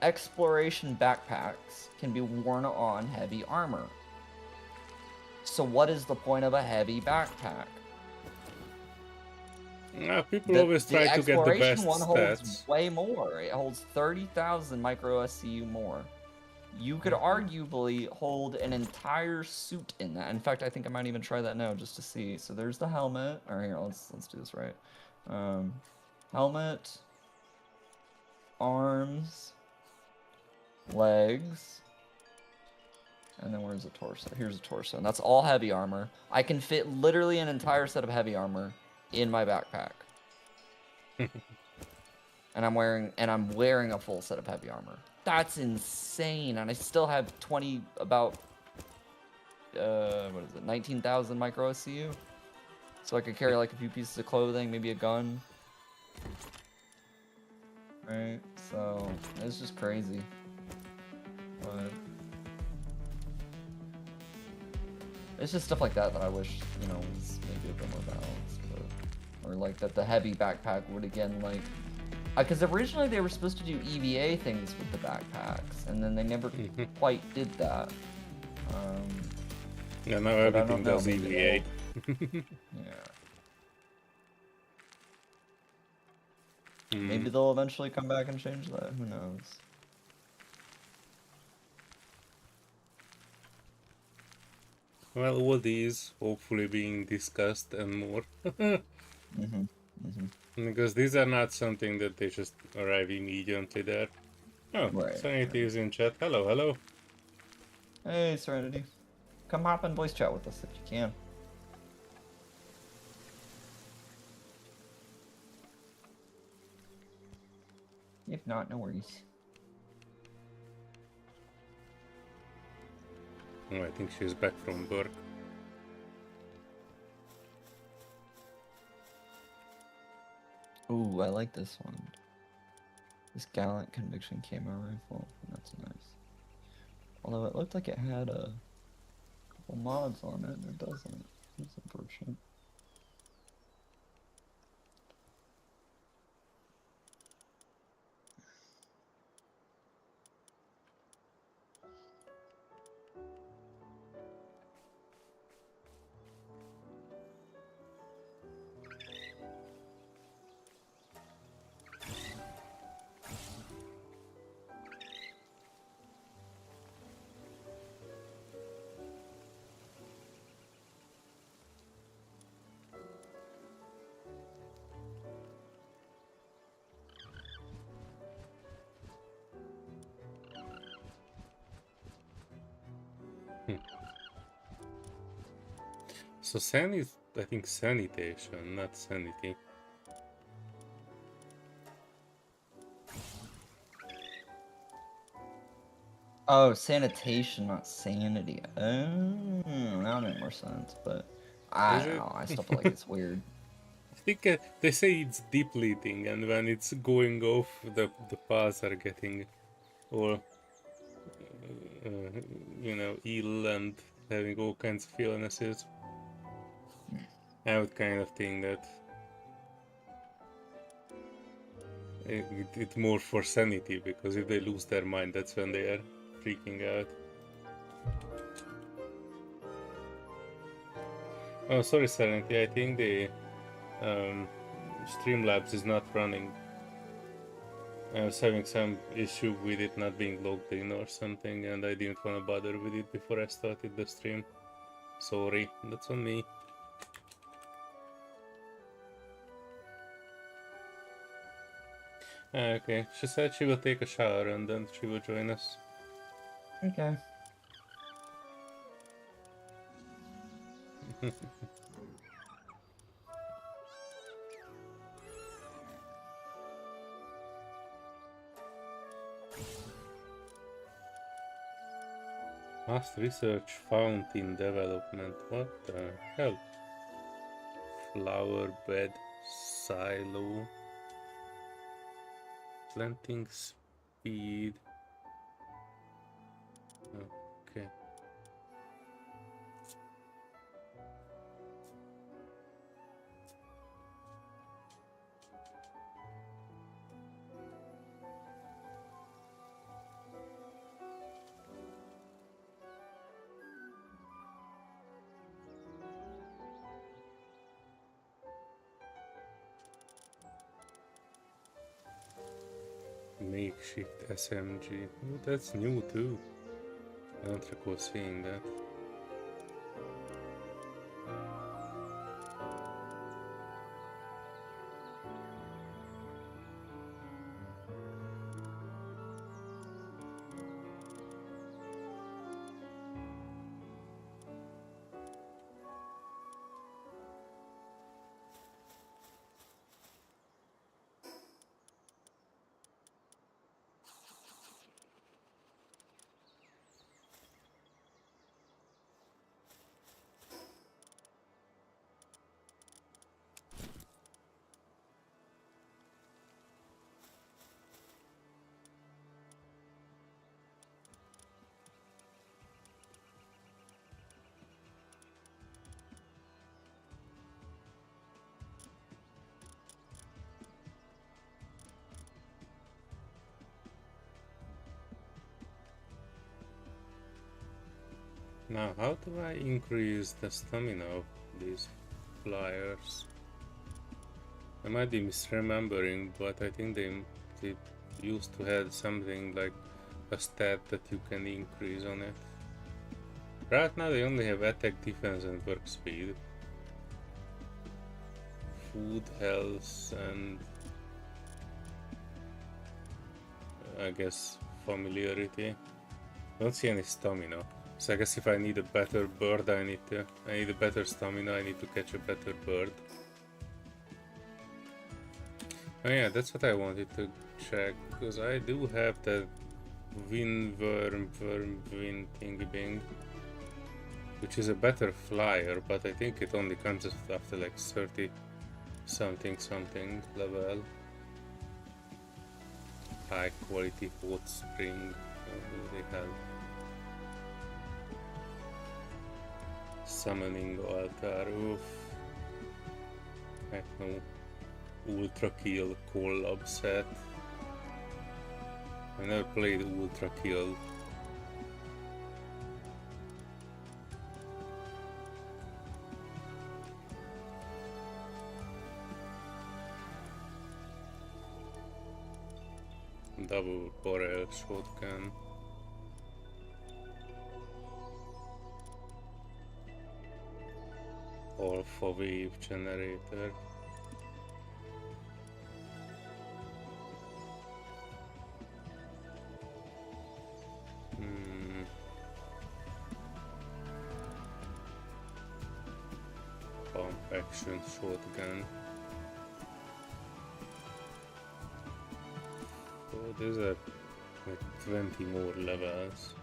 exploration backpacks can be worn on heavy armor. So what is the point of a heavy backpack? People always The try to get the exploration best one holds stats. way more. It holds 30,000 micro SCU more. You could arguably hold an entire suit in that. In fact, I think I might even try that now just to see. So there's the helmet. All right, here, let's do this right. Helmet, arms, legs, and then where's the torso? Here's the torso, and that's all heavy armor. I can fit literally an entire set of heavy armor in my backpack. And I'm wearing a full set of heavy armor. That's insane, and I still have what is it, 19,000 micro SCU? So I could carry like a few pieces of clothing, maybe a gun. Right, so it's just crazy. But it's just stuff like that I wish, you know, was maybe a bit more balanced, but, or like that the heavy backpack would again like, because originally they were supposed to do EVA things with the backpacks, and then they never quite did that. Yeah, now but I everything don't know, does maybe EVA. Yeah. Maybe they'll eventually come back and change that. Who knows? Well, all these hopefully being discussed and more. Because these are not something that they just arrive immediately there. Oh, Right, Sanity right. is in chat. Hello, hello. Hey, Serenity. Come hop in voice chat with us if you can. If not, no worries. Oh, I think she's back from work. Ooh, I like this one. This Gallant Conviction Camo Rifle. That's nice. Although it looked like it had a couple mods on it, and it doesn't. That's unfortunate. So San is, I think, sanitation, not sanity. Oh, sanitation, not sanity. Oh, that would make more sense, but I Is don't it? know. I still feel like it's weird. I think they say it's depleting, and when it's going off, the paths are getting all, you know, ill and having all kinds of illnesses. I would kind of think that it's more for sanity, because if they lose their mind, that's when they are freaking out. Oh, sorry, Serenity. I think the Streamlabs is not running. I was having some issue with it not being logged in or something, and I didn't want to bother with it before I started the stream. Sorry, that's on me. Okay, she said she will take a shower and then she will join us. Okay. Last research found in development. What the hell? Flower bed silo. Planting speed. Okay. Makeshift SMG. Oh, that's new too. I don't recall seeing that. Now, how do I increase the stamina of these flyers? I might be misremembering, but I think they used to have something like a stat that you can increase on it. Right now they only have attack, defense and work speed. Food, health and I guess familiarity. Don't see any stamina. So I guess if I need a better bird, I need a better stamina, I need to catch a better bird. Oh yeah, that's what I wanted to check, because I do have that wind thingy bing, which is a better flyer, but I think it only comes after like 30 something level. High quality hot spring, they have summoning altar, oof. Heck no. Ultra Kill collab set. I never played Ultra Kill. Double barrel shotgun. Alpha wave generator. Pump action shotgun. So these are like 20 more levels.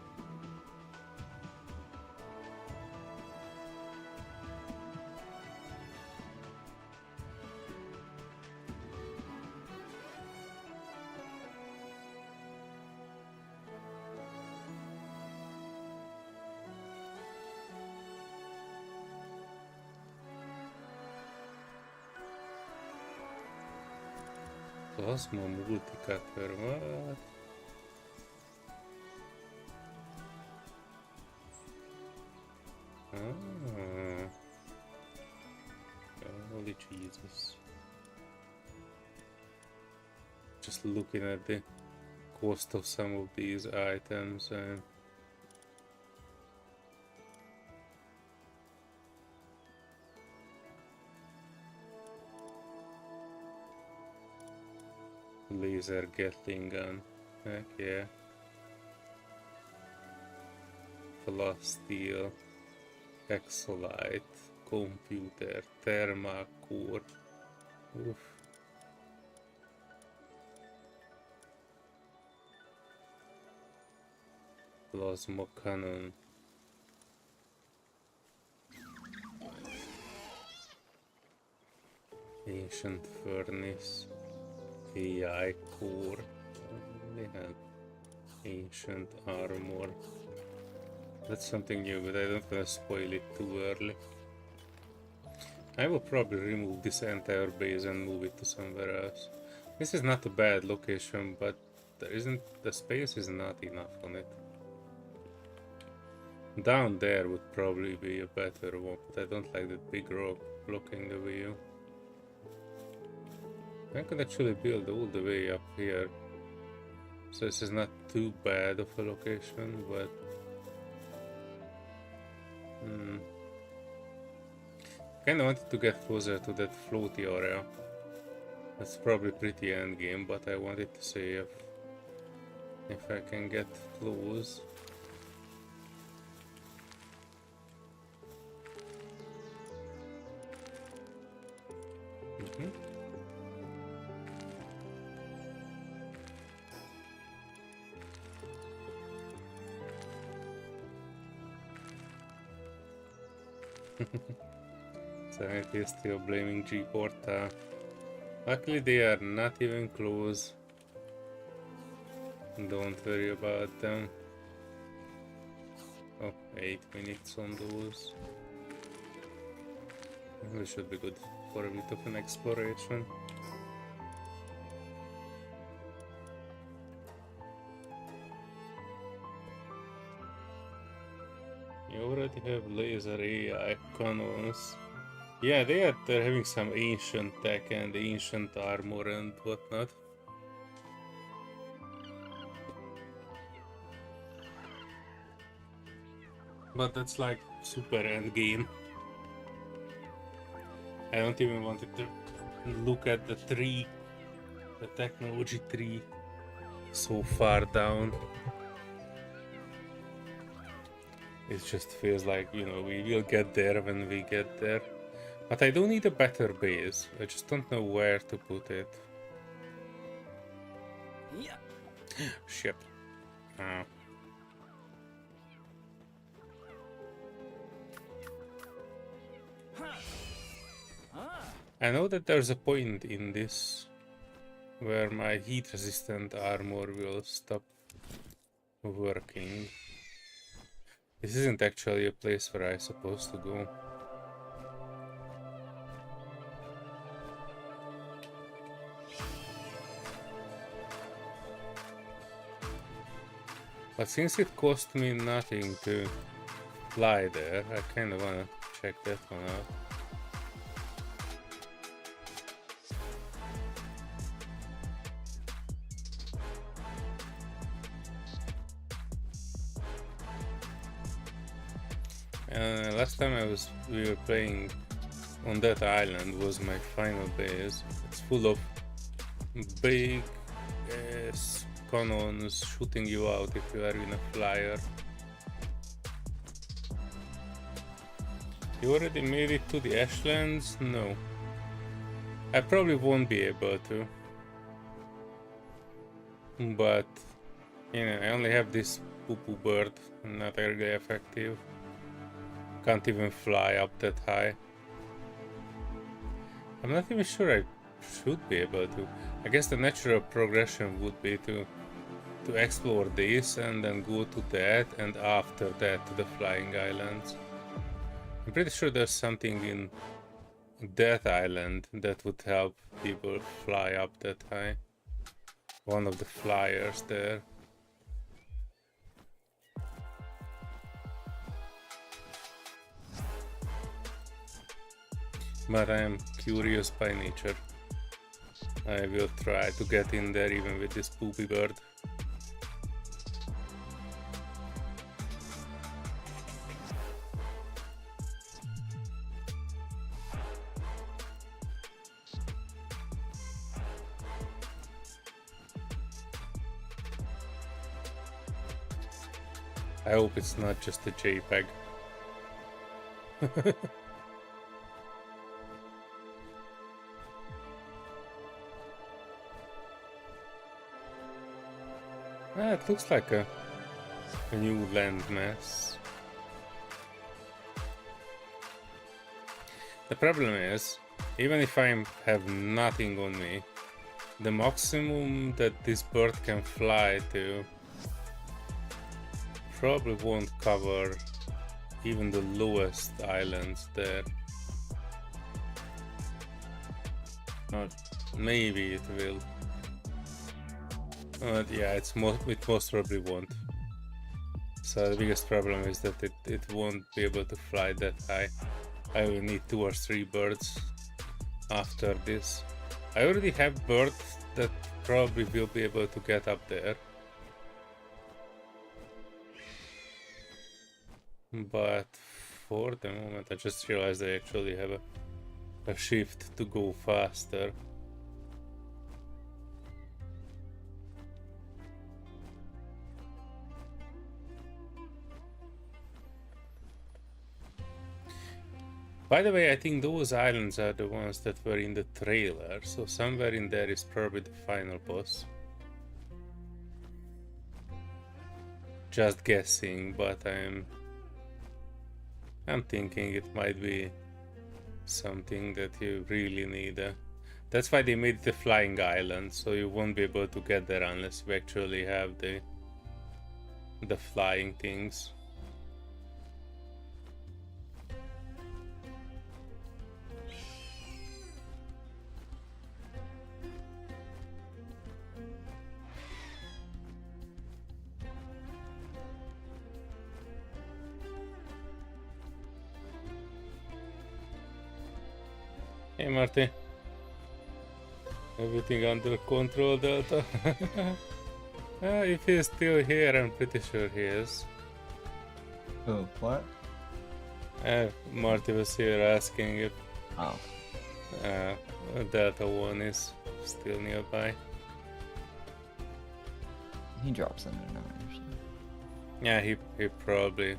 Plasma multicutter, what? Ah. Holy Jesus. Just looking at the cost of some of these items and laser Gatling gun, heck yeah. Flash steel, Exolite, computer, thermal core. Oof. Plasma cannon. Ancient furnace. AI core. They have ancient armor. That's something new, but I don't want to spoil it too early. I will probably remove this entire base and move it to somewhere else. This is not a bad location, but the space is not enough on it. Down there would probably be a better one, but I don't like that big rock blocking the view. I could actually build all the way up here So this is not too bad of a location, but kinda wanted to get closer to that floaty area. That's probably pretty endgame, but I wanted to see if I can get close. Sanity is still blaming G-Porta. Luckily they are not even close. Don't worry about them. Oh, 8 minutes on those. We should be good for a bit of an exploration. You already have laser AI cannons. Yeah, they're having some ancient tech and ancient armor and whatnot. But that's like super end game. I don't even want to look at the tree, the technology tree, so far down. It just feels like, you know, we will get there when we get there. But I do need a better base. I just don't know where to put it. Yeah. Shit. Oh. I know that there's a point in this where my heat resistant armor will stop working. This isn't actually a place where I'm supposed to go. But since it cost me nothing to fly there, I kinda wanna check that one out. Last time we were playing on that island was my final base. It's full of big cannons shooting you out if you are in a flyer. You already made it to the Ashlands? No. I probably won't be able to. But, you know, I only have this poo-poo bird, not really effective. Can't even fly up that high. I'm not even sure I should be able to. I guess the natural progression would be to explore this and then go to that, and after that to the flying islands. I'm pretty sure there's something in that island that would help people fly up that high. One of the flyers there. But I am curious by nature. I will try to get in there even with this poopy bird. I hope it's not just a JPEG. It looks like a new landmass. The problem is, even if I have nothing on me, the maximum that this bird can fly to probably won't cover even the lowest islands there. Or maybe it will. But yeah, it most probably won't. So the biggest problem is that it won't be able to fly that high. I will need 2 or 3 birds after this. I already have birds that probably will be able to get up there. But for the moment, I just realized I actually have a shift to go faster. By the way, I think those islands are the ones that were in the trailer, so somewhere in there is probably the final boss. Just guessing, but I'm thinking it might be something that you really need. That's why they made the flying island, so you won't be able to get there unless you actually have the flying things. Hey Marty. Everything under control, Delta? If he's still here, I'm pretty sure he is. Oh, what? Marty was here asking if Oh. Delta 1 is still nearby. He drops in and out usually. Yeah, he probably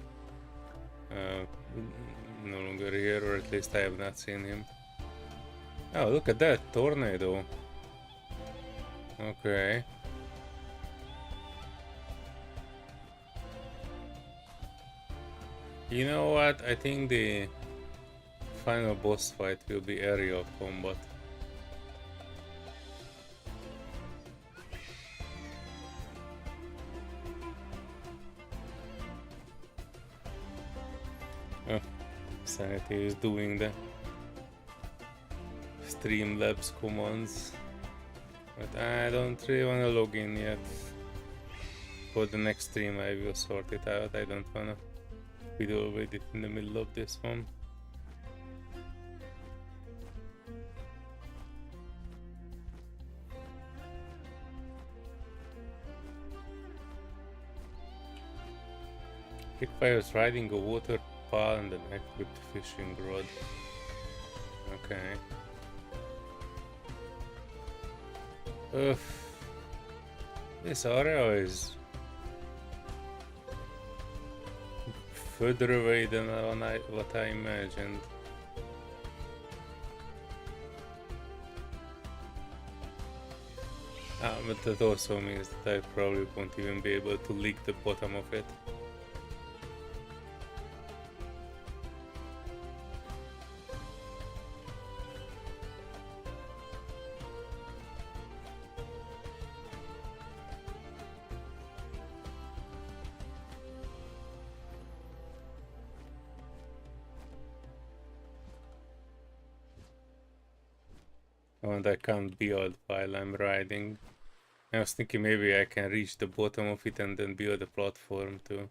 no longer here, or at least I have not seen him. Oh, look at that tornado. Okay. You know what? I think the final boss fight will be aerial combat. Oh, Sanity is doing the Streamlabs commands, but I don't really want to log in yet. For the next stream I will sort it out. I don't want to be already in the middle of this one. If I was riding a water pal and then equipped fishing rod. Okay. This area is further away than what I imagined. But that also means that I probably won't even be able to lick the bottom of it. And I can't build while I'm riding. I was thinking maybe I can reach the bottom of it and then build a platform to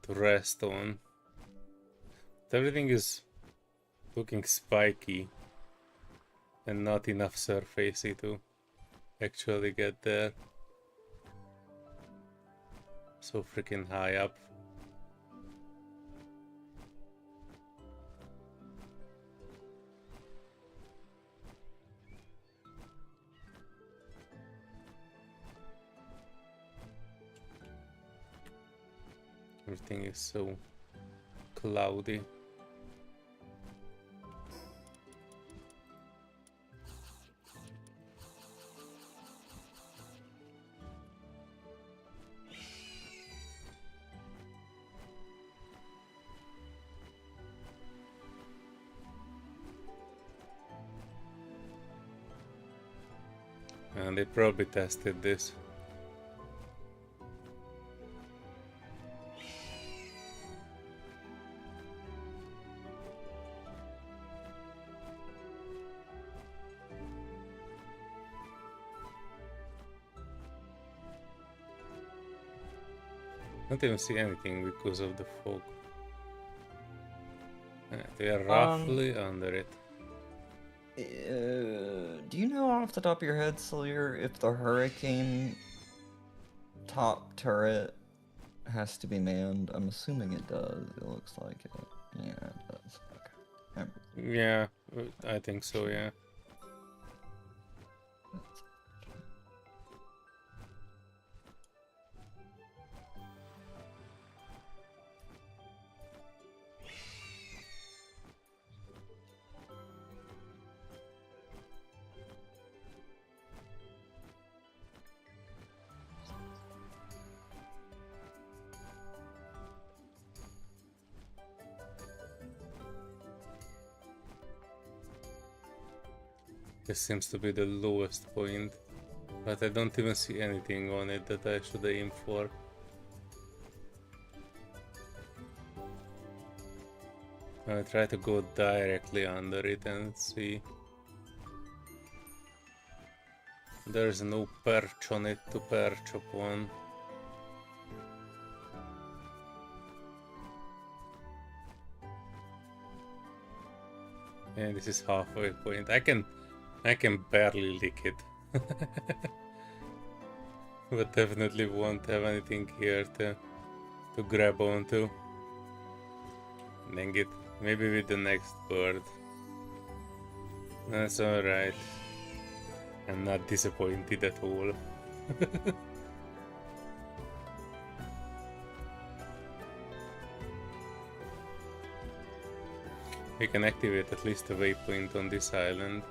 rest on. But everything is looking spiky and not enough surfacey to actually get there. So freaking high up. Everything is so cloudy. And they probably tested this. I don't even see anything because of the fog. They are roughly under it. Do you know off the top of your head, Solear, if the hurricane top turret has to be manned. I'm assuming it does. It looks like it. Yeah, it does. Okay. Yeah, I think so, yeah. This seems to be the lowest point, but I don't even see anything on it that I should aim for. I'll try to go directly under it and see. There's no perch on it to perch upon. And this is halfway point. I can barely lick it. But definitely won't have anything here to grab onto. Dang it. Maybe with the next bird. That's alright. I'm not disappointed at all. We can activate at least a waypoint on this island.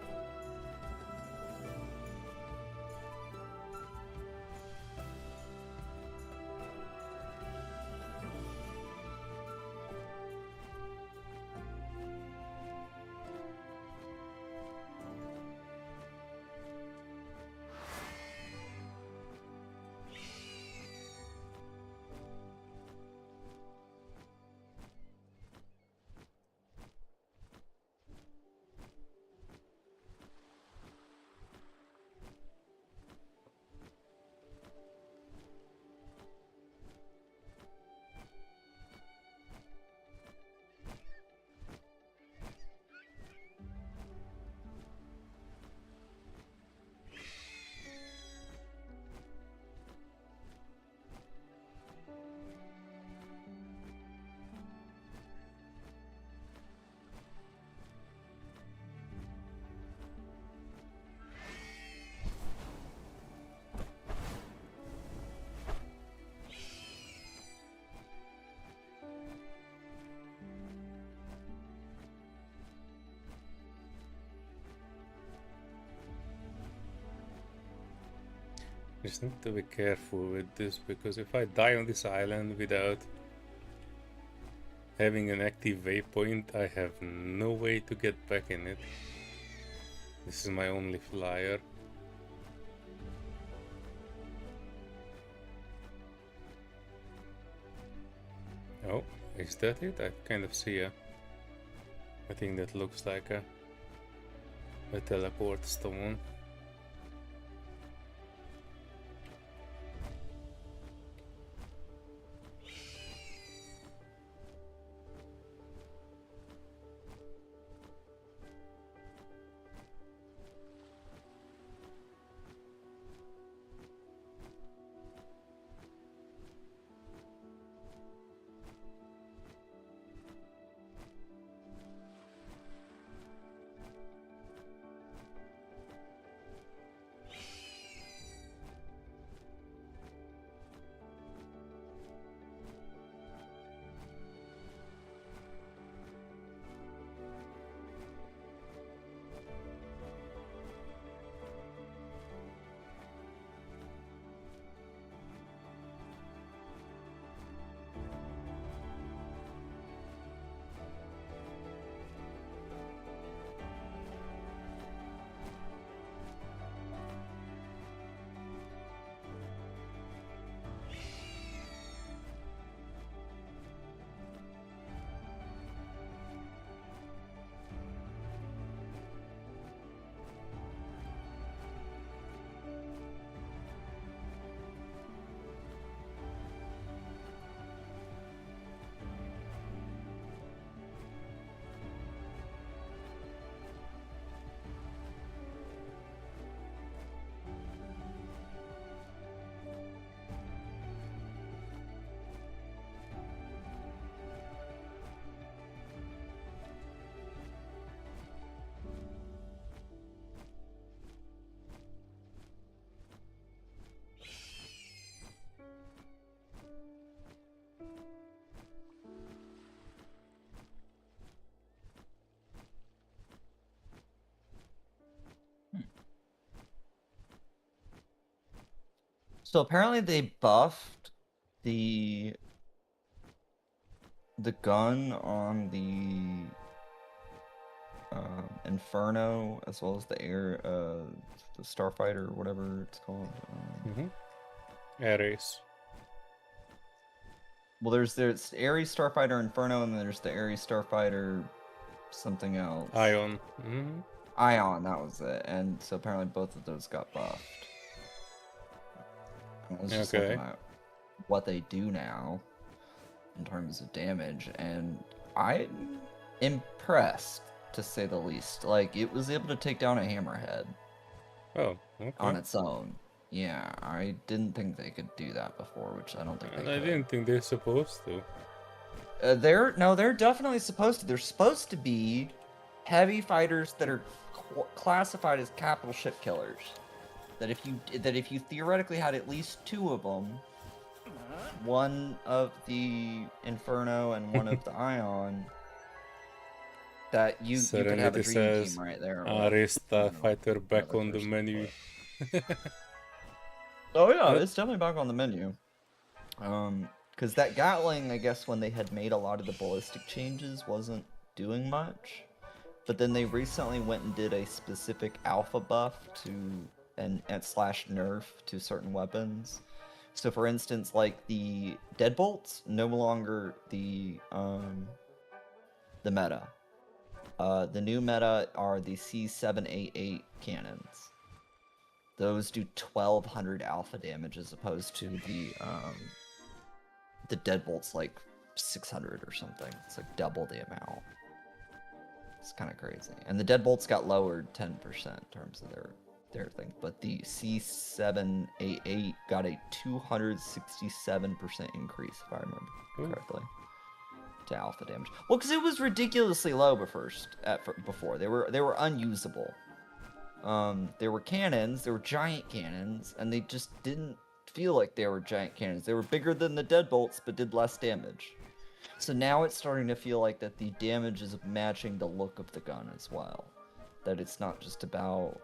Just need to be careful with this, because if I die on this island without having an active waypoint, I have no way to get back in it. This is my only flyer. Oh, is that it? I kind of see a thing that looks like a teleport stone. So apparently they buffed the gun on the Inferno as well as the the Starfighter or whatever it's called. Ares. Well, there's Ares Starfighter Inferno, and then there's the Ares Starfighter something else. Ion. Ion, that was it. And so apparently both of those got buffed. I was just looking at what they do now in terms of damage, and I'm impressed, to say the least. Like, it was able to take down a hammerhead Oh, okay. on its own. Yeah, I didn't think they could do that before, which I don't think they could. I didn't think they're supposed to. They're definitely supposed to. They're supposed to be heavy fighters that are classified as capital ship killers. That if you theoretically had at least 2 of them, one of the Inferno and one of the Ion, that you could have a dream team right there. Arista fighter back on the menu. Oh yeah, it's definitely back on the menu. Because that Gatling, I guess, when they had made a lot of the ballistic changes, wasn't doing much. But then they recently went and did a specific alpha buff to and slash nerf to certain weapons. So for instance, like the deadbolts, no longer the meta. The new meta are the C788 cannons. Those do 1200 alpha damage as opposed to the deadbolts like 600 or something. It's like double the amount. It's kind of crazy. And the deadbolts got lowered 10% in terms of their thing, but the C788 got a 267% increase, if I remember correctly, to alpha damage. Well, because it was ridiculously low before. They were unusable. They were cannons, they were giant cannons, and they just didn't feel like they were giant cannons. They were bigger than the deadbolts, but did less damage. So now it's starting to feel like that the damage is matching the look of the gun as well. That it's not just about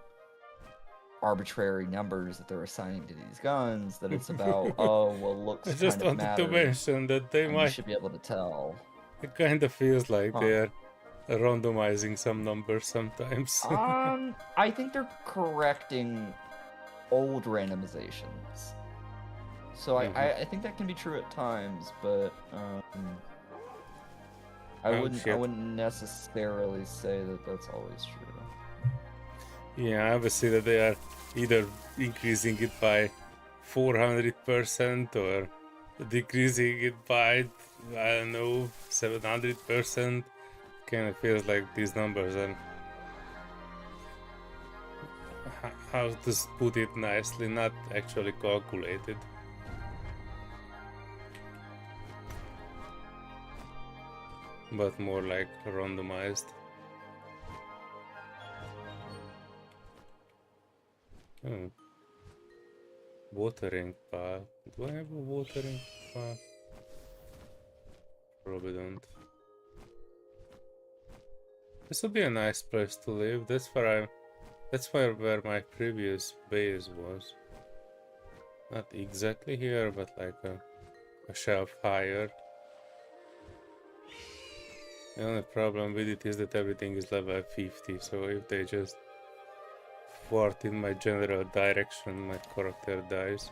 arbitrary numbers that they're assigning to these guns, that it's about, oh, well, looks I just kind of wanted to mention that they you might... should be able to tell. It kind of feels like they're randomizing some numbers sometimes. I think they're correcting old randomizations. So I think that can be true at times, but I wouldn't necessarily say that that's always true. Yeah, I would say that they are either increasing it by 400% or decreasing it by, I don't know, 700%. Kind of feels like these numbers are, how to put it nicely, not actually calculated. But more like randomized. Oh. Watering path. Do I have a watering path? Probably don't. This would be a nice place to live. That's where my previous base was. Not exactly here, but like a shelf higher. The only problem with it is that everything is level 50, so if they just fart in my general direction, my character dies.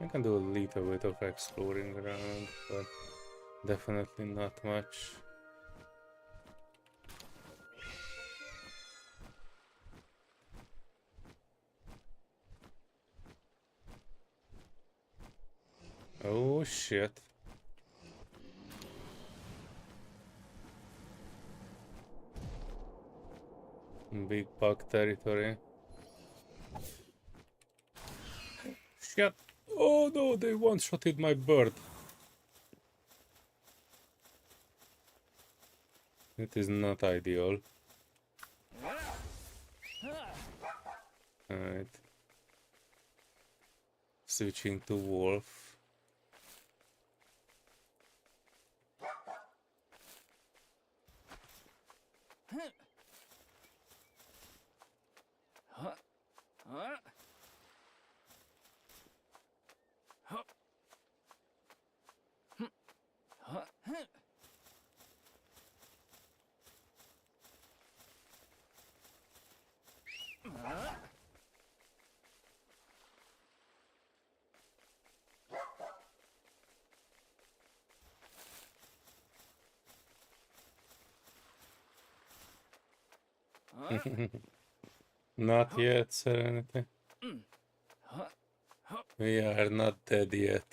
I can do a little bit of exploring around, but definitely not much. Oh shit. Big bug territory. Shit. Oh no, they one-shotted my bird. It is not ideal. Alright. Switching to wolf. Not yet, Serenity. We are not dead yet.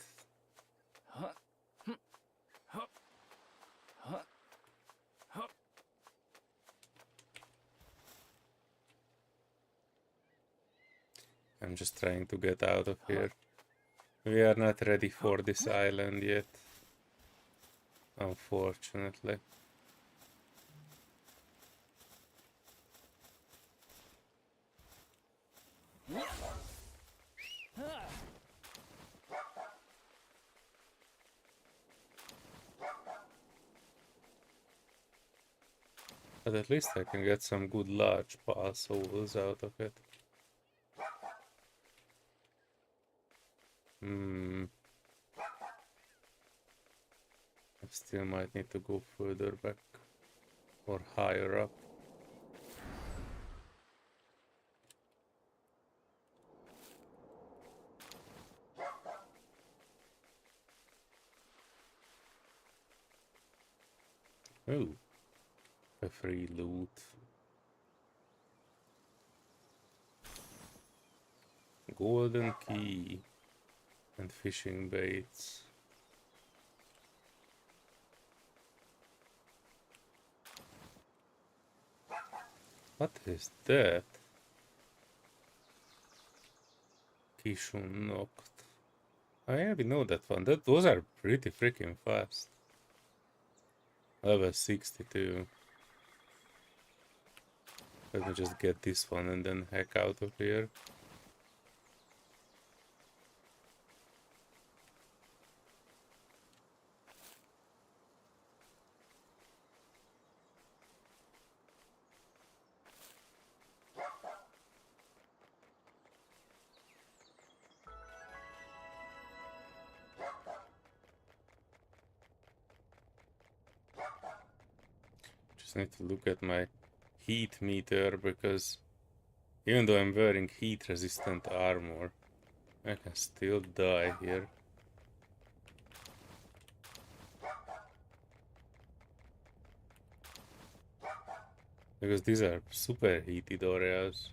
I'm just trying to get out of here. We are not ready for this island yet. Unfortunately. But at least I can get some good large pulse holes out of it. I still might need to go further back or higher up. Ooh, a free loot. Golden key and fishing baits. What is that? Kishun knocked. I already know that one. Those are pretty freaking fast. Level 62. Let me just get this one and then heck out of here. Just need to look at my heat meter because even though I'm wearing heat resistant armor, I can still die here. Because these are super heated areas.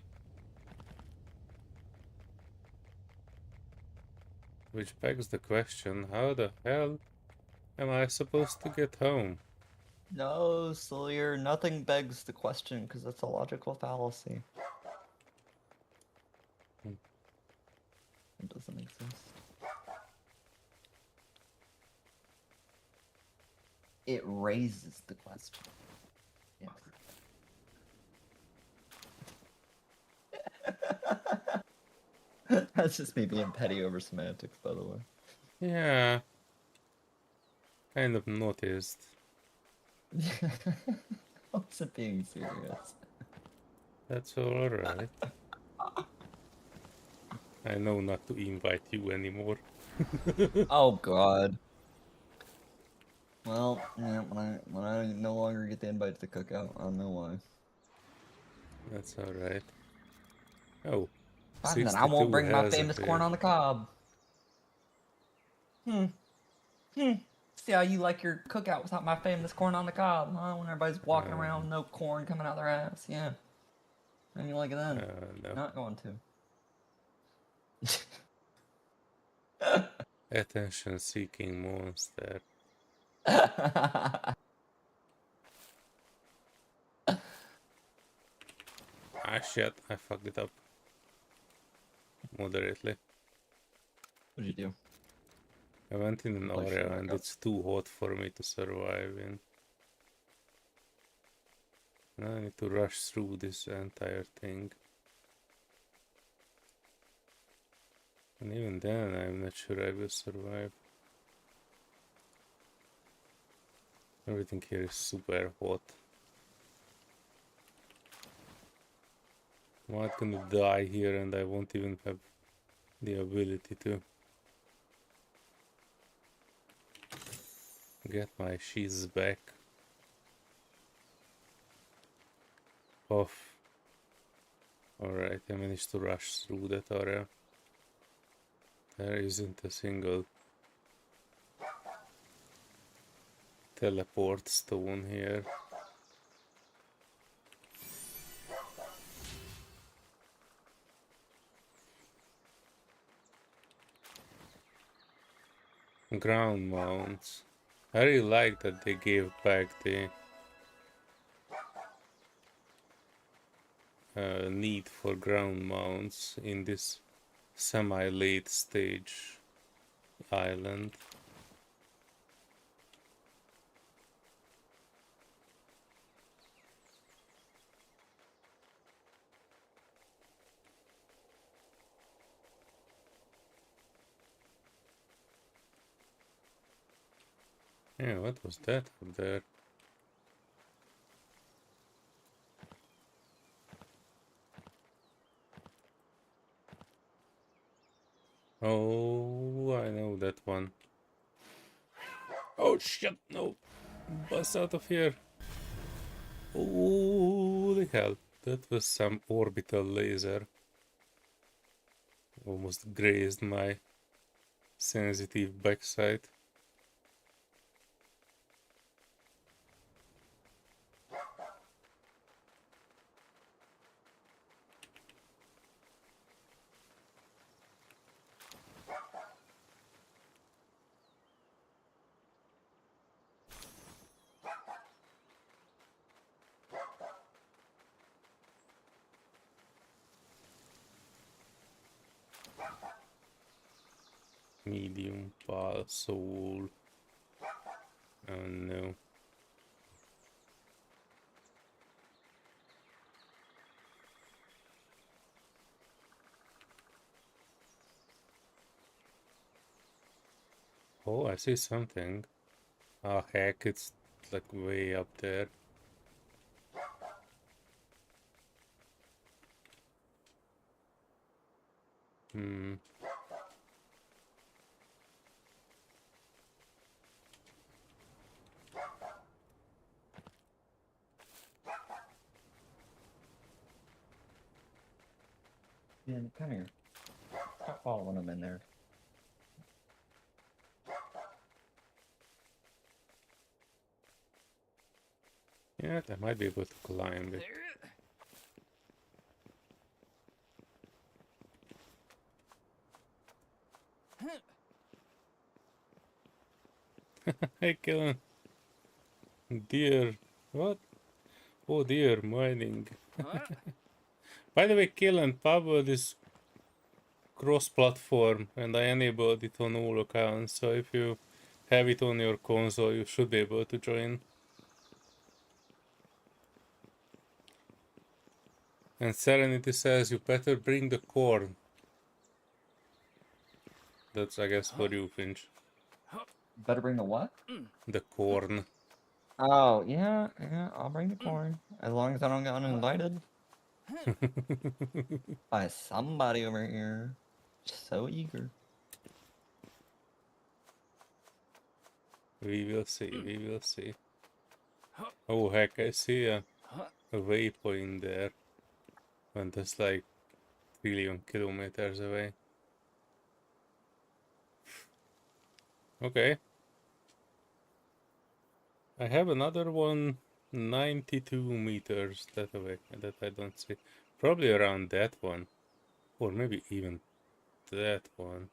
Which begs the question, how the hell am I supposed to get home? No, Solear, nothing begs the question because that's a logical fallacy. It doesn't exist. It raises the question. Yes. That's just me being petty over semantics, by the way. Yeah, kind of noticed. I wasn't being serious. That's alright. I know not to invite you anymore. Oh God. Well, yeah, when I no longer get the invite to the cookout, I don't know why. That's alright. Oh, Fine, then I won't 62 bring my has famous corn appeared. on the cob. See how you like your cookout without my famous corn on the cob, huh? When everybody's walking around with no corn coming out their ass, yeah. And you like it then? No. Not going to. Attention-seeking monster. Ah shit, I fucked it up. Moderately. What'd you do? I went in an Place area your and markup. it's too hot for me to survive in. Now I need to rush through this entire thing. And even then, I'm not sure I will survive. Everything here is super hot. I'm not gonna die here and I won't even have the ability to get my sheaths back. Off. Alright, I managed to rush through that area. There isn't a single teleport stone here. Ground mounts. I really like that they gave back the need for ground mounts in this semi-late stage island. Yeah, what was that up there? Oh, I know that one. Oh shit, no. Bust out of here. Holy hell. That was some orbital laser. Almost grazed my sensitive backside. Medium pulse soul. Oh no. Oh, I see something. Oh heck, it's like way up there. Hmm. Yeah, come here. Stop following them in there. Yeah, I might be able to climb it. Hey, Kellen. Deer. What? Oh dear, mining. By the way, Kellen, Palworld is cross-platform and I enabled it on all accounts, so if you have it on your console, you should be able to join. And Serenity says you better bring the corn. That's, I guess, for you, Finch. Better bring the what? The corn. Oh, yeah, I'll bring the corn. As long as I don't get uninvited by somebody over here. So eager. We will see, we will see. Oh heck, I see a waypoint there. And that's like trillion kilometers away. Okay. I have another one 92 meters that away that I don't see. Probably around that one. Or maybe even that one.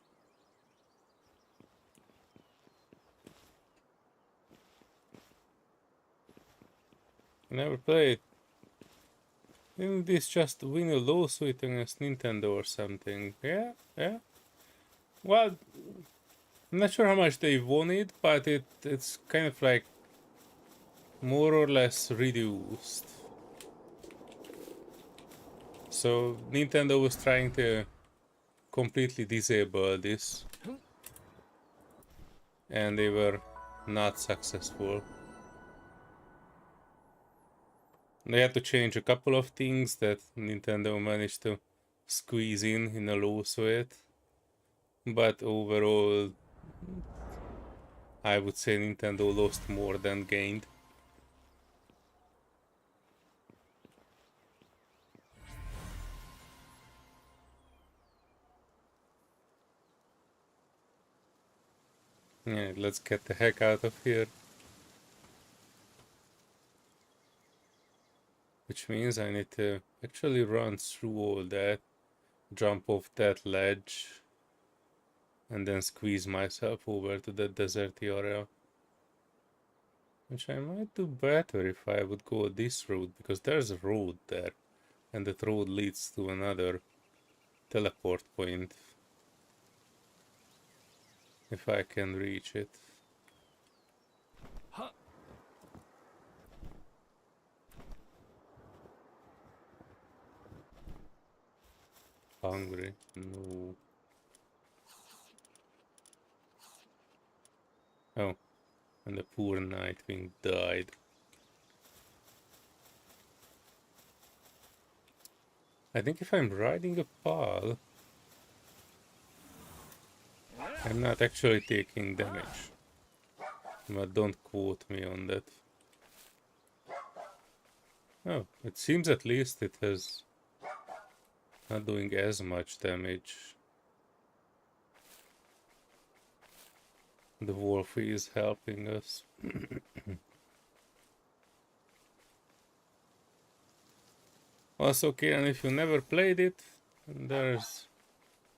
I never played. Isn't this just win a lawsuit against Nintendo or something? Yeah, yeah. Well, I'm not sure how much they won it, but it's kind of like more or less reduced. So Nintendo was trying to completely disable this. And they were not successful. They had to change a couple of things that Nintendo managed to squeeze in a low sweat. But overall, I would say Nintendo lost more than gained. Yeah, let's get the heck out of here. Which means I need to actually run through all that, jump off that ledge, and then squeeze myself over to the desert area. Which I might do better if I would go this route, because there's a road there, and that road leads to another teleport point. If I can reach it. Hungry? No. Oh, and the poor Nightwing died. I think if I'm riding a pal, I'm not actually taking damage. But don't quote me on that. Oh, it seems at least it has not doing as much damage. The wolf is helping us. Also, Kieran, if you never played it, there's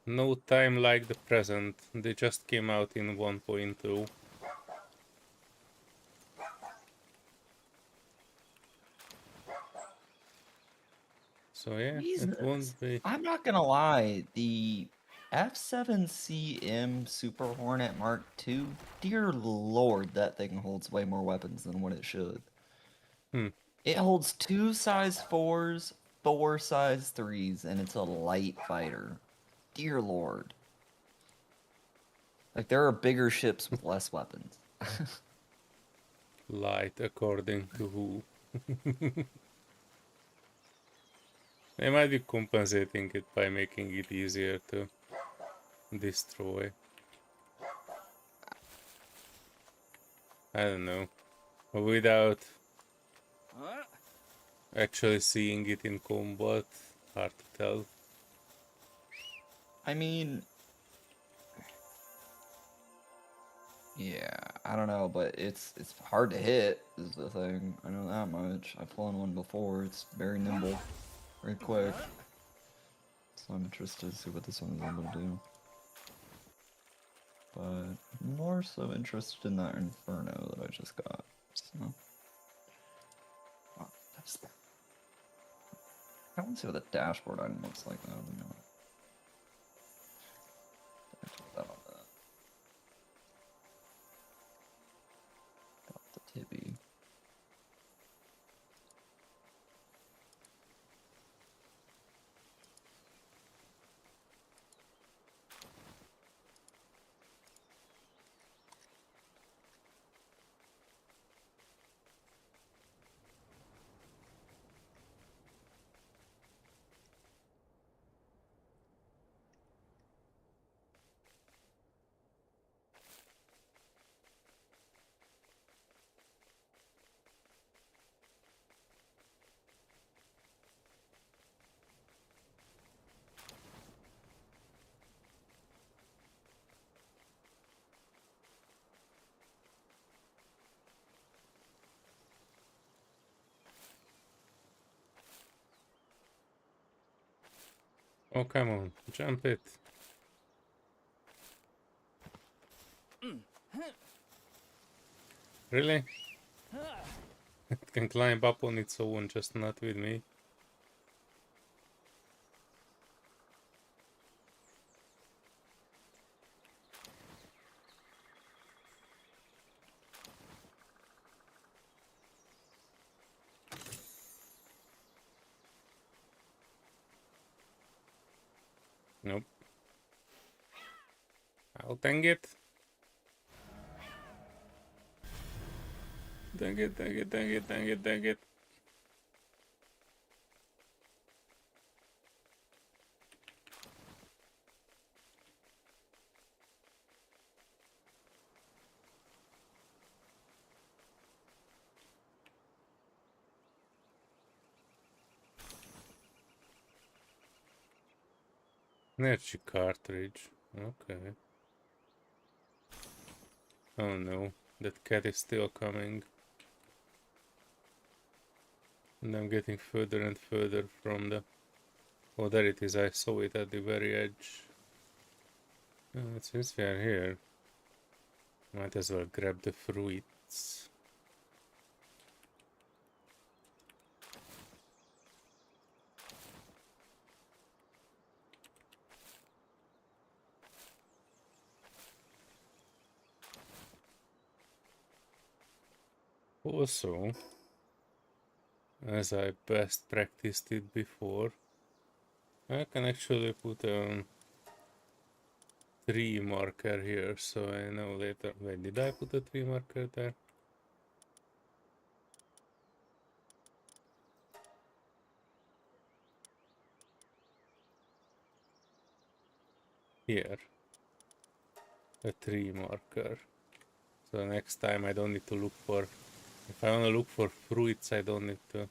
no time like the present. They just came out in 1.2. So yeah, it won't be. I'm not gonna lie, the F7CM Super Hornet Mark II, dear lord, that thing holds way more weapons than what it should. It holds 2 size 4s, 4 size 3s, and it's a light fighter. Dear lord. Like, there are bigger ships with less weapons. Light according to who? They might be compensating it by making it easier to destroy. I don't know. Without actually seeing it in combat, hard to tell. I mean, yeah, I don't know, but it's hard to hit is the thing. I know that much. I've flown one before. It's very nimble, very quick. So I'm interested to see what this one is able to do. But more so interested in that Inferno that I just got. So, oh, I want to see what the dashboard item looks like now. You know. That on that. Got the Tibby. Oh, come on, jump it. Really? It can climb up on its own, just not with me. Nope. Oh, dang it. Dang it, dang it, dang it, dang it, dang it. Energy cartridge. Okay. Oh no, that cat is still coming. And I'm getting further and further from the... Oh, there it is, I saw it at the very edge. Since we are here, might as well grab the fruits. Also, as I best practiced it before, I can actually put a tree marker here, so I know later. Wait, did I put a tree marker there? Here, a tree marker. So next time I don't need to look for... If I want to look for fruits, I don't need to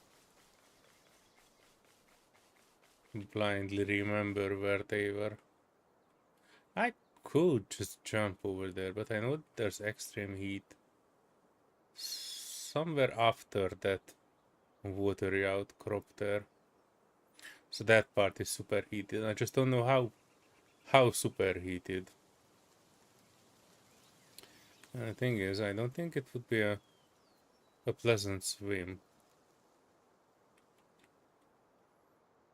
blindly remember where they were. I could just jump over there, but I know there's extreme heat somewhere after that watery outcrop there. So that part is superheated. I just don't know how superheated. And the thing is, I don't think it would be a pleasant swim.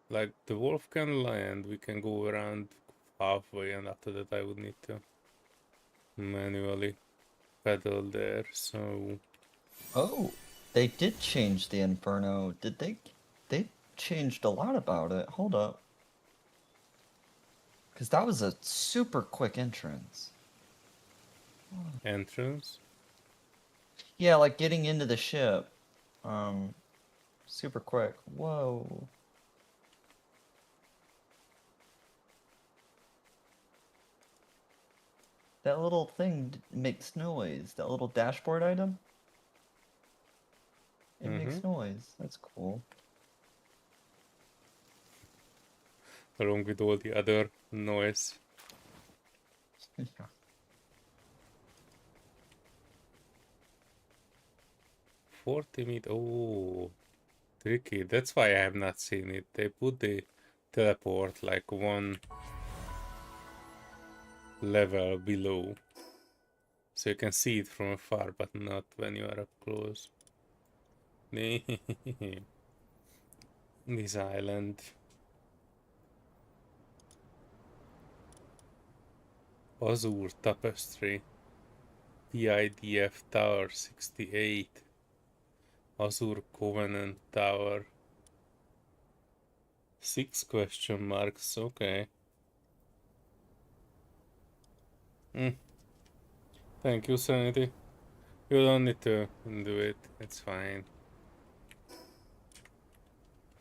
Like the wolf can land, we can go around halfway, and after that I would need to manually pedal there. So Oh, they did change the Inferno. Did they? They changed a lot about it. Hold up. Because that was a super quick entrance. entrance. Yeah, like getting into the ship. Super quick. Whoa. That little thing makes noise. That little dashboard item. It makes noise. That's cool. Along with all the other noise. Yeah. 40 meters. Oh, tricky. That's why I have not seen it. They put the teleport like one level below. So you can see it from afar, but not when you are up close. This island. Azure Tapestry. TIDF Tower 68. Azure Covenant Tower. 6 question marks, okay. Thank you, Sanity. You don't need to do it, it's fine.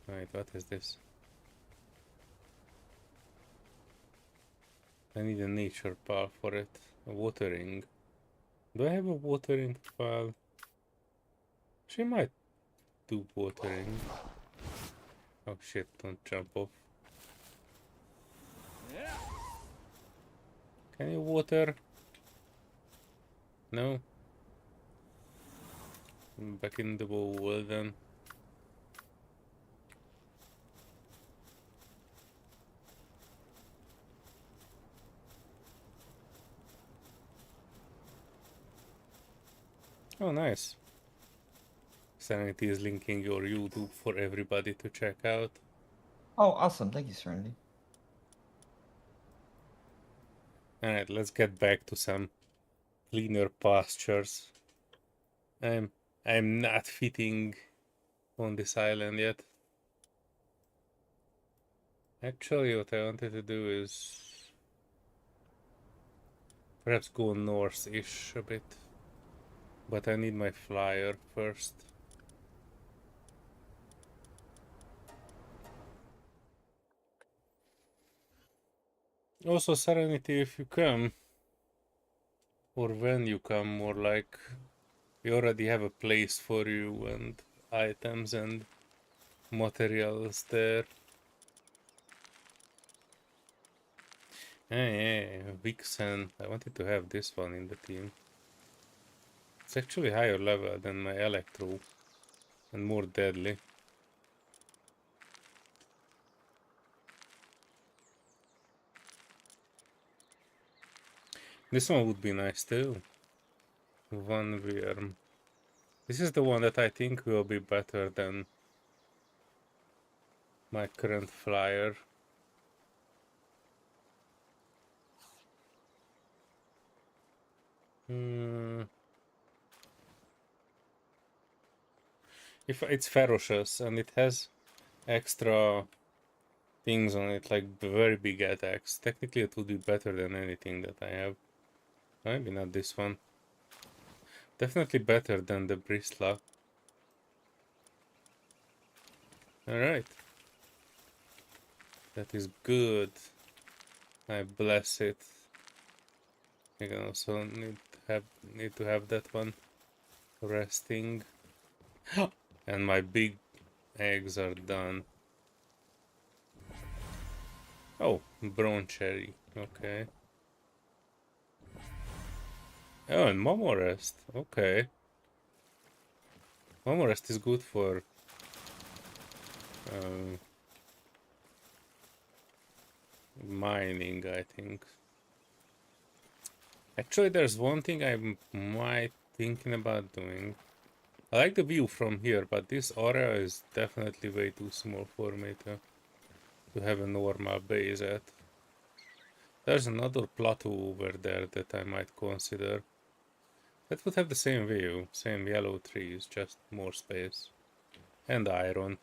Wait, what is this? I need a nature path for it. A watering. Do I have a watering file? She might do watering. Oh shit, don't jump off. Can you water? No? Back in the bowl then. Oh, nice. Sanity is linking your YouTube for everybody to check out. Oh, awesome. Thank you, Serenity. Alright, let's get back to some cleaner pastures. I'm not fitting on this island yet. Actually, what I wanted to do is Perhaps go north-ish a bit. But I need my flyer first. Also, Serenity, if you come, or when you come, more like, we already have a place for you and items and materials there. Yeah, Vixen. I wanted to have this one in the team. It's actually higher level than my Electro and more deadly. This one would be nice too. One worm. This is the one that I think will be better than my current flyer. If it's ferocious and it has extra things on it, like very big attacks, technically it would be better than anything that I have. Maybe not this one. Definitely better than the Bristla. Alright. That is good. I bless it. I can also need to have that one resting. And my big eggs are done. Oh, brown cherry. Okay. Oh, and Momo rest. Okay. Momo rest is good for mining, I think. Actually, there's one thing I might thinking about doing. I like the view from here, but this area is definitely way too small for me to have a normal base at. There's another plateau over there that I might consider. That would have the same view, same yellow trees, just more space. And iron.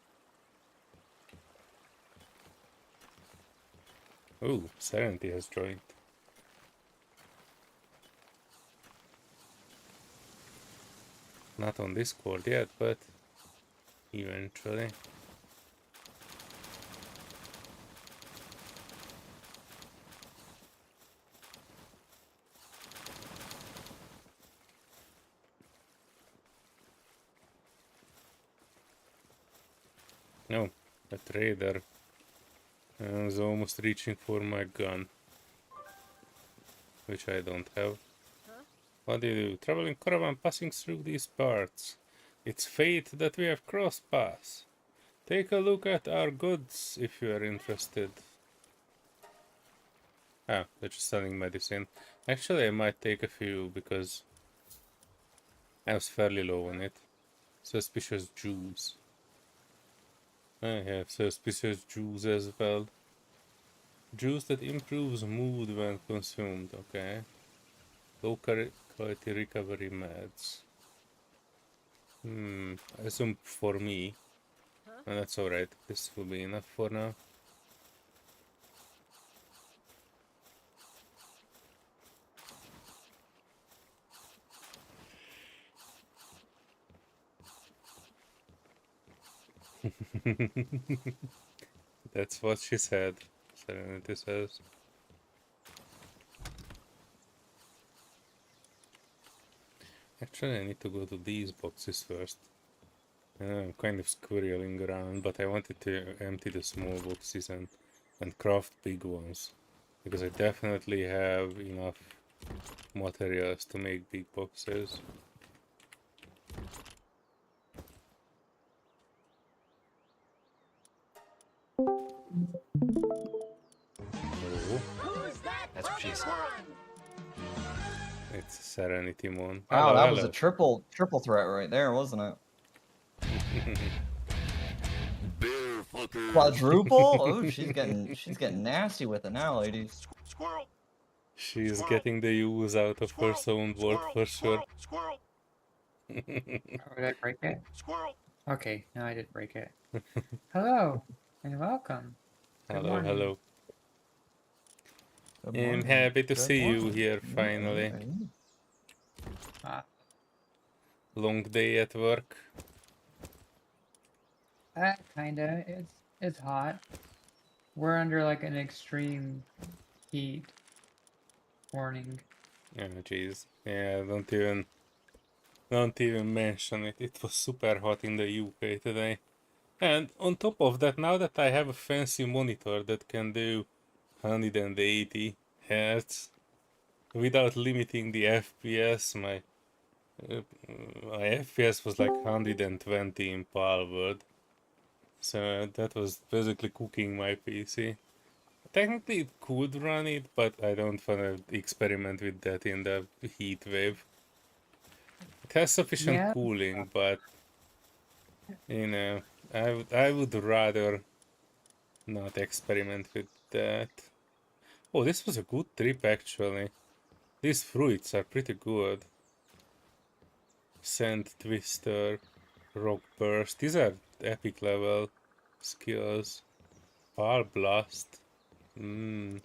Ooh, Serenity has joined. Not on Discord yet, but eventually. No, a trader is almost reaching for my gun, which I don't have. What do you do? Traveling caravan passing through these parts. It's fate that we have crossed paths. Take a look at our goods if you are interested. Ah, they're just selling medicine. Actually, I might take a few because I was fairly low on it. Suspicious Jews. I have suspicious Jews as well. Juice that improves mood when consumed, okay. Low quality recovery meds. I assume for me. And that's alright, this will be enough for now. That's what she said, Serenity says. Actually, I need to go to these boxes first. I'm kind of squirreling around, but I wanted to empty the small boxes and craft big ones. Because I definitely have enough materials to make big boxes. Oh, That's what she said. it's a Serenity Mon. Wow, Hello, that was a hello. triple threat right there, wasn't it? Bear fucker. Quadruple? Oh, she's getting nasty with it now, ladies. Squirrel. She's Squirrel. getting the use out of her Squirrel. soundboard for sure. Squirrel. Oh, did I break it? Squirrel. Okay, no, I didn't break it. Hello, and welcome. Good Hello, morning. hello. Good I'm morning. happy to Good see you morning. here Yeah, finally. Uh, Long day at work. Kinda. It's hot. We're under like an extreme heat warning. Oh jeez. Yeah, don't even mention it. It was super hot in the UK today. And on top of that, now that I have a fancy monitor that can do 180 Hz without limiting the FPS, uh, my FPS was like 120 in Palworld. So that was basically cooking my PC. Technically it could run it, but I don't want to experiment with that in the heat wave. It has sufficient Yeah. cooling, but you know, I would rather not experiment with that. Oh, this was a good trip actually. These fruits are pretty good. Sand Twister, Rock Burst. These are epic level skills. Power Blast. Mm.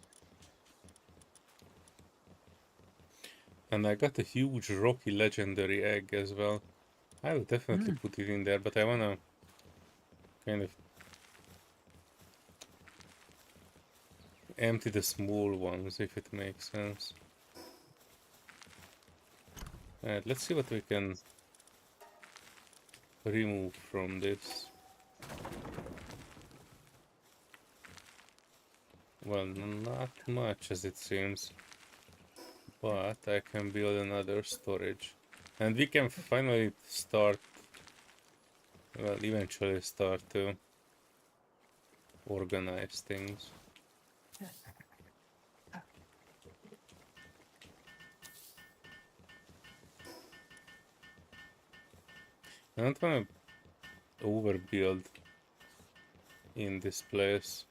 And I got a huge Rocky Legendary Egg as well. I will definitely Mm. put it in there, but I wanna kind of empty the small ones if it makes sense. Alright, let's see what we can remove from this. Well, not much as it seems, but I can build another storage. And we can finally start, well, eventually start to organize things. I don't want to overbuild in this place.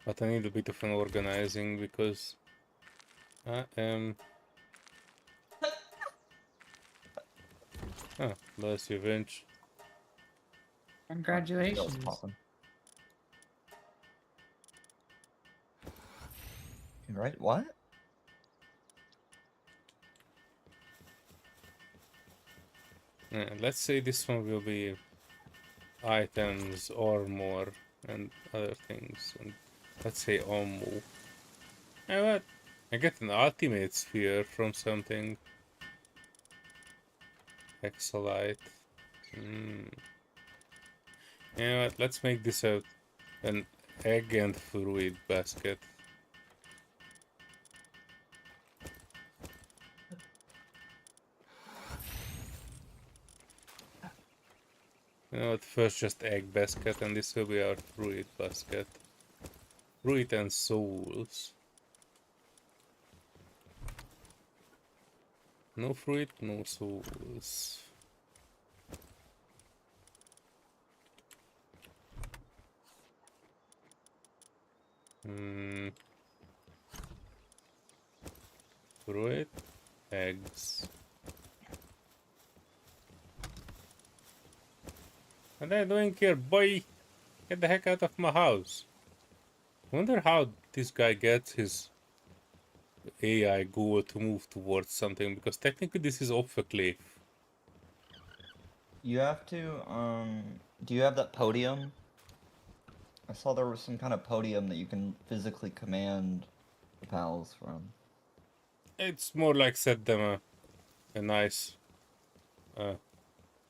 But I need a bit of an organizing because I am... Ah, bless you, Vince. Congratulations. Right? What? Let's say this one will be items, armor, and other things. And let's say ammo. You know what? I get an ultimate sphere from something. Exolite. You know what? Let's make this an egg and fruit basket. You know what? First just egg basket, and this will be our fruit basket. Fruit and souls. No fruit, no souls. Fruit, eggs. What are you doing here, boy? Get the heck out of my house. Wonder how this guy gets his AI goal to move towards something, because technically this is off a cliff. You have to, do you have that podium? I saw there was some kind of podium that you can physically command the pals from. It's more like set them a nice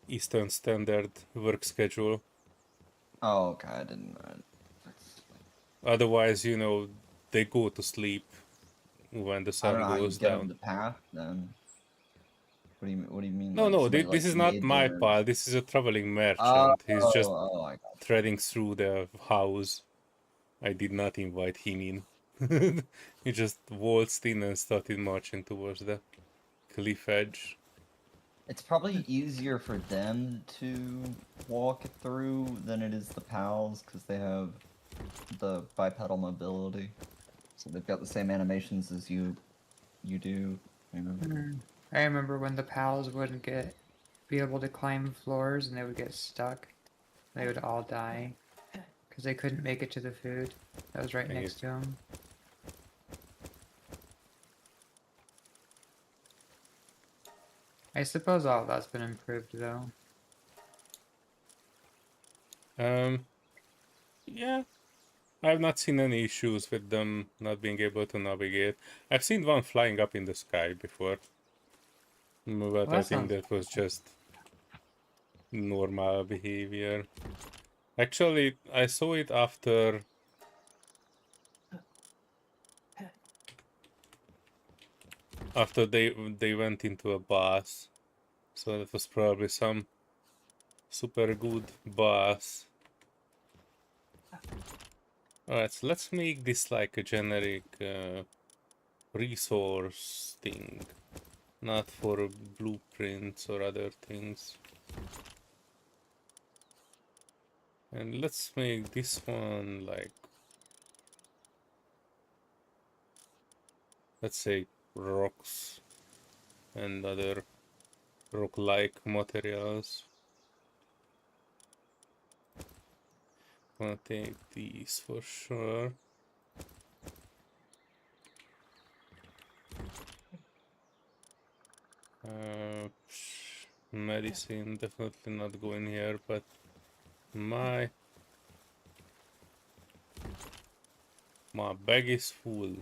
Eastern Standard work schedule. Oh, okay, I didn't. Otherwise, you know, they go to sleep when the I don't sun know how you goes get them down. to path then. What do you mean? No, Like no, somebody this like is not made my their. pal. This is a traveling Oh, merchant. He's just I got you. threading through the house. I did not invite him in. He just waltzed in and started marching towards the cliff edge. It's probably easier for them to walk through than it is the pals because they have the bipedal mobility. So they've got the same animations as you do, you know. I remember when the pals wouldn't be able to climb floors and they would get stuck. They would all die because they couldn't make it to the food that was right next to them. I suppose all of that's been improved though. Yeah, I've not seen any issues with them not being able to navigate. I've seen one flying up in the sky before, but Well, I that think sounds that was just normal behavior. Actually, I saw it after they went into a boss, so that was probably some super good boss. Alright, so let's make this like a generic resource thing, not for blueprints or other things. And let's make this one like, let's say, rocks and other rock-like materials. Gonna take these for sure. Medicine definitely not going here, but my bag is full.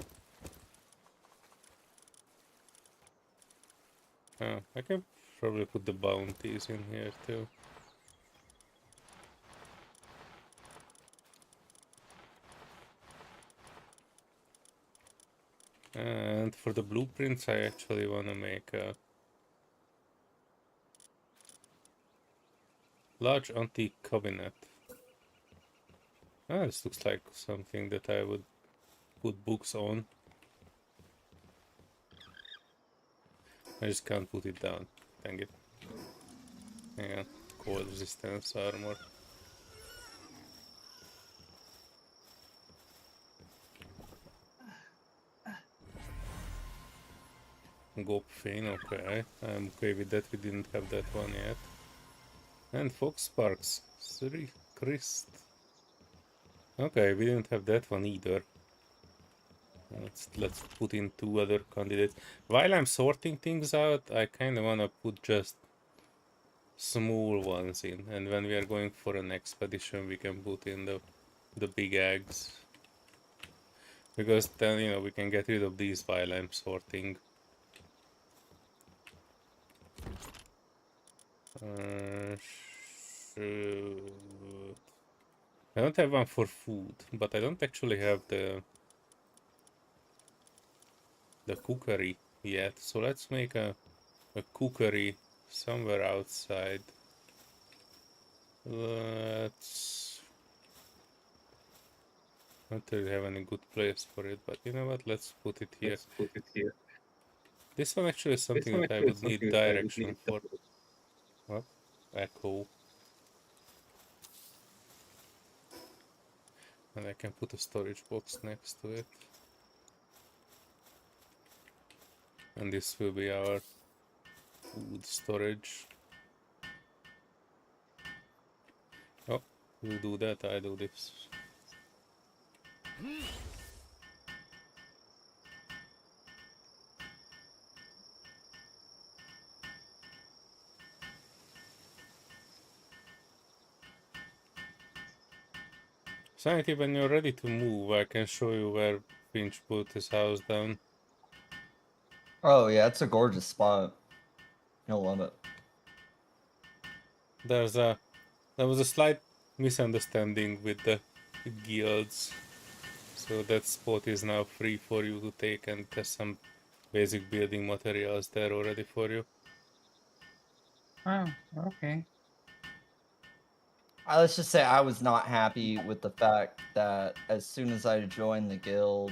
I can probably put the bounties in here too. And for the blueprints, I actually want to make a large antique cabinet. This looks like something that I would put books on. I just can't put it down. Dang it. Hang on. Cold resistance armor. Gop Fane, okay. I'm okay with that, we didn't have that one yet. And Fox Sparks, 3 Christ. Okay, we didn't have that one either. Let's put in 2 other candidates. While I'm sorting things out, I kinda wanna put just small ones in, and when we are going for an expedition we can put in the big eggs. Because then, you know, we can get rid of these while I'm sorting. Shoot. I don't have one for food, but I don't actually have the cookery yet. So let's make a cookery somewhere outside. Let's... I don't really have any good place for it, but you know what? Let's put it here. This one actually is something that I would need direction for. What? Echo. And I can put a storage box next to it. And this will be our food storage. Oh, you do that, I do this. Sanity, when you're ready to move, I can show you where Finch put his house down. Oh yeah, it's a gorgeous spot. You'll love it. There was a slight misunderstanding with the guilds. So that spot is now free for you to take, and there's some basic building materials there already for you. Oh, okay. Let's just say I was not happy with the fact that as soon as I joined the guild,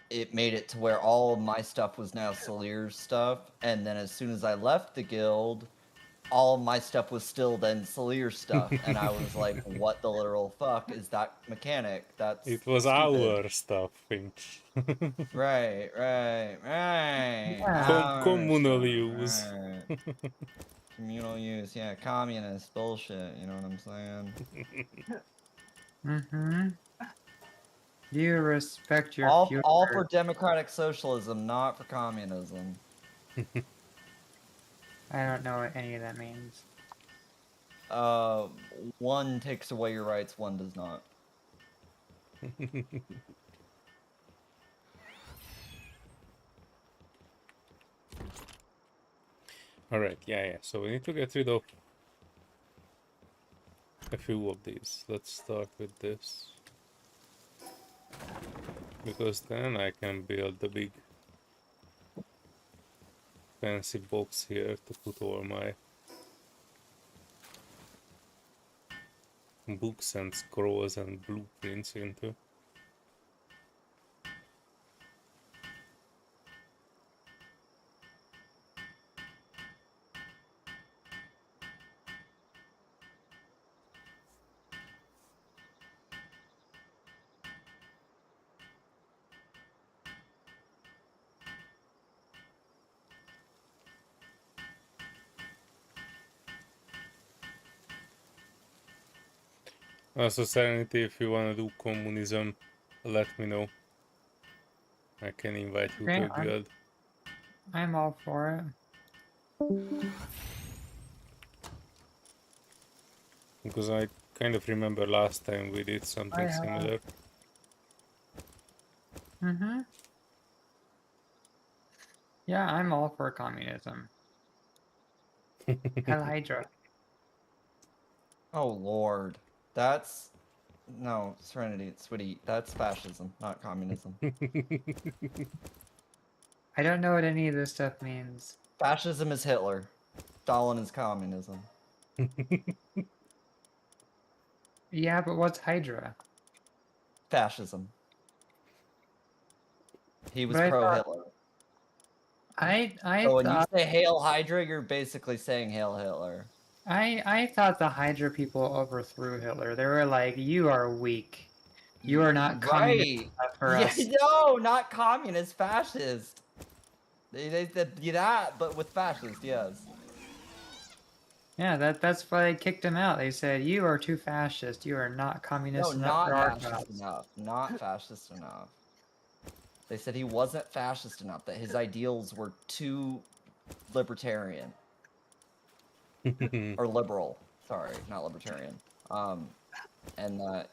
it made it to where all of my stuff was now Solear's stuff, and then as soon as I left the guild, all of my stuff was still then Solear stuff, and I was like, "What the literal fuck is that mechanic? That's It was stupid." our stuff, Finch. Right. Yeah. Our Communal stuff, use. right. Communal use, yeah, communist bullshit. You know what I'm saying? Mm-hmm. You respect your All future. for democratic socialism, not for communism. I don't know what any of that means. One takes away your rights, one does not. Alright, yeah. So we need to get rid of a few of these. Let's start with this. Because then I can build the big fancy box here to put all my books and scrolls and blueprints into. Also, Serenity, if you wanna do communism, let me know. I can invite you to Okay, a guild. I'm all for it. Because I kind of remember last time we did something similar. Mm-hmm. Yeah, I'm all for communism. Hell Hydra. Oh lord, that's no Serenity, sweetie. That's fascism, not communism. I don't know what any of this stuff means. Fascism is Hitler. Stalin is communism. Yeah, but what's Hydra? Fascism. He was But I pro thought Hitler. I So when you thought say Hail Hydra, you're basically saying Hail Hitler. I thought the Hydra people overthrew Hitler. They were like, "You are weak. You are not communist Right. enough for Yeah, us." no, not communist, fascist. They said that, but with fascist, yes. Yeah, that's why they kicked him out. They said, "You are too fascist. You are not communist No, enough for not our fascist cause." enough. Not fascist enough. They said he wasn't fascist enough, that his ideals were too libertarian. Or liberal. Sorry, not libertarian. And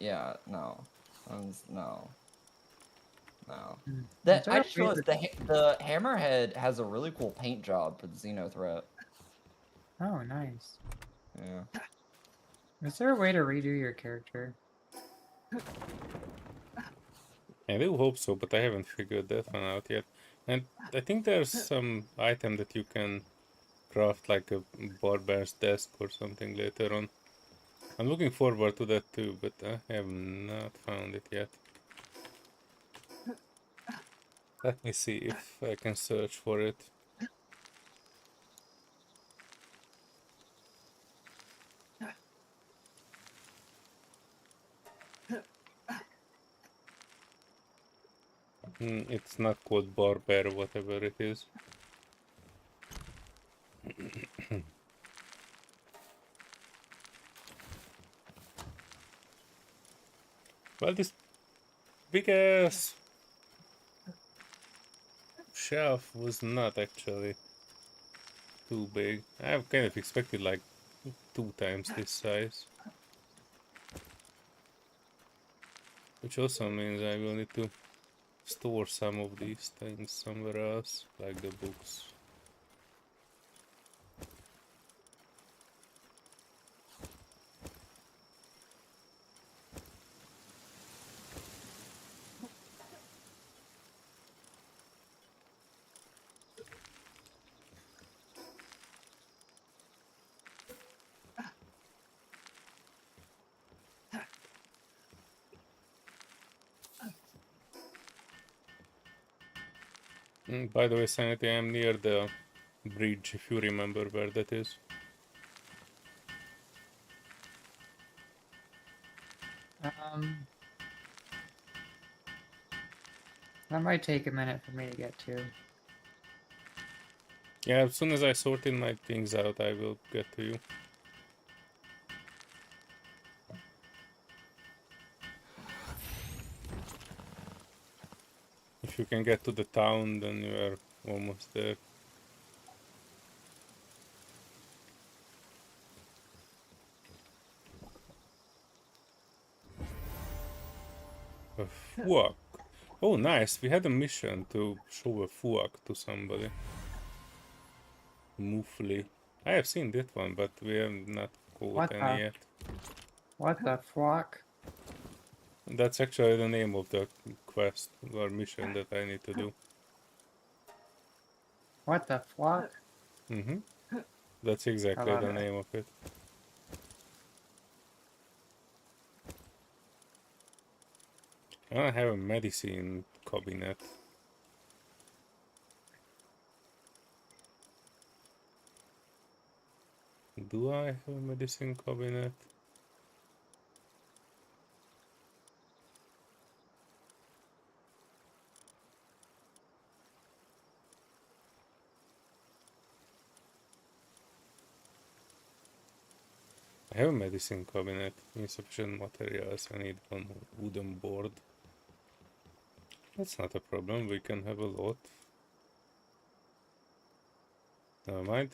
yeah, no. No. No. Is I there a just way realized the Hammerhead has a really cool paint job for the Xeno threat. Oh, nice. Yeah. Is there a way to redo your character? I do hope so, but I haven't figured that one out yet. And I think there's some item that you can craft, like a barber's desk or something later on. I'm looking forward to that too, but I have not found it yet. Let me see if I can search for it. It's not called barber, whatever it is. Well, this big ass shelf was not actually too big. I've kind of expected like 2 times this size. Which also means I will need to store some of these things somewhere else, like the books. By the way, Sanity, I'm near the bridge, if you remember where that is. That might take a minute for me to get to. Yeah, as soon as I sorted my things out, I will get to you. If you can get to the town, then you are almost there. A fuck. Oh, nice. We had a mission to show a fuck to somebody. Muffly. I have seen that one, but we have not caught What any the? yet. What the fuck? That's actually the name of the quest or mission that I need to do. What the fuck? Mm-hmm. That's exactly love the it. name of it. I don't have a medicine cabinet. Do I have a medicine cabinet? I have a medicine cabinet. Insufficient materials. I need one wooden board. That's not a problem. We can have a lot. Never mind.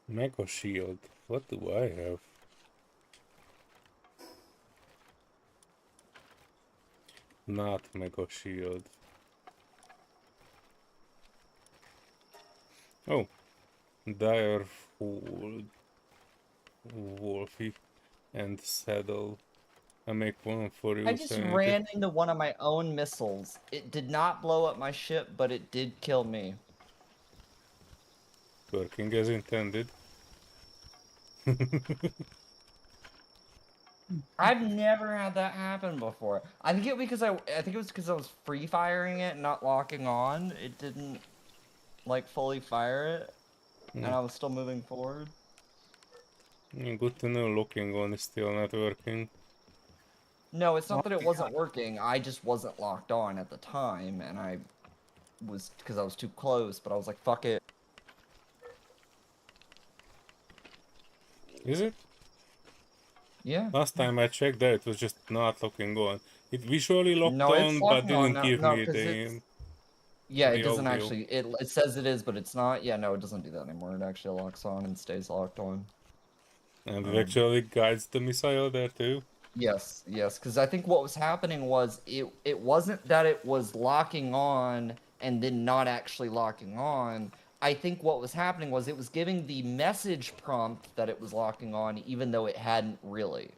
Mega shield. What do I have? Not mega shield. Oh, dire fold, Wolfie, and saddle. I make one for you. I just ran into one of my own missiles. It did not blow up my ship, but it did kill me. Working as intended. I've never had that happen before. I think it was because I was free firing it, not locking on. It didn't like fully fire it, and I was still moving forward. Good to know. Locking on is still not working. No, it's not that it wasn't working. I just wasn't locked on at the time, and I was because I was too close. But I was like, "Fuck it." Is it? Yeah. Last time I checked that, it was just not locking on. It visually locked No, it's on, but locking on didn't now. give No, me 'cause the... Yeah, the it doesn't audio. actually. It says it is, but it's not. Yeah, no, it doesn't do that anymore. It actually locks on and stays locked on. And it actually guides the missile there too? Yes, yes, because I think what was happening was it wasn't that it was locking on and then not actually locking on. I think what was happening was it was giving the message prompt that it was locking on, even though it hadn't really.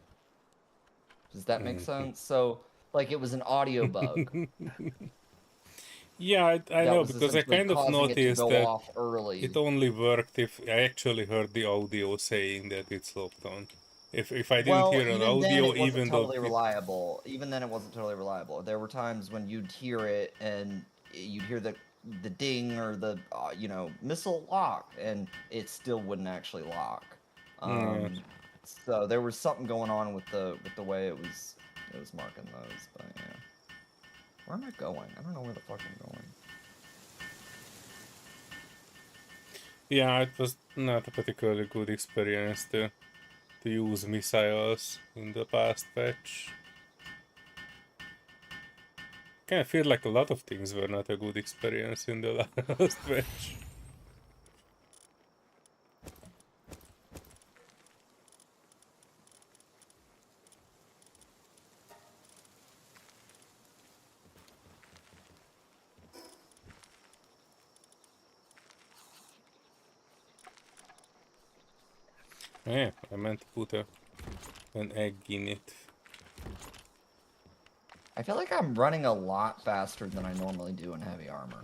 Does that make sense? So, like, it was an audio bug. Yeah, I that know, was because I essentially kind of causing it to noticed go that off early. it only worked if I actually heard the audio saying that it's locked on. If I didn't hear an even then audio, it wasn't even though... totally reliable. Even then it wasn't totally reliable. There were times when you'd hear it and you'd hear the ding or the missile lock, and it still wouldn't actually lock. So there was something going on with the way it was marking those. But yeah, where am I going? I don't know where the fuck I'm going. Yeah, it was not a particularly good experience to use missiles in the past patch. Kind of feel like a lot of things were not a good experience in the last patch. Yeah, I meant to put an egg in it. I feel like I'm running a lot faster than I normally do in heavy armor.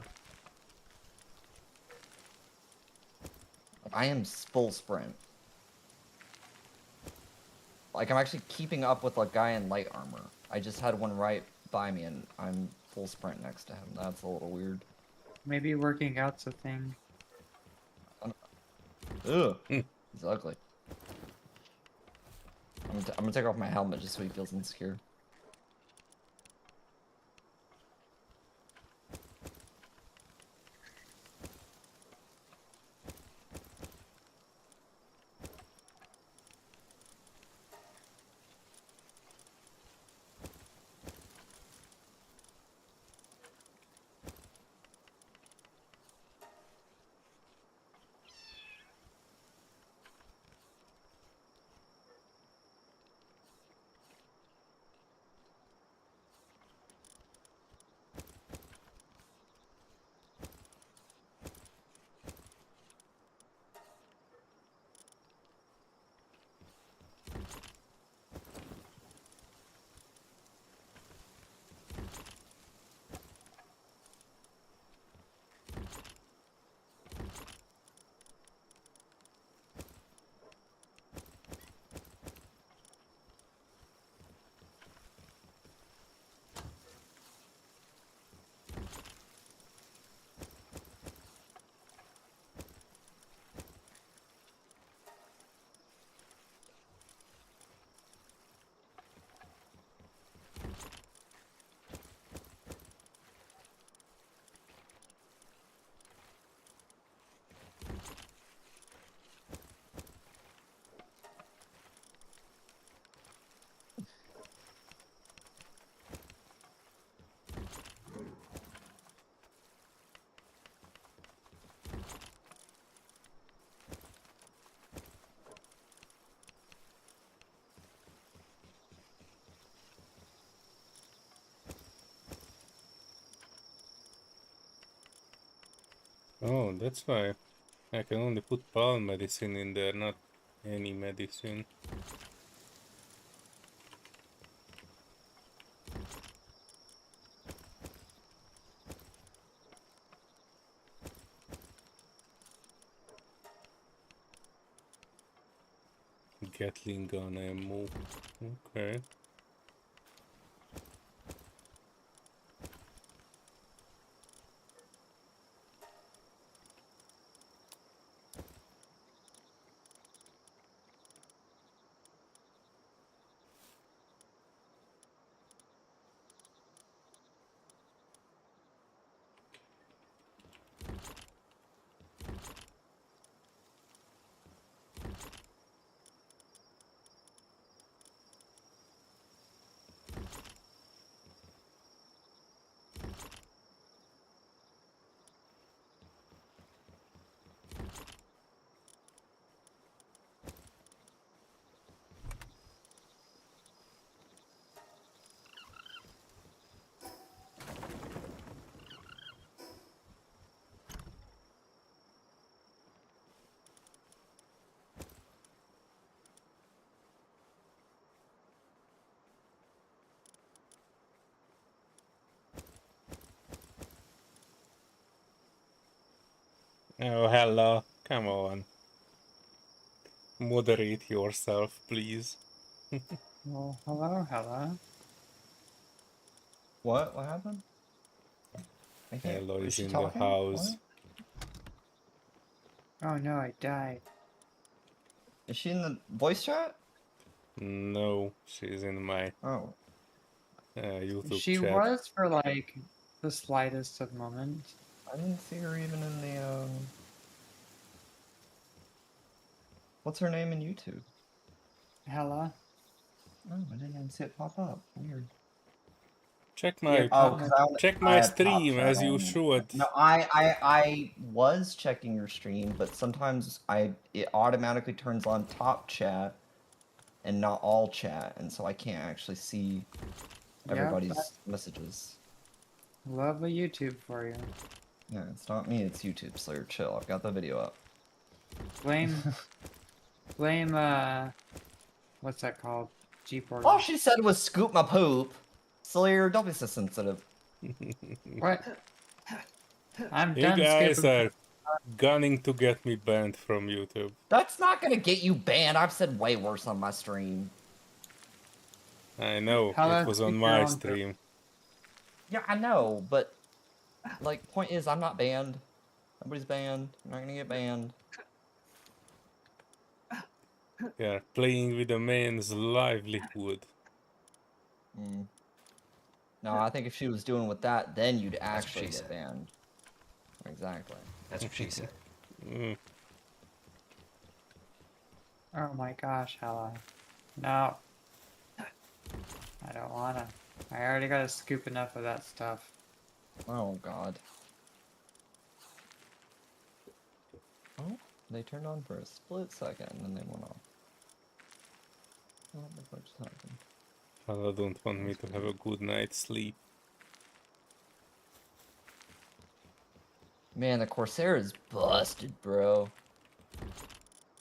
I am full sprint. Like, I'm actually keeping up with a guy in light armor. I just had one right by me, and I'm full sprint next to him. That's a little weird. Maybe working out's a thing. Ugh. He's ugly. I'm gonna take off my helmet just so he feels insecure. Oh, that's why I can only put palm medicine in there, not any medicine. Gatling gun ammo. Okay. Oh, hello. Come on. Moderate yourself, please. Well, hello, hello. What? What happened? I can't. Hello Is is she in the talking? house. What? Oh no, I died. Is she in the voice chat? No, she's in my Oh. YouTube She chat. was for like the slightest of moments. I didn't see her even in the, What's her name in YouTube? Hella. Oh, I didn't even see it pop up. Weird. Check Yeah, my Oh, pop because check I my have top stream chat as you on. should. No, I was checking your stream, but sometimes it automatically turns on top chat and not all chat, and so I can't actually see everybody's messages. Lovely YouTube for you. Yeah, it's not me, it's YouTube, Slayer. Chill. I've got the video up. Blame, what's that called? G-Portal. All she said was scoop my poop. Slayer, don't be so sensitive. What? I'm You done guys skipping. are gunning to get me banned from YouTube. That's not gonna get you banned. I've said way worse on my stream. I know, How it about was on speak your my own stream. Yeah, I know, but like, point is, I'm not banned. Nobody's banned. I'm not gonna get banned. You're playing with a man's livelihood. Mm. No, I think if she was doing with that, then you'd That's what actually she get said. banned. Exactly. That's what she said. Mm. Oh my gosh, Hella. No. I don't wanna. I already got a scoop enough of that stuff. Oh god. Oh, they turned on for a split second and then they went off. What the fuck just happened? Hala don't want me to have a good night's sleep. Man, the Corsair is busted, bro.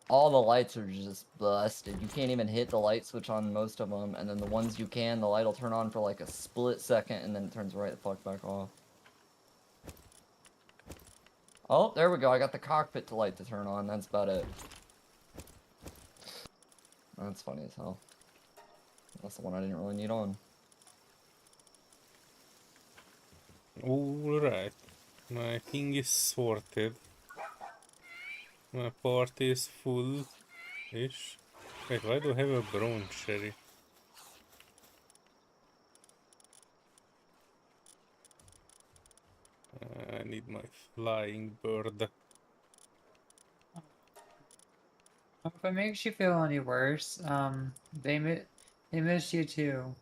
All the lights are just busted. You can't even hit the light switch on most of them, and then the ones you can, the light will turn on for like a split second, and then it turns right the fuck back off. Oh, there we go. I got the cockpit to light to turn on. That's about it. That's funny as hell. That's the one I didn't really need on. Alright. My thing is sorted. My party is full-ish. Wait, why do I have a brown cherry? I need my flying bird. If it makes you feel any worse, they miss you too.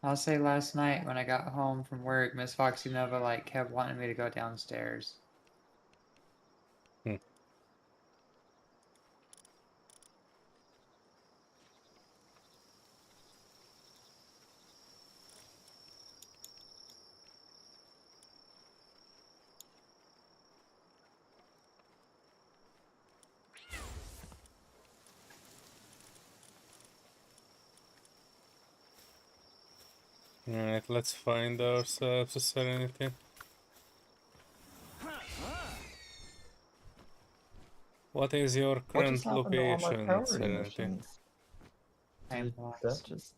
I'll say last night when I got home from work, Miss Foxy Nova like kept wanting me to go downstairs. Alright, let's find ourselves a Serenity. What is your What just current happened to all my location, priority Serenity? missions? I'm Did lost. that just...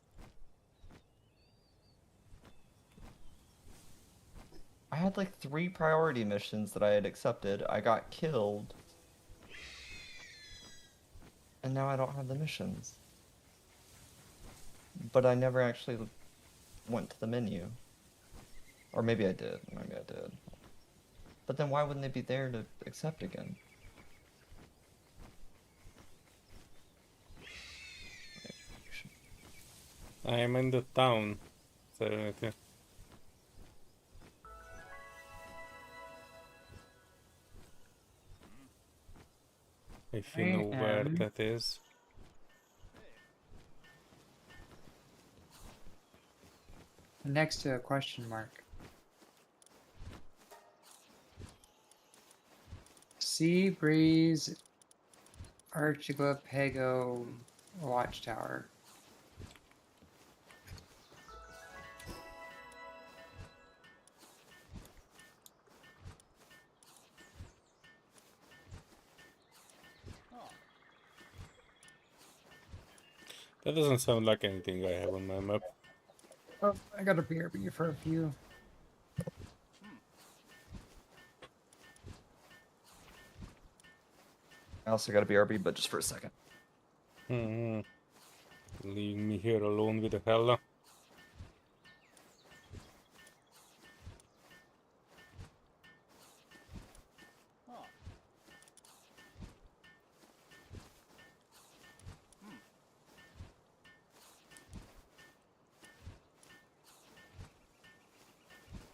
I had like 3 priority missions that I had accepted. I got killed. And now I don't have the missions. But I never actually went to the menu. Or maybe I did. Maybe I did. But then why wouldn't they be there to accept again? I am in the town, Serenity. If you know where that is. Next to a question mark. Sea Breeze Archipelago Watchtower. That doesn't sound like anything I have on my map. Oh, I got a BRB for a few. I also got a BRB, but just for a second. Leave me here alone with the Hella.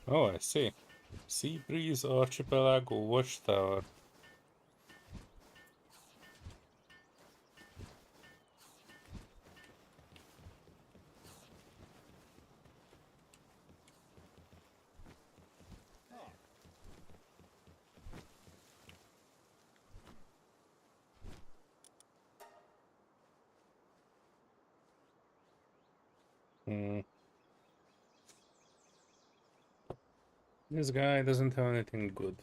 Oh, I see. Sea Breeze Archipelago Watchtower. This guy doesn't have anything good.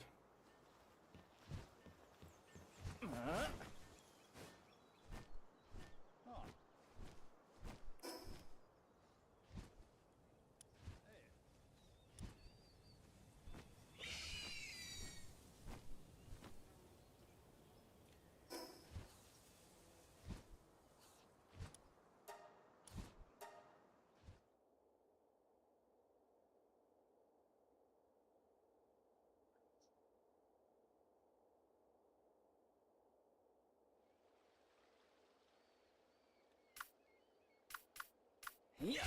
Yeah.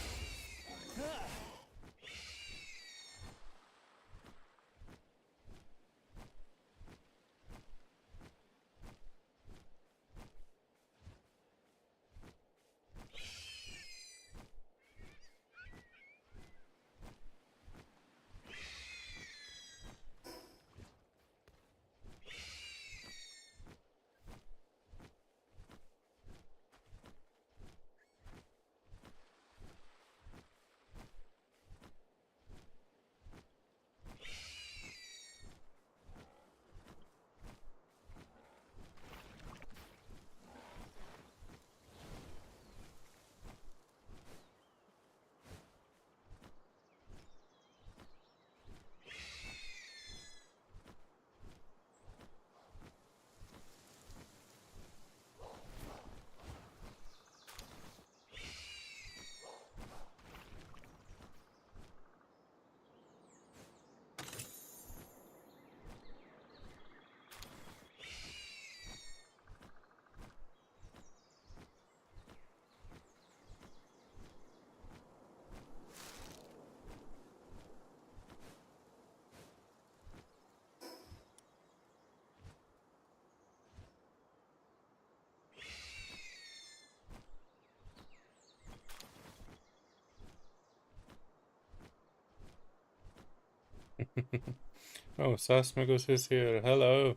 Oh, Sasmagus is here. Hello.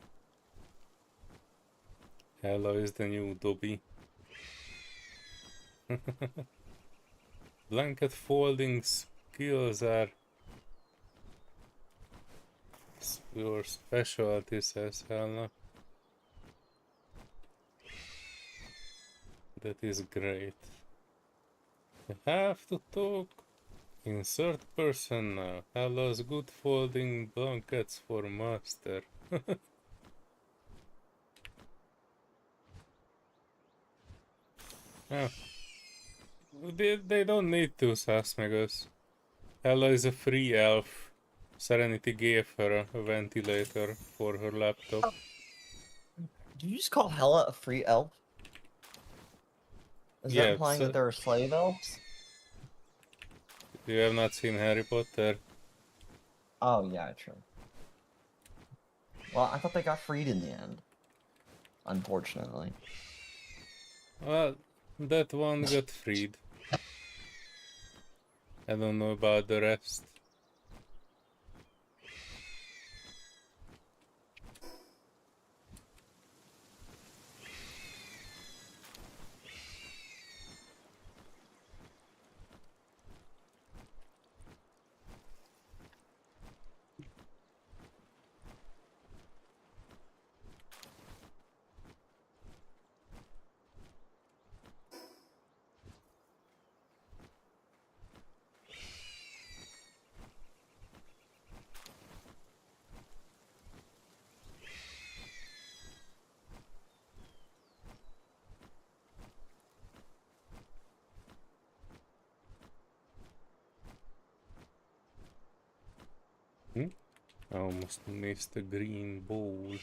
Hello is the new Dobby. Blanket folding skills are your specialty, says Helena. That is great. You have to talk in third person now. Hello's good folding blankets for master. Ah, they don't need to, Sasmagus. Hello is a free elf. Serenity gave her a ventilator for her laptop. Oh. Did you just call Hella a free elf? Is that Yeah, implying that there are slave elves? you have not seen Harry Potter. Oh, yeah, true. Well, I thought they got freed in the end. Unfortunately. Well, that one got freed. I don't know about the rest. I almost missed the green ball.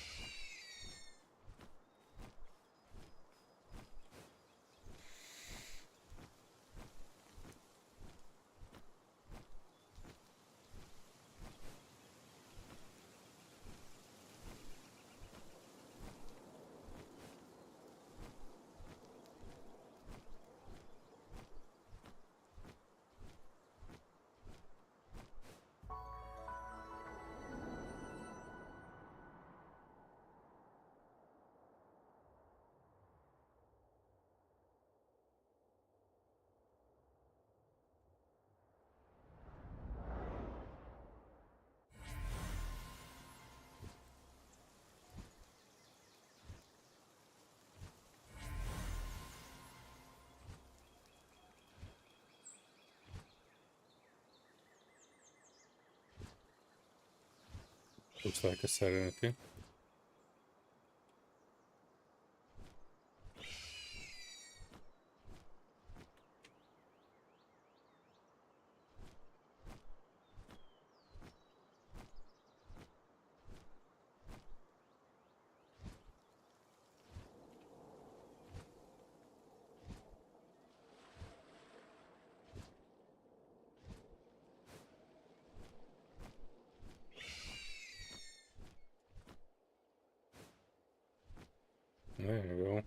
Looks like a Serenity. There you go.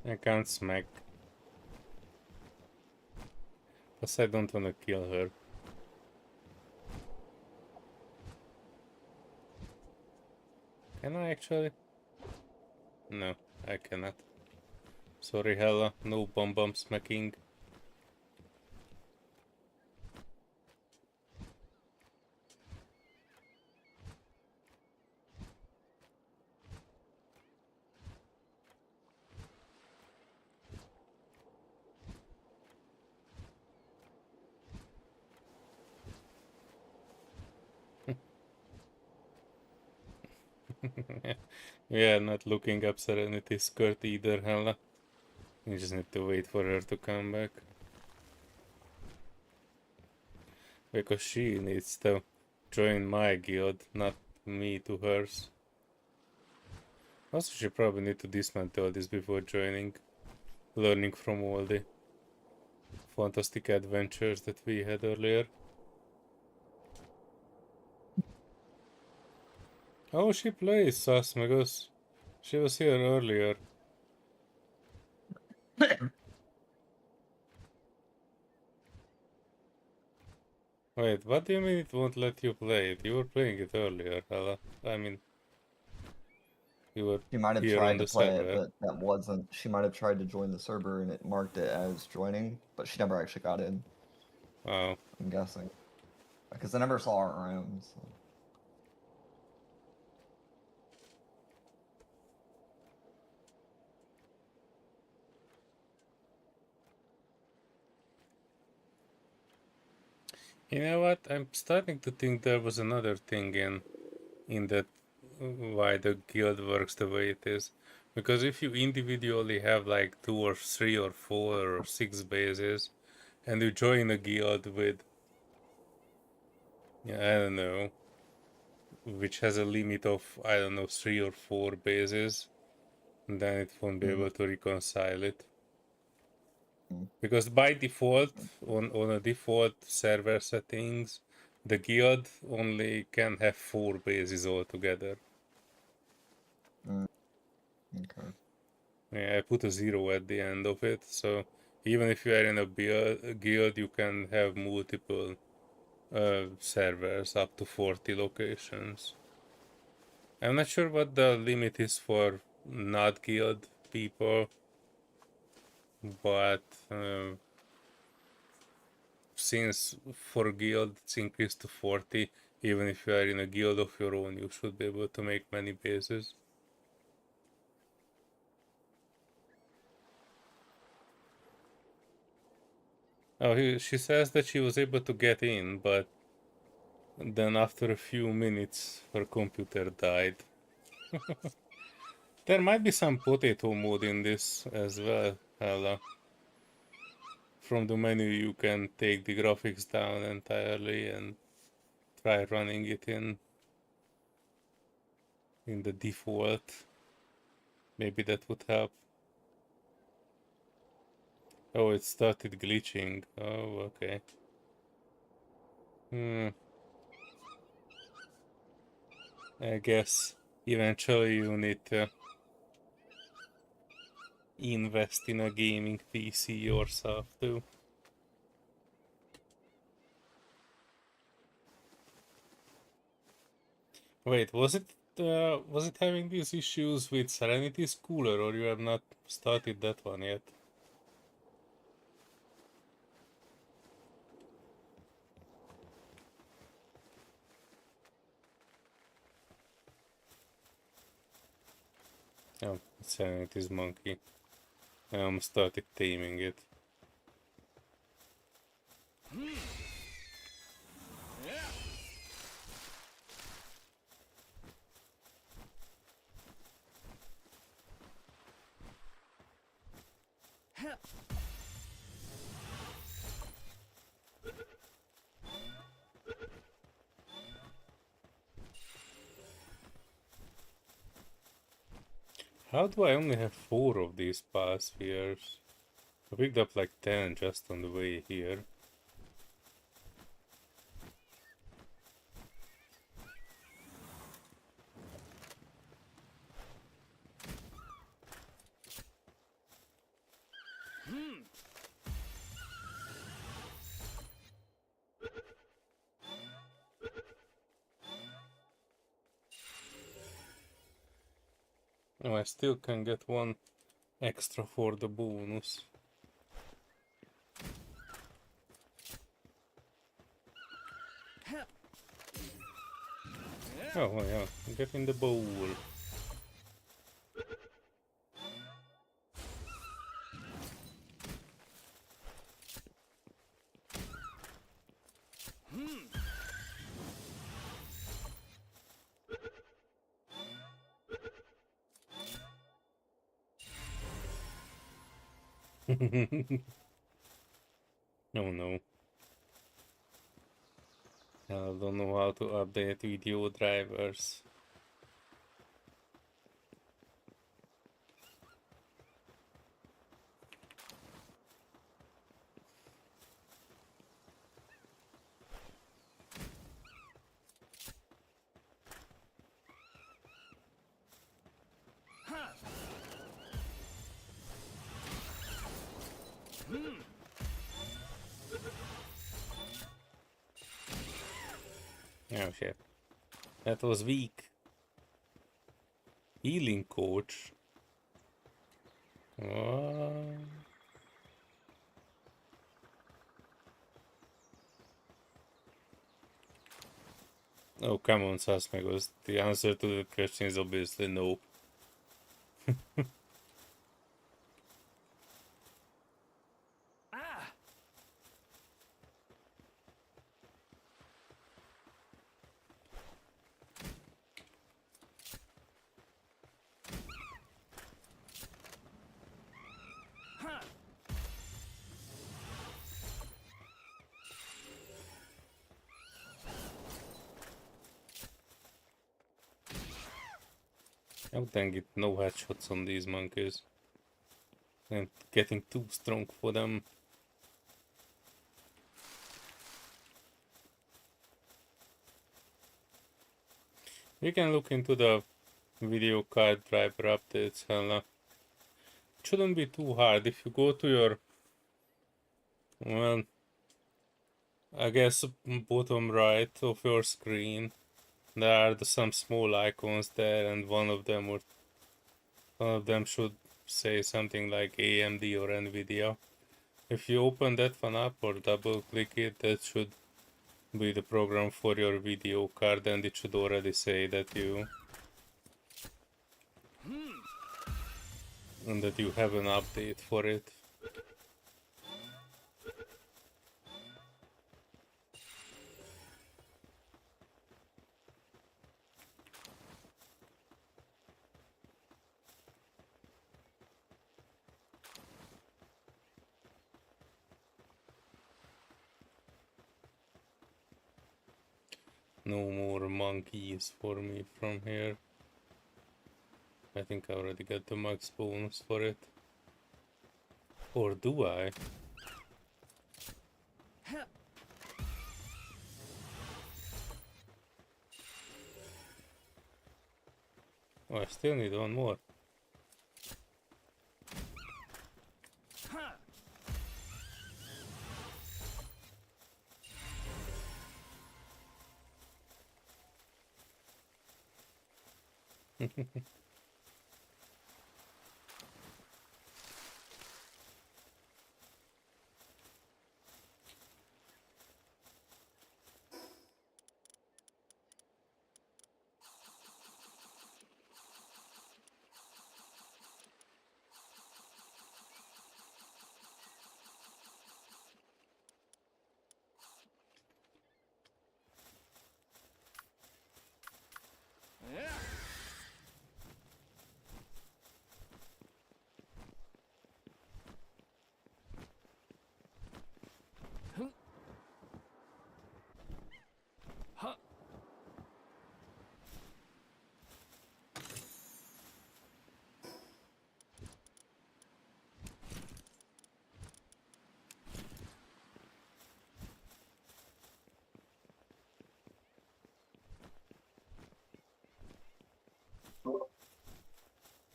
I can't smack. Plus I don't wanna kill her. Can I actually? No, I cannot. Sorry, Hella, no bomb smacking. Yeah, not looking up Serenity's skirt either, Hella. You just need to wait for her to come back. Because she needs to join my guild, not me to hers. Also, she probably need to dismantle this before joining, learning from all the fantastic adventures that we had earlier. Oh, she plays Sasmagus. She was here earlier. Wait, what do you mean it won't let you play it? You were playing it earlier, Ella. I mean, you were She might have here on tried to the play it, server. but that wasn't. She might have tried to join the server and it marked it as joining, but she never actually got in. Oh. I'm guessing. Because I never saw her around. So. You know what? I'm starting to think there was another thing in that why the guild works the way it is. Because if you individually have like 2 or 3 or 4 or 6 bases and you join a guild with, I don't know, which has a limit of, I don't know, 3 or 4 bases, then it won't be able to reconcile it. Because by default, on a default server settings, the guild only can have 4 bases altogether. Okay. Yeah, I put a 0 at the end of it, so even if you are in a guild, you can have multiple servers, up to 40 locations. I'm not sure what the limit is for not guild people, but since for guild it's increased to 40, even if you are in a guild of your own, you should be able to make many bases. Oh, she says that she was able to get in, but then after a few minutes her computer died. There might be some potato mode in this as well, Ella. From the menu you can take the graphics down entirely and try running it in the default. Maybe that would help. Oh, it started glitching. Oh, okay. I guess eventually you need to invest in a gaming PC yourself too. Wait, was it having these issues with Serenity's cooler, or you have not started that one yet? Oh, it's saying it is monkey. I almost started taming it. How do I only have 4 of these past spheres? I picked up like 10 just on the way here. Oh, I still can get 1 extra for the bonus. Oh yeah, get in the bowl. Oh no. I don't know how to update video drivers. Oh shit. That was weak. Healing coach. What? Oh, come on, Sasmegos. The answer to the question is obviously no. Oh, dang it, no headshots on these monkeys. I'm getting too strong for them. You can look into the video card driver updates, Hella. It shouldn't be too hard. If you go to your, well, I guess bottom right of your screen, there are some small icons there, and one of them should say something like AMD or NVIDIA. If you open that one up or double click it, that should be the program for your video card, and it should already say that you have an update for it. No more monkeys for me from here. I think I already got the max bonus for it. Or do I? Oh, I still need one more.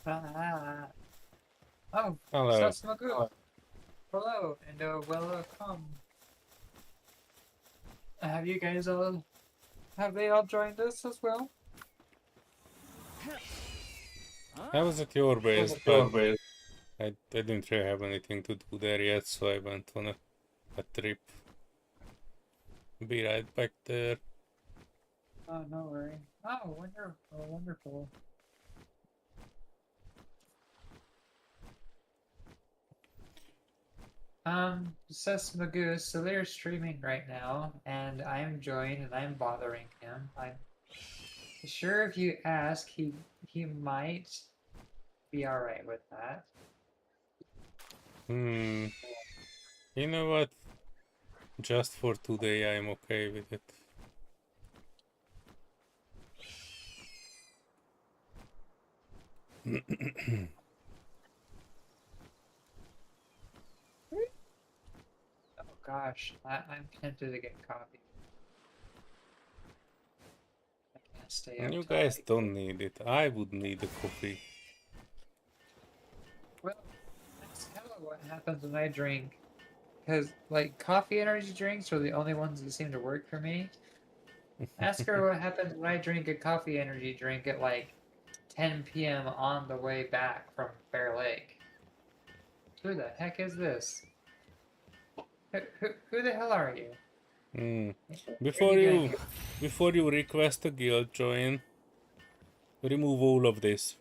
Ah. Oh, Hello. Sasmagu. Hello, and welcome. Have you guys all... Have they all joined us as well? I was at your base, Your but base. I didn't really have anything to do there yet, so I went on a trip. Be right back there. Oh, no worry. Oh, wonderful, wonderful. Says Magoo, Solear's streaming right now, and I'm joined and I'm bothering him. I'm sure if you ask, he might be alright with that. You know what? Just for today, I'm okay with it. Oh gosh, I'm tempted to get coffee. I can't stay up You till guys like... don't need it. I would need a coffee. Well, that's hella what happens when I drink. Because, like, coffee energy drinks are the only ones that seem to work for me. Ask her what happens when I drink a coffee energy drink at, like, 10 p.m. on the way back from Bear Lake. Who the heck is this? Who the hell are you? Before Where are you request a guild join, remove all of this,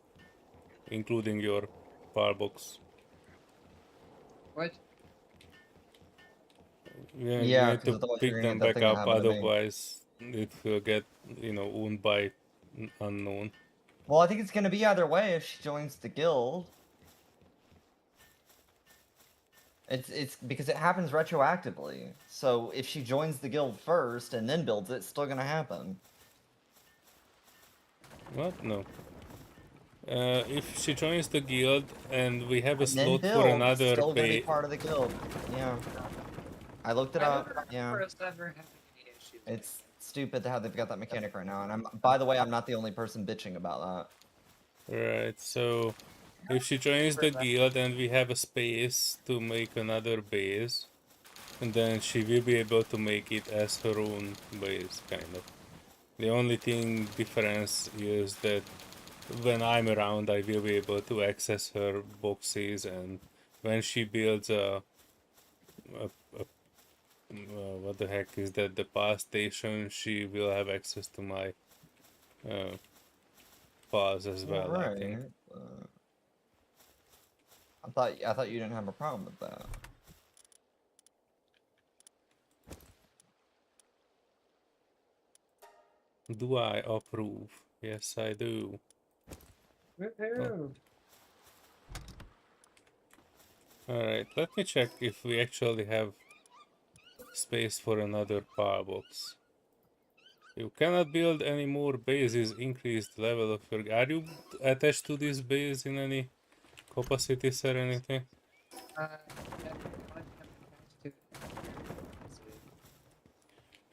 including your power box. What? Yeah, you Yeah, need because to otherwise you're pick gonna them get that back thing that up, happened to me. otherwise it will get, owned by unknown. Well, I think it's gonna be either way if she joins the guild. It's because it happens retroactively. So if she joins the guild first and then builds it, it's still gonna happen. What? No. If she joins the guild and we have a And then slot for build, it's another still gonna be pay, part of the guild. Yeah. I looked it I up. don't Yeah. remember us ever having any issues. It's stupid how they've got that mechanic right now. And by the way, I'm not the only person bitching about that. right? So if she joins the guild and we have a space to make another base, and then she will be able to make it as her own base, kind of. The only difference is that when I'm around, I will be able to access her boxes, and when she builds what the heck is that, the power station, she will have access to my powers as well, I think. Right. I thought you didn't have a problem with that. Do I approve? Yes, I do. Woohoo! Alright, let me check if we actually have space for another power box. You cannot build any more bases, increased level of your... Are you attached to this base in any capacities or anything?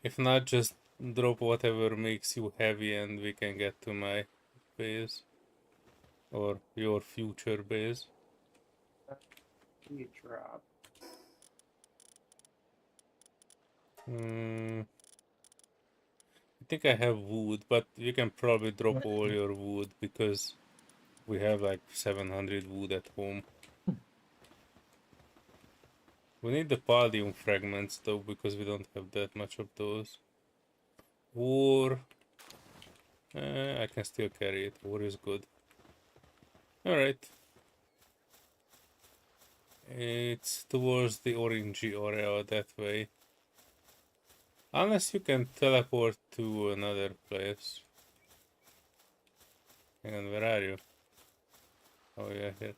If not, just drop whatever makes you heavy and we can get to my base. Or your future base. You drop. I think I have wood, but you can probably drop all your wood because we have like 700 wood at home. We need the palladium fragments though, because we don't have that much of those. Ore. I can still carry it. Ore is good. Alright. It's towards the orangey area that way. Unless you can teleport to another place. Hang on, where are you? Oh yeah, here.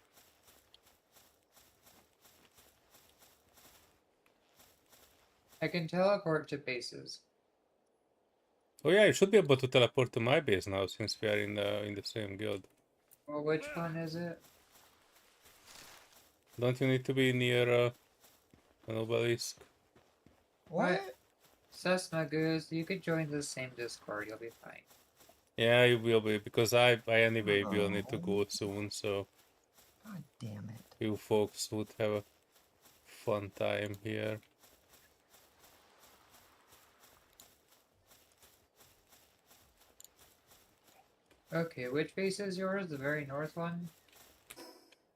I can teleport to bases. Oh yeah, you should be able to teleport to my base now since we are in the same guild. Well, which one is it? Don't you need to be near an obelisk? What? Cessna Goose, you could join the same Discord, you'll be fine. Yeah, you will be, because I anyway will need to Oh. go soon, so God damn it. you folks would have a fun time here. Okay, which base is yours? The very north one?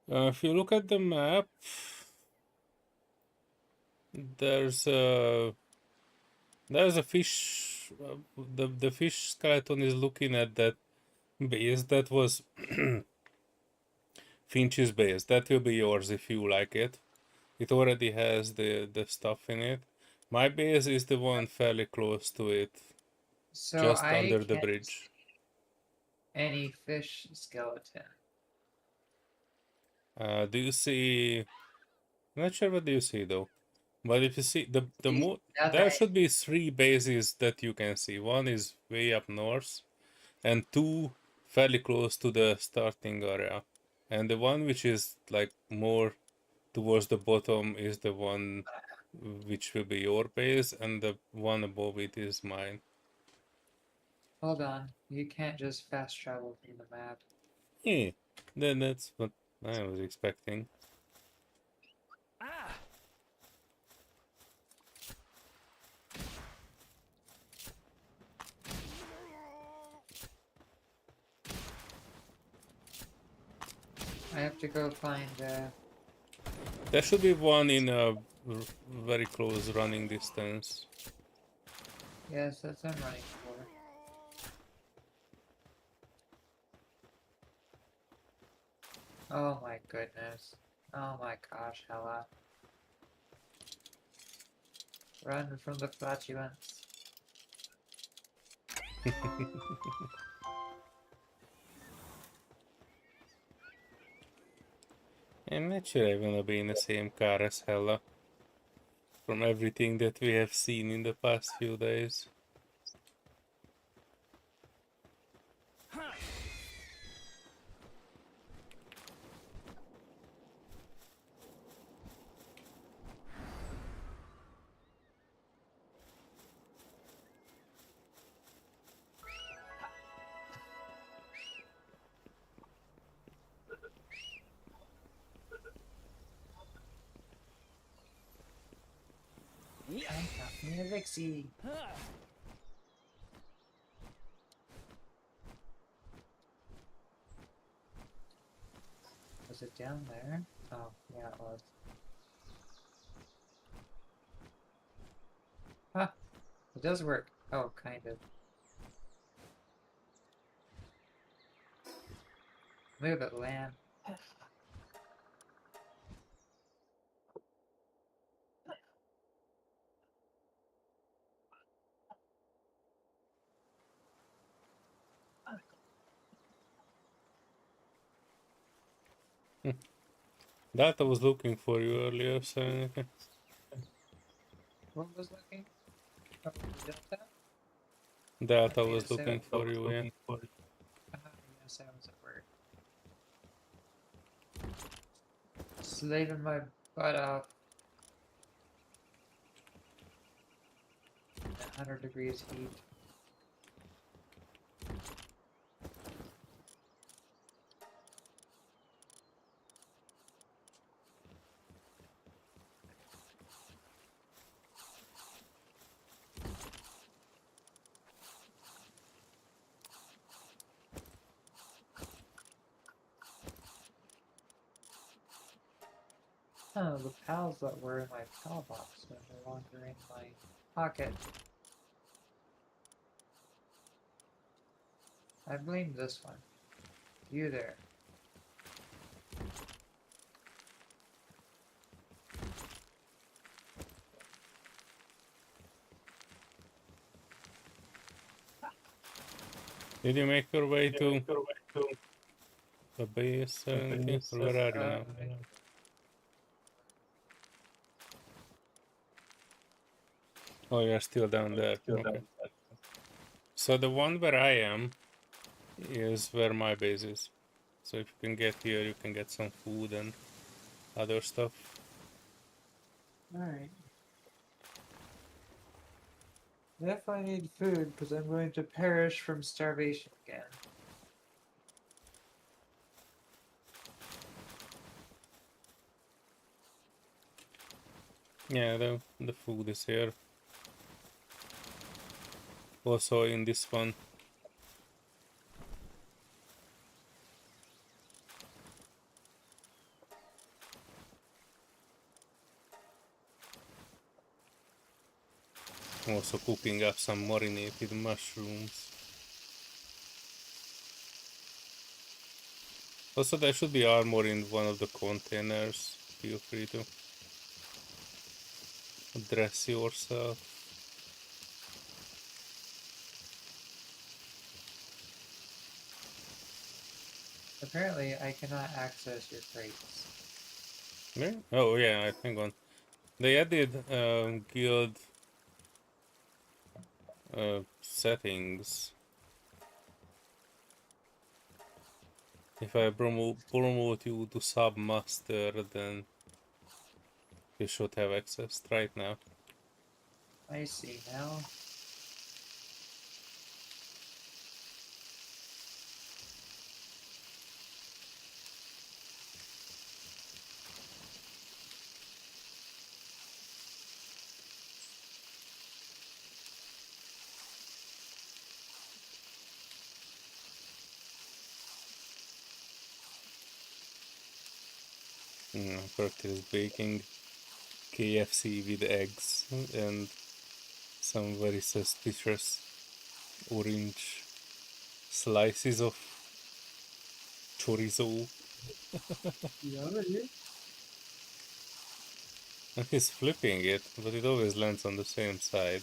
If you look at the map, there's a fish. The fish skeleton is looking at that base that was Finch's base. That will be yours if you like it. It already has the stuff in it. My base is the one fairly close to it, So just I under the can't bridge. any fish skeleton. Do you see? I'm not sure what do you see though. But if you see See, there nothing. should be 3 bases that you can see. One is way up north, and 2 fairly close to the starting area. And the one which is like more towards the bottom is the one which will be your base, and the one above it is mine. Hold on. You can't just fast travel through the map. Yeah, then that's what I was expecting. Ah! I have to go find There should be one in a very close running distance. yes, that's what I'm running for. Oh my goodness. Oh my gosh, Hella. Run from the flatulence. I'm not sure I wanna be in the same car as Hella, from everything that we have seen in the past few days. Yeah. I got me a Vixie. Huh. Was it down there? Oh, yeah, it was. Huh. It does work. Oh, kind of. Move it, lamb. That I was looking for you earlier, so What was looking? Oh, the Delta? that I Okay, was yes, looking for you, yeah. yes, I was at work. Slaving my butt off. 100 degrees heat. Oh, the pals that were in my pal box are no longer in my pocket. I blame this one. You there. Did you make your way to the base or anything? Or where are you now? Oh, you're still down there. Okay. So the one where I am is where my base is. So if you can get here, you can get some food and other stuff. Alright. If I need food, because I'm going to perish from starvation again. Yeah, the food is here. Also in this one. Also cooking up some marinated mushrooms. Also there should be armor in one of the containers. Feel free to dress yourself. Apparently, I cannot access your crates. Yeah? Oh yeah, hang on. They added guild settings. If I promote you to submaster, then you should have access right now. I see now. Bertie is baking KFC with eggs and some very suspicious orange slices of chorizo. Yummy. And he's flipping it, but it always lands on the same side.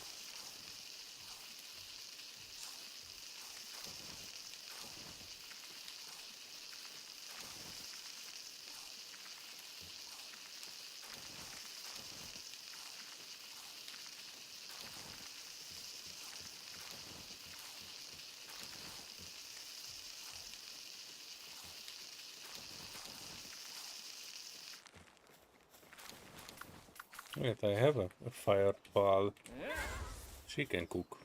Wait, I have a fireball. She can cook.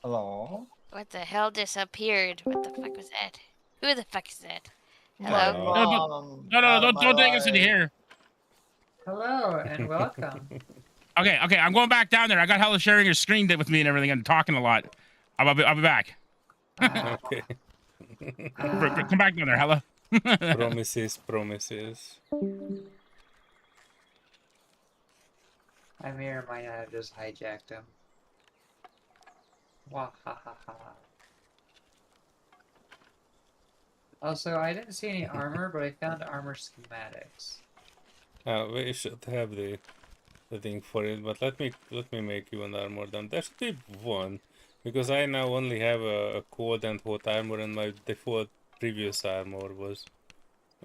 Hello? What the hell disappeared? What the fuck was that? Who the fuck is that? My Hello? No. mom. No, out of don't, my don't take us into life. here. Hello and welcome. Okay, I'm going back down there. I got hella sharing your screen with me and everything and talking a lot. I'll be back. Okay. Come back down there, hella. Promises. I may or might not have just hijacked him. Wahahaha. Also, I didn't see any armor, but I found armor schematics. We should have the thing for it, but let me make you an armor down. There should be one, because I now only have a cold and hot armor, and my default previous armor was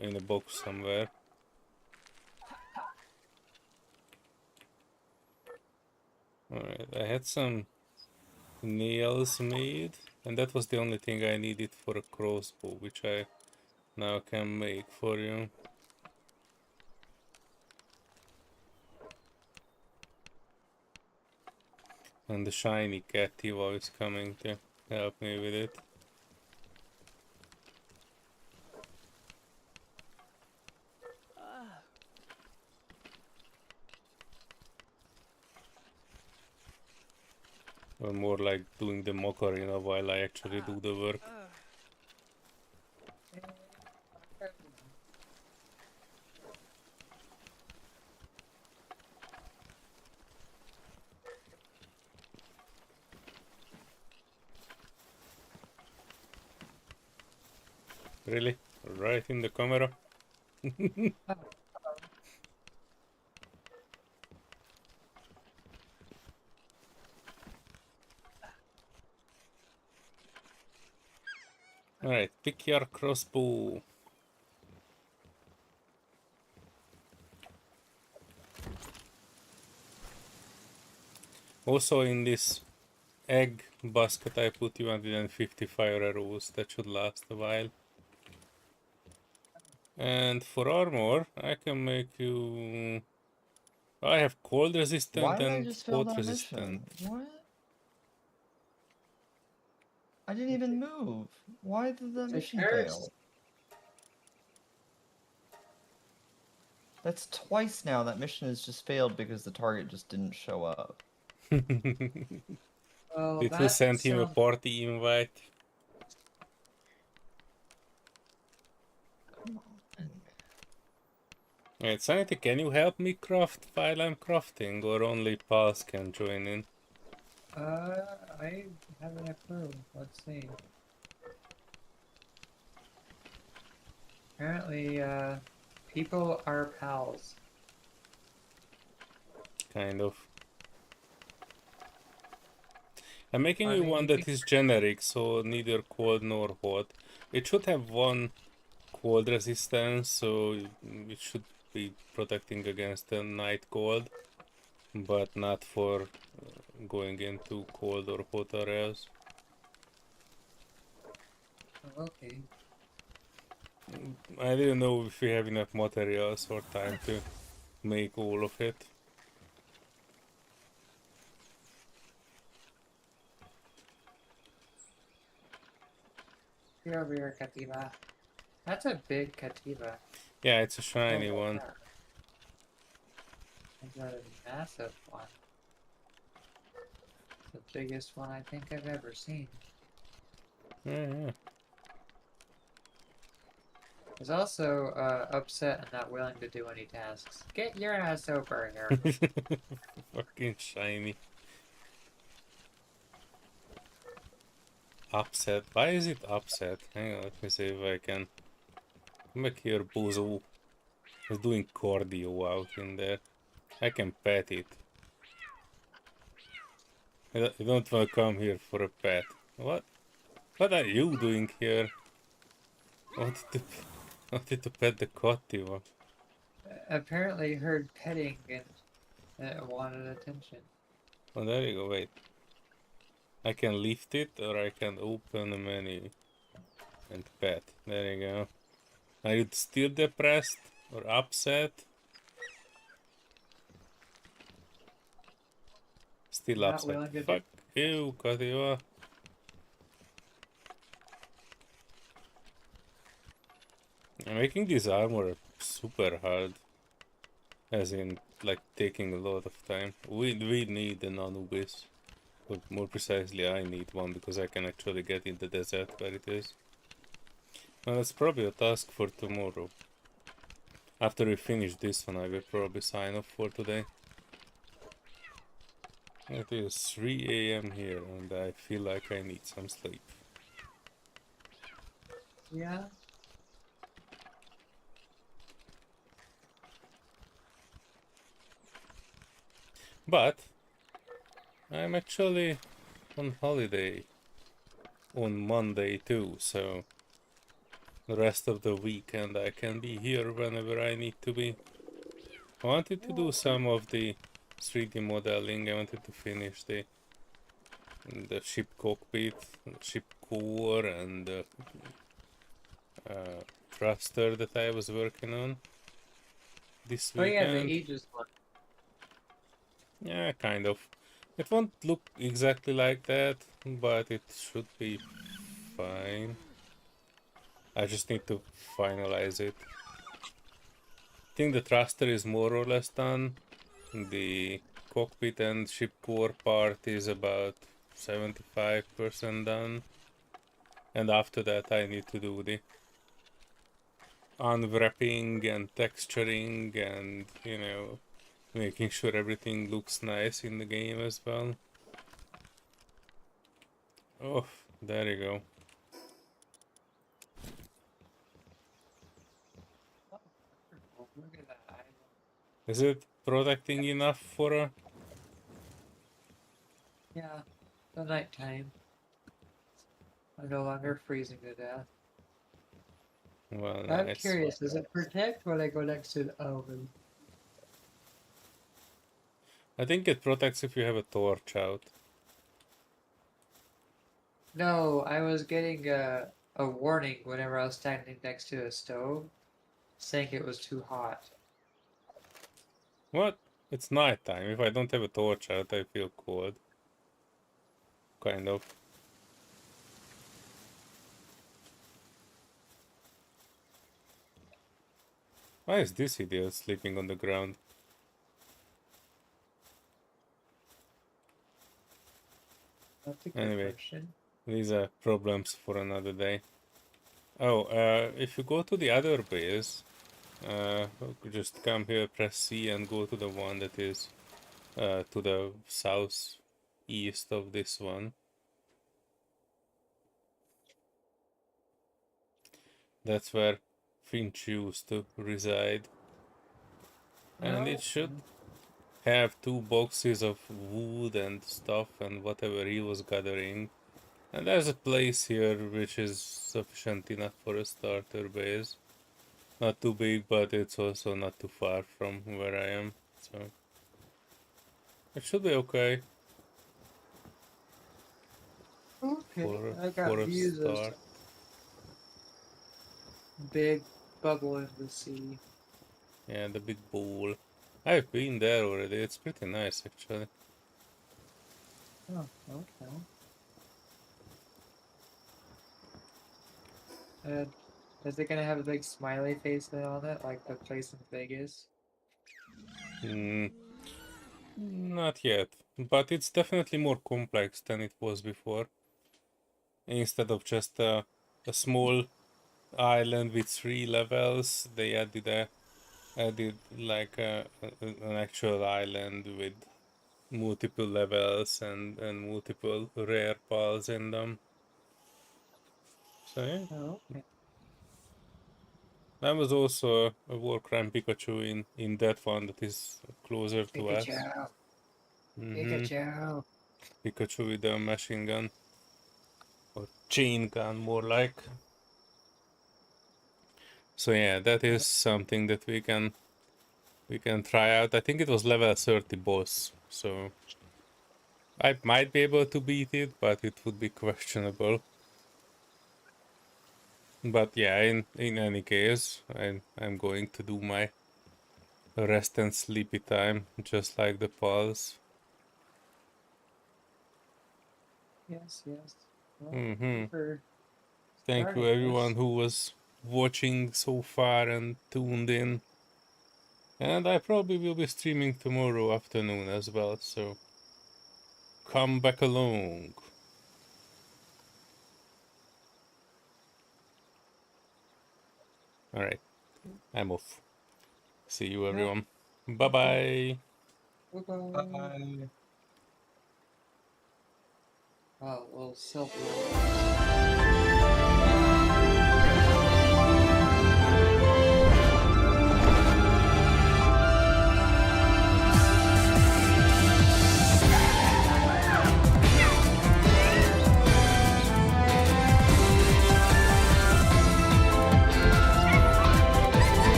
in a box somewhere. Alright, I had some nails made, and that was the only thing I needed for a crossbow, which I now can make for you. And the shiny cat Tiva is coming to help me with it. Or more like doing the Macarena while I actually do the work. Really? Right in the camera? Alright, pick your crossbow. Also in this egg basket I put 250 fire arrows, that should last a while. And for armor, I can make you... I have cold resistant Why did I and just fail hot that resistant. mission? What? I didn't even move. Why did that It's a mission curse. fail? That's twice now that mission has just failed because the target just didn't show up. Well, Did who that send him a sounds... party invite? Come on. Alright, Sanity, can you help me craft while I'm crafting, or only Pals can join in? I haven't a clue. Let's see. Apparently, people are pals. Kind of. I'm making I you mean, one you that can... is generic, so neither cold nor hot. It should have one cold resistance, so it should be protecting against the night cold, but not for going into cold or hot areas. Oh, okay. I didn't know if we have enough materials or time to make all of it. You're over here, Kativa. That's a big Kativa. Yeah, it's a shiny Oh, one. yeah. I got a massive one. The biggest one I think I've ever seen. Yeah. He's also upset and not willing to do any tasks. Get your ass over here. Fucking shiny. Upset. Why is it upset? Hang on, let me see if I can. Come back here, bozo. It's doing cardio out in there. I can pet it. You don't want to come here for a pet. What? What are you doing here? Wanted to pet the Cotiva. Apparently heard petting and wanted attention. Oh, there you go. Wait. I can lift it, or I can open the menu and pet. There you go. Are you still depressed or upset? Still Not upset. willing to Fuck you, Cotiva. I'm making this armor super hard. As in, like, taking a lot of time. We need an Anubis. But more precisely, I need one because I can actually get in the desert where it is. Well, that's probably a task for tomorrow. After we finish this one, I will probably sign off for today. It is 3 AM here, and I feel like I need some sleep. Yeah. But I'm actually on holiday on Monday too, so the rest of the weekend I can be here whenever I need to be. I wanted to do some of the 3D modeling. I wanted to finish the ship cockpit, ship core, and the thruster that I was working on this Oh yeah, weekend. the Aegis one. Yeah, kind of. It won't look exactly like that, but it should be fine. I just need to finalize it. I think the thruster is more or less done. The cockpit and ship core part is about 75% done. And after that I need to do the unwrapping and texturing and, you know, making sure everything looks nice in the game as well. Oh, there you go. Oh, look at that island. Is it protecting enough for a... Yeah, the nighttime. I'm no longer freezing to death. Well, I'm nice. curious, does it protect when I go next to the oven? I think it protects if you have a torch out. No, I was getting a warning whenever I was standing next to a stove, saying it was too hot. What? It's nighttime. If I don't have a torch out, I feel cold. Kind of. Why is this idiot sleeping on the ground? That's a good Anyway, question. these are problems for another day. Oh, if you go to the other base, just come here, press C, and go to the one that is to the southeast of this one. That's where Finch used to reside. And it should have 2 boxes of wood and stuff and whatever he was gathering. And there's a place here which is sufficient enough for a starter base. Not too big, but it's also not too far from where I am, so it should be okay Okay, I for got a views of start. big bubble in the sea. Yeah, the big bowl. I've been there already. It's pretty nice, actually. Oh, okay. And is it gonna have a big smiley face on it, like the place in Vegas? Not yet, but it's definitely more complex than it was before. Instead of just a small island with 3 levels, they added like an actual island with multiple levels and multiple rare pals in them. So yeah. Oh, okay. There was also a war crime Pikachu in that one that is closer to us. Pikachu. Pikachu. Pikachu with a machine gun. Or chain gun, more like. So yeah, that is something that we can try out. I think it was level 30 boss, so I might be able to beat it, but it would be questionable. But yeah, in any case, I'm going to do my rest and sleepy time, just like the pulse. Yes, yes. Well, Thank you everyone who was watching so far and tuned in. And I probably will be streaming tomorrow afternoon as well, so come back along. Alright, I'm off. See you everyone. Bye-bye. Bye-bye. Wow, little silver.